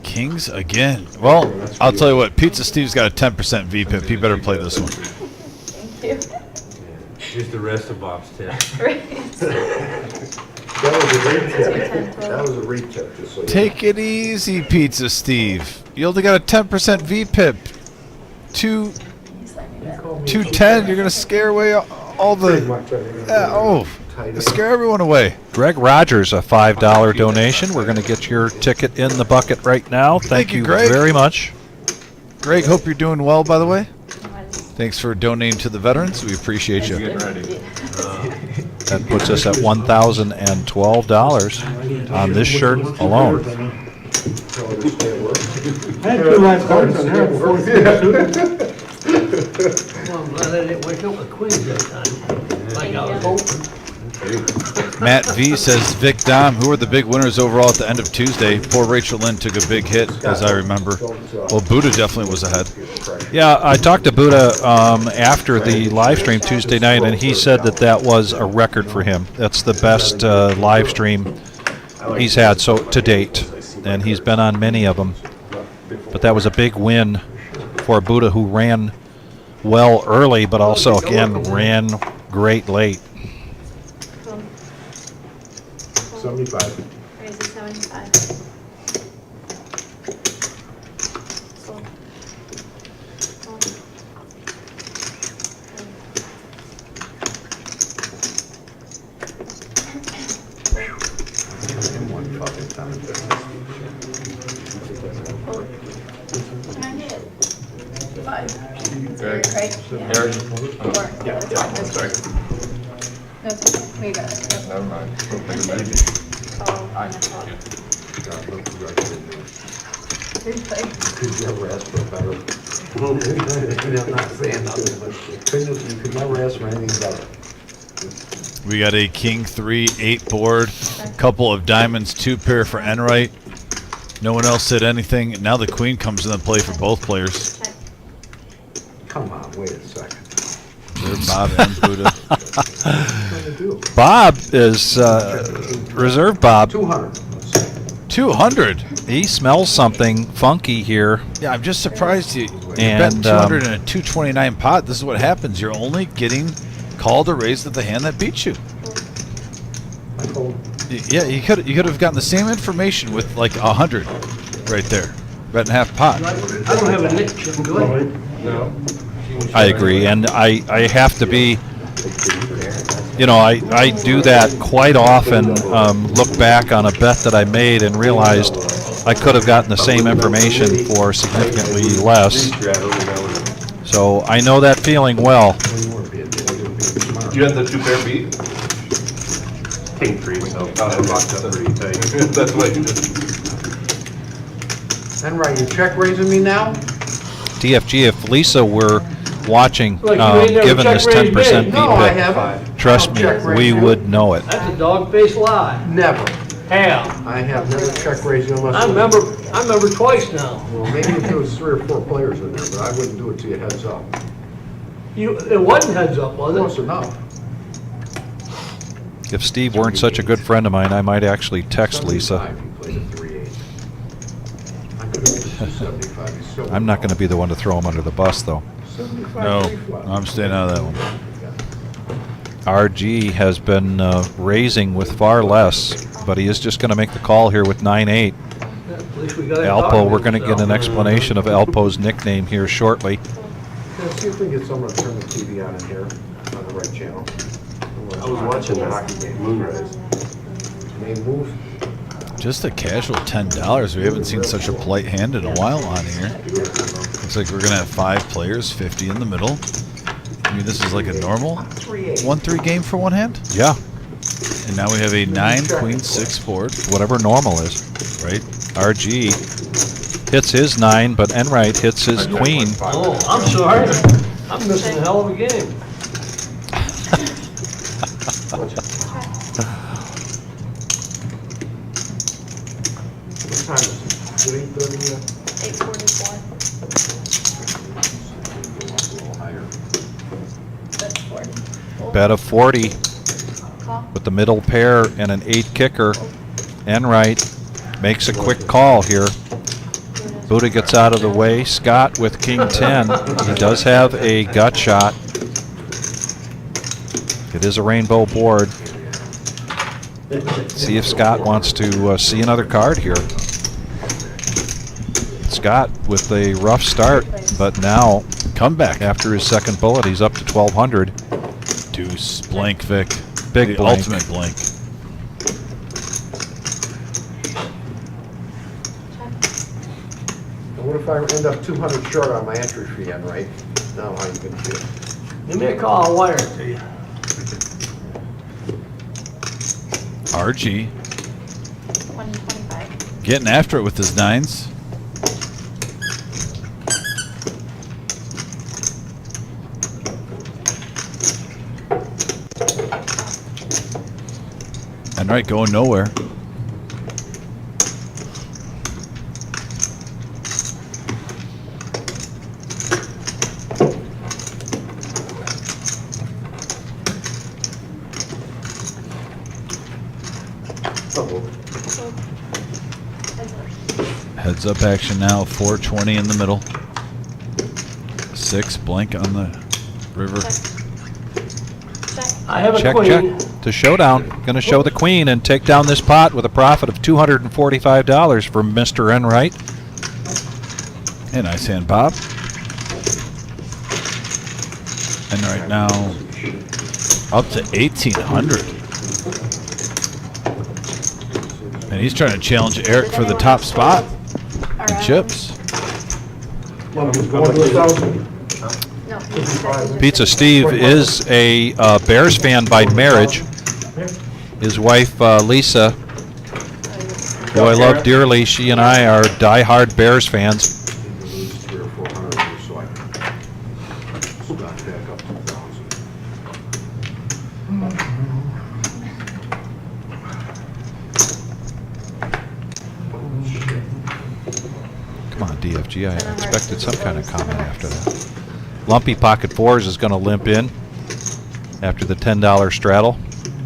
S1: Kings again. Well, I'll tell you what. Pizza Steve's got a 10% VPIP. He better play this one.
S6: Thank you.
S5: Here's the rest of Bob's tip.
S3: That was a rate tip. That was a rate tip, just so you know.
S1: Take it easy, Pizza Steve. You only got a 10% VPIP. 210. You're gonna scare away all the. Scare everyone away.
S2: Greg Rogers, a $5 donation. We're going to get your ticket in the bucket right now. Thank you,
S1: Greg.
S2: very much.
S1: Greg, hope you're doing well, by the way. Thanks for donating to the veterans. We appreciate you.
S2: That puts us at $1,012 on this shirt alone.
S10: I had 2 last cards on there before we finished.
S7: Well, I'm glad I didn't wake up with queens that time. Like I was hoping.
S1: Matt V says, Vic Dom, who are the big winners overall at the end of Tuesday? Poor Rachel Lynn took a big hit, as I remember. Well, Buddha definitely was ahead.
S2: Yeah, I talked to Buddha after the live stream Tuesday night, and he said that that was a record for him. That's the best live stream he's had to date, and he's been on many of them. But that was a big win for Buddha, who ran well early, but also, again, ran great late.
S3: 75.
S6: Raise it 75. Sold.
S3: One fucking time.
S6: Can I get 5?
S9: Greg.
S6: Right? Yeah.
S9: Eric.
S6: 4. Yeah, that's fine. That's
S9: Sorry.
S6: No, it's okay. We got it. Yep.
S9: Never mind.
S6: Oh,
S9: Aye.
S3: God, look who got it in there.
S6: Good play.
S3: Could you ever ask for a better? I'm not saying nothing, but you could never ask for anything better.
S1: We got a King 3, 8 board, couple of diamonds, 2 pair for Enright. No one else said anything. Now the Queen comes into play for both players.
S3: Come on, wait a second.
S1: There's Bob and Buddha.
S2: Bob is Reserve Bob.
S3: 200.
S1: 200.
S2: He smells something funky here.
S1: Yeah, I'm just surprised you
S2: And,
S1: bet 200 in a 229 pot. This is what happens. You're only getting called or raised at the hand that beats you. Yeah, you could have gotten the same information with like 100 right there. Bet and half pot.
S7: I don't have a niche, I'm good.
S9: No.
S2: I agree, and I have to be, you know, I do that quite often, look back on a bet that I made and realized I could have gotten the same information for significantly less. So I know that feeling well.
S9: Do you have the 2 pair beat? King 3. So, that's what you did.
S3: Enright, you check raising me now?
S2: TFG, if Lisa were watching,
S7: Look, you ain't never
S2: given this
S7: check raised
S2: 10%
S7: me.
S3: No, I
S2: VPIP,
S3: haven't.
S2: trust
S3: I'll
S2: me,
S3: check raise
S2: we
S3: you.
S2: would know it.
S7: That's a dog-faced lie.
S3: Never.
S7: How?
S3: I have never check raised you unless.
S7: I remember twice now.
S3: Well, maybe if there was 3 or 4 players in there, but I wouldn't do it till you heads up.
S7: It wasn't heads up, was
S3: Close
S7: it?
S3: enough.
S2: If Steve weren't such a good friend of mine, I might actually text Lisa.
S3: 75, he played a 3-8. I could have been 75. He's still
S2: I'm not going to be the one to throw him under the bus, though.
S3: 75,
S1: No,
S3: 3 flat.
S1: I'm staying out of that one.
S2: RG has been raising with far less, but he is just going to make the call here with 9-8.
S7: least we got it.
S2: Alpo, we're going to get an explanation of Alpo's nickname here shortly.
S3: Let's see if we can get someone to turn the TV on in here, on the right channel.
S11: I was watching the hockey game, Moonrise.
S3: May move.
S1: Just a casual $10. We haven't seen such a polite hand in a while on here. Looks like we're gonna have 5 players, 50 in the middle. I mean, this is like a normal 1-3 game for one hand.
S2: Yeah,
S1: And now we have a 9 queen 6 board,
S2: whatever normal is.
S1: right?
S2: RG hits his 9, but Enright hits his queen.
S7: Oh, I'm sorry. I'm missing a hell of a game.
S3: What time is it? 8:30 yet?
S6: 8:44.
S3: A little higher.
S6: That's 40.
S2: Bet of 40
S6: Call.
S2: with the middle pair and an 8 kicker. Enright makes a quick call here. Buddha gets out of the way. Scott with king 10. He does have a gut shot. It is a rainbow board. See if Scott wants to see another card here. Scott with a rough start, but now
S1: Comeback.
S2: after his second bullet, he's up to 1200.
S1: Deuce, blank, Vic.
S2: Big
S1: the
S2: blank.
S1: ultimate blank.
S3: And what if I end up 200 short on my entry fee, on right? Now, how you gonna feel?
S7: Give me a call, I'll wire it to you.
S1: RG
S6: 125.
S1: getting after it with his 9s. And right, going nowhere. Heads up action now, 420 in the middle. 6 blank on the river.
S7: I have a
S2: Check,
S7: queen.
S2: check to showdown. Going to show the queen and take down this pot with a profit of $245 from Mr. Enright.
S1: Hey, nice hand, Bob. And right now, up to 1,800. And he's trying to challenge Eric for the top spot in chips.
S6: No.
S2: Pizza Steve is a Bears fan by marriage. His wife, Lisa, who I love dearly, she and I are diehard Bears fans.
S3: Lose 300 or 400, so I can stock back up to 1,000.
S2: Come on, DFG. I expected some kind of comment after that. Lumpy Pocket Fours is going to limp in after the $10 straddle.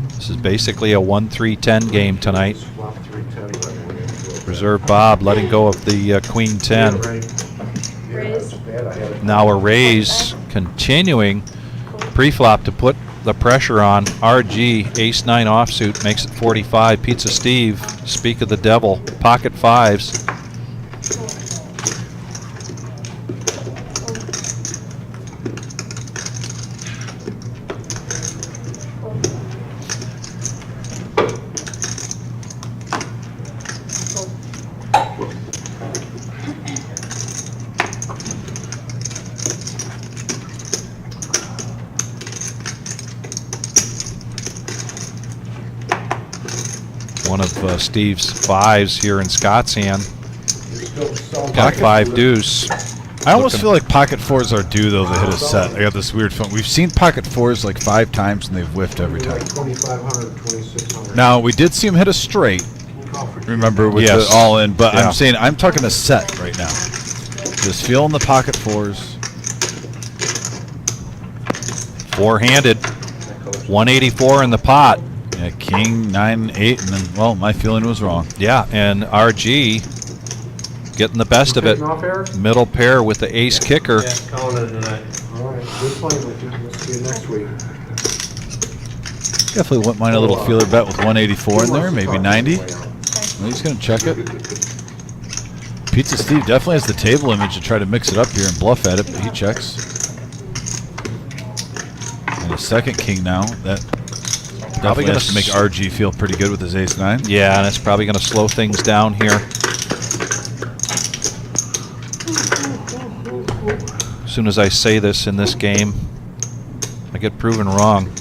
S2: This is basically a 1-3-10 game tonight.
S3: Flop 310.
S2: Reserve Bob letting go of the Queen 10. Now a raise, continuing pre-flop to put the pressure on. RG, ace-9 offsuit, makes it 45. Pizza Steve, speak of the devil, pocket 5s. One of Steve's 5s here in Scott's hand. Got 5 deuce.
S1: I almost feel like pocket 4s are due though to hit a set. I got this weird feeling. We've seen pocket 4s like 5 times and they've whiffed every time.
S3: 2,500, 2,600.
S1: Now we did see him hit a straight. Remember with
S2: Yes.
S1: the all in, but
S2: Yeah.
S1: I'm saying I'm talking a set right now. Just feeling the pocket 4s.
S2: Four-handed. 184 in the pot.
S1: Yeah, king 9 8, and then well, my feeling was wrong.
S2: Yeah, and RG getting the best of it.
S3: Taking off, Eric?
S2: Middle pair with the ace kicker.
S5: Yeah, calling it tonight.
S3: All right, good playing with you. We'll see you next week.
S1: Definitely wouldn't mind a little feeler bet with 184 in there, maybe 90. Well, he's gonna check it. Pizza Steve definitely has the table image to try to mix it up here and bluff at it, but he checks. And a second king now. That definitely has to make RG feel pretty good with his ace-9.
S2: Yeah, and it's probably going to slow things down here. As soon as I say this in this game, I get proven wrong.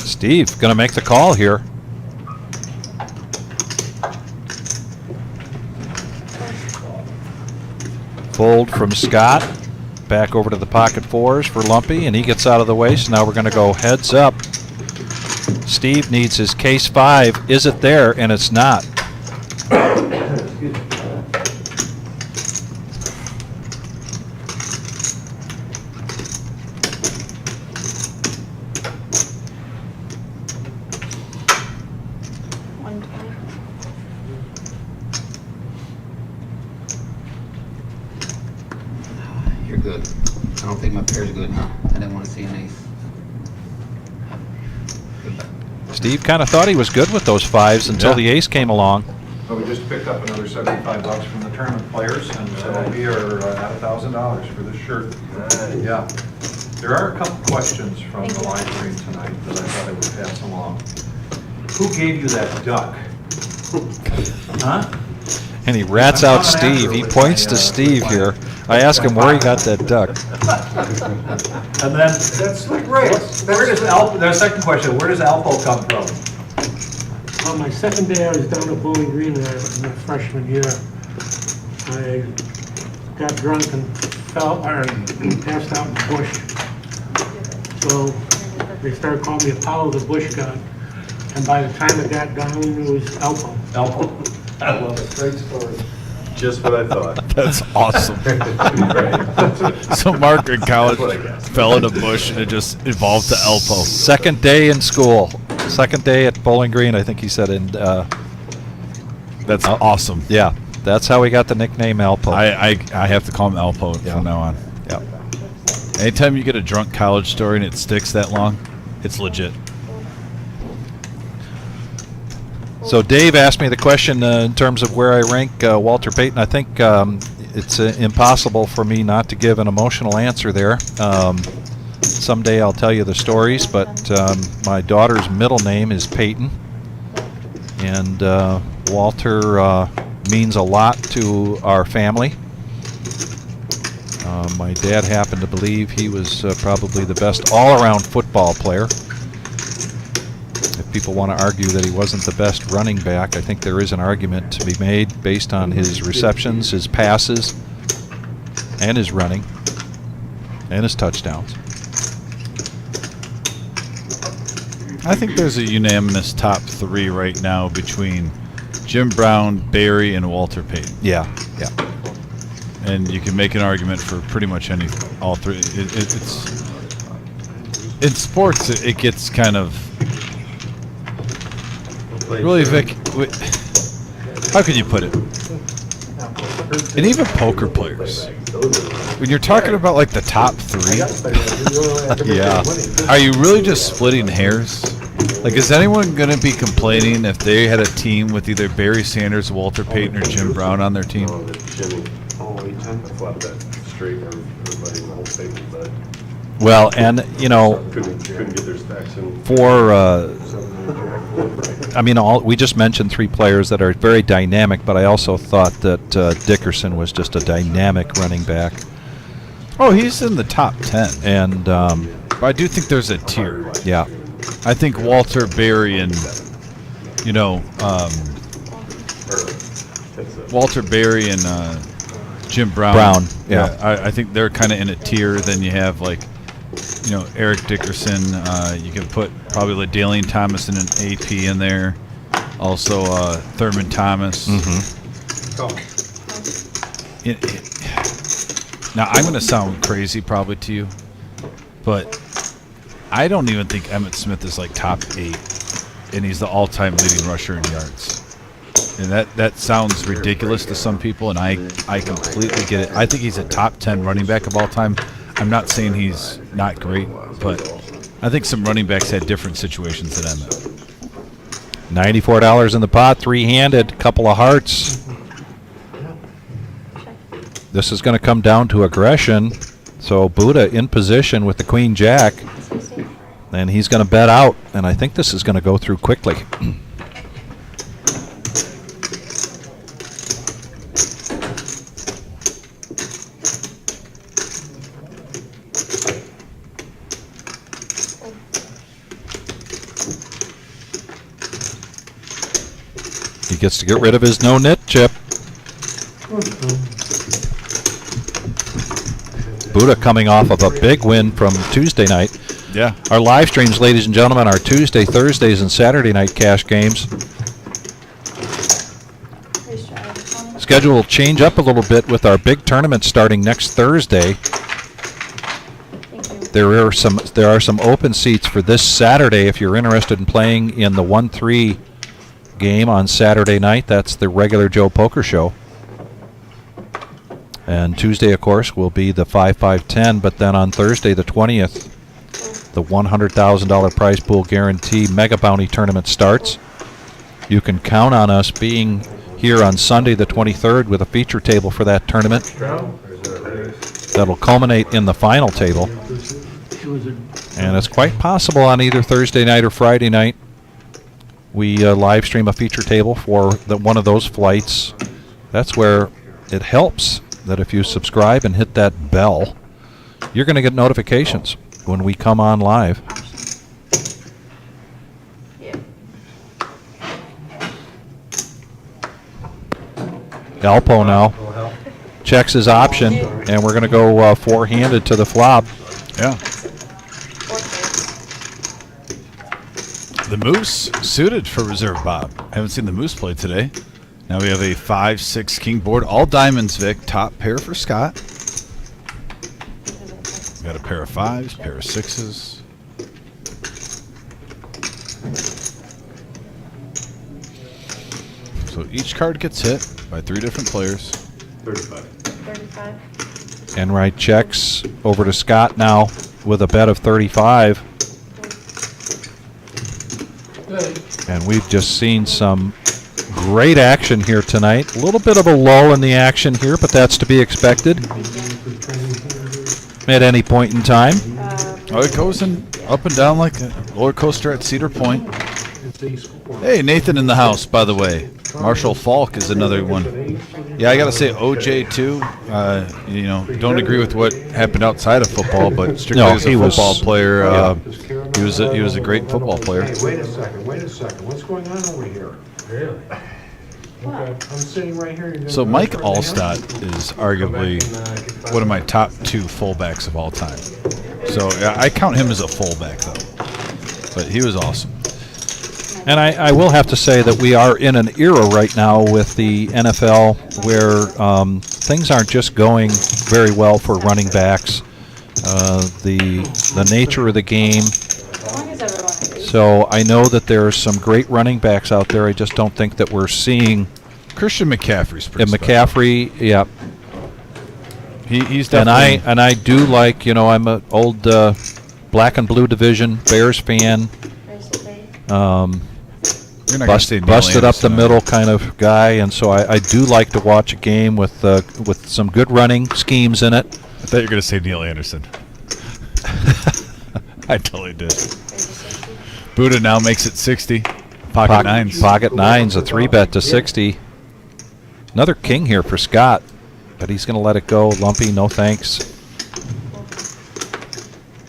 S2: Steve going to make the call here. Fold from Scott. Back over to the pocket fours for Lumpy, and he gets out of the way. So now we're going to go heads up. Steve needs his case 5. Is it there? And it's not.
S13: You're good. I don't think my pair's good. I didn't want to see an ace.
S2: Steve kind of thought he was good with those 5s until the ace came along.
S10: Well, we just picked up another $75 from the tournament players, and so we are at $1,000 for this shirt. Yeah. There are a couple questions from the live stream tonight that I thought I would pass along. Who gave you that duck? Huh?
S2: And he rats out Steve. He points to Steve here. I ask him where he got that duck.
S10: And then, that's like race. Where does Alpo, the second question, where does Alpo come from?
S14: On my second day, I was down at Bowling Green in my freshman year. I got drunk and passed out in the bush. So they started calling me Apollo the Bush God. And by the time it got down, it was Alpo.
S10: Alpo. I love it. Great story.
S9: Just what I thought.
S1: That's awesome. So Mark in college fell in a bush and it just evolved to Alpo.
S2: Second day in school. Second day at Bowling Green, I think he said. And
S1: that's awesome.
S2: Yeah, that's how he got the nickname Alpo.
S1: I have to call him Alpo from now on.
S2: Yeah.
S1: Anytime you get a drunk college story and it sticks that long, it's legit.
S2: So Dave asked me the question in terms of where I rank Walter Payton. I think it's impossible for me not to give an emotional answer there. Someday I'll tell you the stories, but my daughter's middle name is Payton, and Walter means a lot to our family. My dad happened to believe he was probably the best all-around football player. If people want to argue that he wasn't the best running back, I think there is an argument to be made based on his receptions, his passes, and his running, and his touchdowns.
S1: I think there's a unanimous top 3 right now between Jim Brown, Barry, and Walter Payton.
S2: Yeah, yeah.
S1: And you can make an argument for pretty much all 3. It's in sports. It gets kind of really, Vic. How can you put it? And even poker players. When you're talking about like the top 3,
S2: yeah.
S1: Are you really just splitting hairs? Like, is anyone going to be complaining if they had a team with either Barry Sanders, Walter Payton, or Jim Brown on their team?
S9: Oh, Jimmy. Oh, he flipped that straight for everybody in the whole thing, but
S2: Well, and you know,
S9: couldn't get their stacks in.
S2: for I mean, we just mentioned 3 players that are very dynamic, but I also thought that Dickerson was just a dynamic running back.
S1: Oh, he's in the top 10.
S2: And
S1: but I do think there's a tier.
S2: Yeah.
S1: I think Walter, Barry, and Walter, Barry, and Jim Brown.
S2: Yeah.
S1: I think they're kind of in a tier. Then you have like, Eric Dickerson. You can put probably LaDainian Thomas and an AP in there. Also Thurman Thomas.
S2: Mm-hmm.
S1: Now, I'm going to sound crazy probably to you, but I don't even think Emmitt Smith is like top 8, and he's the all-time leading rusher in yards. And that sounds ridiculous to some people, and I completely get it. I think he's a top 10 running back of all time. I'm not saying he's not great, but I think some running backs had different situations than Emmitt.
S2: $94 in the pot, three-handed, couple of hearts. This is going to come down to aggression. So Buddha in position with the Queen Jack, and he's going to bet out, and I think this is going to go through quickly. He gets to get rid of his no-nit chip. Buddha coming off of a big win from Tuesday night.
S1: Yeah.
S2: Our live streams, ladies and gentlemen, are Tuesday, Thursdays, and Saturday night cash games. Schedule will change up a little bit with our big tournament starting next Thursday. There are some open seats for this Saturday if you're interested in playing in the 1-3 game on Saturday night. That's the regular Joe Poker Show. And Tuesday, of course, will be the 5-5-10, but then on Thursday, the 20th, the $100,000 prize pool guarantee mega bounty tournament starts. You can count on us being here on Sunday, the 23rd, with a feature table for that tournament. That'll culminate in the final table. And it's quite possible on either Thursday night or Friday night we live stream a feature table for one of those flights. That's where it helps that if you subscribe and hit that bell, you're going to get notifications when we come on live. Alpo now checks his option, and we're going to go four-handed to the flop.
S1: Yeah. The Moose suited for reserve Bob. I haven't seen the Moose play today. Now we have a 5-6 king board, all diamonds, Vic. Top pair for Scott. We got a pair of 5s, pair of 6s. So each card gets hit by 3 different players.
S6: 35.
S2: Enright checks over to Scott now with a bet of 35. And we've just seen some great action here tonight. A little bit of a lull in the action here, but that's to be expected at any point in time.
S1: Oh, it goes up and down like a roller coaster at Cedar Point. Hey, Nathan in the house, by the way. Marshall Falk is another one. Yeah, I got to say OJ too. Don't agree with what happened outside of football, but strictly as a football player, he was a great football player.
S3: Hey, wait a second. What's going on over here? Really? Okay, I'm sitting right here.
S1: So Mike Allstott is arguably one of my top 2 fullbacks of all time. So yeah, I count him as a fullback though, but he was awesome.
S2: And I will have to say that we are in an era right now with the NFL where things aren't just going very well for running backs. The nature of the game. So I know that there are some great running backs out there. I just don't think that we're seeing
S1: Christian McCaffrey's pretty
S2: special. McCaffrey, yeah.
S1: He's definitely.
S2: And I do like, I'm an old black and blue division Bears fan. Busted up the middle kind of guy, and so I do like to watch a game with some good running schemes in it.
S1: I thought you were going to say Neil Anderson. I totally did. Buddha now makes it 60. Pocket nines.
S2: Pocket nines, a 3-bet to 60. Another king here for Scott, but he's going to let it go. Lumpy, no thanks.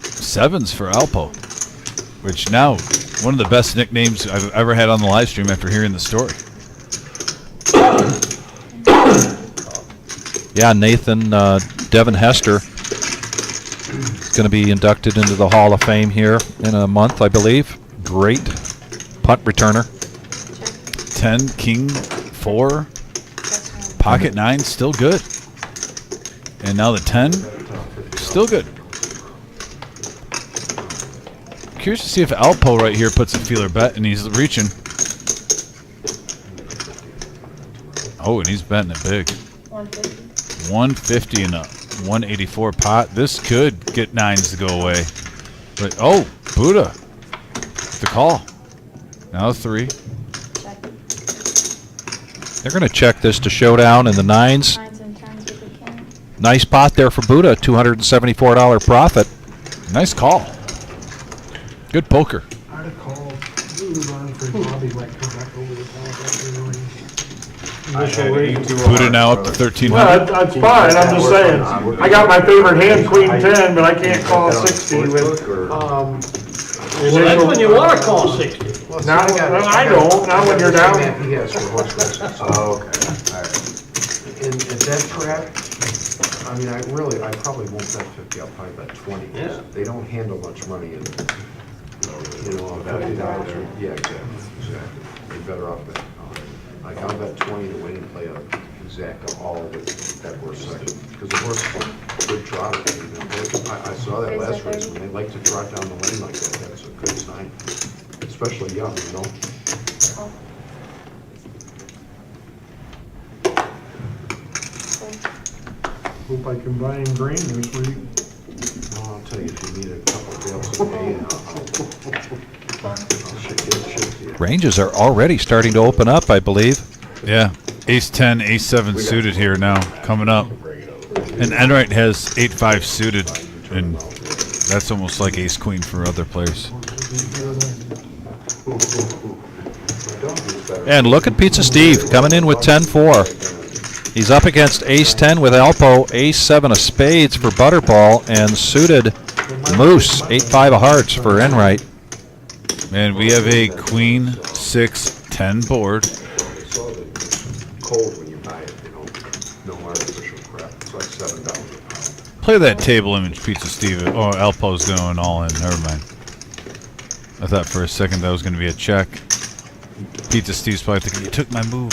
S1: 7s for Alpo, which now one of the best nicknames I've ever had on the live stream after hearing the story.
S2: Yeah, Nathan, Devin Hester is going to be inducted into the Hall of Fame here in a month, I believe. Great punt returner.
S1: 10, king, 4, pocket 9, still good. And now the 10. Still good. Curious to see if Alpo right here puts a feeler bet, and he's reaching. Oh, and he's betting it big.
S6: 150.
S1: 150 and a 184 pot. This could get nines to go away. But oh, Buddha. The call. Now 3.
S6: Check.
S2: They're going to check this to showdown in the nines.
S6: Nines and tens if we can.
S2: Nice pot there for Buddha, $274 profit.
S1: Nice call. Good poker.
S14: I'd have called, Ron for Bobby might come back over the top.
S1: Buddha now up to 1,300.
S14: Well, that's fine, I'm just saying. I got my favorite hand, queen 10, but I can't call 60 with,
S7: Well, that's when you wanna call 60.
S14: now, I don't, not when you're down.
S3: He has for horse racing.
S9: Oh, okay, all right.
S3: And at that track, I mean, I probably won't bet 50, I'll probably bet 20.
S5: Yeah.
S3: They don't handle much money in, $50. Yeah, exactly. They're better off bet. Like, I'll bet 20 to win and play a exact all with that horse second. Because the horse is a good trotter. I saw that last race, when they like to trot down the lane like that, that's a good sign. Especially young, you know?
S14: Hope I can buy him green this week.
S3: Well, I'll tell you, if you need a couple bails a day, I'll ship to you.
S2: Ranges are already starting to open up, I believe.
S1: Yeah. Ace 10, Ace 7 suited here now, coming up. And Enright has 8-5 suited, and that's almost like Ace Queen for other players.
S2: And look at Pizza Steve coming in with 10-4. He's up against Ace 10 with Alpo, Ace 7 of spades for Butterball, and suited Moose, 8-5 of hearts for Enright.
S1: And we have a Queen 6-10 board.
S3: Cold when you buy it, no artificial crap. It's like $7 a pound.
S1: Play that table image, Pizza Steve. Oh, Alpo's going all in. Never mind. I thought for a second that was going to be a check. Pizza Steve's probably thinking, you took my move.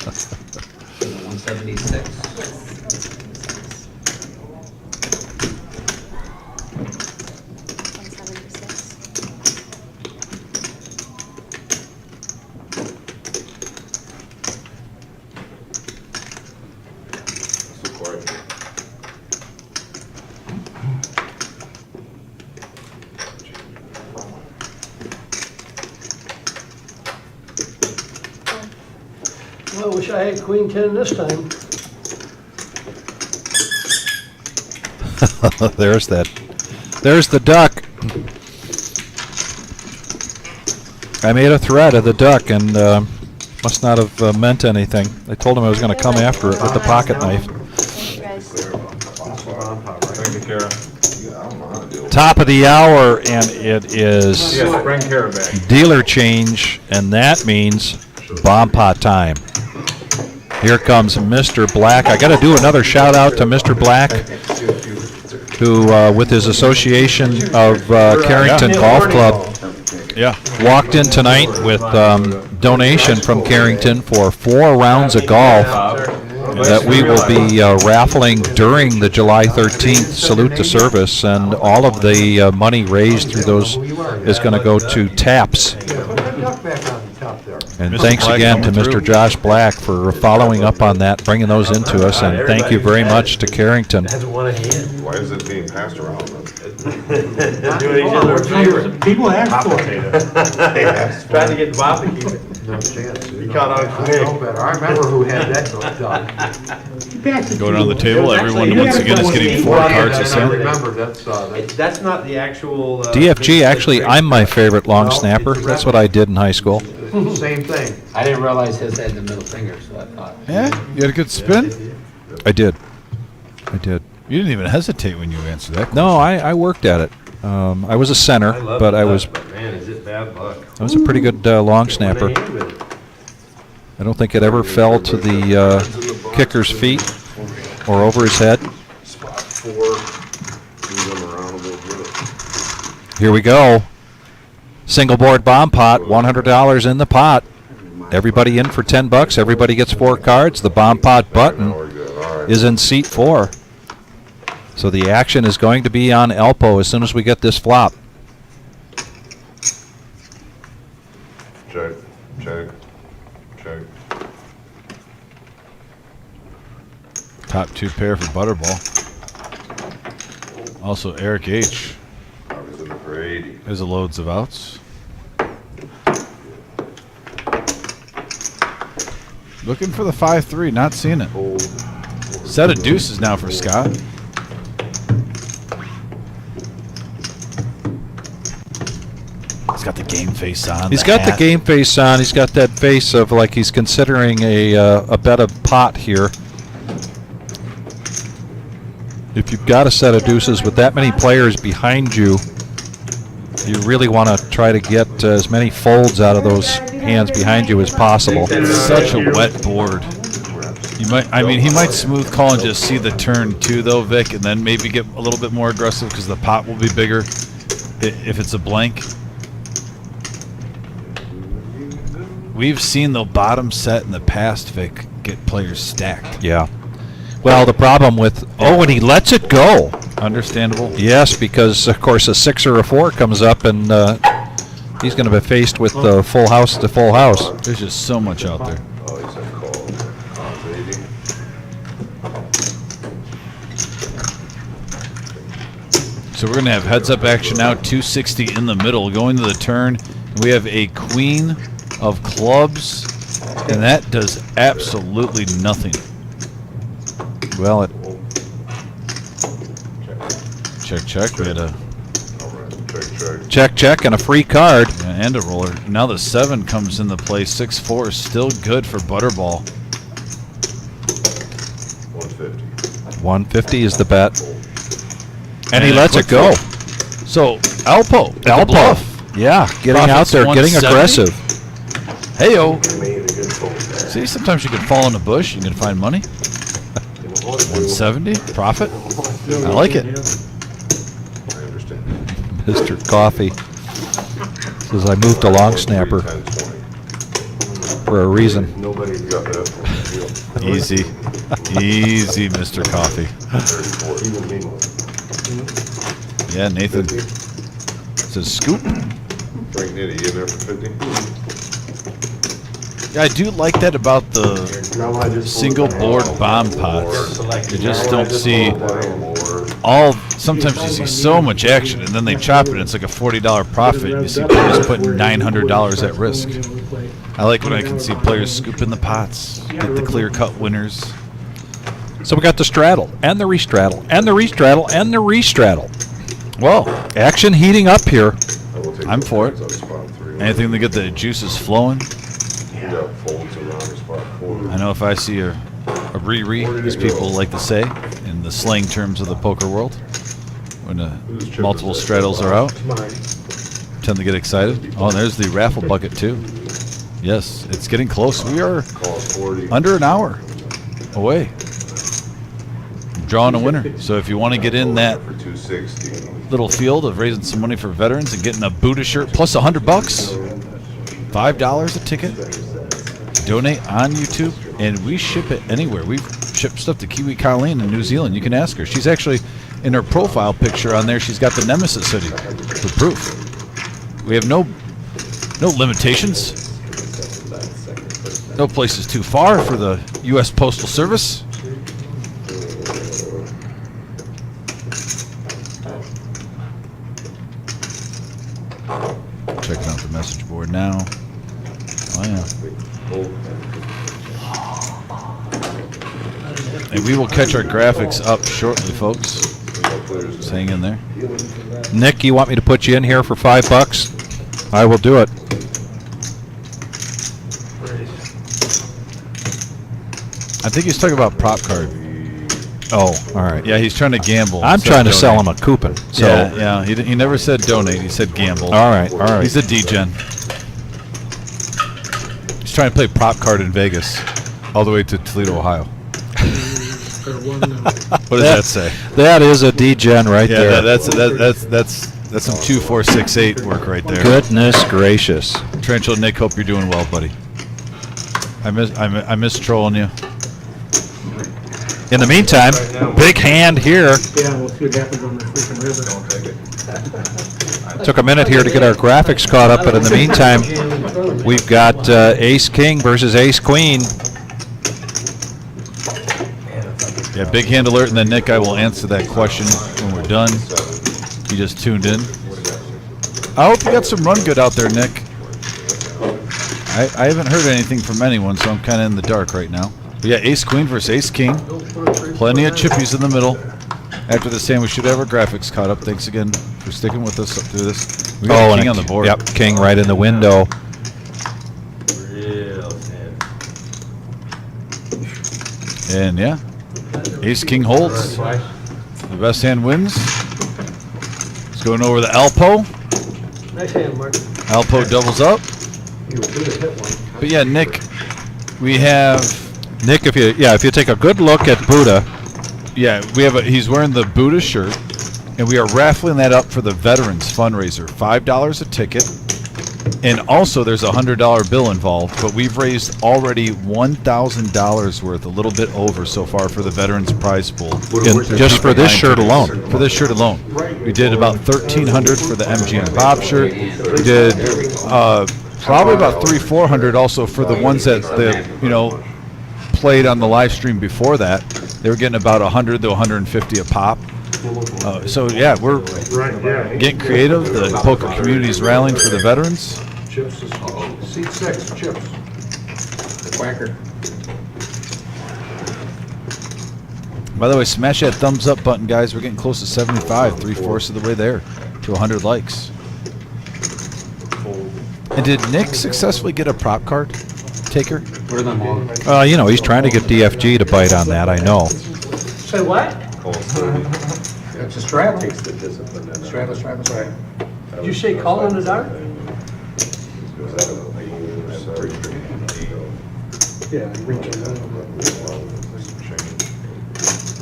S13: 176.
S7: Well, I wish I had queen 10 this time.
S2: There's that. There's the duck. I made a threat of the duck and must not have meant anything. I told him I was going to come after it with the pocket knife.
S9: Thank you, Kara.
S2: Top of the hour, and it is
S9: Yes, bring Kara back.
S2: dealer change, and that means bomb pot time. Here comes Mr. Black. I got to do another shout out to Mr. Black, who, with his association of Carrington Golf Club, walked in tonight with donation from Carrington for 4 rounds of golf that we will be raffling during the July 13th Salute to Service, and all of the money raised through those is going to go to TAPS. And
S1: Mr.
S2: thanks
S1: Black
S2: again to
S1: coming
S2: Mr.
S1: through.
S2: Josh Black for following up on that, bringing those into us, and thank you very much to Carrington.
S5: Has one hand.
S9: Why is it being passed around?
S5: Doing each other a favor.
S14: People ask for it.
S5: Trying to get Bob to keep it.
S3: No chance.
S5: You caught on
S3: I
S5: quick.
S3: know better. I remember who had that done.
S1: Go down the table. Everyone once again is getting 4 cards
S3: I
S1: to send.
S3: remember
S5: That's not the actual.
S2: DFG, actually, I'm my favorite long snapper. That's what I did in high school.
S3: Same thing.
S13: I didn't realize his had the middle finger, so I thought.
S1: Yeah, you had a good spin.
S2: I did. I did.
S1: You didn't even hesitate when you answered that.
S2: No, I worked at it. I was a center, but I was
S5: Man, is it bad luck?
S2: I was a pretty good long snapper. I don't think it ever fell to the kicker's feet or over his head.
S9: Spot 4. Move them around a little bit.
S2: Here we go. Single board bomb pot, $100 in the pot. Everybody in for $10. Everybody gets 4 cards. The bomb pot button is in seat 4. So the action is going to be on Alpo as soon as we get this flop.
S9: Check, check, check.
S1: Top 2 pair for Butterball. Also Eric H.
S9: I was in for 80.
S1: There's a loads of outs. Looking for the 5-3, not seeing it. Set of deuces now for Scott. He's got the game face on.
S2: He's got the game face on. He's got that face of like he's considering a bet of pot here. If you've got a set of deuces with that many players behind you, you really want to try to get as many folds out of those hands behind you as possible.
S1: It's such a wet board. You might, I mean, he might smooth call and just see the turn too, though, Vic, and then maybe get a little bit more aggressive because the pot will be bigger if it's a blank. We've seen the bottom set in the past, Vic, get players stacked.
S2: Yeah. Well, the problem with and he lets it go.
S1: Understandable.
S2: Yes, because of course a 6 or a 4 comes up and he's going to be faced with the full house to full house.
S1: There's just so much out there.
S9: Oh, he's a call. 80.
S1: So we're going to have heads-up action now, 260 in the middle, going to the turn. We have a queen of clubs, and that does absolutely nothing.
S2: Well, it
S1: check. We had a
S2: check, and a free card.
S1: yeah, and a roller. Now the 7 comes into play. 6-4 is still good for Butterball.
S9: 150.
S2: 150 is the bet. And he
S1: a
S2: lets
S1: quick
S2: it go.
S1: flip. So Alpo, with the
S2: Alpo.
S1: bluff.
S2: Yeah, getting out
S1: Profits
S2: there, getting
S1: 170.
S2: aggressive.
S1: Heyo. See, sometimes you can fall in a bush. You can find money. 170 profit. I like it.
S9: I understand.
S2: Mr. Coffee says I moved to long snapper
S9: 10, 20.
S2: for a reason.
S9: Nobody got that.
S1: Easy, easy, Mr. Coffee.
S9: 34. Even meanwhile.
S1: Yeah, Nathan says scoop.
S9: Frank Nitty, you in there for 50?
S1: Yeah, I do like that about the single board bomb pots. You just don't see sometimes you see so much action and then they chop it and it's like a $40 profit. You see players putting $900 at risk. I like when I can see players scoop in the pots, get the clear-cut winners.
S2: So we got the straddle, and the restraddle, and the restraddle, and the restraddle.
S1: Well,
S2: action heating up here.
S1: I'm for it. Anything to get the juices flowing. I know if I see a re-re, as people like to say in the slang terms of the poker world, when multiple straddles are out, tend to get excited. Oh, and there's the raffle bucket too. Yes, it's getting close. We are under an hour away from drawing a winner. So if you want to get in that little field of raising some money for veterans and getting a Buddha shirt plus $100, $5 a ticket. Donate on YouTube, and we ship it anywhere. We ship stuff to Kiwi Colleen in New Zealand. You can ask her. She's actually in her profile picture on there. She's got the Nemesis hoodie for proof. We have no limitations. No place is too far for the U.S. Postal Service. Checking out the message board now. Oh yeah. And we will catch our graphics up shortly, folks. Just hang in there.
S2: Nick, you want me to put you in here for $5? I will do it.
S1: I think he's talking about prop card.
S2: Oh, all right.
S1: Yeah, he's trying to gamble.
S2: I'm
S1: instead
S2: trying
S1: of
S2: to sell
S1: donate.
S2: him a coupon. So.
S1: Yeah. He never said donate. He said gamble.
S2: All right.
S1: He's a D-gen. He's trying to play prop card in Vegas, all the way to Toledo, Ohio. What does that say?
S2: That is a D-gen right there.
S1: That's some 2, 4, 6, 8 work right there.
S2: Goodness gracious.
S1: Trenchel, Nick, hope you're doing well, buddy. I miss trolling you.
S2: In the meantime, big hand here.
S14: Yeah, we'll see what happens on the freaking river.
S2: Took a minute here to get our graphics caught up, but in the meantime, we've got Ace King versus Ace Queen.
S1: Yeah, big hand alert, and then Nick, I will answer that question when we're done. He just tuned in. I hope you got some run good out there, Nick. I haven't heard anything from anyone, so I'm kind of in the dark right now. But yeah, Ace Queen versus Ace King. Plenty of chippies in the middle. After this hand, we should have our graphics caught up. Thanks again for sticking with us up through this. We got a king on the board.
S2: Yep, king right in the window.
S5: Real thin.
S1: And yeah, Ace King holds. The best hand wins. It's going over the Alpo.
S7: Nice hand, Mark.
S1: Alpo doubles up. But yeah, Nick, we have.
S2: Nick, if you take a good look at Buddha.
S1: Yeah, we have he's wearing the Buddha shirt, and we are raffling that up for the Veterans Fundraiser. $5 a ticket, and also there's a $100 bill involved. But we've raised already $1,000 worth, a little bit over so far for the Veterans Prize Pool.
S2: Just for this shirt alone.
S1: For this shirt alone, we did about $1,300 for the MGM Bob shirt. We did probably about $300-400 also for the ones that played on the live stream before that. They were getting about $100 to $150 a pop. So yeah, we're getting creative. The poker community is rallying for the veterans.
S3: Chips is, seat 6, chips.
S13: The quacker.
S1: By the way, smash that thumbs up button, guys. We're getting close to 75, 3/4 of the way there to 100 likes. And did Nick successfully get a prop card taker?
S13: What are them all?
S2: He's trying to get DFG to bite on that, I know.
S7: Say what?
S13: It's a strap. Strapless.
S7: Did you say call in the dark?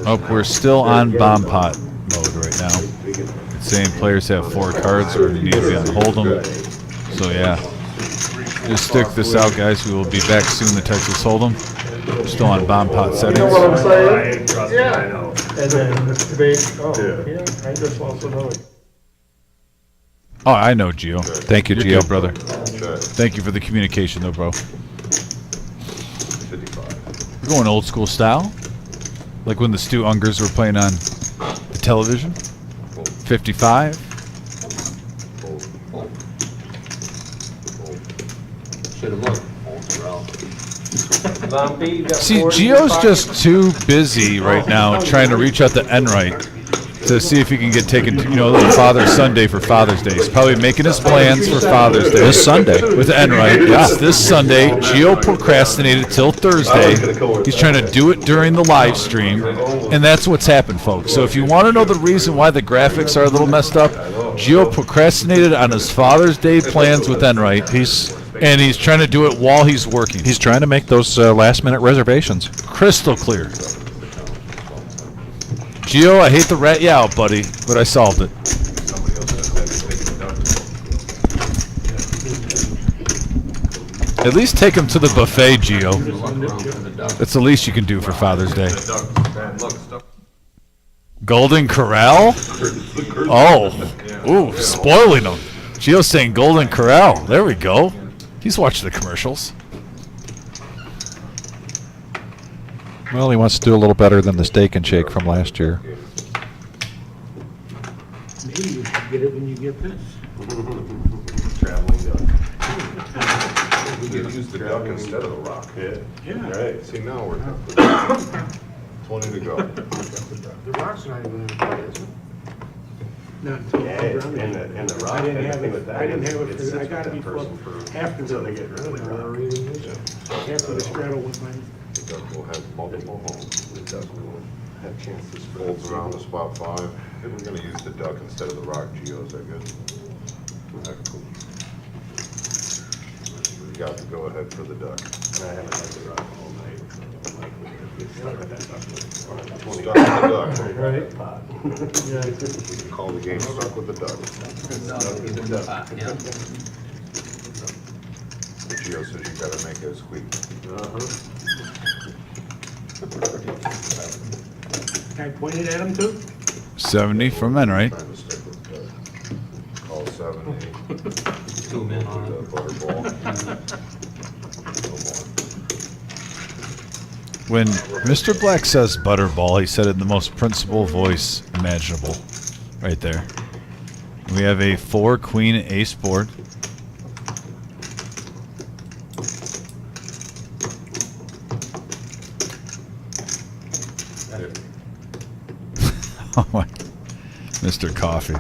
S1: Oh, we're still on bomb pot mode right now. It's saying players have 4 cards or need to be on Hold'em. So yeah, just stick this out, guys. We will be back soon to Texas Hold'em. We're still on bomb pot settings.
S14: You know what I'm saying? Yeah. I know. And then debate. Oh, yeah. I just also know it.
S1: Oh, I know, Gio.
S2: Thank you,
S1: You're
S2: Gio.
S1: good, brother. Thank you for the communication, though, bro. We're going old school style, like when the Stu Ungers were playing on the television. 55. See, Gio's just too busy right now trying to reach out to Enright to see if he can get taken to, a little Father Sunday for Father's Day. He's probably making his plans for Father's Day.
S2: This Sunday.
S1: With Enright. It's this Sunday. Gio procrastinated till Thursday. He's trying to do it during the live stream, and that's what's happened, folks. So if you want to know the reason why the graphics are a little messed up, Gio procrastinated on his Father's Day plans with Enright. And he's trying to do it while he's working.
S2: He's trying to make those last-minute reservations.
S1: Crystal clear. Gio, I hate to rat you out, buddy, but I solved it. At least take him to the buffet, Gio. That's the least you can do for Father's Day. Golden Corral? Oh. Ooh, spoiling him. Gio's saying Golden Corral. There we go. He's watching the commercials.
S2: Well, he wants to do a little better than the Steak and Shake from last year.
S14: Maybe you should get it when you get this.
S9: Traveling duck. We could use the duck instead of the rock. Yeah. Right. See, now we're 20 to go.
S3: The rock's not even in the play, is it?
S14: Not until
S9: Yeah,
S14: I drowned
S9: and
S14: it.
S9: the rock.
S14: I didn't have
S9: and the thing
S14: it.
S9: with that
S14: I didn't
S9: is
S14: have it.
S9: it
S14: For, I
S9: sits
S14: got it
S9: with that
S14: before.
S9: person for-
S14: After
S9: until
S14: the
S9: they get rid of the rock.
S14: after the straddle with my.
S9: The duck will have multiple homes. The duck will have chances. Folds around the spot 5. If we're gonna use the duck instead of the rock, Geos are good. We got to go ahead for the duck. And I haven't had the rock all night. Stuck with the duck.
S14: Right.
S9: Call the game stuck with the duck. Geo says you gotta make it squeak.
S14: Guy pointed at him too?
S1: 70 for men, right?
S9: Trying to stick with the call 70.
S13: 2 men on
S9: The
S13: it.
S9: butterball.
S1: When Mr. Black says butterball, he said it in the most principal voice imaginable. Right there. We have a 4 queen ace board. Oh my, Mr. Coffee.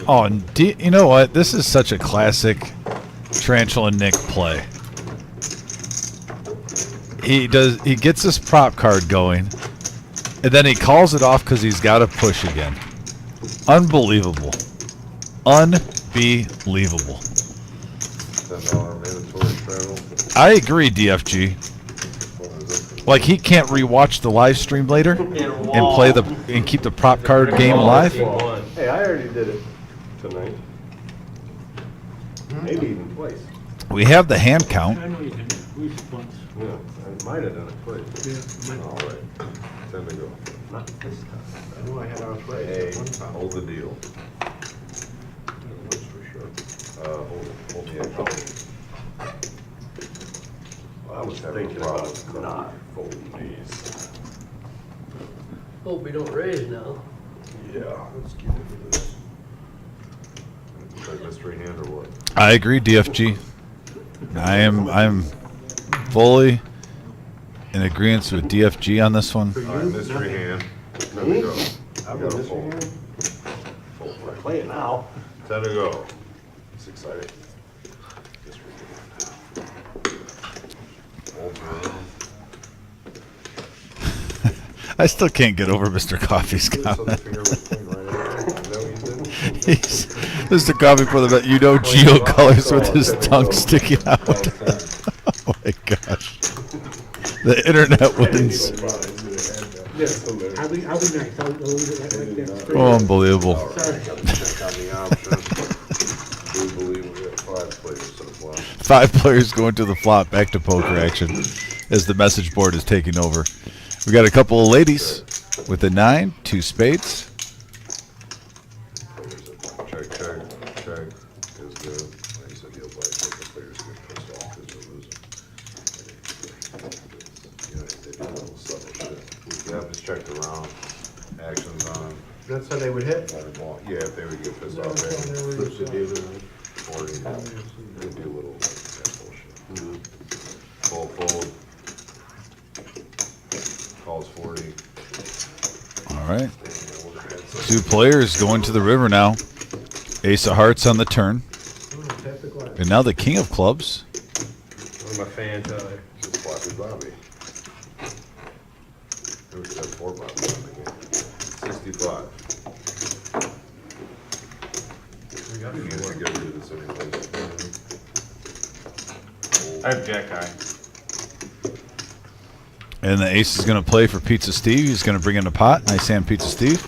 S1: Oh, and you know what? This is such a classic Tarantula Nick play. He gets this prop card going, and then he calls it off because he's got to push again. Unbelievable. Unbelievable.
S9: $10 mandatory travel.
S1: I agree, DFG. Like, he can't rewatch the live stream later and keep the prop card game live.
S9: Hey, I already did it tonight. Maybe even twice.
S1: We have the hand count.
S14: I know you did, at least once.
S9: Yeah, I might have done it twice.
S14: Yeah,
S9: All right, 10 to go.
S3: Not this time. I knew I had arthritis
S9: Hey,
S3: at one time.
S9: hold the deal.
S3: That's for sure.
S9: Hold the edge. Well, I was thinking about not folding these.
S7: Hope we don't raise now.
S9: Yeah, let's get into this. Is that mystery hand or what?
S1: I agree, DFG. I'm fully in agreement with DFG on this one.
S9: All right, mystery hand. There we go.
S3: I'm
S9: Gotta
S3: a mystery
S9: fold.
S3: hand.
S9: Fold right.
S3: Play it now.
S9: 10 to go. It's exciting. Mystery hand. Hold around.
S1: I still can't get over Mr. Coffee's
S9: This other
S1: comment.
S9: finger was pointing right at it. Is that what you did?
S1: Mr. Coffee for the Geo colors with his tongue sticking out. Oh my gosh. The internet wins.
S14: I'll be nice, I'll leave it like that.
S1: Oh, unbelievable.
S14: Sorry.
S9: Check on the option. We believe we have 5 players to the flop.
S1: 5 players going to the flop, back to poker action as the message board is taking over. We got a couple of ladies with a 9, 2 spades.
S9: Check, check, check is good. Like you said, you'll buy check the players get pissed off because they're losing. Yeah, they do a little subtle shit. Yeah, just check the round. Actions on.
S3: That's how they would hit?
S9: Ball. Yeah, if they would get pissed off, they flip the dealer. Or they do a little like that bullshit. Fold. Calls 40.
S1: All right. 2 players going to the river now. Ace of hearts on the turn. And now the king of clubs.
S5: One of my fans,
S9: Just sloppy Bobby. There was that 4 Bobby on the game. 65. You can't get rid of this anyways.
S4: I have Jack High.
S1: And the ace is going to play for Pizza Steve. He's going to bring in a pot. Nice hand, Pizza Steve.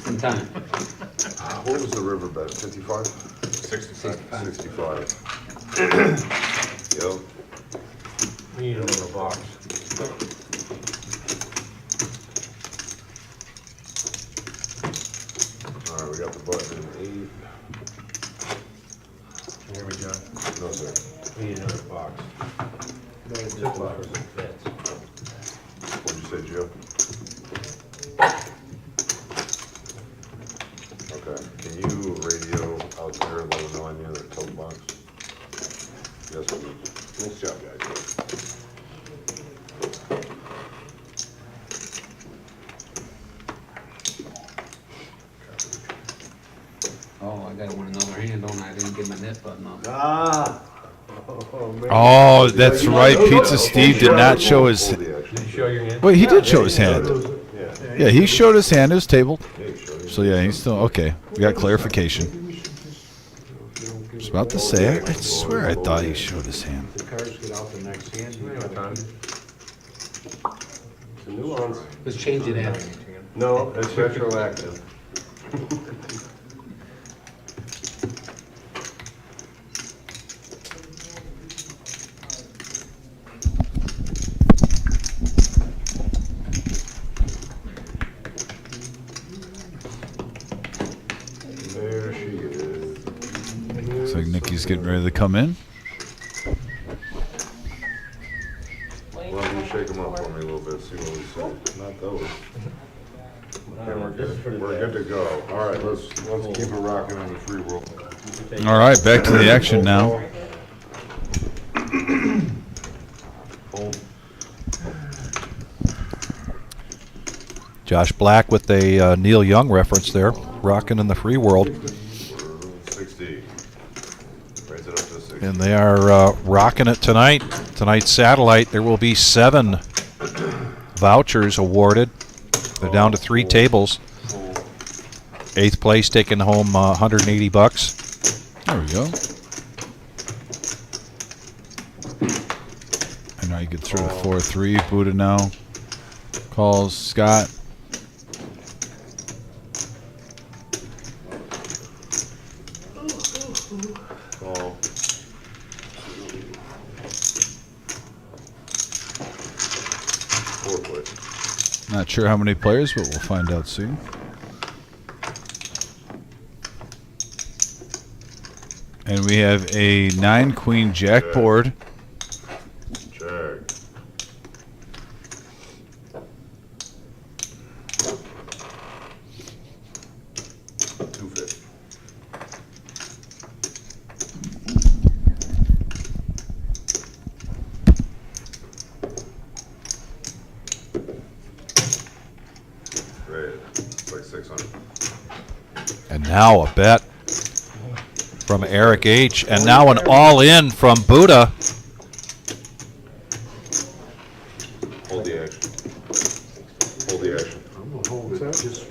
S13: Some time.
S9: What was the river bet? 55?
S4: 65.
S9: 65. Yep.
S5: we need a little box.
S9: All right, we got the button in 8.
S5: Here we go.
S9: No, sir.
S5: We need another box.
S9: What'd you say, Joe? Okay, can you radio out there and let them know I need another tote box? Yes, please. Nice job, guys.
S13: Oh, I got one in another hand, don't I? I didn't get my net button on.
S3: Ah. Man.
S1: Oh, that's right. Pizza Steve did not show his...
S5: Did you show your hand?
S1: Wait, he did show his hand.
S9: Yeah.
S1: Yeah, he showed his hand. It was tabled.
S9: Yeah, sure.
S1: So yeah, he's still... Okay, we got clarification. I was about to say, I swear I thought he showed his hand.
S3: The cards get out the next hand.
S9: It's a nuance.
S13: Let's change it after.
S9: No, it's retroactive. There she is.
S1: Looks like Nikki's getting ready to come in.
S9: Why don't you shake them up for me a little bit, see what we say. Not those. Okay, we're good. We're good to go. All right, let's keep it rocking in the free world.
S1: All right, back to the action now.
S2: Josh Black with a Neil Young reference there, rocking in the free world.
S9: 60. Raise it up to 60.
S2: And they are rocking it tonight. Tonight's satellite, there will be 7 vouchers awarded. They're down to 3 tables. 8th place taking home $180.
S1: There we go. And now you get through to 4-3. Buddha now calls Scott.
S9: Call.
S1: Not sure how many players, but we'll find out soon. And we have a 9-queen jack board.
S9: Jack. Like 600.
S2: And now a bet from Eric H. And now an all-in from Buddha.
S9: Hold the action. Hold the action.
S3: I'm gonna hold it just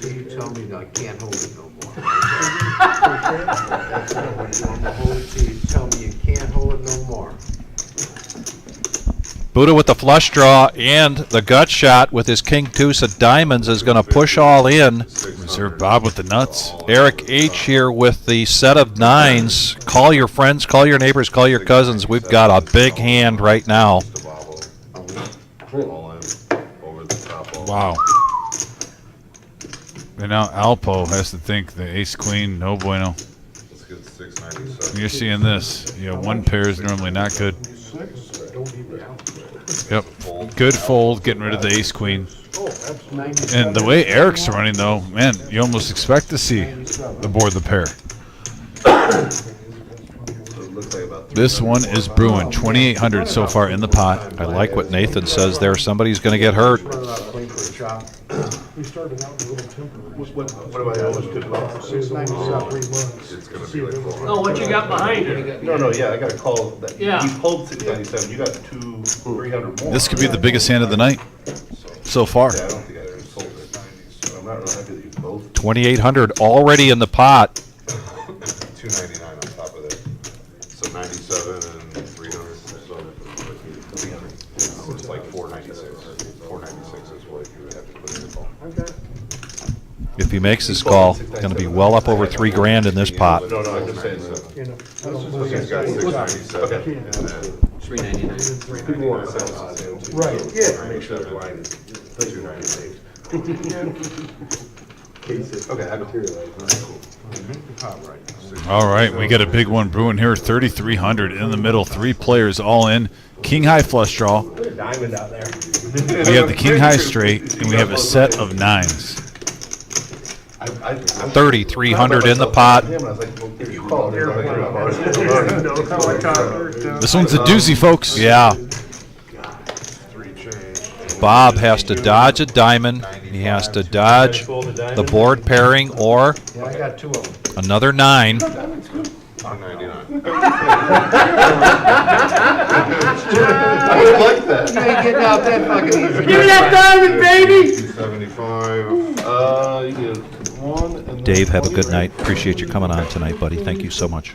S3: till you tell me that I can't hold it no more. I'm gonna hold it till you tell me you can't hold it no more.
S2: Buddha with the flush draw and the gut shot with his king deuce of diamonds is going to push all in.
S1: Reserve Bob with the nuts.
S2: Eric H. here with the set of 9s. Call your friends, call your neighbors, call your cousins. We've got a big hand right now.
S9: All in. Over the top.
S1: Wow. And now Alpo has to think the ace queen, no bueno.
S9: Let's get 697.
S1: You're seeing this. Yeah, one pair is normally not good. Yep. Good fold, getting rid of the ace queen. And the way Eric's running, though, man, you almost expect to see the board the pair. This one is brewing. 2,800 so far in the pot.
S2: I like what Nathan says there. Somebody's going to get hurt.
S14: We started out in a little temper.
S9: What do I always do about 697? It's going to be like 400.
S7: Oh, what you got behind it?
S9: No, yeah, I got a call. That
S7: Yeah.
S9: He pulled 697. You got 300 more.
S1: This could be the biggest hand of the night so far.
S9: Yeah, I don't think I ever sold it. So I'm not really happy that you both.
S2: 2,800 already in the pot.
S9: 299 on top of that. So 97 and 300. So 300. So it's like 496. 496 is what you would have to put in the ball.
S2: If he makes this call, it's going to be well up over $3,000 in this pot.
S9: No, I'm just saying so. He's got 697. Okay. And then
S13: 399.
S9: people want to sell.
S14: Right,
S9: yeah. Make sure the line is 298. Okay, I know.
S1: All right, we got a big one brewing here. 3,300 in the middle. 3 players all in. King high flush draw.
S5: Put a diamond out there.
S1: We have the king high straight, and we have a set of 9s.
S2: 3,300 in the pot.
S1: This one's a doozy, folks.
S2: Yeah. Bob has to dodge a diamond. He has to dodge the board pairing or
S3: Yeah, I got 2 of them.
S2: another 9.
S9: 199. I would like that.
S3: You ain't getting out that fucking easy.
S7: Give me that diamond, baby!
S9: 275. You get one. And then
S2: Dave, have a
S9: 20
S2: good night.
S9: right?
S2: Appreciate you coming on tonight, buddy. Thank you so much.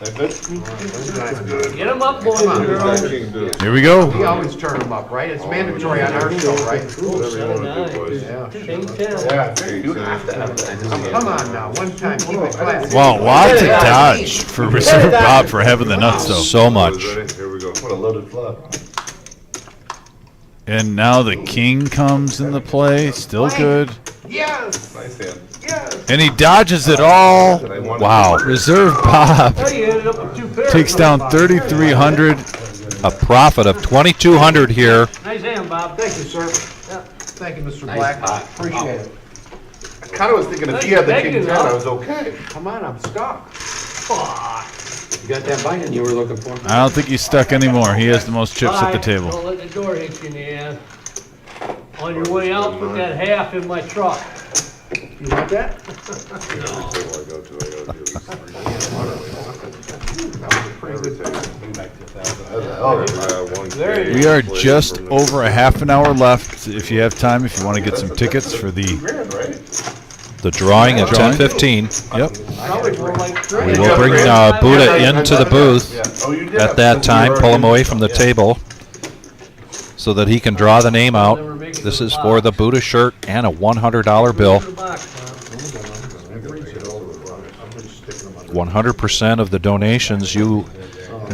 S9: That fit?
S7: Get them up, boys
S3: Come on,
S7: and
S9: What does that
S7: girls.
S9: king do?
S1: Here we go.
S3: We always turn them up, right? It's mandatory on our show, right?
S9: Whatever you wanna do, boys.
S3: Yeah.
S7: King 10.
S4: You have to have that.
S3: Come on now, one time, keep it classy.
S1: Wow, lots of dodge for Reserve Bob for having the nuts though.
S2: So much.
S9: Here we go. What a loaded flop.
S1: And now the king comes into play. Still good.
S3: Yes,
S9: Nice hand.
S3: yes.
S1: And he dodges it all. Wow. Reserve Bob
S7: Oh, you ended up with 2 pairs.
S1: takes down 3,300.
S2: A profit of 2,200 here.
S7: Nice hand, Bob.
S3: Thank you, sir. Thank you, Mr. Black. Appreciate it.
S9: I kinda was thinking if he had the king 10, I was okay.
S3: Come on, I'm stuck.
S13: You got that binding you were looking for?
S1: I don't think he's stuck anymore. He has the most chips at the
S7: Bye.
S1: table.
S7: Don't let the door hit you in the ass. On your way out, put that half in my truck.
S3: You want that?
S9: Every table I go to, I gotta do these three.
S3: That was a pretty good time.
S1: We are just over a half an hour left. If you have time, if you want to get some tickets for the
S2: Drawing at
S1: Drawing.
S2: 10:15.
S1: Yep.
S7: Probably for like 3.
S2: We will bring Buddha into the booth at that time, pull him away from the table so that he can draw the name out. This is for the Buddha shirt and a $100 bill. 100% of the donations you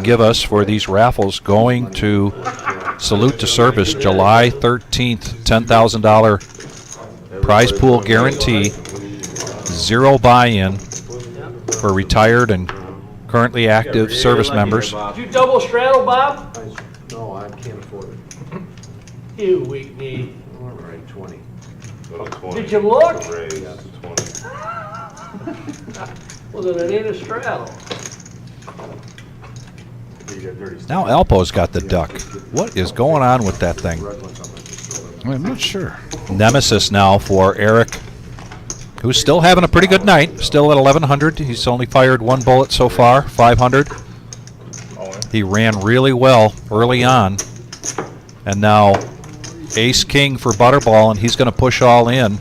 S2: give us for these raffles going to Salute to Service July 13th, $10,000 prize pool guarantee, 0 buy-in for retired and currently active service members.
S7: Did you double straddle, Bob?
S3: No, I can't afford it.
S7: You weak knee.
S3: All right, 20.
S7: Did you look?
S9: Raise to 20.
S7: Well, then it ain't a straddle.
S2: Now Alpo's got the duck. What is going on with that thing?
S1: I'm not sure.
S2: Nemesis now for Eric, who's still having a pretty good night. Still at 1,100. He's only fired 1 bullet so far, 500. He ran really well early on. And now Ace King for Butterball, and he's going to push all in.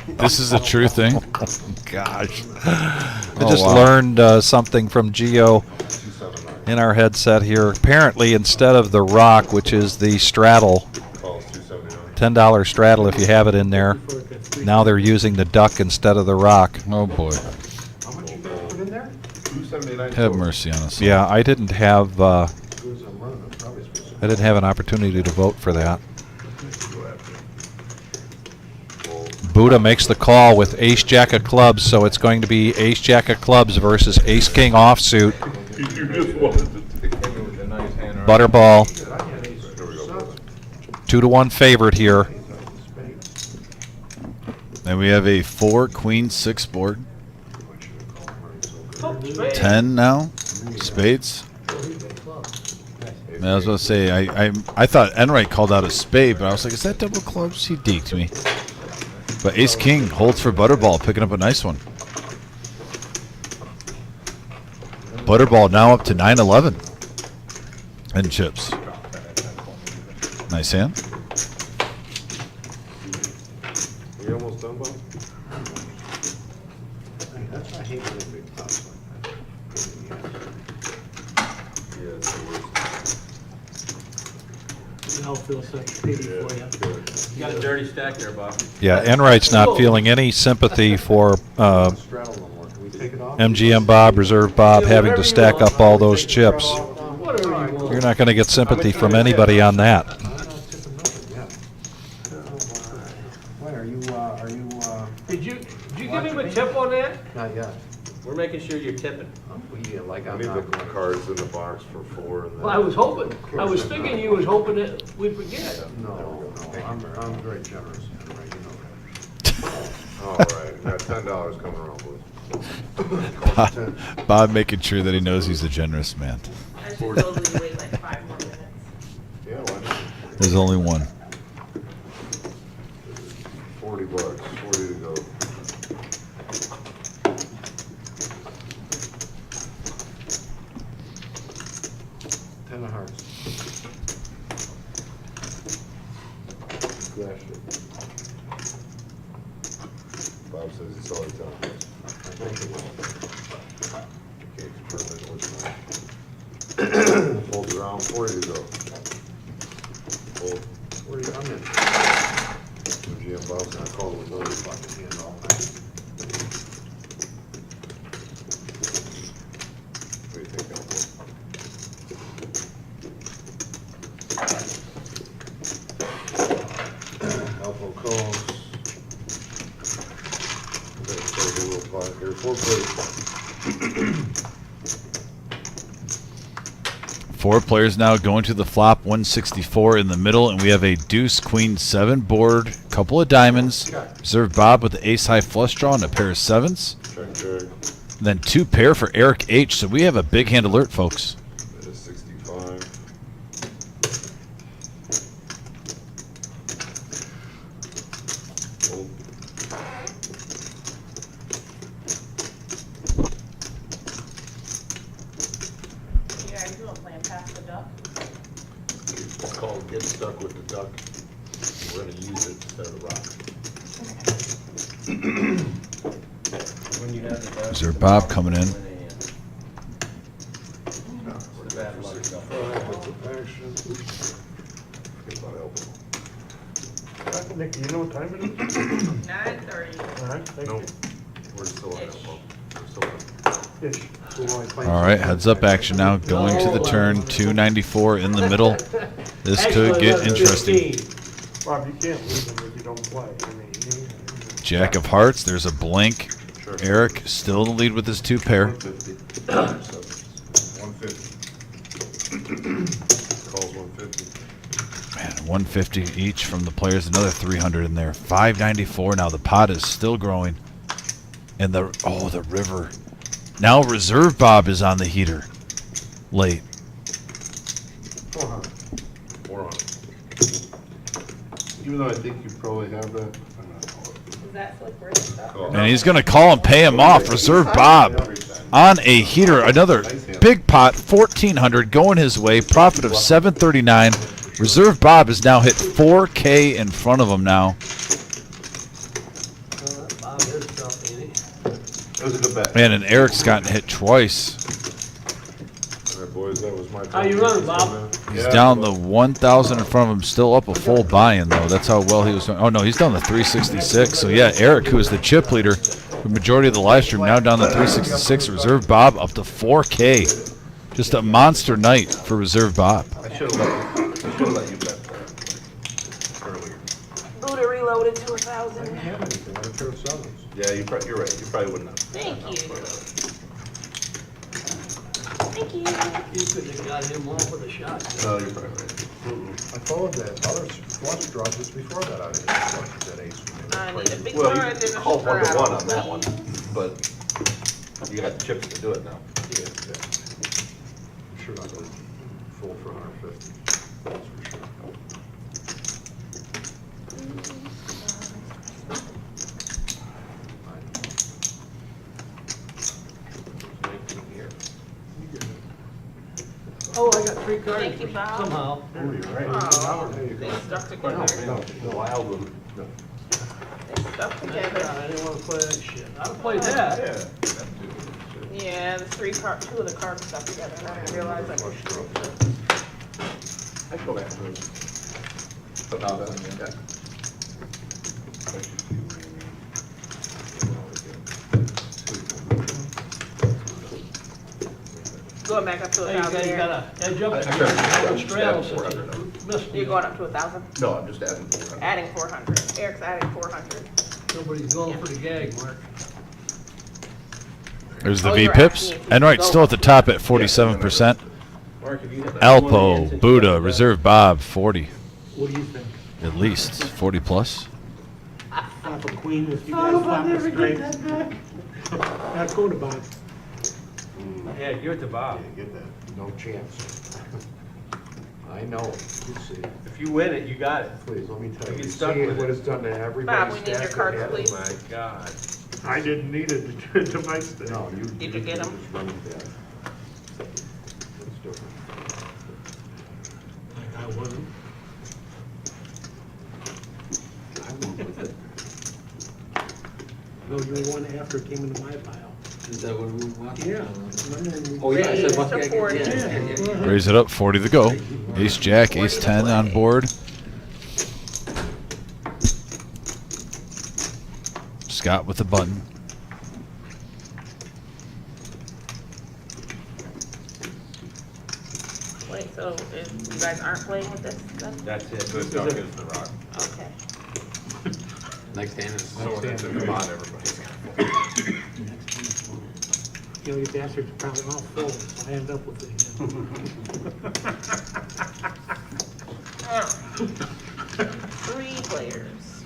S1: This is a true thing.
S2: Gosh. I just learned something from Geo in our headset here. Apparently, instead of the rock, which is the straddle, $10 straddle if you have it in there, now they're using the duck instead of the rock.
S1: Oh boy.
S3: How much you guys put in there?
S1: Have mercy on us.
S2: Yeah, I didn't have an opportunity to vote for that. Buddha makes the call with Ace Jack of Clubs, so it's going to be Ace Jack of Clubs versus Ace King offsuit. Butterball, 2-1 favorite here.
S1: And we have a 4 Queen 6 board. 10 now. Spades. I was going to say I thought Enright called out a spade, but I was like, is that double clubs? He deked me. But Ace King holds for Butterball, picking up a nice one. Butterball now up to 9-11 and chips. Nice hand.
S9: We almost done, Bob?
S3: That's why I hate when they big pops like that.
S9: Yeah, it's the worst.
S7: I'll feel such pity for you.
S5: You got a dirty stack there, Bob.
S2: Yeah, Enright's not feeling any sympathy for MGM Bob, Reserve Bob having to stack up all those chips. You're not going to get sympathy from anybody on that.
S3: What, are you,
S7: Did you give him a tip on that?
S3: not yet.
S5: We're making sure you're tipping.
S3: Yeah, like
S9: I
S3: I'm
S9: need the
S3: not going.
S9: cards in the box for 4. And then
S7: Well, I was thinking you was hoping that we'd forget.
S3: No, I'm very generous, right, you know that.
S9: All right, we got $10 coming around, boys.
S1: Bob making sure that he knows he's a generous man.
S8: I should totally wait like 5 more minutes.
S9: Yeah, why not?
S1: There's only one.
S9: $40, 40 to go.
S3: Ten of hearts.
S9: flashed it. Bob says he saw it down. Okay, confirm it was not. Hold around 40 to go. Hold.
S3: Where are you, I'm in.
S9: GM Bob's gonna call it another fucking hand all night. What do you think, Alpo calls. Let's play the little pot here. 4 plays.
S1: 4 players now going to the flop, 164 in the middle, and we have a deuce, queen, 7 board, couple of diamonds. Reserve Bob with the ace high flush draw and a pair of 7s.
S9: Check, check.
S1: Then 2 pair for Eric H. So we have a big hand alert, folks.
S9: That is 65. Hold.
S8: You guys doing playing pass the duck?
S9: It's called Get Stuck with the Duck. We're gonna use it instead of rock.
S4: When you have the best.
S1: Reserve Bob coming in.
S4: The bad luck stuff.
S9: Action. Oops. Forget about elbow.
S14: Nick, do you know what time it is?
S8: 9:30.
S14: All right, thank
S9: Nope.
S14: you.
S9: We're still on elbow. We're still on.
S14: Ish.
S1: All right, heads up action now. Going to the turn, 294 in the middle. This could get interesting.
S14: Bob, you can't lose them if you don't play. I mean,
S1: Jack of Hearts. There's a blink.
S9: Sure.
S1: Eric still in the lead with his 2 pair.
S9: 150. 150. Calls 150.
S1: Man, 150 each from the players. Another 300 in there. 594 now. The pot is still growing. And the river. Now Reserve Bob is on the heater. Late.
S9: 400. 400. Even though I think you probably have that, I'm not calling it.
S8: Is that slippery stuff?
S1: And he's going to call and pay him off. Reserve Bob on a heater. Another big pot, 1,400 going his way. Profit of 739. Reserve Bob has now hit 4K in front of him now.
S7: Bob is tough, ain't he?
S9: It was a good bet.
S1: Man, and Eric's gotten hit twice.
S9: All right, boys, that was my
S7: How you running, Bob?
S1: He's down the 1,000 in front of him. Still up a full buy-in, though. That's how well he was doing. Oh, no, he's down the 366. So, yeah, Eric, who is the chip leader, the majority of the live stream, now down the 366. Reserve Bob up to 4K. Just a monster night for Reserve Bob.
S9: I should have let you bet earlier.
S8: Buddha reloaded to 1,000.
S3: I didn't have anything, I had a pair of 7s.
S9: Yeah, you're right. You probably wouldn't have.
S8: Thank you. Thank you.
S7: You couldn't have got him off with a shot.
S9: No, you're probably right.
S3: I followed that other flush draw just before that. I didn't flush with that ace.
S8: I need a big
S9: Well,
S8: card and
S9: you
S8: a
S9: called 1 to 1
S8: straddle,
S9: on that one,
S8: please.
S9: but you got the chips to do it now.
S3: Yeah. I'm sure not going full for 150. That's for sure.
S7: Oh, I got 3 cards.
S8: Thank you, Bob.
S7: Somehow.
S3: Oh, you're right.
S8: Oh,
S3: There you
S8: they
S3: go.
S8: stuck together.
S9: No, wild one. No.
S8: They stuck together.
S7: I didn't want to play that shit. I'd have played that.
S8: Yeah, the 2 of the cards stuck together, and I didn't realize that.
S9: I go back to it. But now that's, yeah.
S8: Going back up to
S7: Hey, you
S8: 1,000
S7: guys
S8: here.
S7: got a edge up.
S9: I
S7: there.
S9: grabbed-
S7: Don't straddle
S9: grabbed
S7: since
S9: 400
S7: you missed me.
S8: You're going up to 1,000?
S9: No, I'm just adding 400.
S8: Adding 400. Eric's adding 400.
S7: Nobody's going for the gag, Mark.
S1: There's the
S8: Oh, you're
S1: V-Pips.
S8: asking if
S1: Enright
S8: you
S1: still at the top at
S8: go.
S1: 47%.
S4: Mark, if you hit that
S1: Alpo,
S4: 1
S1: Buddha, Reserve Bob, 40.
S14: What do you think?
S1: At least 40 plus.
S14: Flop a queen with you guys, flop a straight. Not go to Bob.
S5: Yeah, give it to Bob.
S3: Can't get that. No chance. I know. You see.
S5: If you win it, you got it.
S3: Please, let me tell
S5: You
S3: you.
S5: get stuck
S3: See
S5: with
S3: what
S5: it.
S3: it's done to everybody.
S8: Bob, we need your cards, please.
S5: My God.
S14: I didn't need it to my state.
S3: No, you.
S8: Did you get 'em?
S3: Just run with that. It's different.
S14: I wasn't. No, you were one after it came into my pile.
S13: Is that what we want?
S14: Yeah. Remember when we-
S13: Oh, yeah, I said,
S8: Raise
S13: what
S8: to
S13: can I
S8: 40.
S13: get? Yeah.
S1: Raise it up, 40 to go. Ace Jack, Ace 10 on board. Scott with the button.
S8: Wait, so you guys aren't playing with this stuff?
S5: That's it.
S9: The duck is the rock.
S8: Okay.
S13: Next hand is.
S9: So it's in the pot, everybody's got.
S14: You know, your bastards are probably all full, so I end up with it.
S8: 3 players.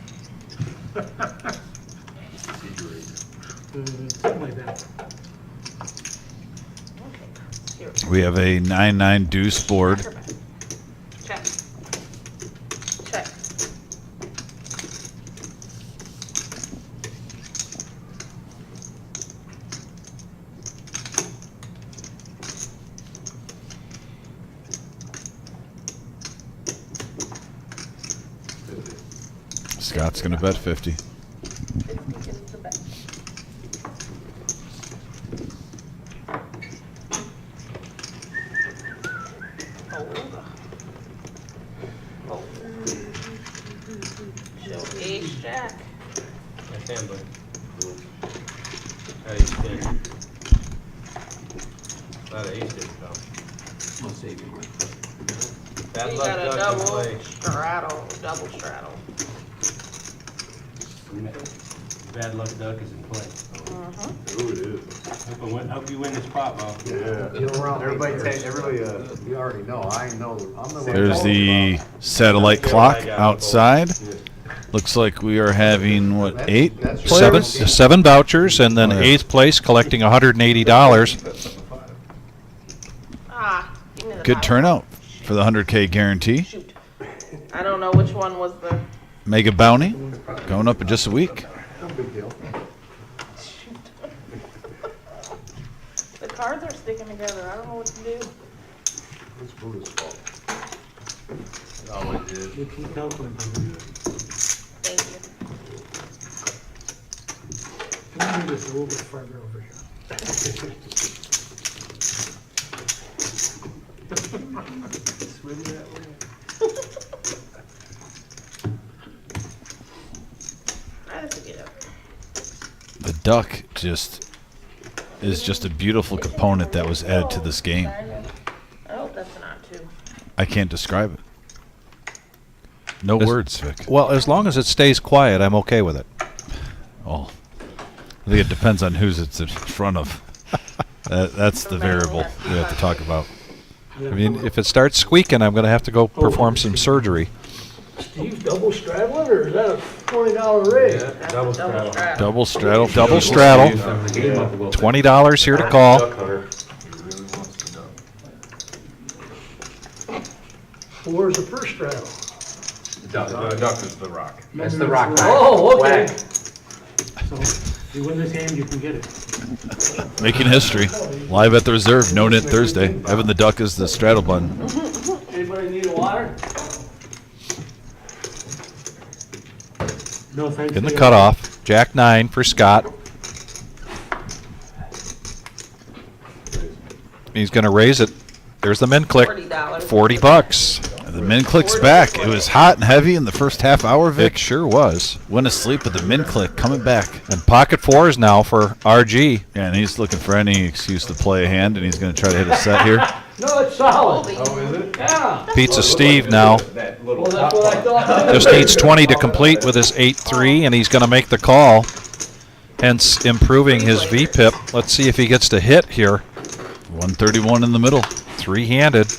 S14: Something like that.
S8: Okay. Here.
S1: We have a 9-9 deuce board.
S8: Check. Check.
S1: Scott's going to bet 50.
S8: 50 is the bet. Fold. Show Ace Jack.
S5: Next hand, buddy. Ace 10. Not an ace 10, though.
S13: I'll save you one.
S5: Bad
S8: You
S5: luck
S8: got a
S5: duck in
S8: double
S5: play.
S8: straddle, double straddle.
S5: Bad luck duck is in play.
S8: Uh-huh.
S9: Ooh, it is.
S5: Hope you win this pot, Bob.
S9: Yeah.
S3: You know, around
S9: Everybody
S3: eight
S9: take,
S3: years.
S9: everybody,
S3: You already know, I know, I'm the one.
S1: There's the satellite clock outside. Looks like we are having, what, 8
S3: That's
S1: players?
S2: Seven vouchers, and then
S1: Oh, yeah.
S2: 8th place collecting $180.
S8: Ah, give me the
S1: Good
S8: five.
S1: turnout for the 100K guarantee.
S8: Shoot. I don't know which one was the.
S1: Mega bounty going up in just a week.
S3: No big deal.
S8: The cards are sticking together. I don't know what to do.
S3: It's Buddha's fault.
S9: Always is.
S14: You keep helping them.
S8: Thank you.
S14: Can we move this a little bit farther over here?
S3: Swing that way.
S8: I have to get up.
S1: The duck is just a beautiful component that was added to this game.
S8: I hope that's not 2.
S1: I can't describe it. No
S2: This-
S1: words, Vic.
S2: Well, as long as it stays quiet, I'm okay with it.
S1: Oh, I think it depends on who's it's in front of. That's the variable we have to talk about.
S2: I mean, if it starts squeaking, I'm going to have to go perform some surgery.
S7: Steve, double straddling, or is that a $20 raise?
S8: That's
S5: Double
S8: a
S5: straddle.
S1: Double straddle.
S2: Double straddle. $20 here to call.
S9: Duck hunter. He really wants the duck.
S7: 4 is the first straddle.
S9: The duck is the rock.
S13: That's the rock.
S7: Oh, okay.
S14: So, if you win this hand, you can get it.
S1: Making history. Live at the reserve. No-Nit Thursday. Evan the Duck is the straddle button.
S7: Anybody need a water?
S14: No thanks.
S2: In the
S14: to you.
S2: cutoff, Jack 9 for Scott. He's going to raise it. There's the min click.
S8: $40.
S2: $40.
S1: The min click's back. It was hot and heavy in the first half hour,
S2: It
S1: Vic.
S2: sure was.
S1: Went asleep with the min click coming back.
S2: And pocket 4s now for RG.
S1: Yeah, and he's looking for any excuse to play a hand, and he's going to try to hit a set here.
S7: No, it's solid.
S9: Oh, is it?
S7: Yeah.
S2: Pizza Steve now.
S9: That little
S7: Well, that's what I thought.
S2: Just needs 20 to complete with his 8-3, and he's going to make the call, hence improving his VPIP. Let's see if he gets to hit here.
S1: 131 in the middle.
S2: Three-handed.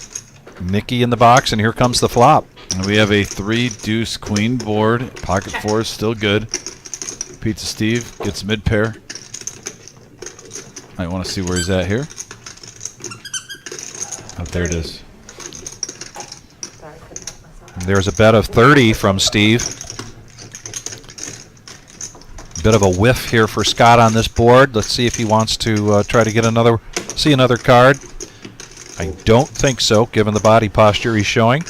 S2: Mickey in the box, and here comes the flop.
S1: And we have a 3-deuce-queen board. Pocket 4 is still good. Pizza Steve gets mid pair. Might want to see where he's at here. Oh, there it is.
S8: Sorry, couldn't help myself.
S2: There's a bet of 30 from Steve. Bit of a whiff here for Scott on this board. Let's see if he wants to try to get another card. I don't think so, given the body posture he's showing.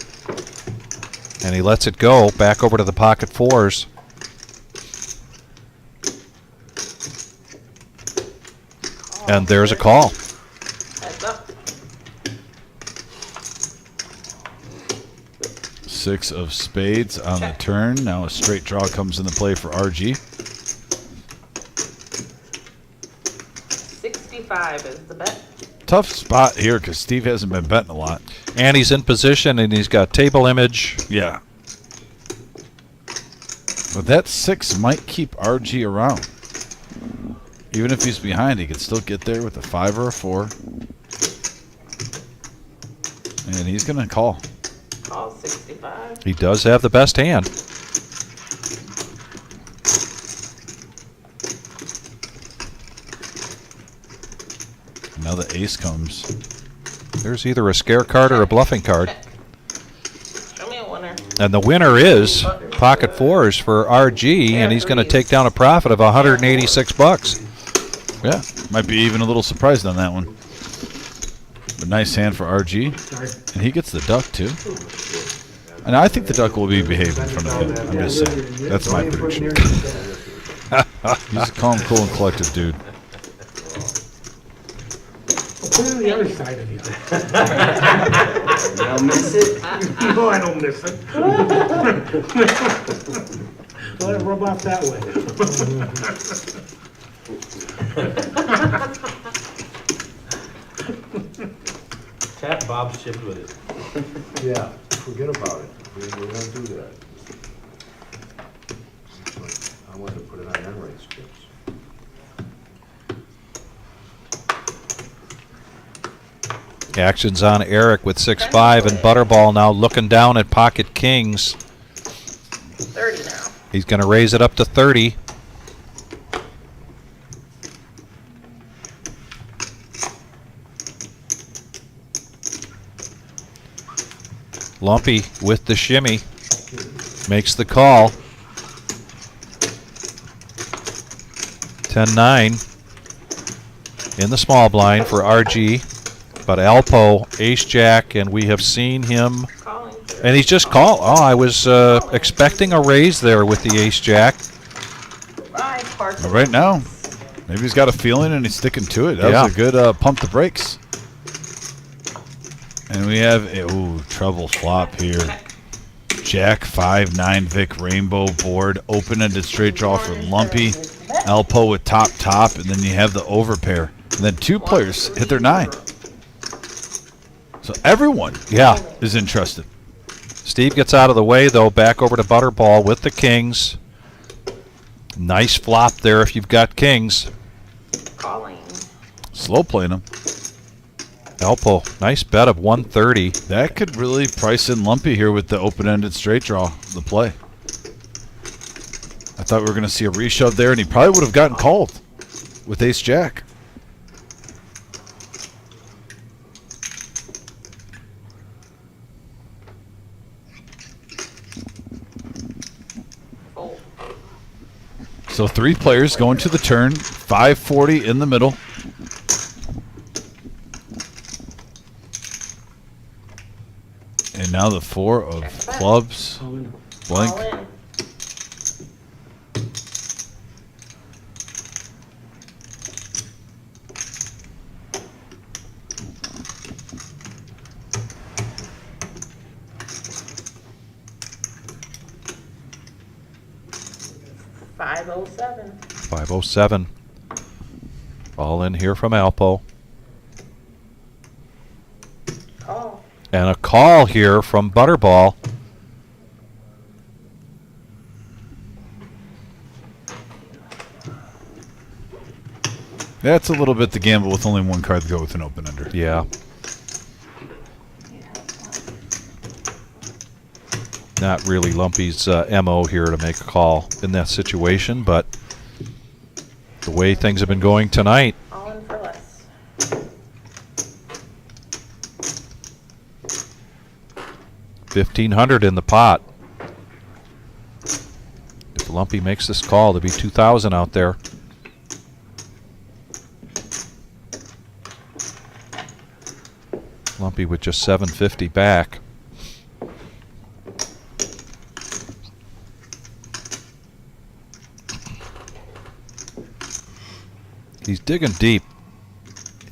S2: And he lets it go back over to the pocket 4s. And there's a call.
S8: Heads up.
S1: 6 of spades on the turn. Now a straight draw comes into play for RG.
S8: 65 is the bet.
S1: Tough spot here because Steve hasn't been betting a lot.
S2: And he's in position, and he's got table image.
S1: Yeah. But that 6 might keep RG around. Even if he's behind, he could still get there with a 5 or a 4. And he's going to call.
S8: Call 65.
S2: He does have the best hand.
S1: Now the ace comes.
S2: There's either a scare card or a bluffing card.
S8: Show me a winner.
S2: And the winner is pocket 4s for RG, and he's going to take down a profit of $186.
S1: Yeah, might be even a little surprised on that one. But nice hand for RG. And he gets the duck, too. And I think the duck will be behaving in front of him. I'm just saying. That's my prediction. He's a calm, cool, and collected dude.
S14: Put it on the other side of you.
S13: You don't miss it.
S14: No, I don't miss it. Let it rub off that way.
S5: Tap Bob's chipped with it.
S3: Yeah, forget about it. We don't do that. I want to put it on Emirates chips.
S2: Action's on Eric with 6-5, and Butterball now looking down at pocket kings.
S8: 30 now.
S2: He's going to raise it up to 30. Lumpy with the shimmy. Makes the call. 10-9 in the small blind for RG. But Alpo, ace-jack, and we have seen him. And he's just called. Oh, I was expecting a raise there with the ace-jack.
S1: Right now, maybe he's got a feeling and he's sticking to it. That was a good pump the brakes. And we have a trouble flop here. Jack 5-9 Vic rainbow board, open-ended straight draw for Lumpy. Alpo with top, and then you have the overpair. And then 2 players hit their 9. So everyone is interested.
S2: Steve gets out of the way, though. Back over to Butterball with the kings. Nice flop there if you've got kings.
S8: Calling.
S1: Slow playing them.
S2: Alpo, nice bet of 130.
S1: That could really price in Lumpy here with the open-ended straight draw, the play. I thought we were going to see a reshove there, and he probably would have gotten called with ace-jack. So 3 players going to the turn, 540 in the middle. And now the 4 of clubs. Blank.
S8: $507.
S2: 507. All in here from Alpo.
S8: Call.
S2: And a call here from Butterball.
S1: That's a little bit the gamble with only 1 card to go with an open ender.
S2: Yeah. Not really Lumpy's MO here to make a call in that situation, but the way things have been going tonight.
S8: All in for less.
S2: $1,500 in the pot. If Lumpy makes this call, there'll be 2,000 out there. Lumpy with just 750 back. He's digging deep.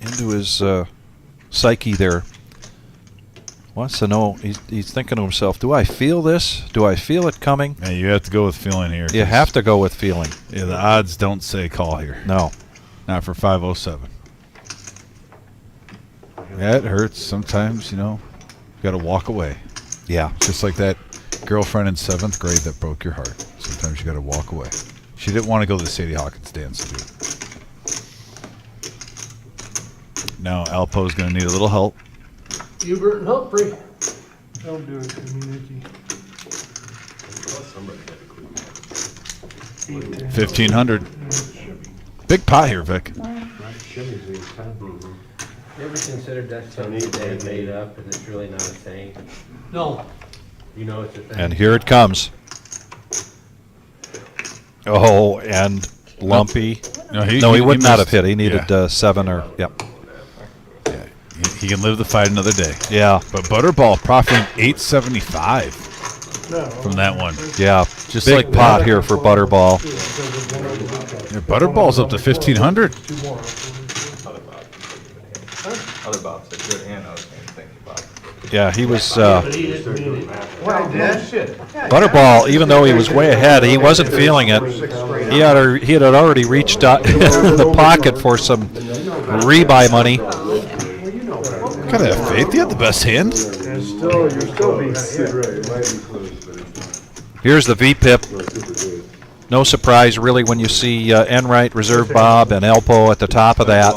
S2: into his psyche there. Wants to know. He's thinking to himself, do I feel this? Do I feel it coming?
S1: Yeah, you have to go with feeling here.
S2: You have to go with feeling.
S1: Yeah, the odds don't say call here.
S2: No.
S1: Not for 507. Yeah, it hurts sometimes, you know. You got to walk away.
S2: Yeah.
S1: Just like that girlfriend in 7th grade that broke your heart. Sometimes you got to walk away. She didn't want to go to the Sadie Hawkins dance with you. Now Alpo's going to need a little help.
S7: Hubert and Humphrey.
S14: Don't do it to me, Nikki.
S1: 1,500. Big pot here, Vic.
S3: Shimmy's 810.
S5: You ever considered that something they made up and it's really not a thing?
S7: No.
S5: You know it's a thing.
S2: And here it comes. Oh, and Lumpy.
S1: No,
S2: he would not have hit. He needed 7 or, yep.
S1: Yeah, he can live the fight another day.
S2: Yeah.
S1: But Butterball profiting 875 from that one.
S2: Yeah,
S1: Just
S2: big
S1: like
S2: pot
S1: that.
S2: here for Butterball.
S1: Yeah, Butterball's up to 1,500.
S11: Other Bob said good and I was saying thank you, Bob.
S2: Yeah, he was
S3: Shit.
S2: Butterball. Even though he was way ahead, he wasn't feeling it. He had already reached out the pocket for some rebuy money.
S1: Gotta have faith. You had the best hand.
S11: You're still being sick.
S2: Here's the VPIP. No surprise, really, when you see Enright, Reserve Bob, and Elpo at the top of that.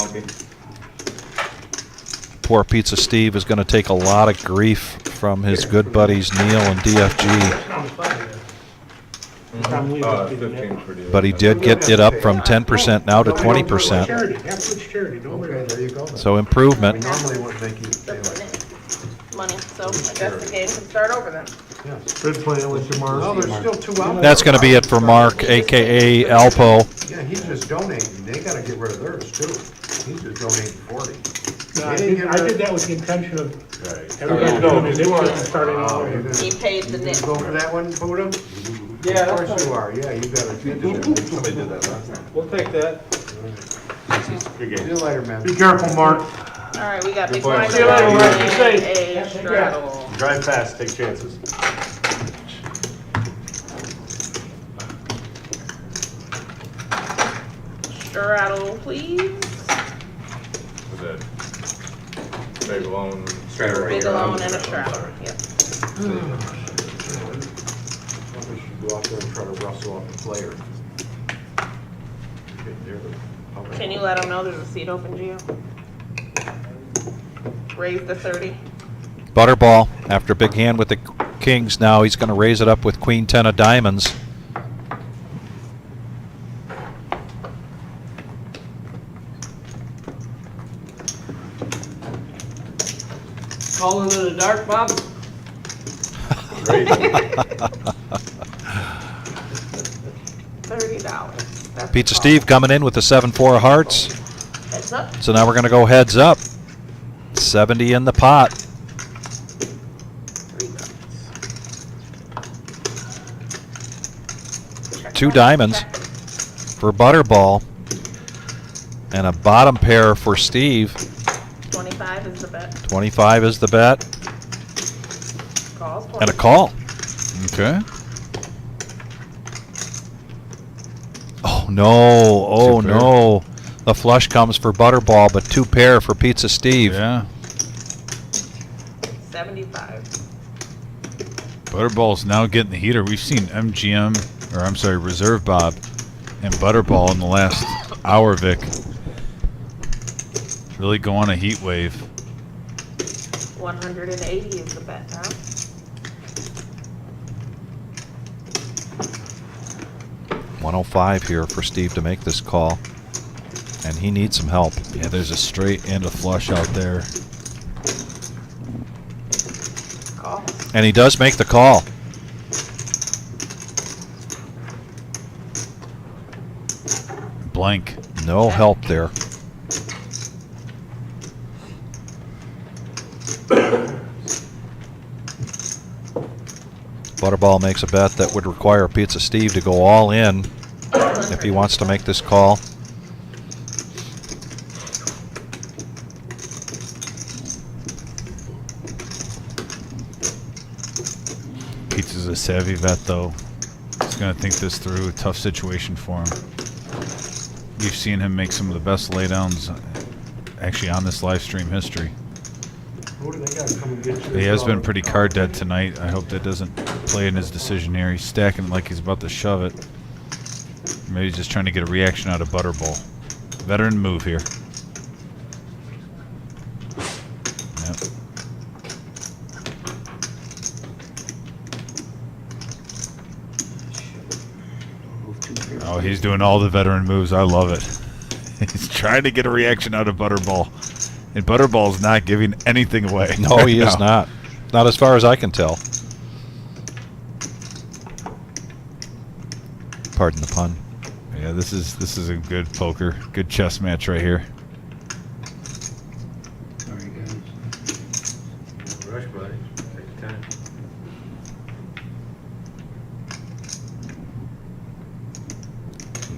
S2: Poor Pizza Steve is going to take a lot of grief from his good buddies Neil and DFG. But he did get it up from 10% now to 20%.
S14: Charity, that's what's charity, don't worry.
S3: Okay, there you go.
S2: So improvement.
S3: Normally wouldn't make you pay like.
S8: Money, so I guess the game can start over then.
S14: Good plan with your Mark.
S3: No, there's still 2 out.
S2: That's going to be it for Mark, a.k.a. Alpo.
S3: Yeah, he's just donating. They gotta get rid of theirs too. He's just donating 40.
S14: No, I did that with the intention of everybody doing it. They weren't starting all over.
S8: He paid the nip.
S3: Go for that one, Buddha?
S5: Yeah,
S3: Of course you are. Yeah, you gotta.
S11: Somebody did that last time.
S5: We'll take that.
S3: See you later, man.
S14: Be careful, Mark.
S8: All right, we got big
S11: boy.
S8: blind
S14: See you later, Mark. Be safe.
S8: and a straddle.
S11: Drive fast, take chances.
S8: Straddle, please.
S11: Was that big alone?
S8: Big alone and a straddle. Yep.
S3: Probably should go out there and try to rustle off the player.
S8: Can you let him know there's a seat open, Gio? Raise the 30.
S2: Butterball, after a big hand with the Kings, now he's going to raise it up with Queen 10 of diamonds.
S7: Calling in the dark, Bob?
S8: $30. That's
S2: Pizza
S8: all.
S2: Steve coming in with the 7-4 of hearts.
S8: Heads up.
S2: So now we're going to go heads up. 70 in the pot.
S8: 3 cards. Check
S2: 2
S8: that.
S2: diamonds
S8: Check.
S2: for Butterball. And a bottom pair for Steve.
S8: 25 is the bet.
S2: 25 is the bet.
S8: Calls.
S2: And a call.
S1: Okay.
S2: Oh, no. Oh,
S1: 2 pair.
S2: no. The flush comes for Butterball, but 2 pair for Pizza Steve.
S1: Yeah.
S8: 75.
S1: Butterball's now getting the heater. We've seen MGM, or I'm sorry, Reserve Bob and Butterball in the last hour, Vic. Really go on a heat wave.
S8: 180 is the bet now.
S2: $105 here for Steve to make this call. And he needs some help.
S1: Yeah, there's a straight and a flush out there.
S8: Call.
S2: And he does make the call.
S1: Blank.
S2: No help there. Butterball makes a bet that would require Pizza Steve to go all in if he wants to make this call.
S1: Pizza's a savvy vet, though. He's going to think this through. A tough situation for him. We've seen him make some of the best laydowns actually on this live stream history.
S14: Who do they got to come and get you?
S1: He has been pretty card dead tonight. I hope that doesn't play in his decision here. He's stacking it like he's about to shove it. Maybe he's just trying to get a reaction out of Butterball. Veteran move here. Yep. Oh, he's doing all the veteran moves. I love it. He's trying to get a reaction out of Butterball. And Butterball's not giving anything away.
S2: No, he is not. Not as far as I can tell. Pardon the pun.
S1: Yeah, this is a good poker, good chess match right here.
S13: Sorry, guys.
S5: Rush, buddy. Take your time.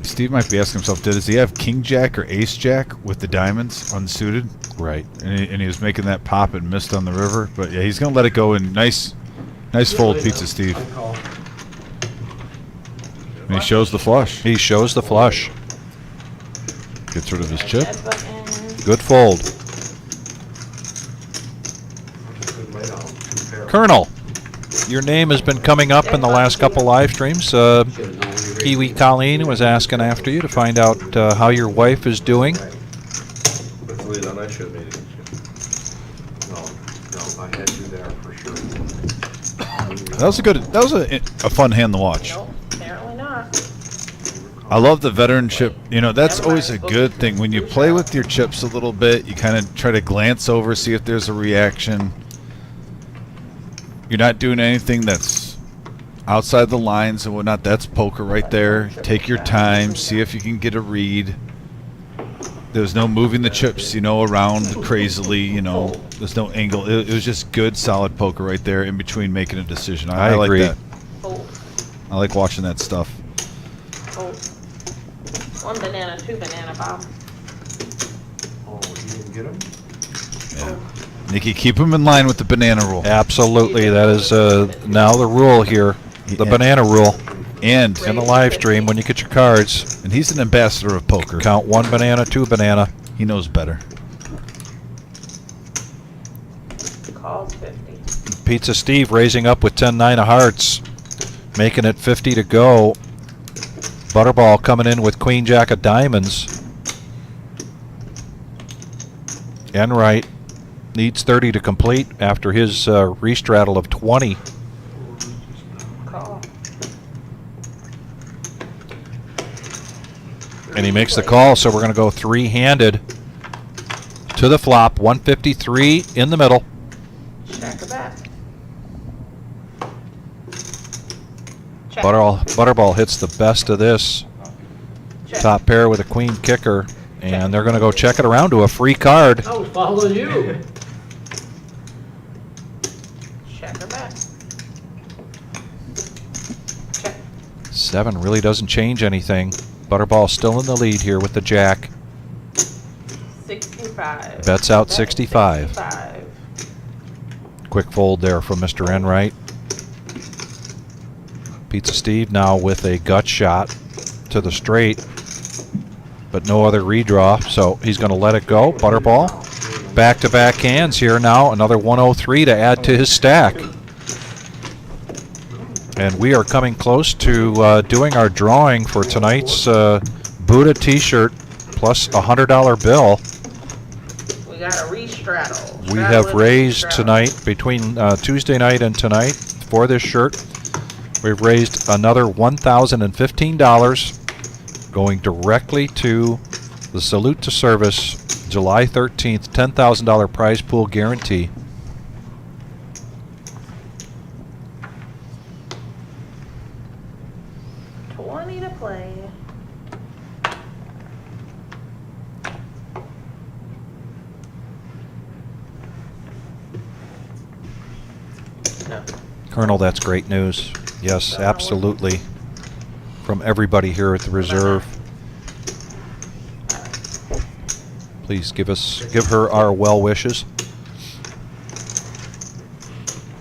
S1: Steve might be asking himself, does he have King Jack or Ace Jack with the diamonds unsuited?
S2: Right.
S1: And he was making that pop and missed on the river. But yeah, he's going to let it go in nice fold pizza, Steve. And he shows the flush.
S2: He shows the flush.
S1: Gets rid of his chip.
S2: Good fold. Colonel, your name has been coming up in the last couple live streams. Kiwi Colleen was asking after you to find out how your wife is doing.
S11: Let's leave on that should meeting.
S3: No, I had you there for sure.
S1: That was a fun hand to watch.
S8: Nope, apparently not.
S1: I love the veteranship. You know, that's always a good thing. When you play with your chips a little bit, you kind of try to glance over, see if there's a reaction. You're not doing anything that's outside the lines and whatnot. That's poker right there. Take your time, see if you can get a read. There's no moving the chips, you know, around crazily, you know. There's no angle. It was just good, solid poker right there in between making a decision. I like
S2: agree.
S1: that. I like watching that stuff.
S8: One banana, two banana, Bob.
S3: Oh, you didn't get him?
S1: Yeah. Nikki, keep him in line with the banana rule.
S2: Absolutely. That is now the rule here. The banana rule.
S1: And
S2: in the live stream, when you get your cards.
S1: And he's an ambassador of poker.
S2: Count one banana, two banana.
S1: He knows better.
S8: Calls 50.
S2: Pizza Steve raising up with 10-9 of hearts. Making it 50 to go. Butterball coming in with Queen Jack of diamonds. Enright needs 30 to complete after his restraddle of 20.
S8: Call.
S2: And he makes the call, so we're going to go three-handed to the flop. 153 in the middle.
S8: Check a bet. Check.
S2: Butterball hits the best of this.
S8: Check.
S2: Top pair with a queen kicker. And they're going to go check it around to a free card.
S7: I was following you.
S8: Check or bet. Check.
S2: 7 really doesn't change anything. Butterball still in the lead here with the jack.
S8: 65.
S2: Bets out
S8: Bet
S2: 65.
S8: 65.
S2: Quick fold there from Mr. Enright. Pizza Steve now with a gut shot to the straight, but no other redraw, so he's going to let it go. Butterball, back-to-back hands here now. Another 103 to add to his stack. And we are coming close to doing our drawing for tonight's Buddha t-shirt plus a $100 bill.
S8: We got a restraddle.
S2: We have raised tonight, between Tuesday night and tonight, for this shirt, we've raised another $1,015 going directly to the Salute to Service July 13th $10,000 prize pool guarantee.
S8: To play. No.
S2: Colonel, that's great news. Yes, absolutely. From everybody here at the Reserve. Please give her our well wishes.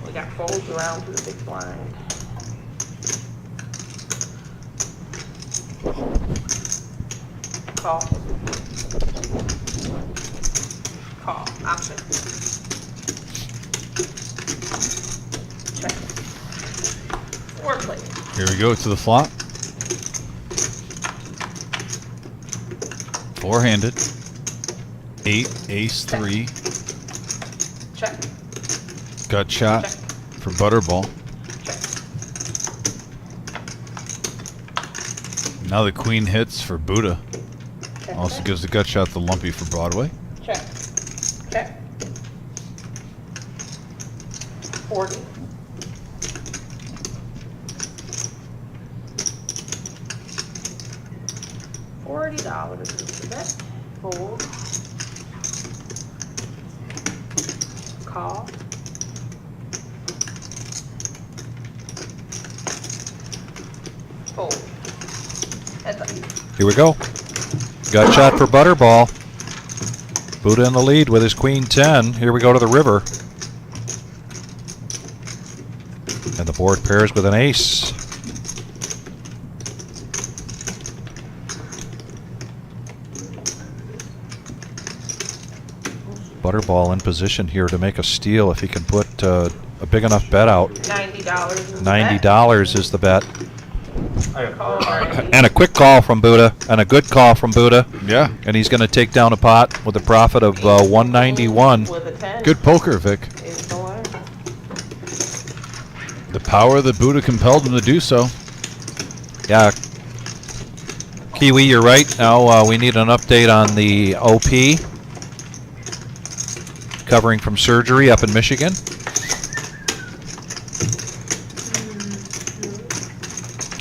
S8: We
S15: got folds around to the big blind. Call. Call. Option. Check. Foreplay.
S1: Here we go to the flop. Four-handed. 8, ace, 3.
S15: Check.
S1: Gut shot
S15: Check.
S1: for Butterball.
S15: Check.
S1: Now the queen hits for Buddha.
S15: Check.
S1: Also gives the gut shot the lumpy for Broadway.
S15: Check. Check. 40. $40 is the bet. Fold. Call. Fold. Heads up.
S2: Here we go. Gut shot for Butterball. Buddha in the lead with his queen 10. Here we go to the river. And the board pairs with an ace. Butterball in position here to make a steal if he can put a big enough bet out.
S15: $90 is the
S2: $90 is the bet.
S15: bet. Call already.
S2: And a quick call from Buddha, and a good call from Buddha.
S1: Yeah.
S2: And he's going to take down a pot with a profit of 191.
S15: With a 10
S1: Good poker, Vic.
S15: is the winner.
S1: The power of the Buddha compelled him to do so.
S2: Yeah. Kiwi, you're right. Now we need an update on the OP. Recovering from surgery up in Michigan.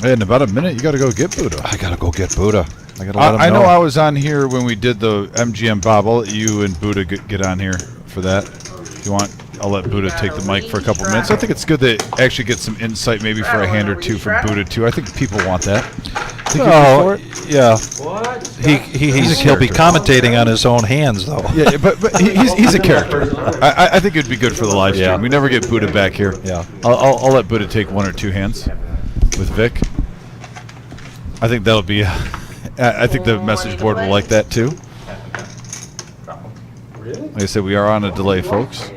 S1: Hey, in about a minute, you got to go get Buddha.
S2: I got to go get Buddha. I got to let him
S1: I
S2: know.
S1: know I was on here when we did the MGM Bob. I'll let you and Buddha get on here for that. If you want, I'll let Buddha take the mic for a couple minutes. I think it's good to actually get some insight maybe for a hand or two from Buddha, too. I think people want that. Think you're good for it?
S2: Yeah.
S5: What?
S2: He'll be commentating on his own hands, though.
S1: Yeah, but he's a character. I think it'd be good for the live stream.
S2: Yeah.
S1: We never get Buddha back here.
S2: Yeah.
S1: I'll let Buddha take one or two hands with Vic. I think that'll be. I think the message board will like that too.
S5: Really?
S1: Like I said, we are on a delay, folks.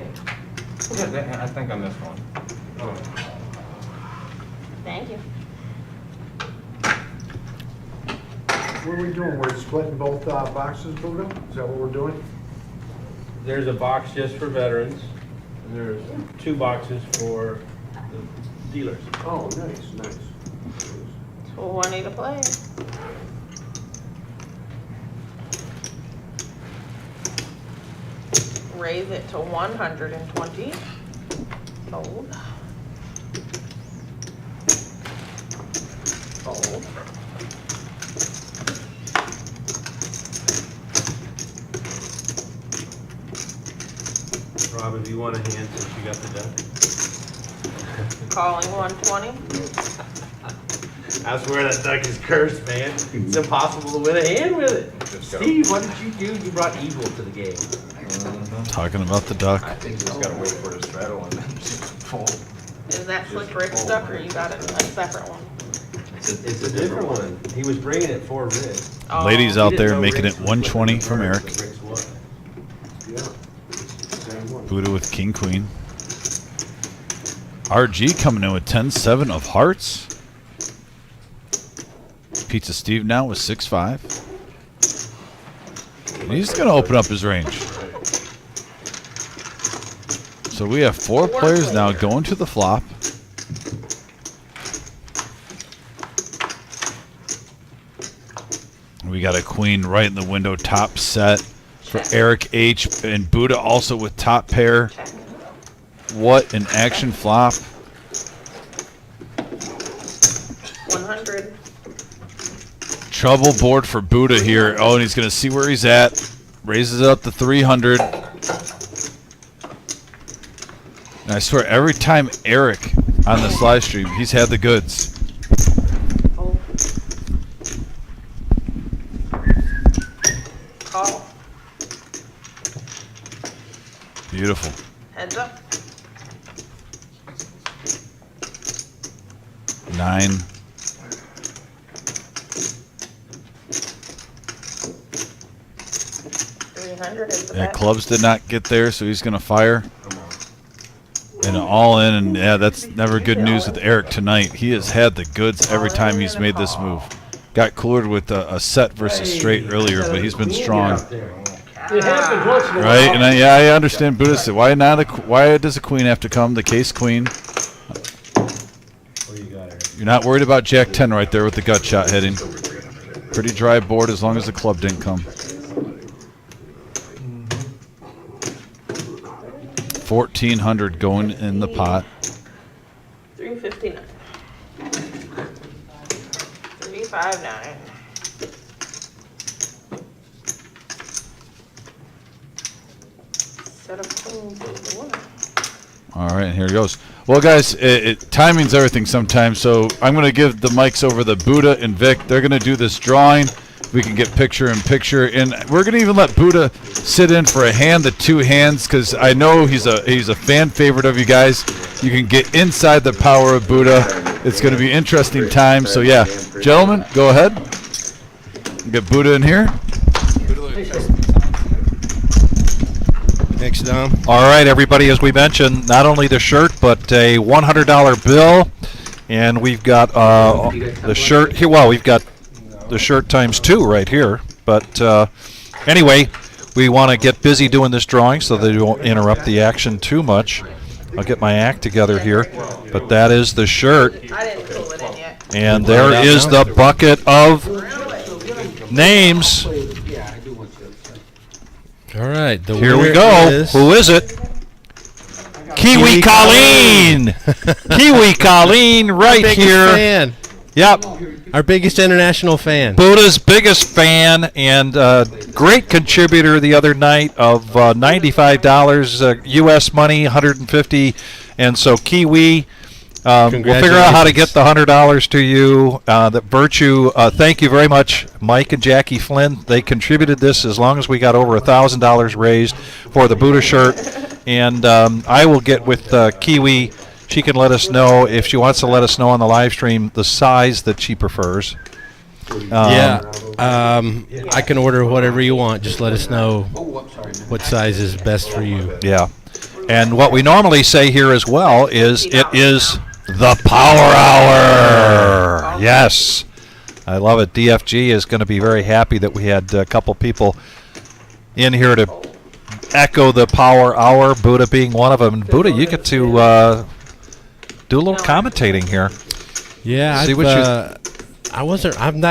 S4: Yeah, I think I missed one.
S15: Thank you.
S3: What are we doing? We're splitting both boxes, Buddha? Is that what we're doing?
S5: There's a box just for veterans, and there's 2 boxes for the dealers.
S3: Oh, nice, nice.
S15: 20 to play. Raise it to 120. Fold. Fold.
S5: Rob, if you want a hand since you got the duck.
S15: Calling 120.
S5: I swear that duck is cursed, man. It's impossible to win a hand with it. Steve, what did you do? You brought evil to the game.
S1: Talking about the duck.
S4: I think he's gotta wait for it to straddle and then just fold.
S15: Is that Slick Rick's duck or you got it a separate one?
S5: It's a different one. He was bringing it for Rick.
S15: Oh.
S1: Ladies out there making it 120 from Eric.
S3: Yeah. Same one.
S1: Buddha with King Queen. RG coming in with 10-7 of hearts. Pizza Steve now with 6-5. He's going to open up his range. So we have 4 players now going to the flop. We got a queen right in the window, top set for Eric H. And Buddha also with top pair. What an action flop.
S15: 100.
S1: Trouble board for Buddha here. Oh, and he's going to see where he's at. Raises it up to 300. And I swear, every time Eric on this live stream, he's had the goods.
S15: Oh. Call.
S1: Beautiful.
S15: Heads up.
S1: 9. Yeah, clubs did not get there, so he's going to fire. And all in, and yeah, that's never good news with Eric tonight. He has had the goods every time he's made this move. Got coolered with a set versus straight earlier, but he's been strong.
S14: It happens once in a while.
S1: Right, and I understand Buddha said, why does a queen have to come? The case queen. You're not worried about Jack 10 right there with the gut shot hitting. Pretty dry board as long as the club didn't come. 1,400 going in the pot.
S15: 359. 359. Set of queens is the winner.
S1: All right, here it goes. Well, guys, timing's everything sometimes, so I'm going to give the mics over to Buddha and Vic. They're going to do this drawing. We can get picture in picture, and we're going to even let Buddha sit in for a hand, the 2 hands, because I know he's a fan favorite of you guys. You can get inside the power of Buddha. It's going to be interesting time. So yeah, gentlemen, go ahead. Get Buddha in here.
S5: Thanks, Dom.
S2: All right, everybody, as we mentioned, not only the shirt, but a $100 bill. And we've got the shirt here. Well, we've got the shirt times 2 right here. But anyway, we want to get busy doing this drawing so that it won't interrupt the action too much. I'll get my act together here. But that is the shirt.
S15: I didn't pull it in yet.
S2: And there is the bucket of names.
S5: All right.
S2: Here we go. Who is it? Kiwi Colleen. Kiwi Colleen right here.
S5: Fan.
S2: Yep.
S5: Our biggest international fan.
S2: Buddha's biggest fan and great contributor the other night of $95 U.S. money, $150, and so Kiwi. We'll figure out how to get the $100 to you. That Virtue, thank you very much, Mike and Jackie Flynn. They contributed this as long as we got over $1,000 raised for the Buddha shirt. And I will get with Kiwi. She can let us know, if she wants to let us know on the live stream, the size that she prefers.
S5: I can order whatever you want. Just let us know what size is best for you.
S2: Yeah. And what we normally say here as well is it is the Power Hour. Yes. I love it. DFG is going to be very happy that we had a couple people in here to echo the Power Hour, Buddha being one of them. And Buddha, you get to do a little commentating here.
S5: Yeah,
S2: See
S5: I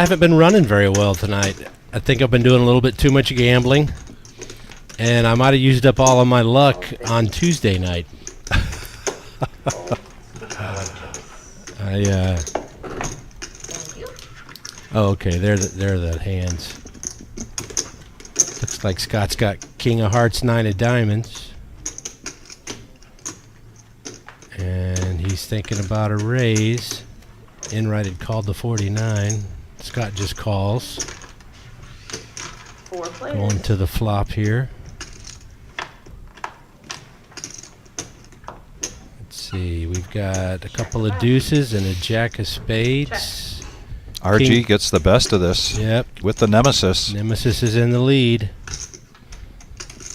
S5: haven't been running very well tonight. I think I've been doing a little bit too much gambling, and I might have used up all of my luck on Tuesday night. Oh, okay. There are the hands. Looks like Scott's got King of Hearts, 9 of Diamonds. And he's thinking about a raise. Enright had called the 49. Scott just calls.
S15: 4 players.
S5: Going to the flop here. Let's see. We've got a couple of deuces and a jack of spades.
S2: RG
S5: King
S2: gets the best of this.
S5: Yep.
S2: With the Nemesis.
S5: Nemesis is in the lead.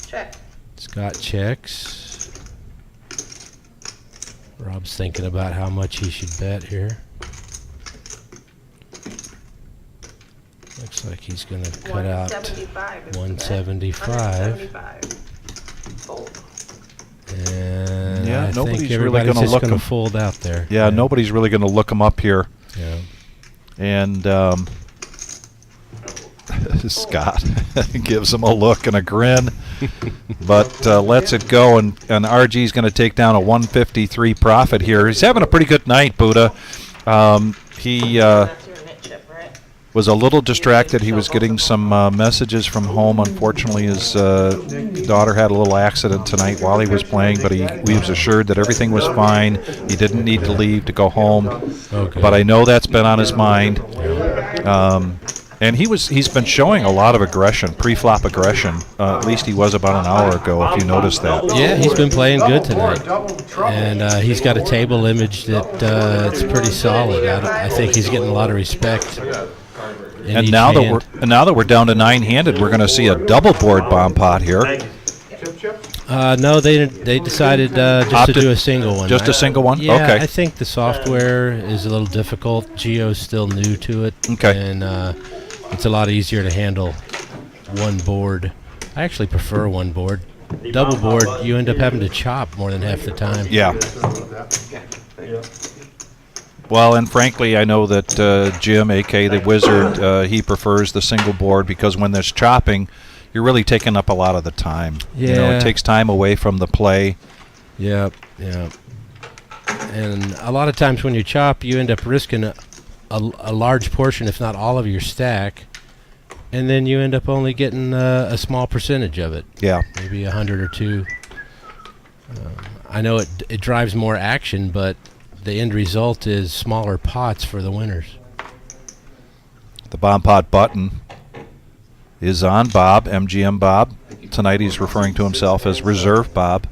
S15: Check.
S5: Scott checks. Rob's thinking about how much he should bet here. Looks like he's going to cut out 175.
S15: Fold.
S5: And
S2: Yeah,
S5: I
S2: nobody's
S5: think
S2: really
S5: everybody's
S2: gonna
S5: just
S2: look
S5: going to
S2: him.
S5: fold out there.
S2: Yeah, nobody's really going to look him up here.
S5: Yeah.
S2: And Scott gives him a look and a grin, but lets it go, and RG's going to take down a 153 profit here. He's having a pretty good night, Buddha. He was a little distracted. He was getting some messages from home. Unfortunately, his daughter had a little accident tonight while he was playing, but he was assured that everything was fine. He didn't need to leave to go home.
S5: Okay.
S2: But I know that's been on his mind. And he's been showing a lot of aggression, pre-flop aggression. At least he was about an hour ago, if you noticed that.
S5: Yeah, he's been playing good tonight. And he's got a table image that it's pretty solid. I think he's getting a lot of respect.
S2: And now that we're down to 9-handed, we're going to see a double board bomb pot here.
S5: No, they decided just to do a single one.
S2: Just a single one?
S5: Yeah,
S2: Okay.
S5: I think the software is a little difficult. Geo's still new to it.
S2: Okay.
S5: And it's a lot easier to handle one board. I actually prefer one board. Double board, you end up having to chop more than half the time.
S2: Yeah. Well, and frankly, I know that Jim, a.k.a. the Wizard, he prefers the single board because when there's chopping, you're really taking up a lot of the time.
S5: Yeah.
S2: You know, it takes time away from the play.
S5: Yep, yep. And a lot of times when you chop, you end up risking a large portion, if not all of your stack, and then you end up only getting a small percentage of it.
S2: Yeah.
S5: Maybe 100 or 2. I know it drives more action, but the end result is smaller pots for the winners.
S2: The bomb pot button is on Bob, MGM Bob. Tonight he's referring to himself as Reserve Bob.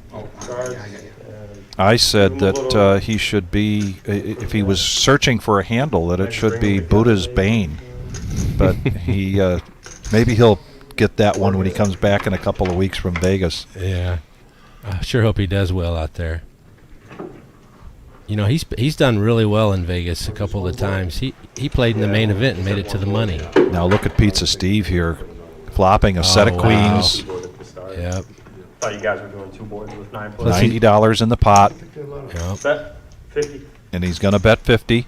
S2: I said that he should be, if he was searching for a handle, that it should be Buddha's Bane. But he, maybe he'll get that one when he comes back in a couple of weeks from Vegas.
S5: Yeah. I sure hope he does well out there. You know, he's done really well in Vegas a couple of times. He played in the main event and made it to the money.
S2: Now look at Pizza Steve here, flopping a set of queens.
S5: Yep.
S11: Thought you guys were doing 2 boards with 9 plus.
S2: $90 in the pot.
S5: Yep.
S11: Bet 50.
S2: And he's going to bet 50.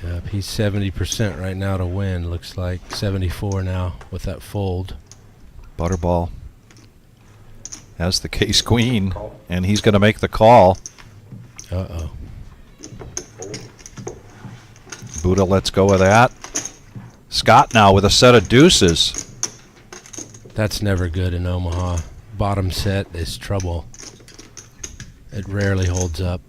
S5: Yep, he's 70% right now to win. Looks like 74 now with that fold.
S2: Butterball has the case queen, and he's going to make the call.
S5: Uh-oh.
S2: Buddha lets go of that. Scott now with a set of deuces.
S5: That's never good in Omaha. Bottom set is trouble. It rarely holds up.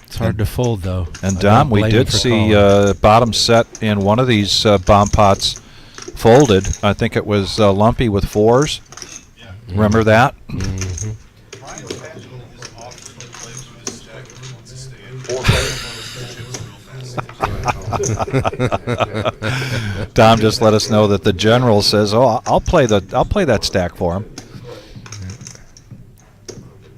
S5: It's hard to fold, though.
S2: And Dom, we did see bottom set in one of these bomb pots folded. I think it was lumpy with 4s. Remember that?
S5: Mm-hmm.
S2: Dom just let us know that the general says, "Oh, I'll play that stack for him."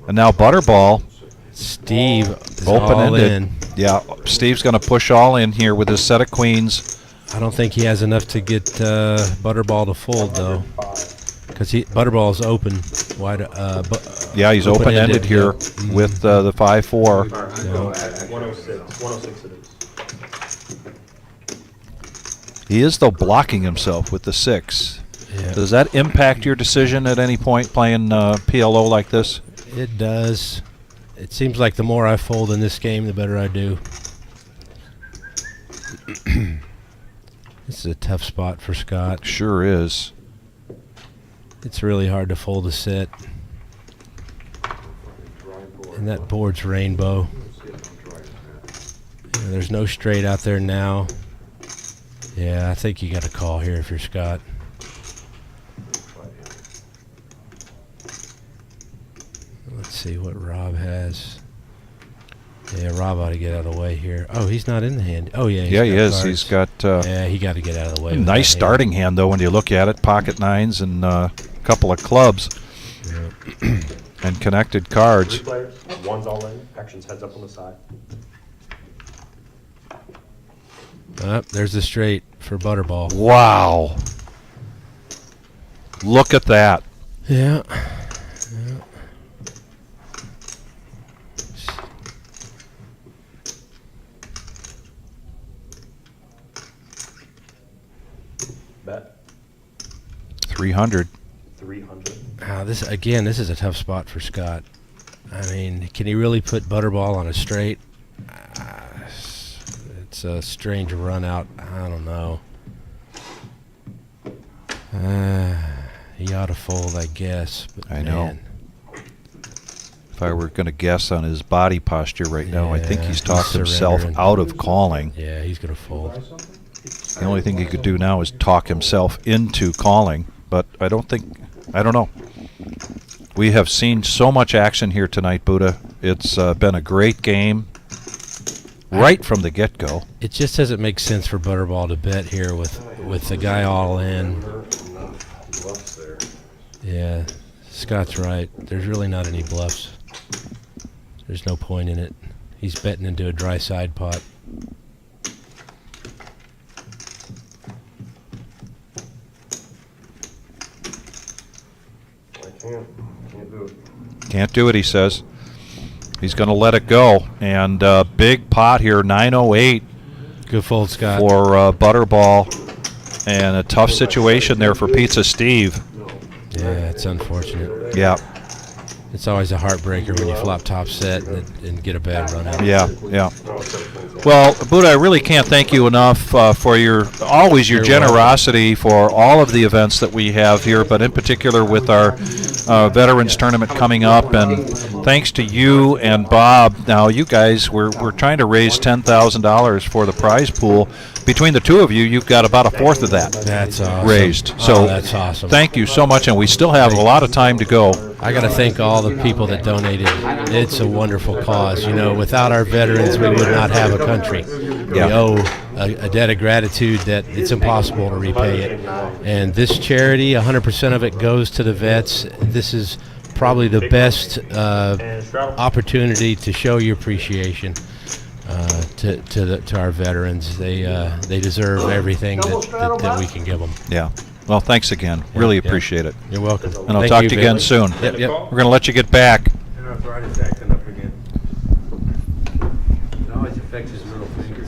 S2: And now Butterball,
S5: Steve is
S2: open-ended.
S5: all in.
S2: Yeah, Steve's going to push all in here with his set of queens.
S5: I don't think he has enough to get Butterball to fold, though, because Butterball's open wide.
S2: Yeah, he's open-ended here with the 5-4.
S11: 106 it is.
S2: He is, though, blocking himself with the 6.
S5: Yeah.
S2: Does that impact your decision at any point playing PLO like this?
S5: It does. It seems like the more I fold in this game, the better I do. This is a tough spot for Scott.
S2: Sure is.
S5: It's really hard to fold a set. And that board's rainbow. Yeah, there's no straight out there now. Yeah, I think you got a call here if you're Scott. Let's see what Rob has. Yeah, Rob ought to get out of the way here. Oh, he's not in the hand. Oh, yeah.
S2: Yeah, he is.
S5: Cards.
S2: He's got.
S5: Yeah, he got to get out of the way.
S2: Nice starting hand, though, when you look at it. Pocket 9s and a couple of clubs.
S5: Yeah.
S2: And connected cards.
S11: 3 players, 1's all in, actions heads up on the side.
S5: There's the straight for Butterball.
S2: Wow. Look at that.
S5: Yeah.
S11: Bet
S2: 300.
S11: 300.
S5: This is a tough spot for Scott. I mean, can he really put Butterball on a straight? It's a strange run out. I don't know. He ought to fold, I guess. But
S2: I know.
S5: man.
S2: If I were going to guess on his body posture right now, I think
S5: Yeah,
S2: he's talked himself
S5: surrendering.
S2: out of calling.
S5: Yeah, he's going to fold.
S2: The only thing he could do now is talk himself into calling, but I don't know. We have seen so much action here tonight, Buddha. It's been a great game right from the get-go.
S5: It just doesn't make sense for Butterball to bet here with the guy all in. Yeah, Scott's right. There's really not any bluffs. There's no point in it. He's betting into a dry side pot.
S11: Can't do it.
S2: Can't do it, he says. He's going to let it go. And big pot here, 908.
S5: Good fold, Scott.
S2: For Butterball. And a tough situation there for Pizza Steve.
S5: Yeah, it's unfortunate.
S2: Yeah.
S5: It's always a heartbreaker when you flop top set and get a bad run out.
S2: Yeah, yeah. Well, Buddha, I really can't thank you enough for your
S5: You're
S2: generosity for all of the events that we have here, but in particular with our Veterans Tournament coming up. And thanks to you and Bob. Now, you guys, we're trying to raise $10,000 for the prize pool. Between the two of you, you've got about a fourth of that
S5: That's awesome.
S2: raised.
S5: Oh,
S2: So
S5: that's awesome.
S2: Thank you so much, and we still have a lot of time to go.
S5: I got to thank all the people that donated. It's a wonderful cause. You know, without our veterans, we would not have a country. We owe a debt of gratitude that it's impossible to repay it. And this charity, 100% of it goes to the vets. This is probably the best opportunity to show your appreciation to our veterans. They deserve everything that we can give them.
S2: Yeah. Well, thanks again. Really appreciate it.
S5: You're welcome.
S2: And I'll
S5: Thank
S2: talk
S5: you,
S2: to you again
S5: Vic.
S2: soon.
S5: Yep.
S2: We're going to let you get back.
S12: Arthritis acting up again. It always affects his middle finger.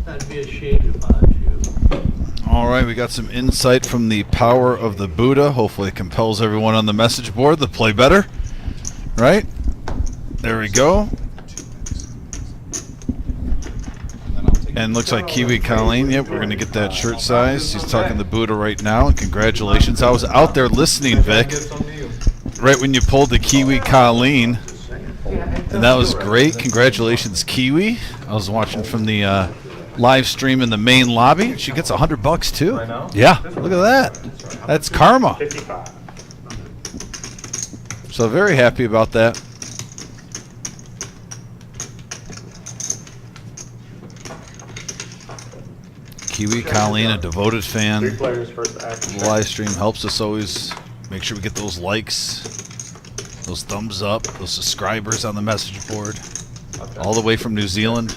S7: That'd be a shame if I you.
S1: All right, we got some insight from the power of the Buddha. Hopefully it compels everyone on the message board to play better. Right? There we go. And looks like Kiwi Colleen, yep, we're going to get that shirt size. He's talking to Buddha right now, and congratulations. I was out there listening, Vic, right when you pulled the Kiwi Colleen, and that was great. Congratulations, Kiwi. I was watching from the live stream in the main lobby. She gets $100 too. Yeah, look at that. That's karma. So very happy about that. Kiwi Colleen, a devoted fan. The live stream helps us always make sure we get those likes, those thumbs up, those subscribers on the message board, all the way from New Zealand.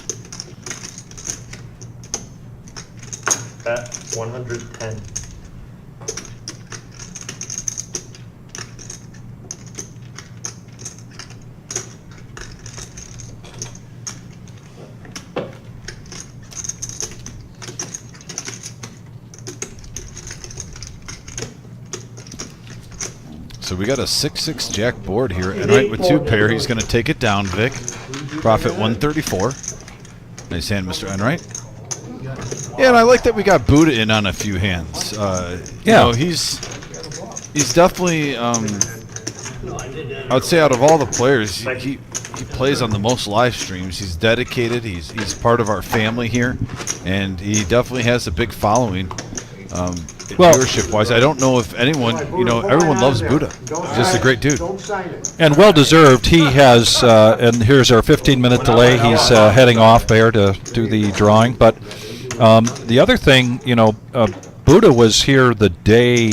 S11: At 110.
S1: So we got a 6-6 jack board here, and right with two pair, he's going to take it down, Vic. Profit 134. Nice hand, Mr. Enright. Yeah, and I like that we got Buddha in on a few hands. You know, he's definitely, I would say out of all the players, he plays on the most live streams. He's dedicated. He's part of our family here, and he definitely has a big following. Viewership-wise, I don't know if anyone, you know, everyone loves Buddha. He's just a great dude.
S2: And well-deserved. He has, and here's our 15-minute delay. He's heading off there to do the drawing. But the other thing, you know, Buddha was here the day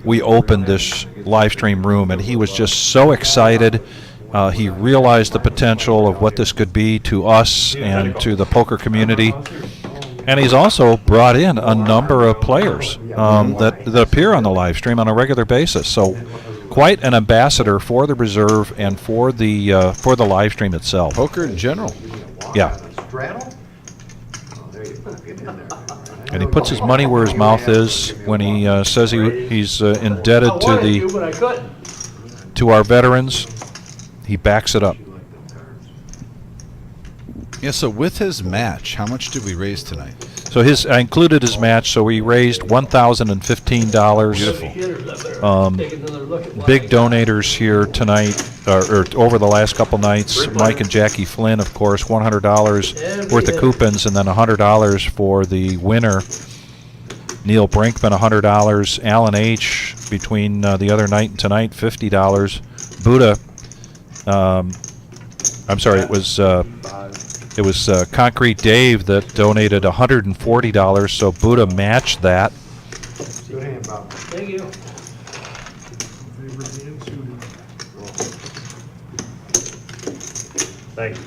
S2: we opened this live stream room, and he was just so excited. He realized the potential of what this could be to us and to the poker community. And he's also brought in a number of players that appear on the live stream on a regular basis. So quite an ambassador for the reserve and for the live stream itself.
S1: Poker in general.
S2: Yeah. And he puts his money where his mouth is when he says he's indebted to our veterans. He backs it up.
S1: Yeah, so with his match, how much did we raise tonight?
S2: So I included his match, so we raised $1,015.
S1: Beautiful.
S7: Take another look at what
S2: Big
S7: I got.
S2: donators here tonight, or over the last couple nights. Mike and Jackie Flynn, of course, $100 worth of coupons, and then $100 for the winner. Neil Brinkman, $100. Alan H. between the other night and tonight, $50. Buddha, I'm sorry, it was Concrete Dave that donated $140, so Buddha matched that.
S3: Good hand, Bob.
S7: Thank you.
S11: Thank you.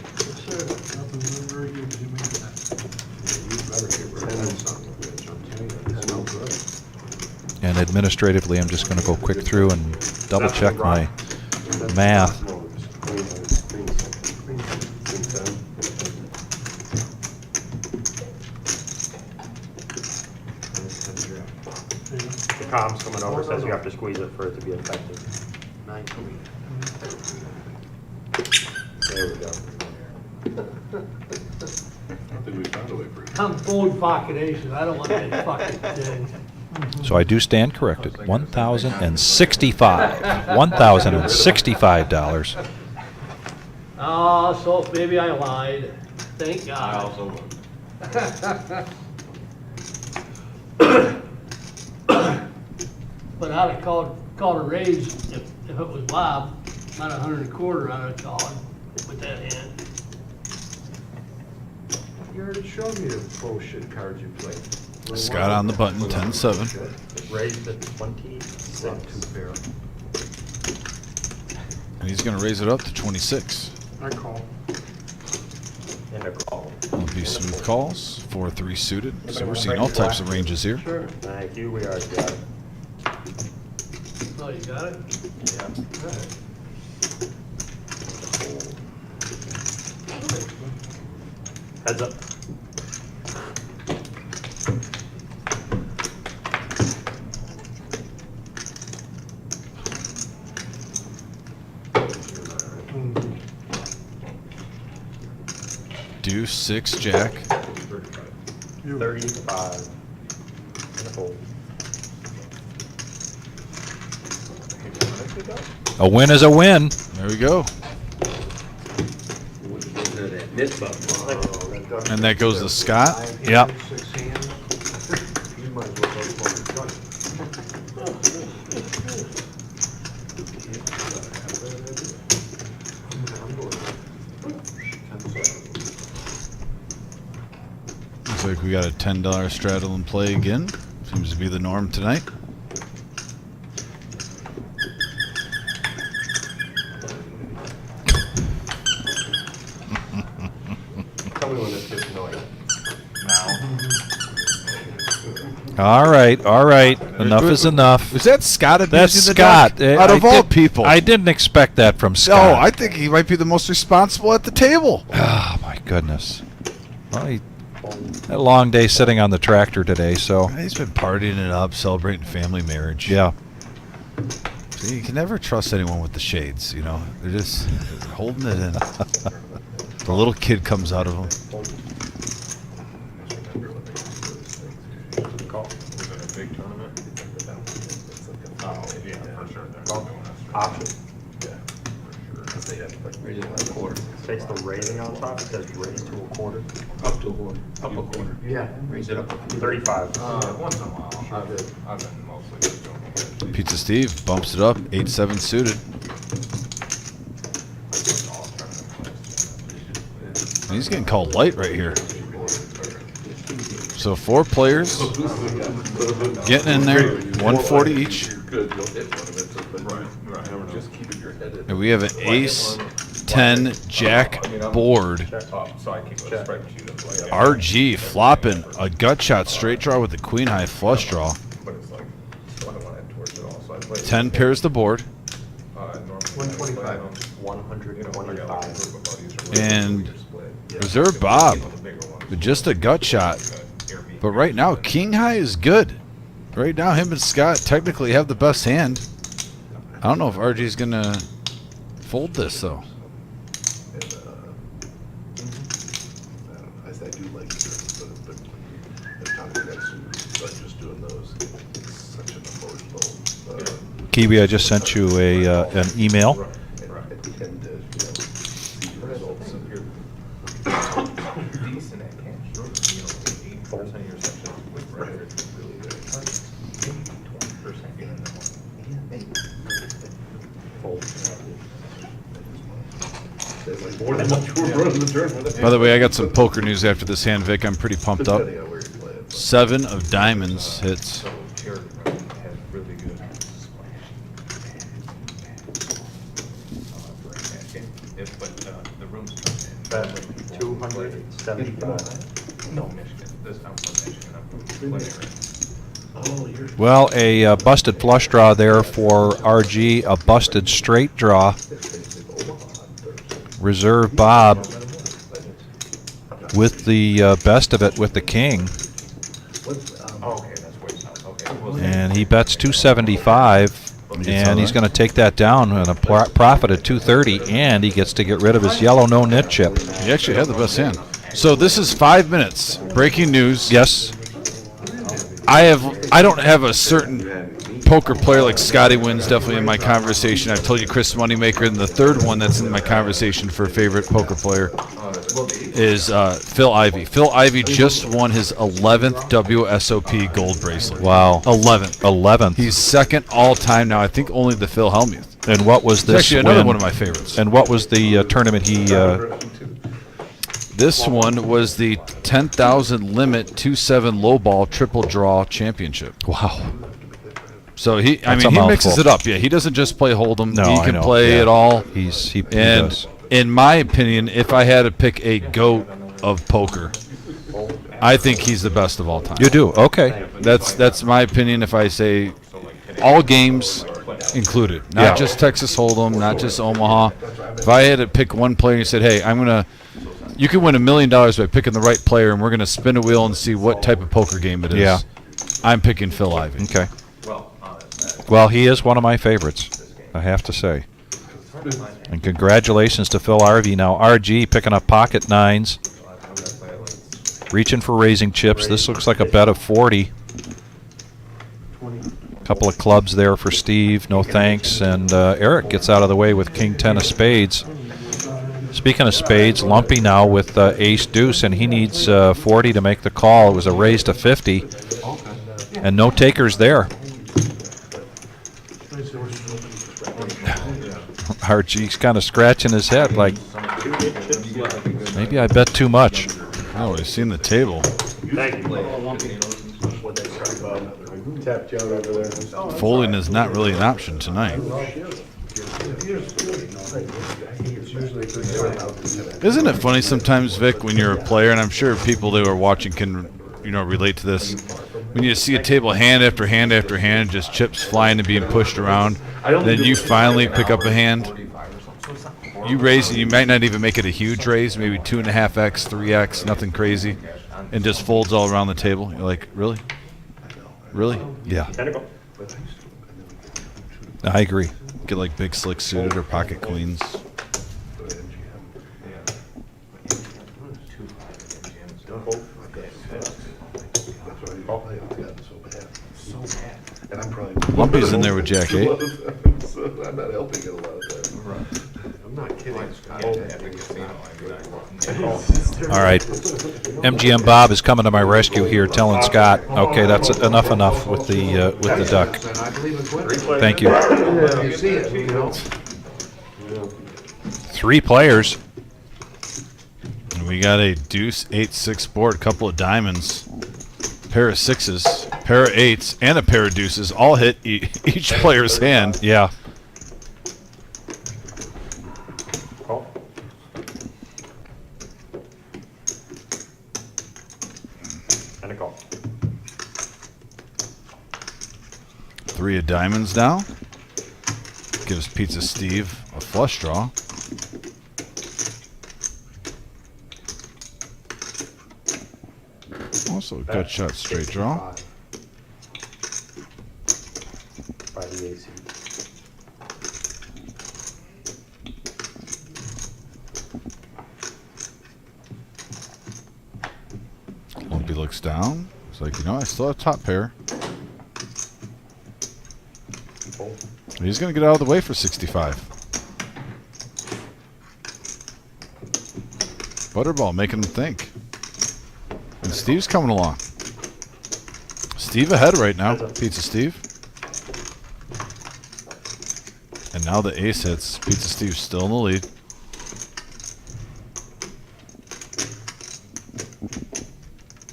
S2: And administratively, I'm just going to go quick through and double check my math.
S11: The com's coming over, says you have to squeeze it for it to be effective.
S3: 9 queen.
S11: There we go.
S9: I think we found a way for you.
S7: I'm fold pocket aces. I don't want that fucking thing.
S2: So I do stand corrected. $1,065.
S7: Oh, so maybe I lied. Thank God.
S9: I also would.
S7: But I'd have called a raise if it was Bob. Not 125, I'd have called with that hand.
S3: You already showed me the bullshit cards you played.
S1: Scott on the button, 10-7.
S11: Raised to 26.
S3: Not too fair.
S1: And he's going to raise it up to 26.
S3: I call.
S11: And a call.
S1: Will be smooth calls, 4-3 suited. So we're seeing all types of ranges here.
S7: Sure.
S11: Thank you, we already got it.
S7: Oh, you got it?
S11: Yeah.
S7: All right.
S11: Heads up.
S1: Deuce, 6, Jack.
S11: 35. And a fold.
S2: A win is a win.
S1: There we go. And that goes to Scott.
S2: Yep.
S3: 6 hands. You might as well go for the gun.
S1: Looks like we got a $10 straddle and play again. Seems to be the norm tonight.
S11: Tell me when this gets annoying.
S2: All right, all right. Enough is enough.
S1: Is that Scott abusing
S2: That's
S1: the
S2: Scott.
S1: deck? Out of all people.
S2: I didn't expect that from
S1: No,
S2: Scott.
S1: I think he might be the most responsible at the table.
S2: Oh, my goodness. Well, he had a long day sitting on the tractor today, so.
S1: He's been partying it up, celebrating family marriage.
S2: Yeah.
S1: See, you can never trust anyone with the shades, you know. They're just holding it in. The little kid comes out of them.
S11: Call.
S9: Was it a big tournament? Oh, yeah, for sure.
S11: Call. Option.
S9: Yeah, for sure.
S11: Raise it a quarter. Takes the rating on top, it says raise to a quarter.
S4: Up to a quarter. Up a quarter.
S3: Yeah.
S4: Raise it up.
S11: 35.
S9: Once in a while. I've been mostly just doing it.
S1: Pizza Steve bumps it up, 8-7 suited. And he's getting called light right here. So 4 players getting in there, 140 each. And we have an ace, 10, jack board. RG flopping a gut shot straight draw with the queen high flush draw. 10 pairs the board.
S3: 125.
S11: 125.
S1: And reserve Bob with just a gut shot. But right now, king high is good. Right now, him and Scott technically have the best hand. I don't know if RG's going to fold this, though.
S2: Kiwi, I just sent you an email.
S1: By the way, I got some poker news after this hand, Vic. I'm pretty pumped up. 7 of diamonds hits.
S2: Well, a busted flush draw there for RG, a busted straight draw. Reserve Bob with the best of it with the king. And he bets 275. And he's going to take that down on a profit of 230, and he gets to get rid of his yellow no-nit chip.
S1: He actually had the best hand. So this is 5 minutes. Breaking news.
S2: Yes.
S1: I don't have a certain poker player like Scotty Wynn's definitely in my conversation. I've told you Chris Moneymaker, and the third one that's in my conversation for favorite poker player is Phil Ivey. Phil Ivey just won his 11th WSOP gold bracelet.
S2: Wow.
S1: 11th. He's second all time now. I think only the Phil Hellmuth.
S2: And what was this?
S1: It's actually another one of my favorites.
S2: And what was the tournament he?
S1: This one was the 10,000 limit 2-7 low ball triple draw championship.
S2: Wow.
S1: So he
S2: That's
S1: mixes it up. Yeah, he doesn't just play Hold'em.
S2: No,
S1: he can play it all.
S2: He
S1: and
S2: does.
S1: In my opinion, if I had to pick a GOAT of poker, I think he's the best of all time.
S2: You do? Okay.
S1: That's my opinion. If I say all games included, not just Texas Hold'em, not just Omaha. If I had to pick one player and said, "Hey, you can win $1 million by picking the right player, and we're gonna spin a wheel and see what type of poker game it is."
S2: Yeah.
S1: I'm picking Phil Ivey.
S2: Okay. Well, he is one of my favorites, I have to say. And congratulations to Phil Ivey. Now RG picking up pocket nines, reaching for raising chips. This looks like a bet of 40. Couple of clubs there for Steve. No thanks. And Eric gets out of the way with King 10 of spades. Speaking of spades, Lumpy now with ace deuce, and he needs 40 to make the call. It was a raise to 50, and no takers there. RG's kind of scratching his head like, maybe I bet too much.
S1: Oh, he's seen the table. Folding is not really an option tonight. Isn't it funny sometimes, Vic, when you're a player, and I'm sure people who are watching can, relate to this, when you see a table hand after hand after hand, just chips flying and being pushed around, then you finally pick up a hand. You raise it, you might not even make it a huge raise, maybe 2.5x, 3x, nothing crazy, and just folds all around the table. You're like, really? Really?
S2: Yeah. I agree.
S1: Get like big slick suited or pocket queens. Lumpy's in there with Jack 8.
S9: I'm not helping it a lot of times. I'm not kidding.
S2: All right. MGM Bob is coming to my rescue here, telling Scott, okay, that's enough with the duck. Thank you. 3 players.
S1: And we got a deuce 8-6 board, couple of diamonds, pair of 6s, pair of 8s, and a pair of deuces. All hit each player's hand.
S2: Yeah.
S11: And a call.
S1: 3 of diamonds now. Gives Pizza Steve a flush draw. Also a gut shot straight draw.
S11: By the AC.
S1: Lumpy looks down. It's like, I still have top pair. He's going to get out of the way for 65. Butterball making him think. And Steve's coming along. Steve ahead right now. Pizza Steve. And now the ace hits. Pizza Steve's still in the lead.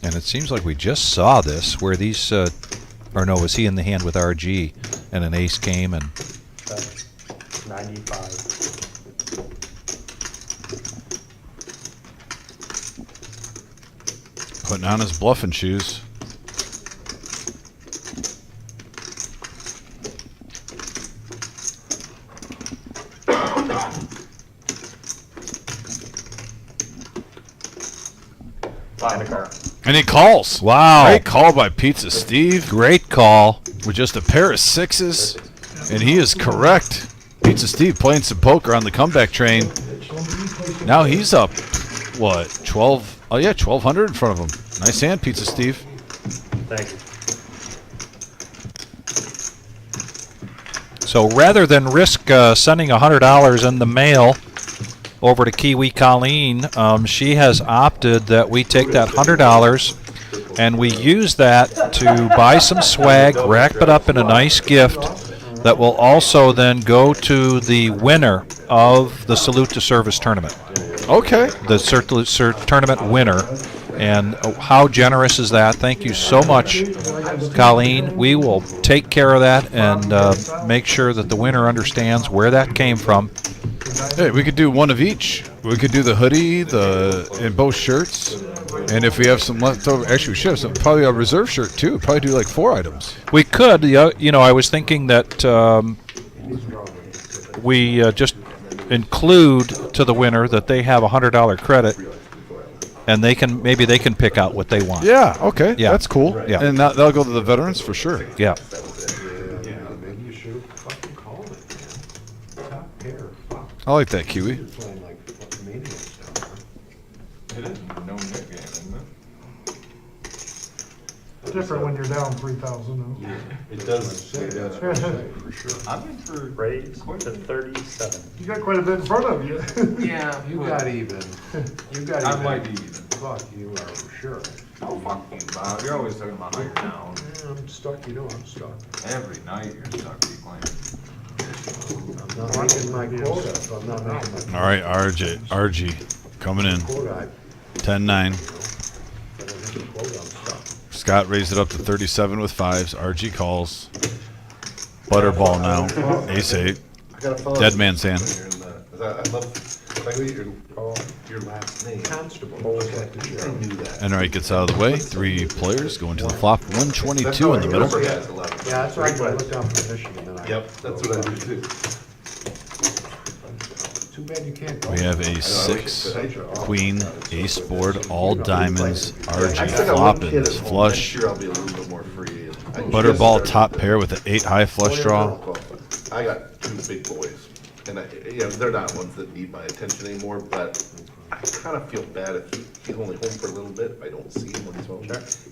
S2: And it seems like we just saw this where these, or no, was he in the hand with RG and an ace came and.
S11: 95.
S1: Putting on his bluffing shoes. And he calls.
S2: Wow.
S1: Great call by Pizza Steve.
S2: Great call.
S1: With just a pair of sixes. And he is correct. Pizza Steve playing some poker on the comeback train. Now he's up, what, 12? Oh, yeah, 1,200 in front of him. Nice hand, Pizza Steve.
S11: Thank you.
S2: So rather than risk sending $100 in the mail over to Kiwi Colleen, she has opted that we take that $100 and we use that to buy some swag, wrap it up in a nice gift that will also then go to the winner of the Salute to Service tournament.
S1: Okay.
S2: The tournament winner. And how generous is that? Thank you so much, Colleen. We will take care of that and make sure that the winner understands where that came from.
S1: Hey, we could do one of each. We could do the hoodie, and both shirts. And if we have some left over, actually we should have some, probably a reserve shirt too. Probably do like 4 items.
S2: We could. You know, I was thinking that we just include to the winner that they have a $100 credit. And maybe they can pick out what they want.
S1: Yeah, okay.
S2: Yeah.
S1: That's cool.
S2: Yeah.
S1: And that'll go to the veterans for sure.
S2: Yeah.
S3: Maybe you should fucking call it, man. Top pair. Fuck.
S1: I like that, Kiwi.
S3: You're playing like fucking maniacs down there.
S10: It is a no-net game, isn't it?
S14: Different when you're down 3,000.
S11: Yeah, it does.
S3: Say that's what I say, for sure.
S11: I'm in for raise to 37.
S14: You got quite a bit in front of you.
S11: Yeah,
S3: You got even. You got even.
S10: I might be even.
S3: Fuck, you are for sure.
S10: Oh, fuck you, Bob. You're always talking about how you're down.
S3: Yeah, I'm stuck, you know I'm stuck.
S10: Every night you're stuck playing.
S3: I'm not making my quota, so I'm not making my
S1: All right, RG coming in.
S3: quota.
S1: 10-9.
S3: If I don't hit the quota, I'm stuck.
S1: Scott raised it up to 37 with 5s. RG calls. Butterball now. Ace-8.
S9: I got a phone.
S1: Dead man's hand.
S9: I love your last name.
S3: Constable.
S9: I knew that.
S1: Enright gets out of the way. 3 players going to the flop. 122 in the middle.
S3: Yeah, that's right. I looked down for Michigan, then I.
S9: Yep, that's what I do too.
S3: Too bad you can't go.
S1: We have a 6, queen, ace board, all diamonds, RG flopping, flush.
S9: Next year I'll be a little bit more free.
S1: Butterball top pair with an 8 high flush draw.
S9: I got 2 big boys, and they're not ones that need my attention anymore, but I kind of feel bad if he's only home for a little bit, if I don't see him when he's home.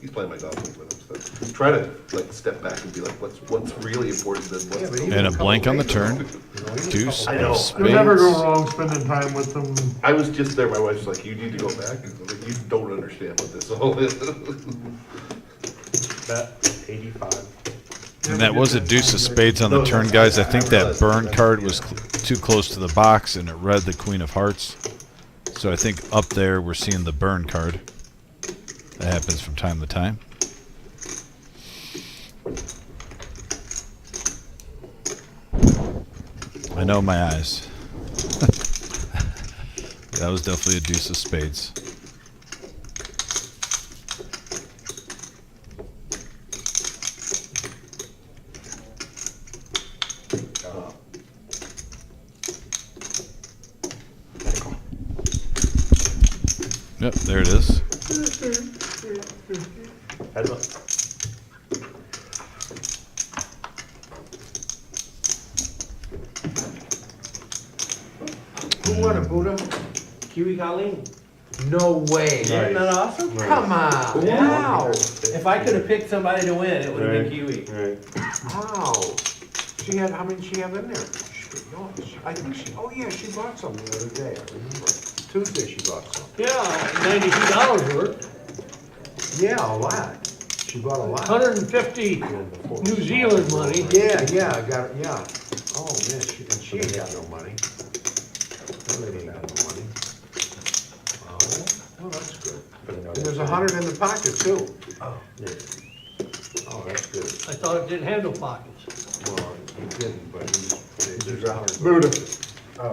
S9: He's playing my golf with him, so try to like step back and be like, what's really important than what's
S1: And a blank on the turn. Deuce
S9: I know.
S1: of spades.
S14: You'll never go wrong spending time with them.
S9: I was just there, my wife's like, you need to go back, and I was like, you don't understand what this all is.
S11: Bet 85.
S1: And that was a deuce of spades on the turn, guys. I think that burn card was too close to the box, and it read the queen of hearts. So I think up there we're seeing the burn card. That happens from time to time. I know my eyes. That was definitely a deuce of spades. Yep, there it is.
S11: Heads up.
S12: Who won it, Buddha? Kiwi Colleen.
S11: No way.
S12: Isn't that awesome?
S11: Come on.
S12: Yeah.
S11: Wow.
S12: If I could have picked somebody to win, it would have been Kiwi.
S11: Wow.
S3: She had, how many she have in there? No, I think she, oh yeah, she bought some the other day, I remember. Tuesday she bought some.
S7: Yeah, $92 worth.
S3: Yeah, a lot. She bought a lot.
S7: 150 New Zealand money.
S3: Yeah, I got it, yeah. Oh, man, she ain't got no money. That lady ain't got no money. Oh, well, that's good. And there's 100 in the pocket, too. Oh, that's good.
S7: I thought it didn't have no pockets.
S3: Well, he didn't, but there's 100.
S11: Buddha. Oh.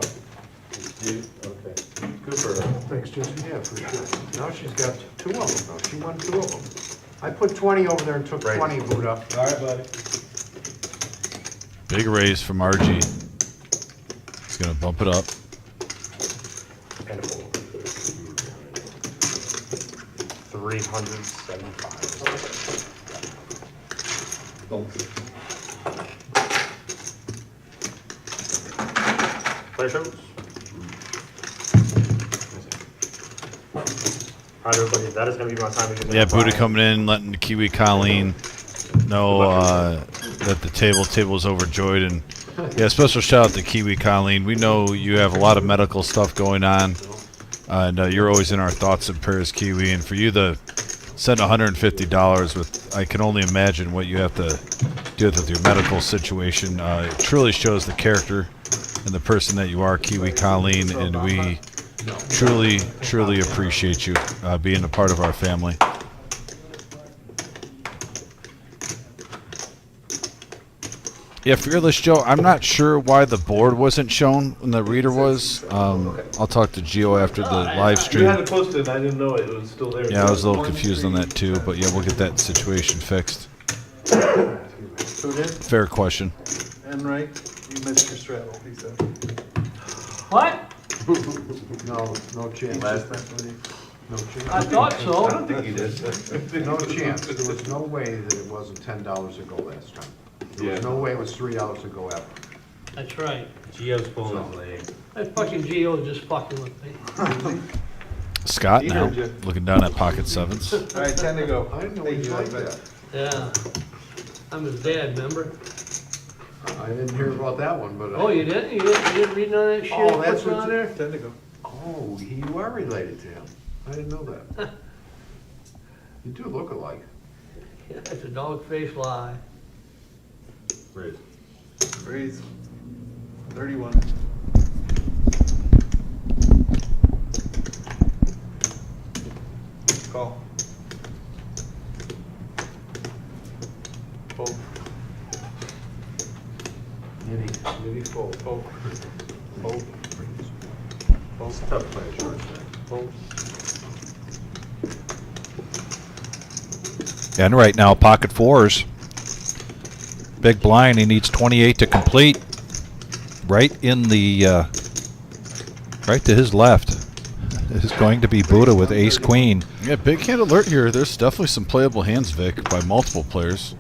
S11: You, okay. Good for her.
S3: Thanks, Jesse. Yeah, for sure. Now she's got 2 of them, though. She won 2 of them. I put 20 over there and took 20, Buddha.
S11: All right, buddy.
S1: Big raise from RG. He's going to bump it up.
S11: 375. Play shows. All right, everybody, that is going to be my time to get
S1: Yeah, Buddha coming in, letting the Kiwi Colleen know that the table's overjoyed. And yeah, special shout out to Kiwi Colleen. We know you have a lot of medical stuff going on, and you're always in our thoughts and prayers, Kiwi. And for you to send $150 with, I can only imagine what you have to deal with your medical situation. It truly shows the character and the person that you are, Kiwi Colleen, and we truly appreciate you being a part of our family. Yeah, Fearless Joe, I'm not sure why the board wasn't shown when the reader was. I'll talk to Gio after the live
S4: You
S1: stream.
S4: had it posted, and I didn't know it was still there.
S1: Yeah, I was a little confused on that too, but yeah, we'll get that situation fixed.
S4: Who did?
S1: Fair question.
S4: And right, you missed your straddle, he said.
S7: What?
S3: No chance.
S4: Last time,
S3: No chance.
S7: I thought so.
S4: I don't think you did.
S3: No chance. There was no way that it wasn't $10 ago last time. There was
S4: Yeah.
S3: no way it was $3 ago ever.
S7: That's right.
S12: Gio's pulling his leg.
S7: That fucking Gio is just fucking with me.
S1: Scott
S4: He
S1: now,
S4: heard you.
S1: looking down at pocket sevens.
S4: All right, 10 to go.
S3: I didn't know
S4: Thank
S3: he
S4: you,
S3: liked
S4: buddy.
S3: that.
S7: Yeah. I'm his dad, remember?
S3: I didn't hear about that one, but.
S7: Oh, you didn't? You didn't read none of that shit
S3: Oh, that's
S7: put
S3: what's
S7: on there?
S4: 10 to go.
S3: Oh, you are related to him. I didn't know that. You do look alike.
S7: Yeah, that's a dog-faced lie.
S11: Raise.
S4: Freeze. 31. Call. Fold.
S3: Nitty fold.
S4: Fold. Fold. Fold.
S3: Tough play, George.
S4: Fold.
S2: And right now, pocket fours. Big blind, he needs 28 to complete. Right in the, right to his left is going to be Buddha with ace queen.
S1: Yeah, big hand alert here. There's definitely some playable hands, Vic, by multiple players.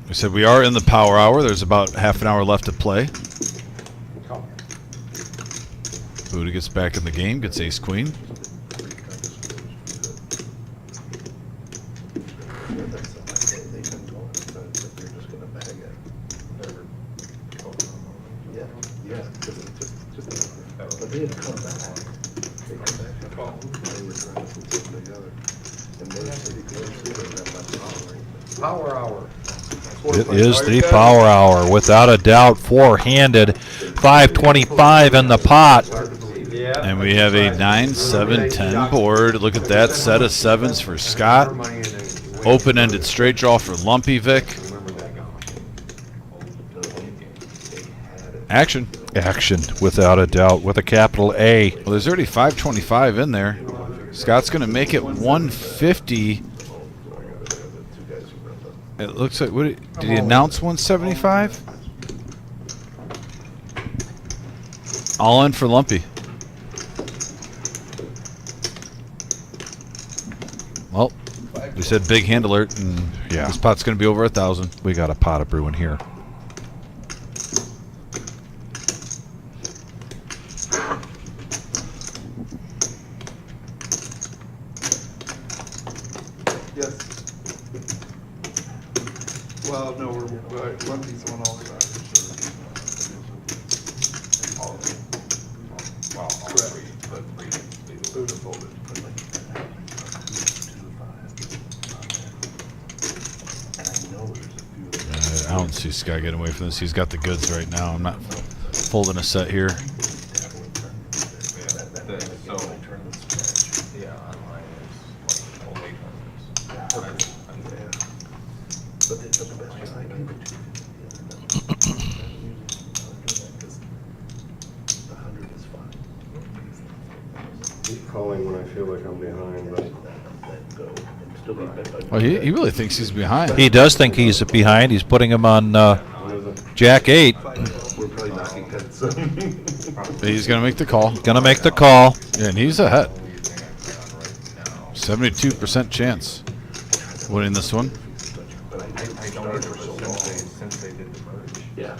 S1: We said we are in the power hour. There's about half an hour left to play. Buddha gets back in the game, gets ace queen.
S9: But they had come back. They come back and call. They were trying to put it together. And they actually declared that
S3: Power hour.
S2: It is the power hour, without a doubt, four-handed, 525 in the pot.
S1: And we have a 9, 7, 10 board. Look at that set of sevens for Scott. Open-ended straight draw for Lumpy Vic. Action.
S2: Action, without a doubt, with a capital A.
S1: Well, there's already 525 in there. Scott's going to make it 150. It looks like, did he announce 175? All in for Lumpy. Well, we said big hand alert, and
S2: Yeah.
S1: this pot's going to be over 1,000.
S2: We got a pot of brewing here.
S4: Yes.
S16: No, Lumpy's on all the Buddha folded.
S1: I don't see Sky getting away from this. He's got the goods right now. I'm not folding a set here.
S3: Keep calling when I feel like I'm behind, but
S1: Oh, he really thinks he's behind.
S2: He does think he's behind. He's putting him on Jack 8.
S9: We're probably knocking heads.
S1: He's going to make the call.
S2: Gonna make the call.
S1: Yeah, and he's ahead. 72% chance winning this one.
S9: Yeah.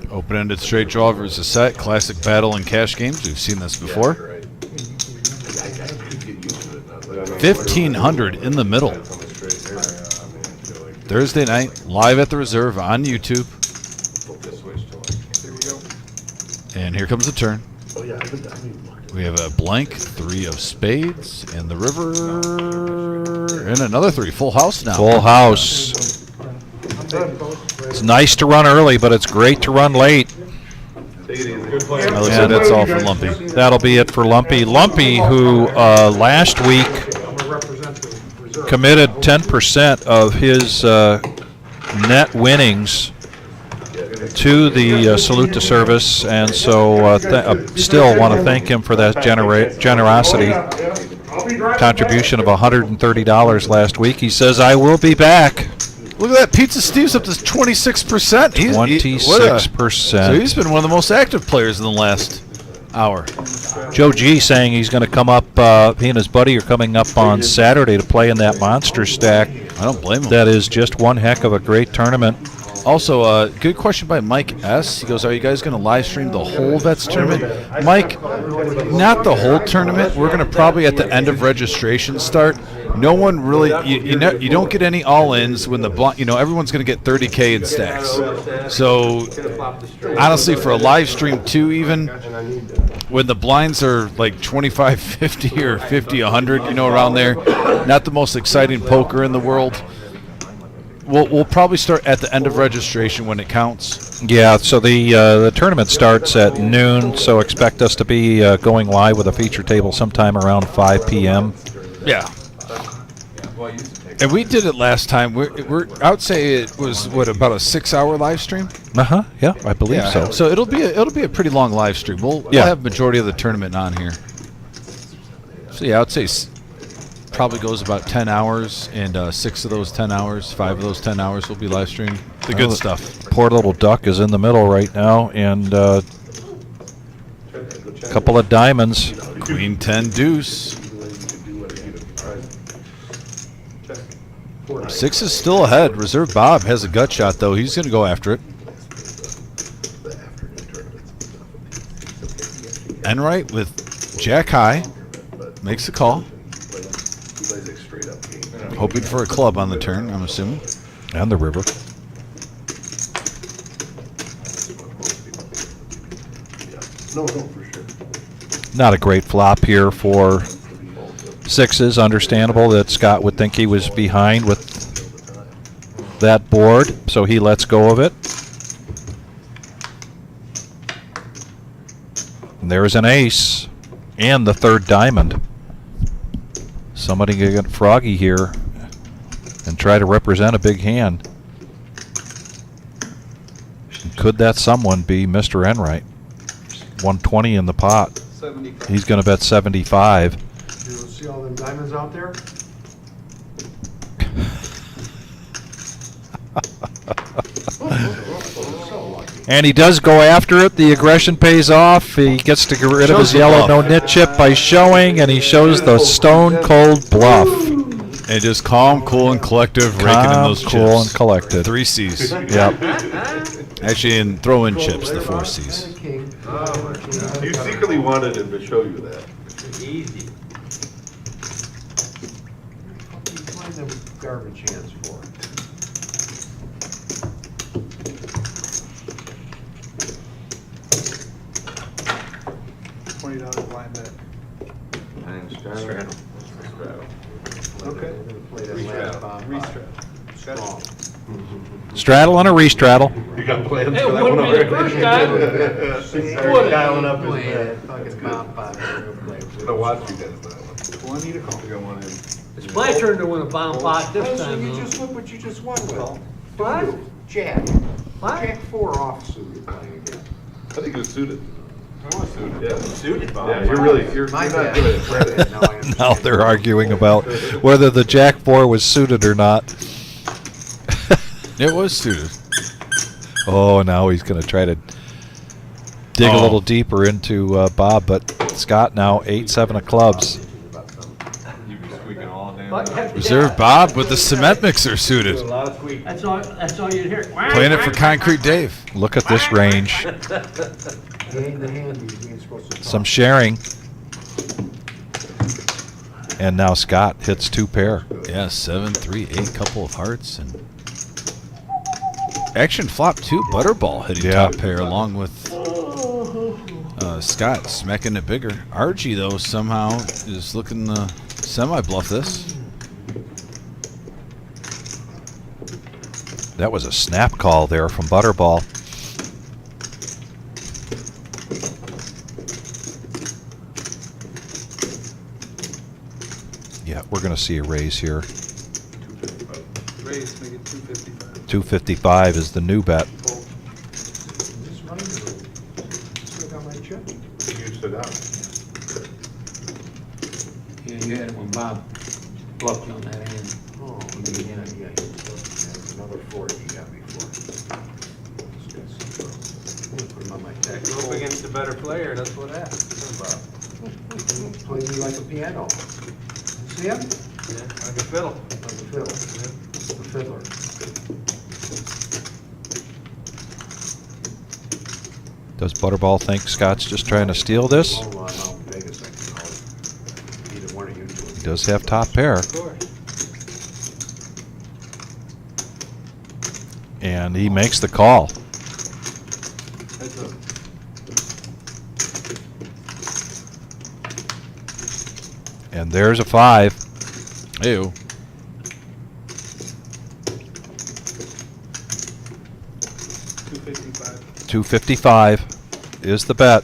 S1: Open-ended straight draw versus set. Classic battle in cash games. We've seen this before. 1,500 in the middle. Thursday night, live at the Reserve on YouTube. And here comes the turn. We have a blank, 3 of spades, and the river, and another 3. Full house now.
S2: Full house. It's nice to run early, but it's great to run late.
S1: And that's all for Lumpy.
S2: That'll be it for Lumpy. Lumpy, who last week committed 10% of his net winnings to the salute to service, and so still want to thank him for that generosity contribution of $130 last week. He says, "I will be back."
S1: Look at that. Pizza Steve's up to 26%.
S2: 26%.
S1: So he's been one of the most active players in the last hour.
S2: Joe G saying he's going to come up, he and his buddy are coming up on Saturday to play in that monster stack.
S1: I don't blame him.
S2: That is just one heck of a great tournament.
S1: Also, good question by Mike S. He goes, "Are you guys going to live stream the whole Vets tournament?" Mike, not the whole tournament. We're going to probably at the end of registration start. No one really, you don't get any all-ins when everyone's going to get 30K in stacks. So honestly, for a live stream too, even when the blinds are like 25, 50 or 50, 100, around there, not the most exciting poker in the world. We'll probably start at the end of registration when it counts.
S2: Yeah, so the tournament starts at noon, so expect us to be going live with a feature table sometime around 5 p.m.
S1: Yeah. And we did it last time. I would say it was about a 6-hour live stream.
S2: Yeah, I believe so.
S1: So it'll be a pretty long live stream. We'll have majority of the tournament on here. So yeah, I would say probably goes about 10 hours, and 6 of those 10 hours, 5 of those 10 hours will be live streamed. The good stuff.
S2: Poor little duck is in the middle right now, and a couple of diamonds.
S1: Queen 10 deuce. 6 is still ahead. Reserve Bob has a gut shot, though. He's going to go after it. Enright with Jack high makes the call. Hoping for a club on the turn, I'm assuming.
S2: And the river.
S9: No, for sure.
S2: Not a great flop here for 6s. Understandable that Scott would think he was behind with that board, so he lets go of it. And there's an ace and the 3rd diamond. Somebody gonna get froggy here and try to represent a big hand. Could that someone be Mr. Enright? 120 in the pot.
S3: 75.
S2: He's going to bet 75.
S3: You see all them diamonds out there?
S2: And he does go after it. The aggression pays off. He gets to get rid of his yellow no-nit chip by showing, and he shows the stone-cold bluff.
S1: And just calm, cool, and collective, raking in those chips.
S2: Cool, and collected.
S1: 3 C's.
S2: Yep.
S1: Actually, and throw in chips, the 4 C's.
S9: You secretly wanted him to show you that.
S12: Easy.
S3: Find them garbage hands for.
S16: $20 blind bet.
S11: And
S10: Straddle.
S16: Okay.
S3: We're gonna play that last bomb.
S16: Restraddle.
S3: Strong.
S2: Straddle and a restraddle.
S9: You got plans
S7: It
S9: for that
S7: wouldn't
S9: one
S7: be the
S9: already?
S7: first time.
S3: Already dialing up his bed. Fucking bomb pot.
S9: I watched you guys that one.
S16: Well, I need a call.
S9: I got one in.
S7: It's my turn to win a bomb pot this
S3: So
S7: time,
S3: you
S7: though.
S3: just look what you just won with.
S7: What?
S3: Jack.
S7: What?
S3: Jack 4 offsuit you're playing again.
S9: I think it was suited.
S11: I want suited.
S9: Yeah.
S11: Suited, Bob.
S9: Yeah, you're
S3: My
S9: not
S3: bad.
S9: good at credit.
S3: Now I understand.
S2: Now they're arguing about whether the Jack 4 was suited or not.
S1: It was suited.
S2: Oh, now he's going to try to dig a little deeper into Bob, but Scott now 8-7 of clubs.
S10: You be squeaking all damn
S7: What?
S10: night.
S1: Reserve Bob with the cement mixer suited.
S11: A lot of squeak.
S7: That's all you'd hear.
S1: Playing it for Concrete Dave.
S2: Look at this range.
S3: Hand to hand, you ain't supposed to talk.
S2: Some sharing. And now Scott hits 2 pair.
S1: Yeah, 7, 3, 8, couple of hearts, and action flop 2 butterball hitting
S2: Yeah.
S1: top pair along with Scott smacking it bigger. RG though somehow is looking to semi bluff this.
S2: That was a snap call there from Butterball. Yeah, we're going to see a raise here.
S16: Raise, make it 255.
S2: 255 is the new bet.
S3: Is this running or still got my chip?
S9: You stood out.
S13: Yeah, you had it when Bob bluffed you on that end.
S3: Oh, yeah. Another 4 he got before. I'm gonna put him on my deck.
S12: Go up against a better player, that's what happens.
S3: Play me like a piano. See him?
S12: Yeah, like a fiddle.
S3: Like a fiddle. The fiddler.
S2: Does Butterball think Scott's just trying to steal this?
S3: Hold on, out in Vegas, I can call it. Either one of you two.
S2: He does have top pair.
S12: Of course.
S2: And he makes the call.
S16: That's a
S2: And there's a 5.
S1: Ew.
S16: 255.
S2: 255 is the bet.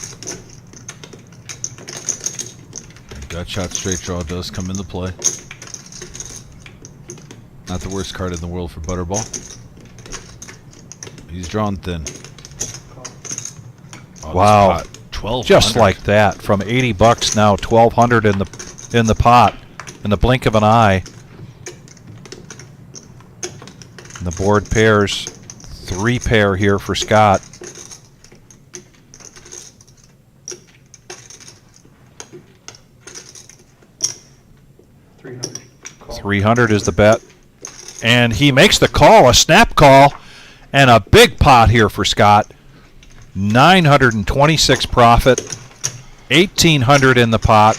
S1: Gut shot straight draw does come into play. Not the worst card in the world for Butterball. He's drawn thin. Oh,
S2: Wow.
S1: 12.
S2: Just like that, from 80 bucks now 1,200 in the pot in the blink of an eye. And the board pairs 3 pair here for Scott. 300 is the bet. And he makes the call, a snap call, and a big pot here for Scott. 926 profit, 1,800 in the pot.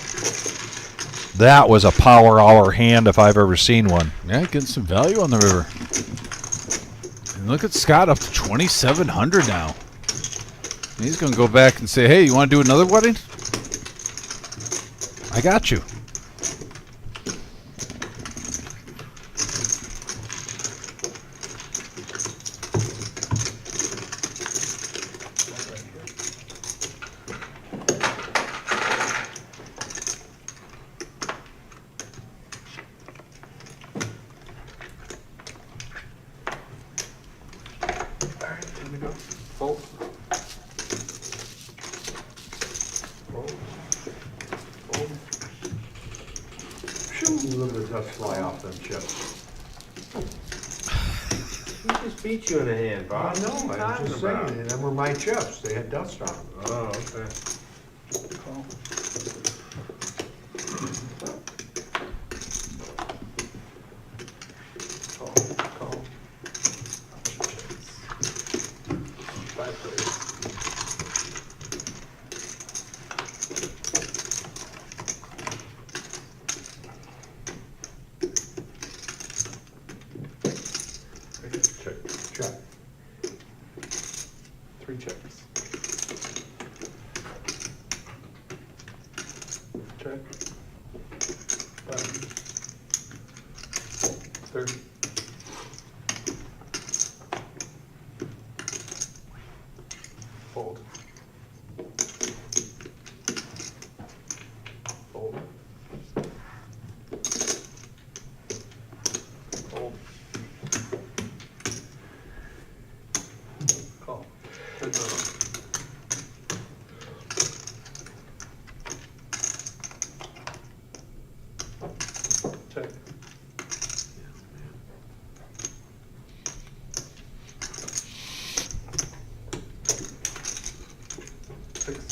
S2: That was a power hour hand if I've ever seen one.
S1: Yeah, getting some value on the river. And look at Scott up to 2,700 now. And he's going to go back and say, hey, you want to do another wedding? I got you.
S3: Look at the dust fly off them chips.
S12: He just beat you in the hand, Bob.
S3: I know, I was just saying, them were my chips, they had dust on them.
S12: Oh, okay.
S3: Check.
S16: 3 checks. Check. 30. Fold. Fold. Fold. Call. Check that out. Check. Six.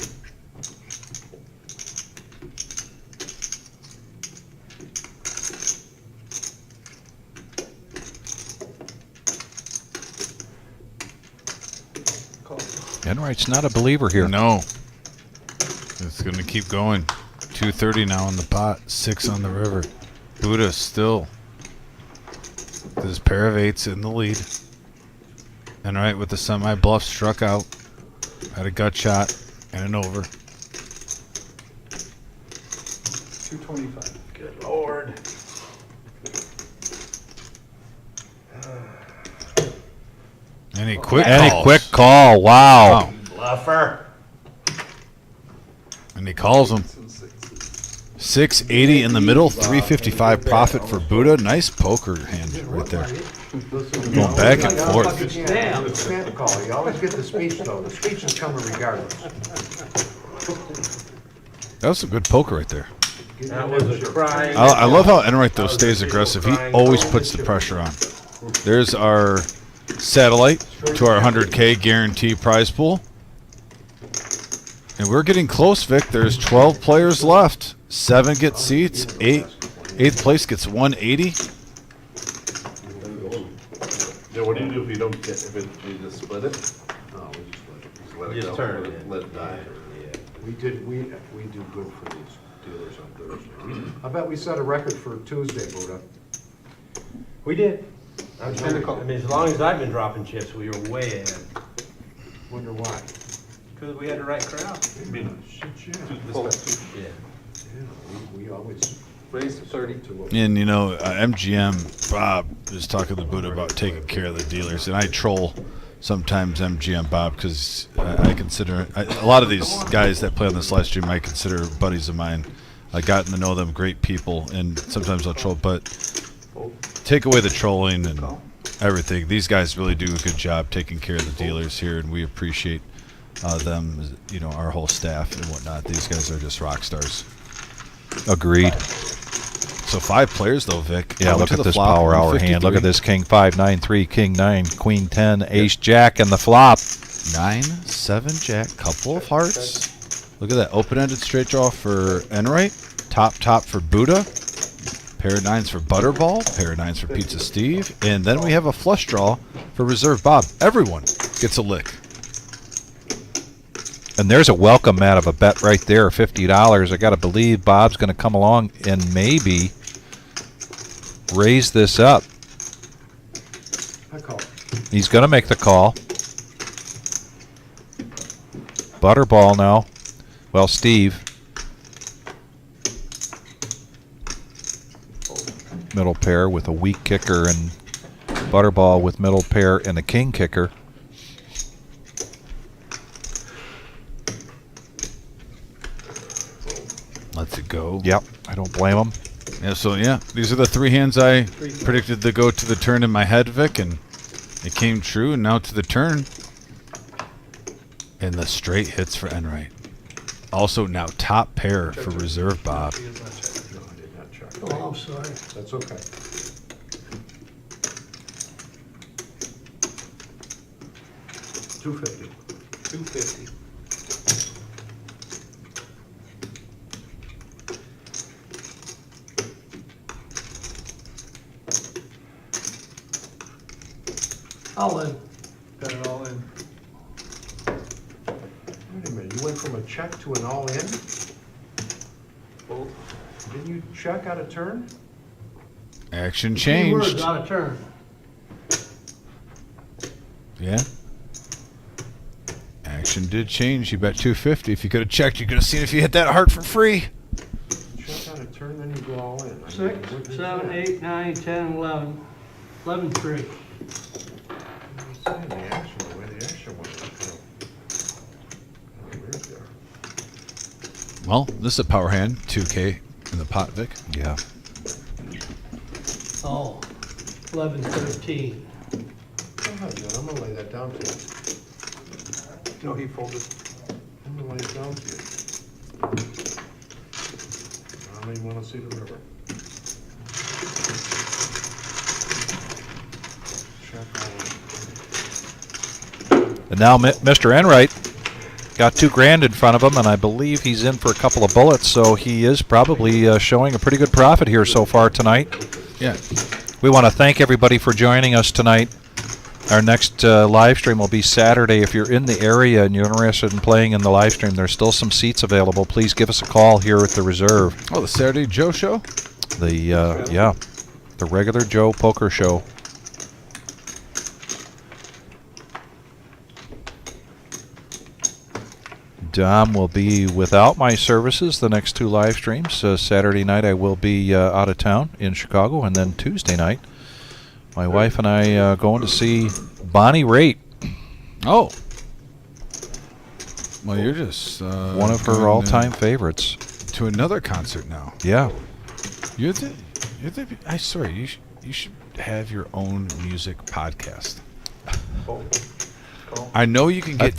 S16: Call.
S2: Enright's not a believer here.
S1: No. It's going to keep going. 230 now on the pot. 6 on the river. Buddha still. This pair of 8s in the lead. And right with the semi-bluff struck out. Had a gut shot and an over.
S16: 225.
S3: Good Lord.
S1: Any quick
S2: Any
S1: calls?
S2: quick call. Wow.
S3: Bluffer.
S1: And he calls him. 680 in the middle, 355 profit for Buddha. Nice poker hand right there. Going back and forth.
S3: Yeah, the spam call. You always get the speech, though. The speech is coming regardless.
S1: That was some good poker right there.
S12: That was a crying.
S1: I love how Enright, though, stays aggressive. He always puts the pressure on. There's our satellite to our 100K guarantee prize pool. And we're getting close, Vic. There's 12 players left. 7 get seats. 8th place gets 180.
S9: Yeah, what do you do if you don't get, if you just split it?
S3: No, we just let it.
S9: Just let it
S12: Just
S9: go,
S12: turn it.
S9: let it die.
S3: We do good for these dealers on Thursday. I bet we set a record for Tuesday, Buddha.
S12: We did. I mean, as long as I've been dropping chips, we were way ahead.
S3: Wonder why.
S12: Because we had the right crowd.
S9: I mean,
S12: Yeah.
S3: We always
S16: Raise to 30.
S1: And, you know, MGM, Bob is talking to Buddha about taking care of the dealers. And I troll sometimes MGM Bob because I consider a lot of these guys that play on this live stream I consider buddies of mine. I've gotten to know them, great people, and sometimes I'll troll. But take away the trolling and everything. These guys really do a good job taking care of the dealers here, and we appreciate them, you know, our whole staff and whatnot. These guys are just rock stars.
S2: Agreed.
S1: So 5 players though, Vic.
S2: Yeah,
S1: Going
S2: look
S1: to
S2: at
S1: the
S2: this
S1: flop,
S2: power hour hand. Look at
S1: 153.
S2: this king 5, 9, 3, king 9, queen 10, ace jack, and the flop.
S1: 9, 7 jack, couple of hearts. Look at that open-ended straight draw for Enright. Top for Buddha. Pair of 9s for Butterball. Pair of 9s for Pizza Steve. And then we have a flush draw for Reserve Bob. Everyone gets a lick.
S2: And there's a welcome out of a bet right there, $50. I got to believe Bob's going to come along and maybe raise this up.
S3: I call.
S2: He's going to make the call. Butterball now. Well, Steve. Middle pair with a weak kicker, and Butterball with middle pair and a king kicker.
S1: Lets it go.
S2: Yep, I don't blame him.
S1: Yeah, so yeah, these are the 3 hands I predicted to go to the turn in my head, Vic, and it came true. And now to the turn, and the straight hits for Enright. Also now top pair for Reserve Bob.
S3: No, I did not check.
S7: Oh, I'm sorry.
S3: That's okay. $250.
S16: 250.
S7: All in.
S16: Got it all in.
S3: Wait a minute, you went from a check to an all-in?
S16: Fold.
S3: Didn't you check out a turn?
S1: Action
S7: Key word,
S1: changed.
S7: not a turn.
S1: Yeah. Action did change. You bet 250. If you could have checked, you could have seen if you hit that heart for free.
S7: 6, 7, 8, 9, 10, 11. 11-3.
S3: The action, the way the action went. Weird there.
S1: Well, this is a power hand. 2K in the pot, Vic.
S2: Yeah.
S7: Oh, 11-13.
S3: I'm gonna lay that down to you.
S16: No, he folded.
S3: I'm gonna lay it down to you. I don't even wanna see the river.
S2: And now Mr. Enright got $2,000 in front of him, and I believe he's in for a couple of bullets, so he is probably showing a pretty good profit here so far tonight.
S1: Yeah.
S2: We want to thank everybody for joining us tonight. Our next live stream will be Saturday. If you're in the area and you're interested in playing in the live stream, there's still some seats available. Please give us a call here at the Reserve.
S1: Oh, the Saturday Joe show?
S2: The regular Joe Poker Show. Dom will be without my services the next 2 live streams. Saturday night I will be out of town in Chicago, and then Tuesday night my wife and I going to see Bonnie Raitt.
S1: Oh. Well, you're just
S2: one of her all-time favorites.
S1: To another concert now.
S2: Yeah.
S1: I swear, you should have your own music podcast. I know you can get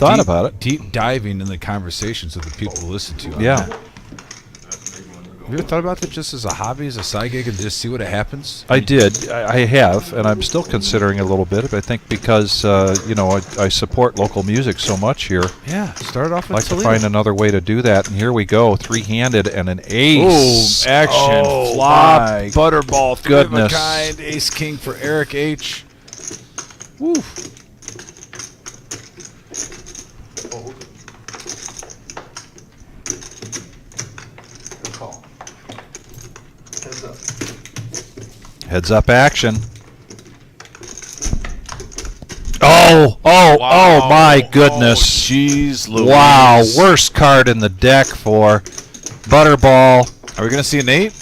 S1: deep diving in the conversations of the people who listen to you.
S2: Yeah.
S1: Have you ever thought about that just as a hobby, as a side gig, and just see what happens?
S2: I did. I have, and I'm still considering it a little bit. But I think because I support local music so much here.
S1: Yeah. Start off with
S2: I'd like
S1: Toledo.
S2: to find another way to do that. And here we go, 3-handed and an ace.
S1: Boom, action,
S2: Oh,
S1: flop,
S2: my
S1: butterball,
S2: goodness.
S1: kind, ace king for Eric H. Woo.
S16: Call. Heads up.
S2: Heads up action. Oh my goodness.
S1: Jeez Louise.
S2: Wow, worst card in the deck for Butterball.
S1: Are we going to see an 8?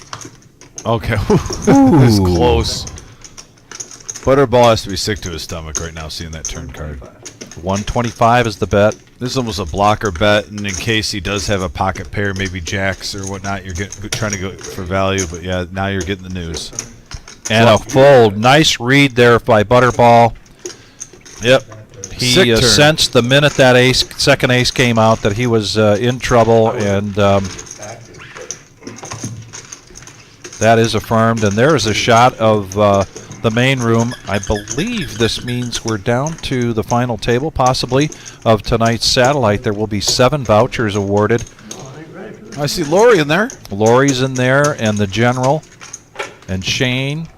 S1: Okay. This is close. Butterball has to be sick to his stomach right now seeing that turn card.
S2: 125 is the bet.
S1: This is almost a blocker bet, and in case he does have a pocket pair, maybe jacks or whatnot, you're trying to go for value, but yeah, now you're getting the news.
S2: And a fold. Nice read there by Butterball.
S1: Yep.
S2: He sensed the minute that second ace came out that he was in trouble, and that is affirmed. And there is a shot of the main room. I believe this means we're down to the final table, possibly, of tonight's satellite. There will be 7 vouchers awarded.
S1: I see Lori in there.
S2: Lori's in there, and the General, and Shane.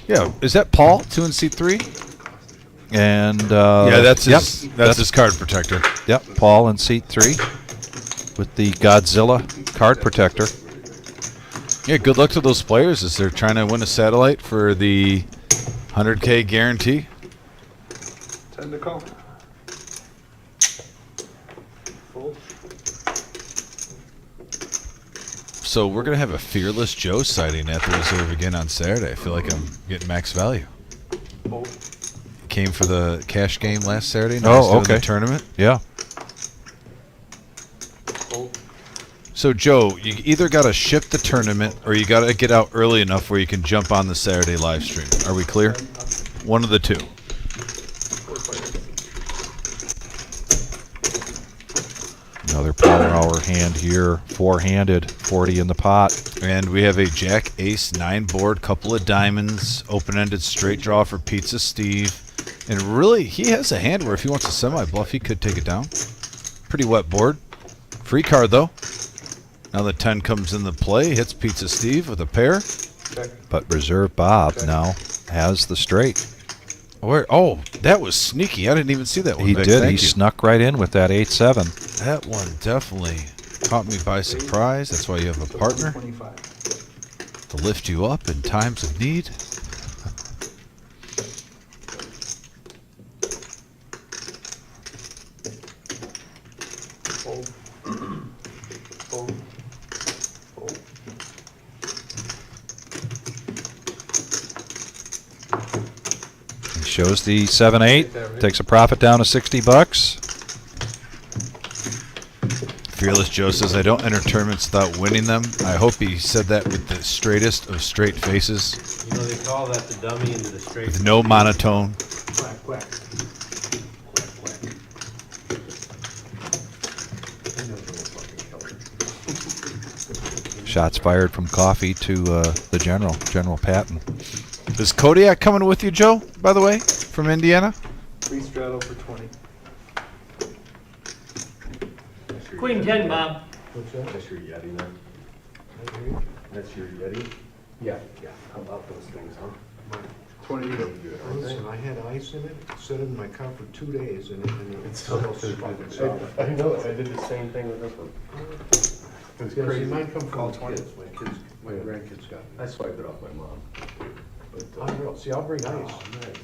S1: Yeah, is that Paul, 2 in seat 3?
S2: And
S1: yeah, that's his card protector.
S2: Yep, Paul in seat 3 with the Godzilla card protector.
S1: Yeah, good luck to those players as they're trying to win a satellite for the 100K guarantee.
S16: 10 to call. Fold.
S1: So we're going to have a Fearless Joe sighting at the Reserve again on Saturday. I feel like I'm getting max value.
S16: Fold.
S1: Came for the cash game last Saturday. Now he's doing the tournament.
S2: Yeah.
S16: Fold.
S1: So, Joe, you either got to ship the tournament or you got to get out early enough where you can jump on the Saturday live stream. Are we clear? One of the two.
S2: Another power hour hand here, 4-handed, 40 in the pot.
S1: And we have a Jack Ace 9 board, couple of diamonds, open-ended straight draw for Pizza Steve. And really, he has a hand where if he wants a semi-bluff, he could take it down. Pretty wet board. Free card, though. Now the 10 comes into play, hits Pizza Steve with a pair.
S2: But Reserve Bob now has the straight.
S1: Where? Oh, that was sneaky. I didn't even see that one.
S2: He
S1: Vic.
S2: did.
S1: Thank
S2: He
S1: you.
S2: snuck right in with that 8-7.
S1: That one definitely caught me by surprise. That's why you have a partner to lift you up in times of need.
S16: Fold. Fold. Fold.
S2: Shows the 7-8. Takes a profit down to $60.
S1: Fearless Joe says, I don't enter tournaments without winning them. I hope he said that with the straightest of straight faces.
S12: You know, they call that the dummy into the straight.
S1: With no monotone.
S14: Quack, quack.
S2: Shots fired from Coffee to the General Patton.
S1: Is Kodiak coming with you, Joe, by the way, from Indiana?
S16: Free straddle for 20.
S7: Queen 10, Bob.
S11: What's that? That's your Yeti then? That's your Yeti? Yeah, yeah. How about those things, huh?
S16: 20 euro.
S3: Listen, I had ice in it, set it in my car for 2 days, and it's
S11: so
S3: fucking soft.
S11: I know, I did the same thing with this one. It's
S3: Yeah, see,
S11: crazy.
S3: mine come
S11: Call
S3: from
S11: 20.
S3: kids, my grandkids got
S11: I
S3: it.
S11: swiped it off my mom. But,
S3: Unreal. See, I'll bring ice.
S11: nice,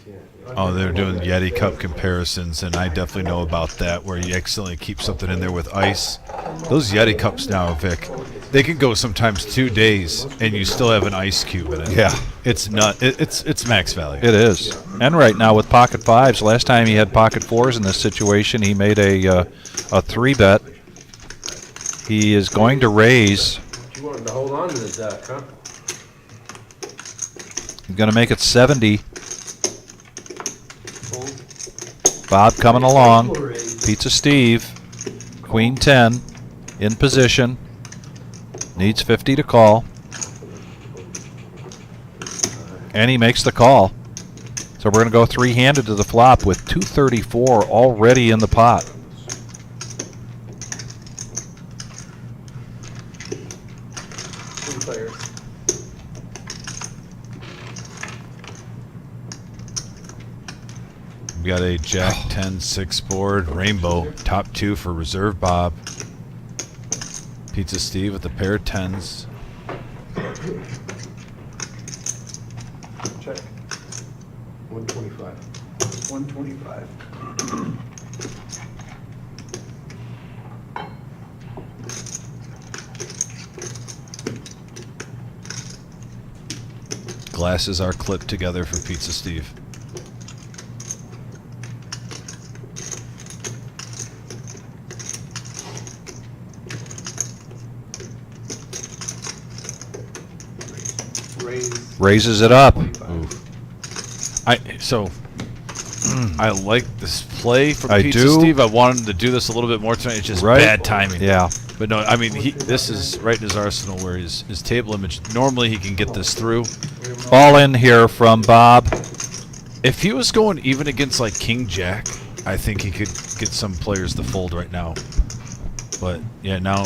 S11: yeah.
S1: Oh, they're doing Yeti Cup comparisons, and I definitely know about that, where you accidentally keep something in there with ice. Those Yeti Cups now, Vic, they can go sometimes 2 days, and you still have an ice cube in it.
S2: Yeah.
S1: It's not. It's max value.
S2: It is. And right now with pocket 5s, last time he had pocket 4s in this situation, he made a 3-bet. He is going to raise.
S12: You wanted to hold on to the duck, huh?
S2: He's going to make it 70. Bob coming along. Pizza Steve. Queen 10 in position. Needs 50 to call. And he makes the call. So we're going to go three-handed to the flop with 234 already in the pot.
S1: We got a Jack 10-6 board, rainbow, top 2 for reserve Bob. Pizza Steve with a pair of 10s.
S16: Check.
S3: 125.
S16: 125.
S1: Glasses are clipped together for Pizza Steve.
S2: Raises it up.
S1: I like this play from
S2: I
S1: Pizza
S2: do.
S1: Steve. I wanted him to do this a little bit more tonight. It's just
S2: Right.
S1: bad timing.
S2: Yeah.
S1: But no, I mean, this is right in his arsenal where his table image, normally he can get this through.
S2: All in here from Bob.
S1: If he was going even against like King Jack, I think he could get some players to fold right now. But yeah, now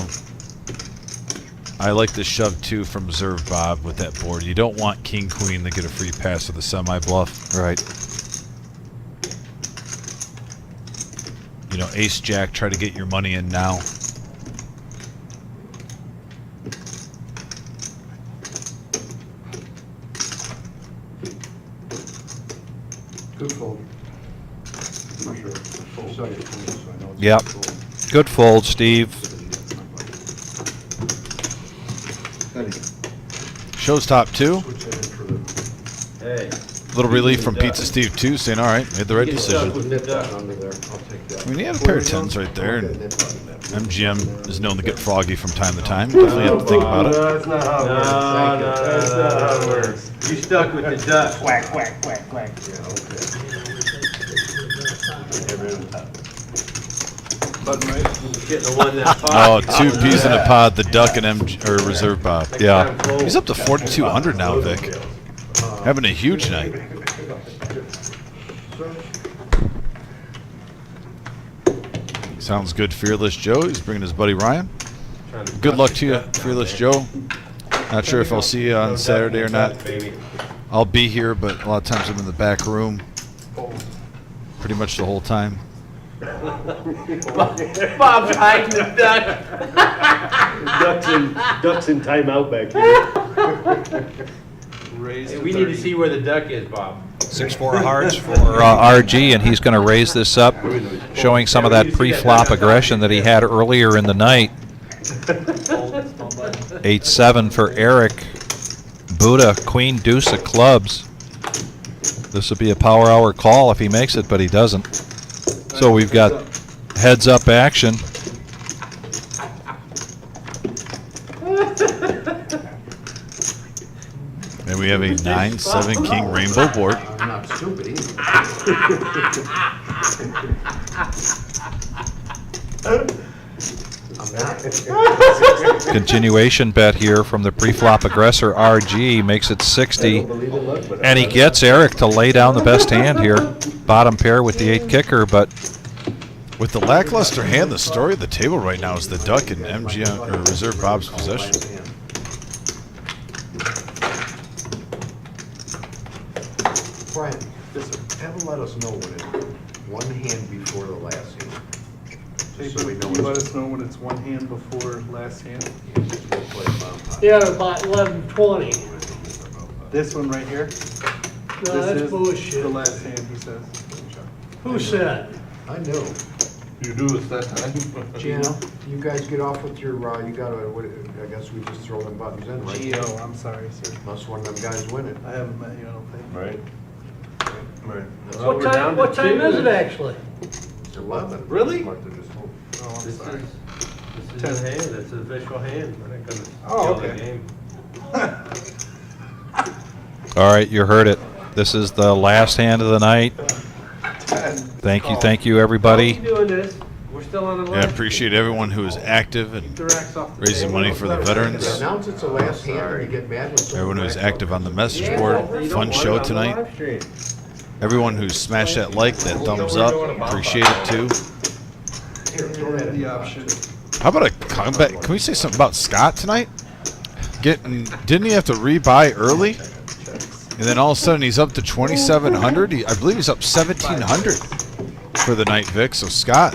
S1: I like the shove too from reserve Bob with that board. You don't want King Queen to get a free pass with a semi bluff.
S2: Right.
S1: You know, Ace Jack, try to get your money in now.
S3: Good fold. For sure. Full side of 20, so I know it's
S2: Yep.
S3: a fold.
S2: Good fold, Steve.
S1: Shows top 2.
S3: Switch that in for the
S12: Hey.
S1: Little relief from Pizza Steve too, saying, all right, made the right
S12: Get
S1: decision.
S12: stuck with
S3: nip
S12: the duck.
S3: button under there. I'll take that.
S1: I mean, he had a pair of 10s right there, and MGM is known to get froggy from time to time. Definitely have to think about it.
S11: That's not how it works. Thank you. That's not how it works.
S12: You stuck with the duck.
S14: Quack, quack, quack, quack.
S3: Yeah, okay.
S16: Button right.
S12: Getting the one that
S1: Oh,
S12: pot.
S1: 2 peas in a pod, the duck and reserve Bob.
S2: Yeah.
S1: He's up to 4,200 now, Vic. Having a huge night. Sounds good, Fearless Joe. He's bringing his buddy Ryan. Good luck to you, Fearless Joe. Not sure if I'll see you on Saturday or not. I'll be here, but a lot of times I'm in the back room pretty much the whole time.
S12: Bob's hiding the duck.
S11: Ducks in timeout back here.
S16: Raise
S12: Hey,
S16: to
S12: we need to
S16: 30.
S12: see where the duck is, Bob.
S2: 6-4 hearts for RG, and he's going to raise this up, showing some of that pre-flop aggression that he had earlier in the night. 8-7 for Eric. Buddha, Queen, Deuce of clubs. This would be a power hour call if he makes it, but he doesn't. So we've got heads up action.
S1: And we have a 9-7 king rainbow board.
S3: I'm not stupid either. I'm not.
S2: Continuation bet here from the pre-flop aggressor RG makes it 60. And he gets Eric to lay down the best hand here. Bottom pair with the 8 kicker, but
S1: with the lackluster hand, the story of the table right now is the duck in MGM or Reserve Bob's possession.
S3: Brian, have them let us know when it's one hand before the last hand. Just so we know
S16: Let us know when it's one hand before last hand.
S3: we'll play about
S7: Yeah, about 11:20.
S16: This one right here?
S7: No,
S16: This
S7: that's
S16: is
S7: bullshit.
S16: the last hand, he says.
S7: Who said?
S3: I know.
S9: You do it that time.
S3: Jan, you guys get off with your, you gotta, I guess we just throw them buttons in, right?
S16: Geo, I'm sorry, sir.
S3: Unless one of them guys win it.
S16: I haven't met you, I don't think.
S9: Right. Right.
S7: What time is it actually?
S3: It's 11.
S16: Really?
S3: Like they're just home.
S16: Oh, I'm
S12: This
S16: sorry.
S12: is his hand, it's an official hand. We're not gonna
S16: Oh,
S12: kill the
S16: okay.
S12: game.
S2: all right, you heard it. This is the last hand of the night. Thank you, everybody.
S12: How are you doing this? We're still on the
S1: Yeah, I
S12: line.
S1: appreciate everyone who is active and
S16: The rack's off the
S1: raising
S16: table.
S1: money for the
S3: They
S1: veterans.
S3: announce it's the last hand and you get mad when someone
S1: Everyone who's
S3: backs
S1: active
S3: up.
S1: on the message
S12: Yeah,
S1: board.
S12: you don't
S1: Fun
S12: want
S1: show
S12: it on the
S1: tonight.
S12: live stream.
S1: Everyone who's smashed that like, that thumbs up, appreciate it too.
S3: Here, throw that in
S16: The
S3: the
S16: option.
S1: How about a comeback? Can we say something about Scott tonight? Didn't he have to rebuy early? And then all of a sudden he's up to 2,700. I believe he's up 1,700 for the night, Vic. So Scott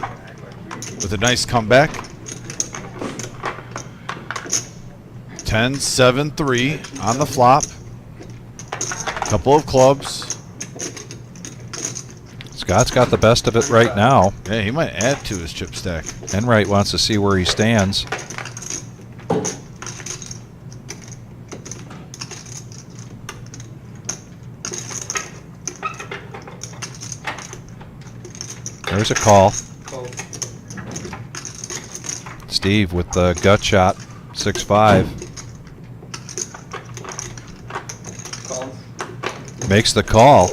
S1: with a nice comeback. 10-7-3 on the flop. Couple of clubs.
S2: Scott's got the best of it right now.
S1: Yeah, he might add to his chip stack.
S2: Enright wants to see where he stands. There's a call. Steve with the gut shot, 6-5. Makes the call.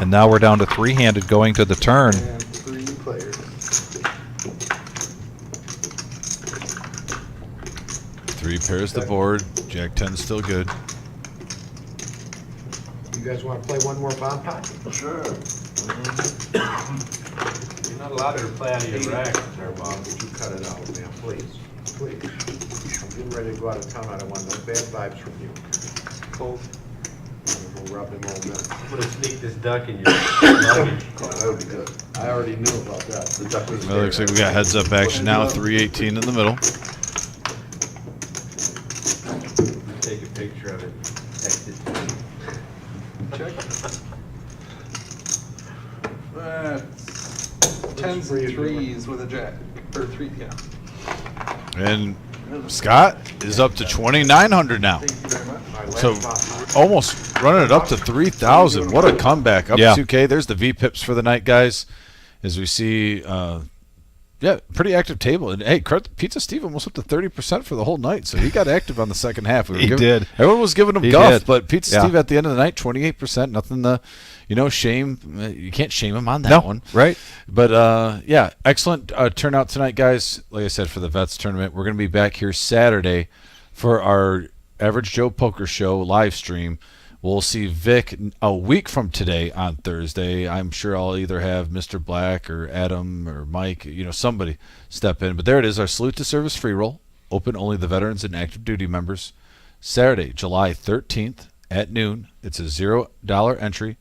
S2: And now we're down to 3-handed going to the turn.
S16: And 3 players.
S1: 3 pairs the board. Jack 10 still good.
S3: You guys wanna play one more bomb pot?
S9: Sure.
S12: You're not allowed to play out of your rack there, Bob.
S3: Would you cut it out, man, please? Please. I'm getting ready to go out of town. I don't want no bad vibes from you.
S16: Cold.
S3: We'll rub them all in.
S12: I'm gonna sneak this duck in your luggage.
S3: Oh, that would be good. I already knew about that. The duck was
S1: Well, looks like we got heads up action now. 318 in the middle.
S12: Take a picture of it. Text it to me.
S16: Check. Tens and threes with a jack, or 3, yeah.
S1: And Scott is up to 2,900 now.
S16: Thank you very much.
S1: So almost running it up to 3,000. What a comeback. Up
S2: Yeah.
S1: 2K. There's the V-pips for the night, guys. As we see, yeah, pretty active table. And hey, Pizza Steve almost up to 30% for the whole night. So he got active on the second half.
S2: He did.
S1: Everyone was giving him
S2: He
S1: guff,
S2: did.
S1: but Pizza
S2: Yeah.
S1: Steve at the end of the night, 28%. Nothing to, shame. You can't shame him on that
S2: No,
S1: one.
S2: right.
S1: But, yeah, excellent turnout tonight, guys. Like I said, for the Vets tournament, we're going to be back here Saturday for our Average Joe Poker Show live stream. We'll see Vic a week from today on Thursday. I'm sure I'll either have Mr. Black or Adam or Mike, somebody step in. But there it is, our Salute to Service free roll. Open only the veterans and active duty members. Saturday, July 13th at noon. It's a $0 entry.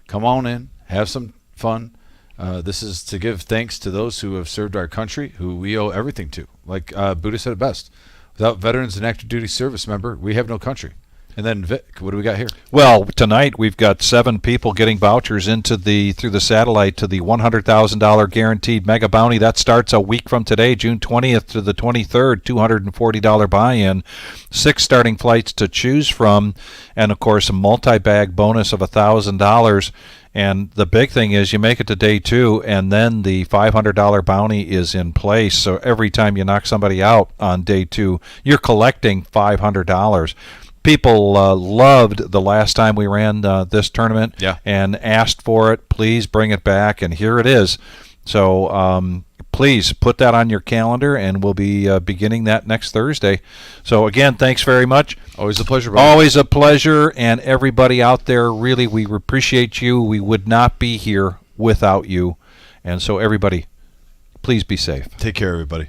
S1: Come on in, have some fun. This is to give thanks to those who have served our country, who we owe everything to. Like Buddha said it best. Without veterans and active duty service member, we have no country. And then Vic, what do we got here?
S2: Well, tonight we've got 7 people getting vouchers through the satellite to the $100,000 guaranteed mega bounty. That starts a week from today, June 20th to the 23rd, $240 buy-in, 6 starting flights to choose from, and of course a multi-bag bonus of $1,000. And the big thing is you make it to day 2, and then the $500 bounty is in place. So every time you knock somebody out on day 2, you're collecting $500. People loved the last time we ran this tournament and asked for it. Please bring it back, and here it is. So please put that on your calendar, and we'll be beginning that next Thursday. So again, thanks very much.
S1: Always a pleasure, brother.
S2: Always a pleasure, and everybody out there, really, we appreciate you. We would not be here without you. And so everybody, please be safe.
S1: Take care, everybody.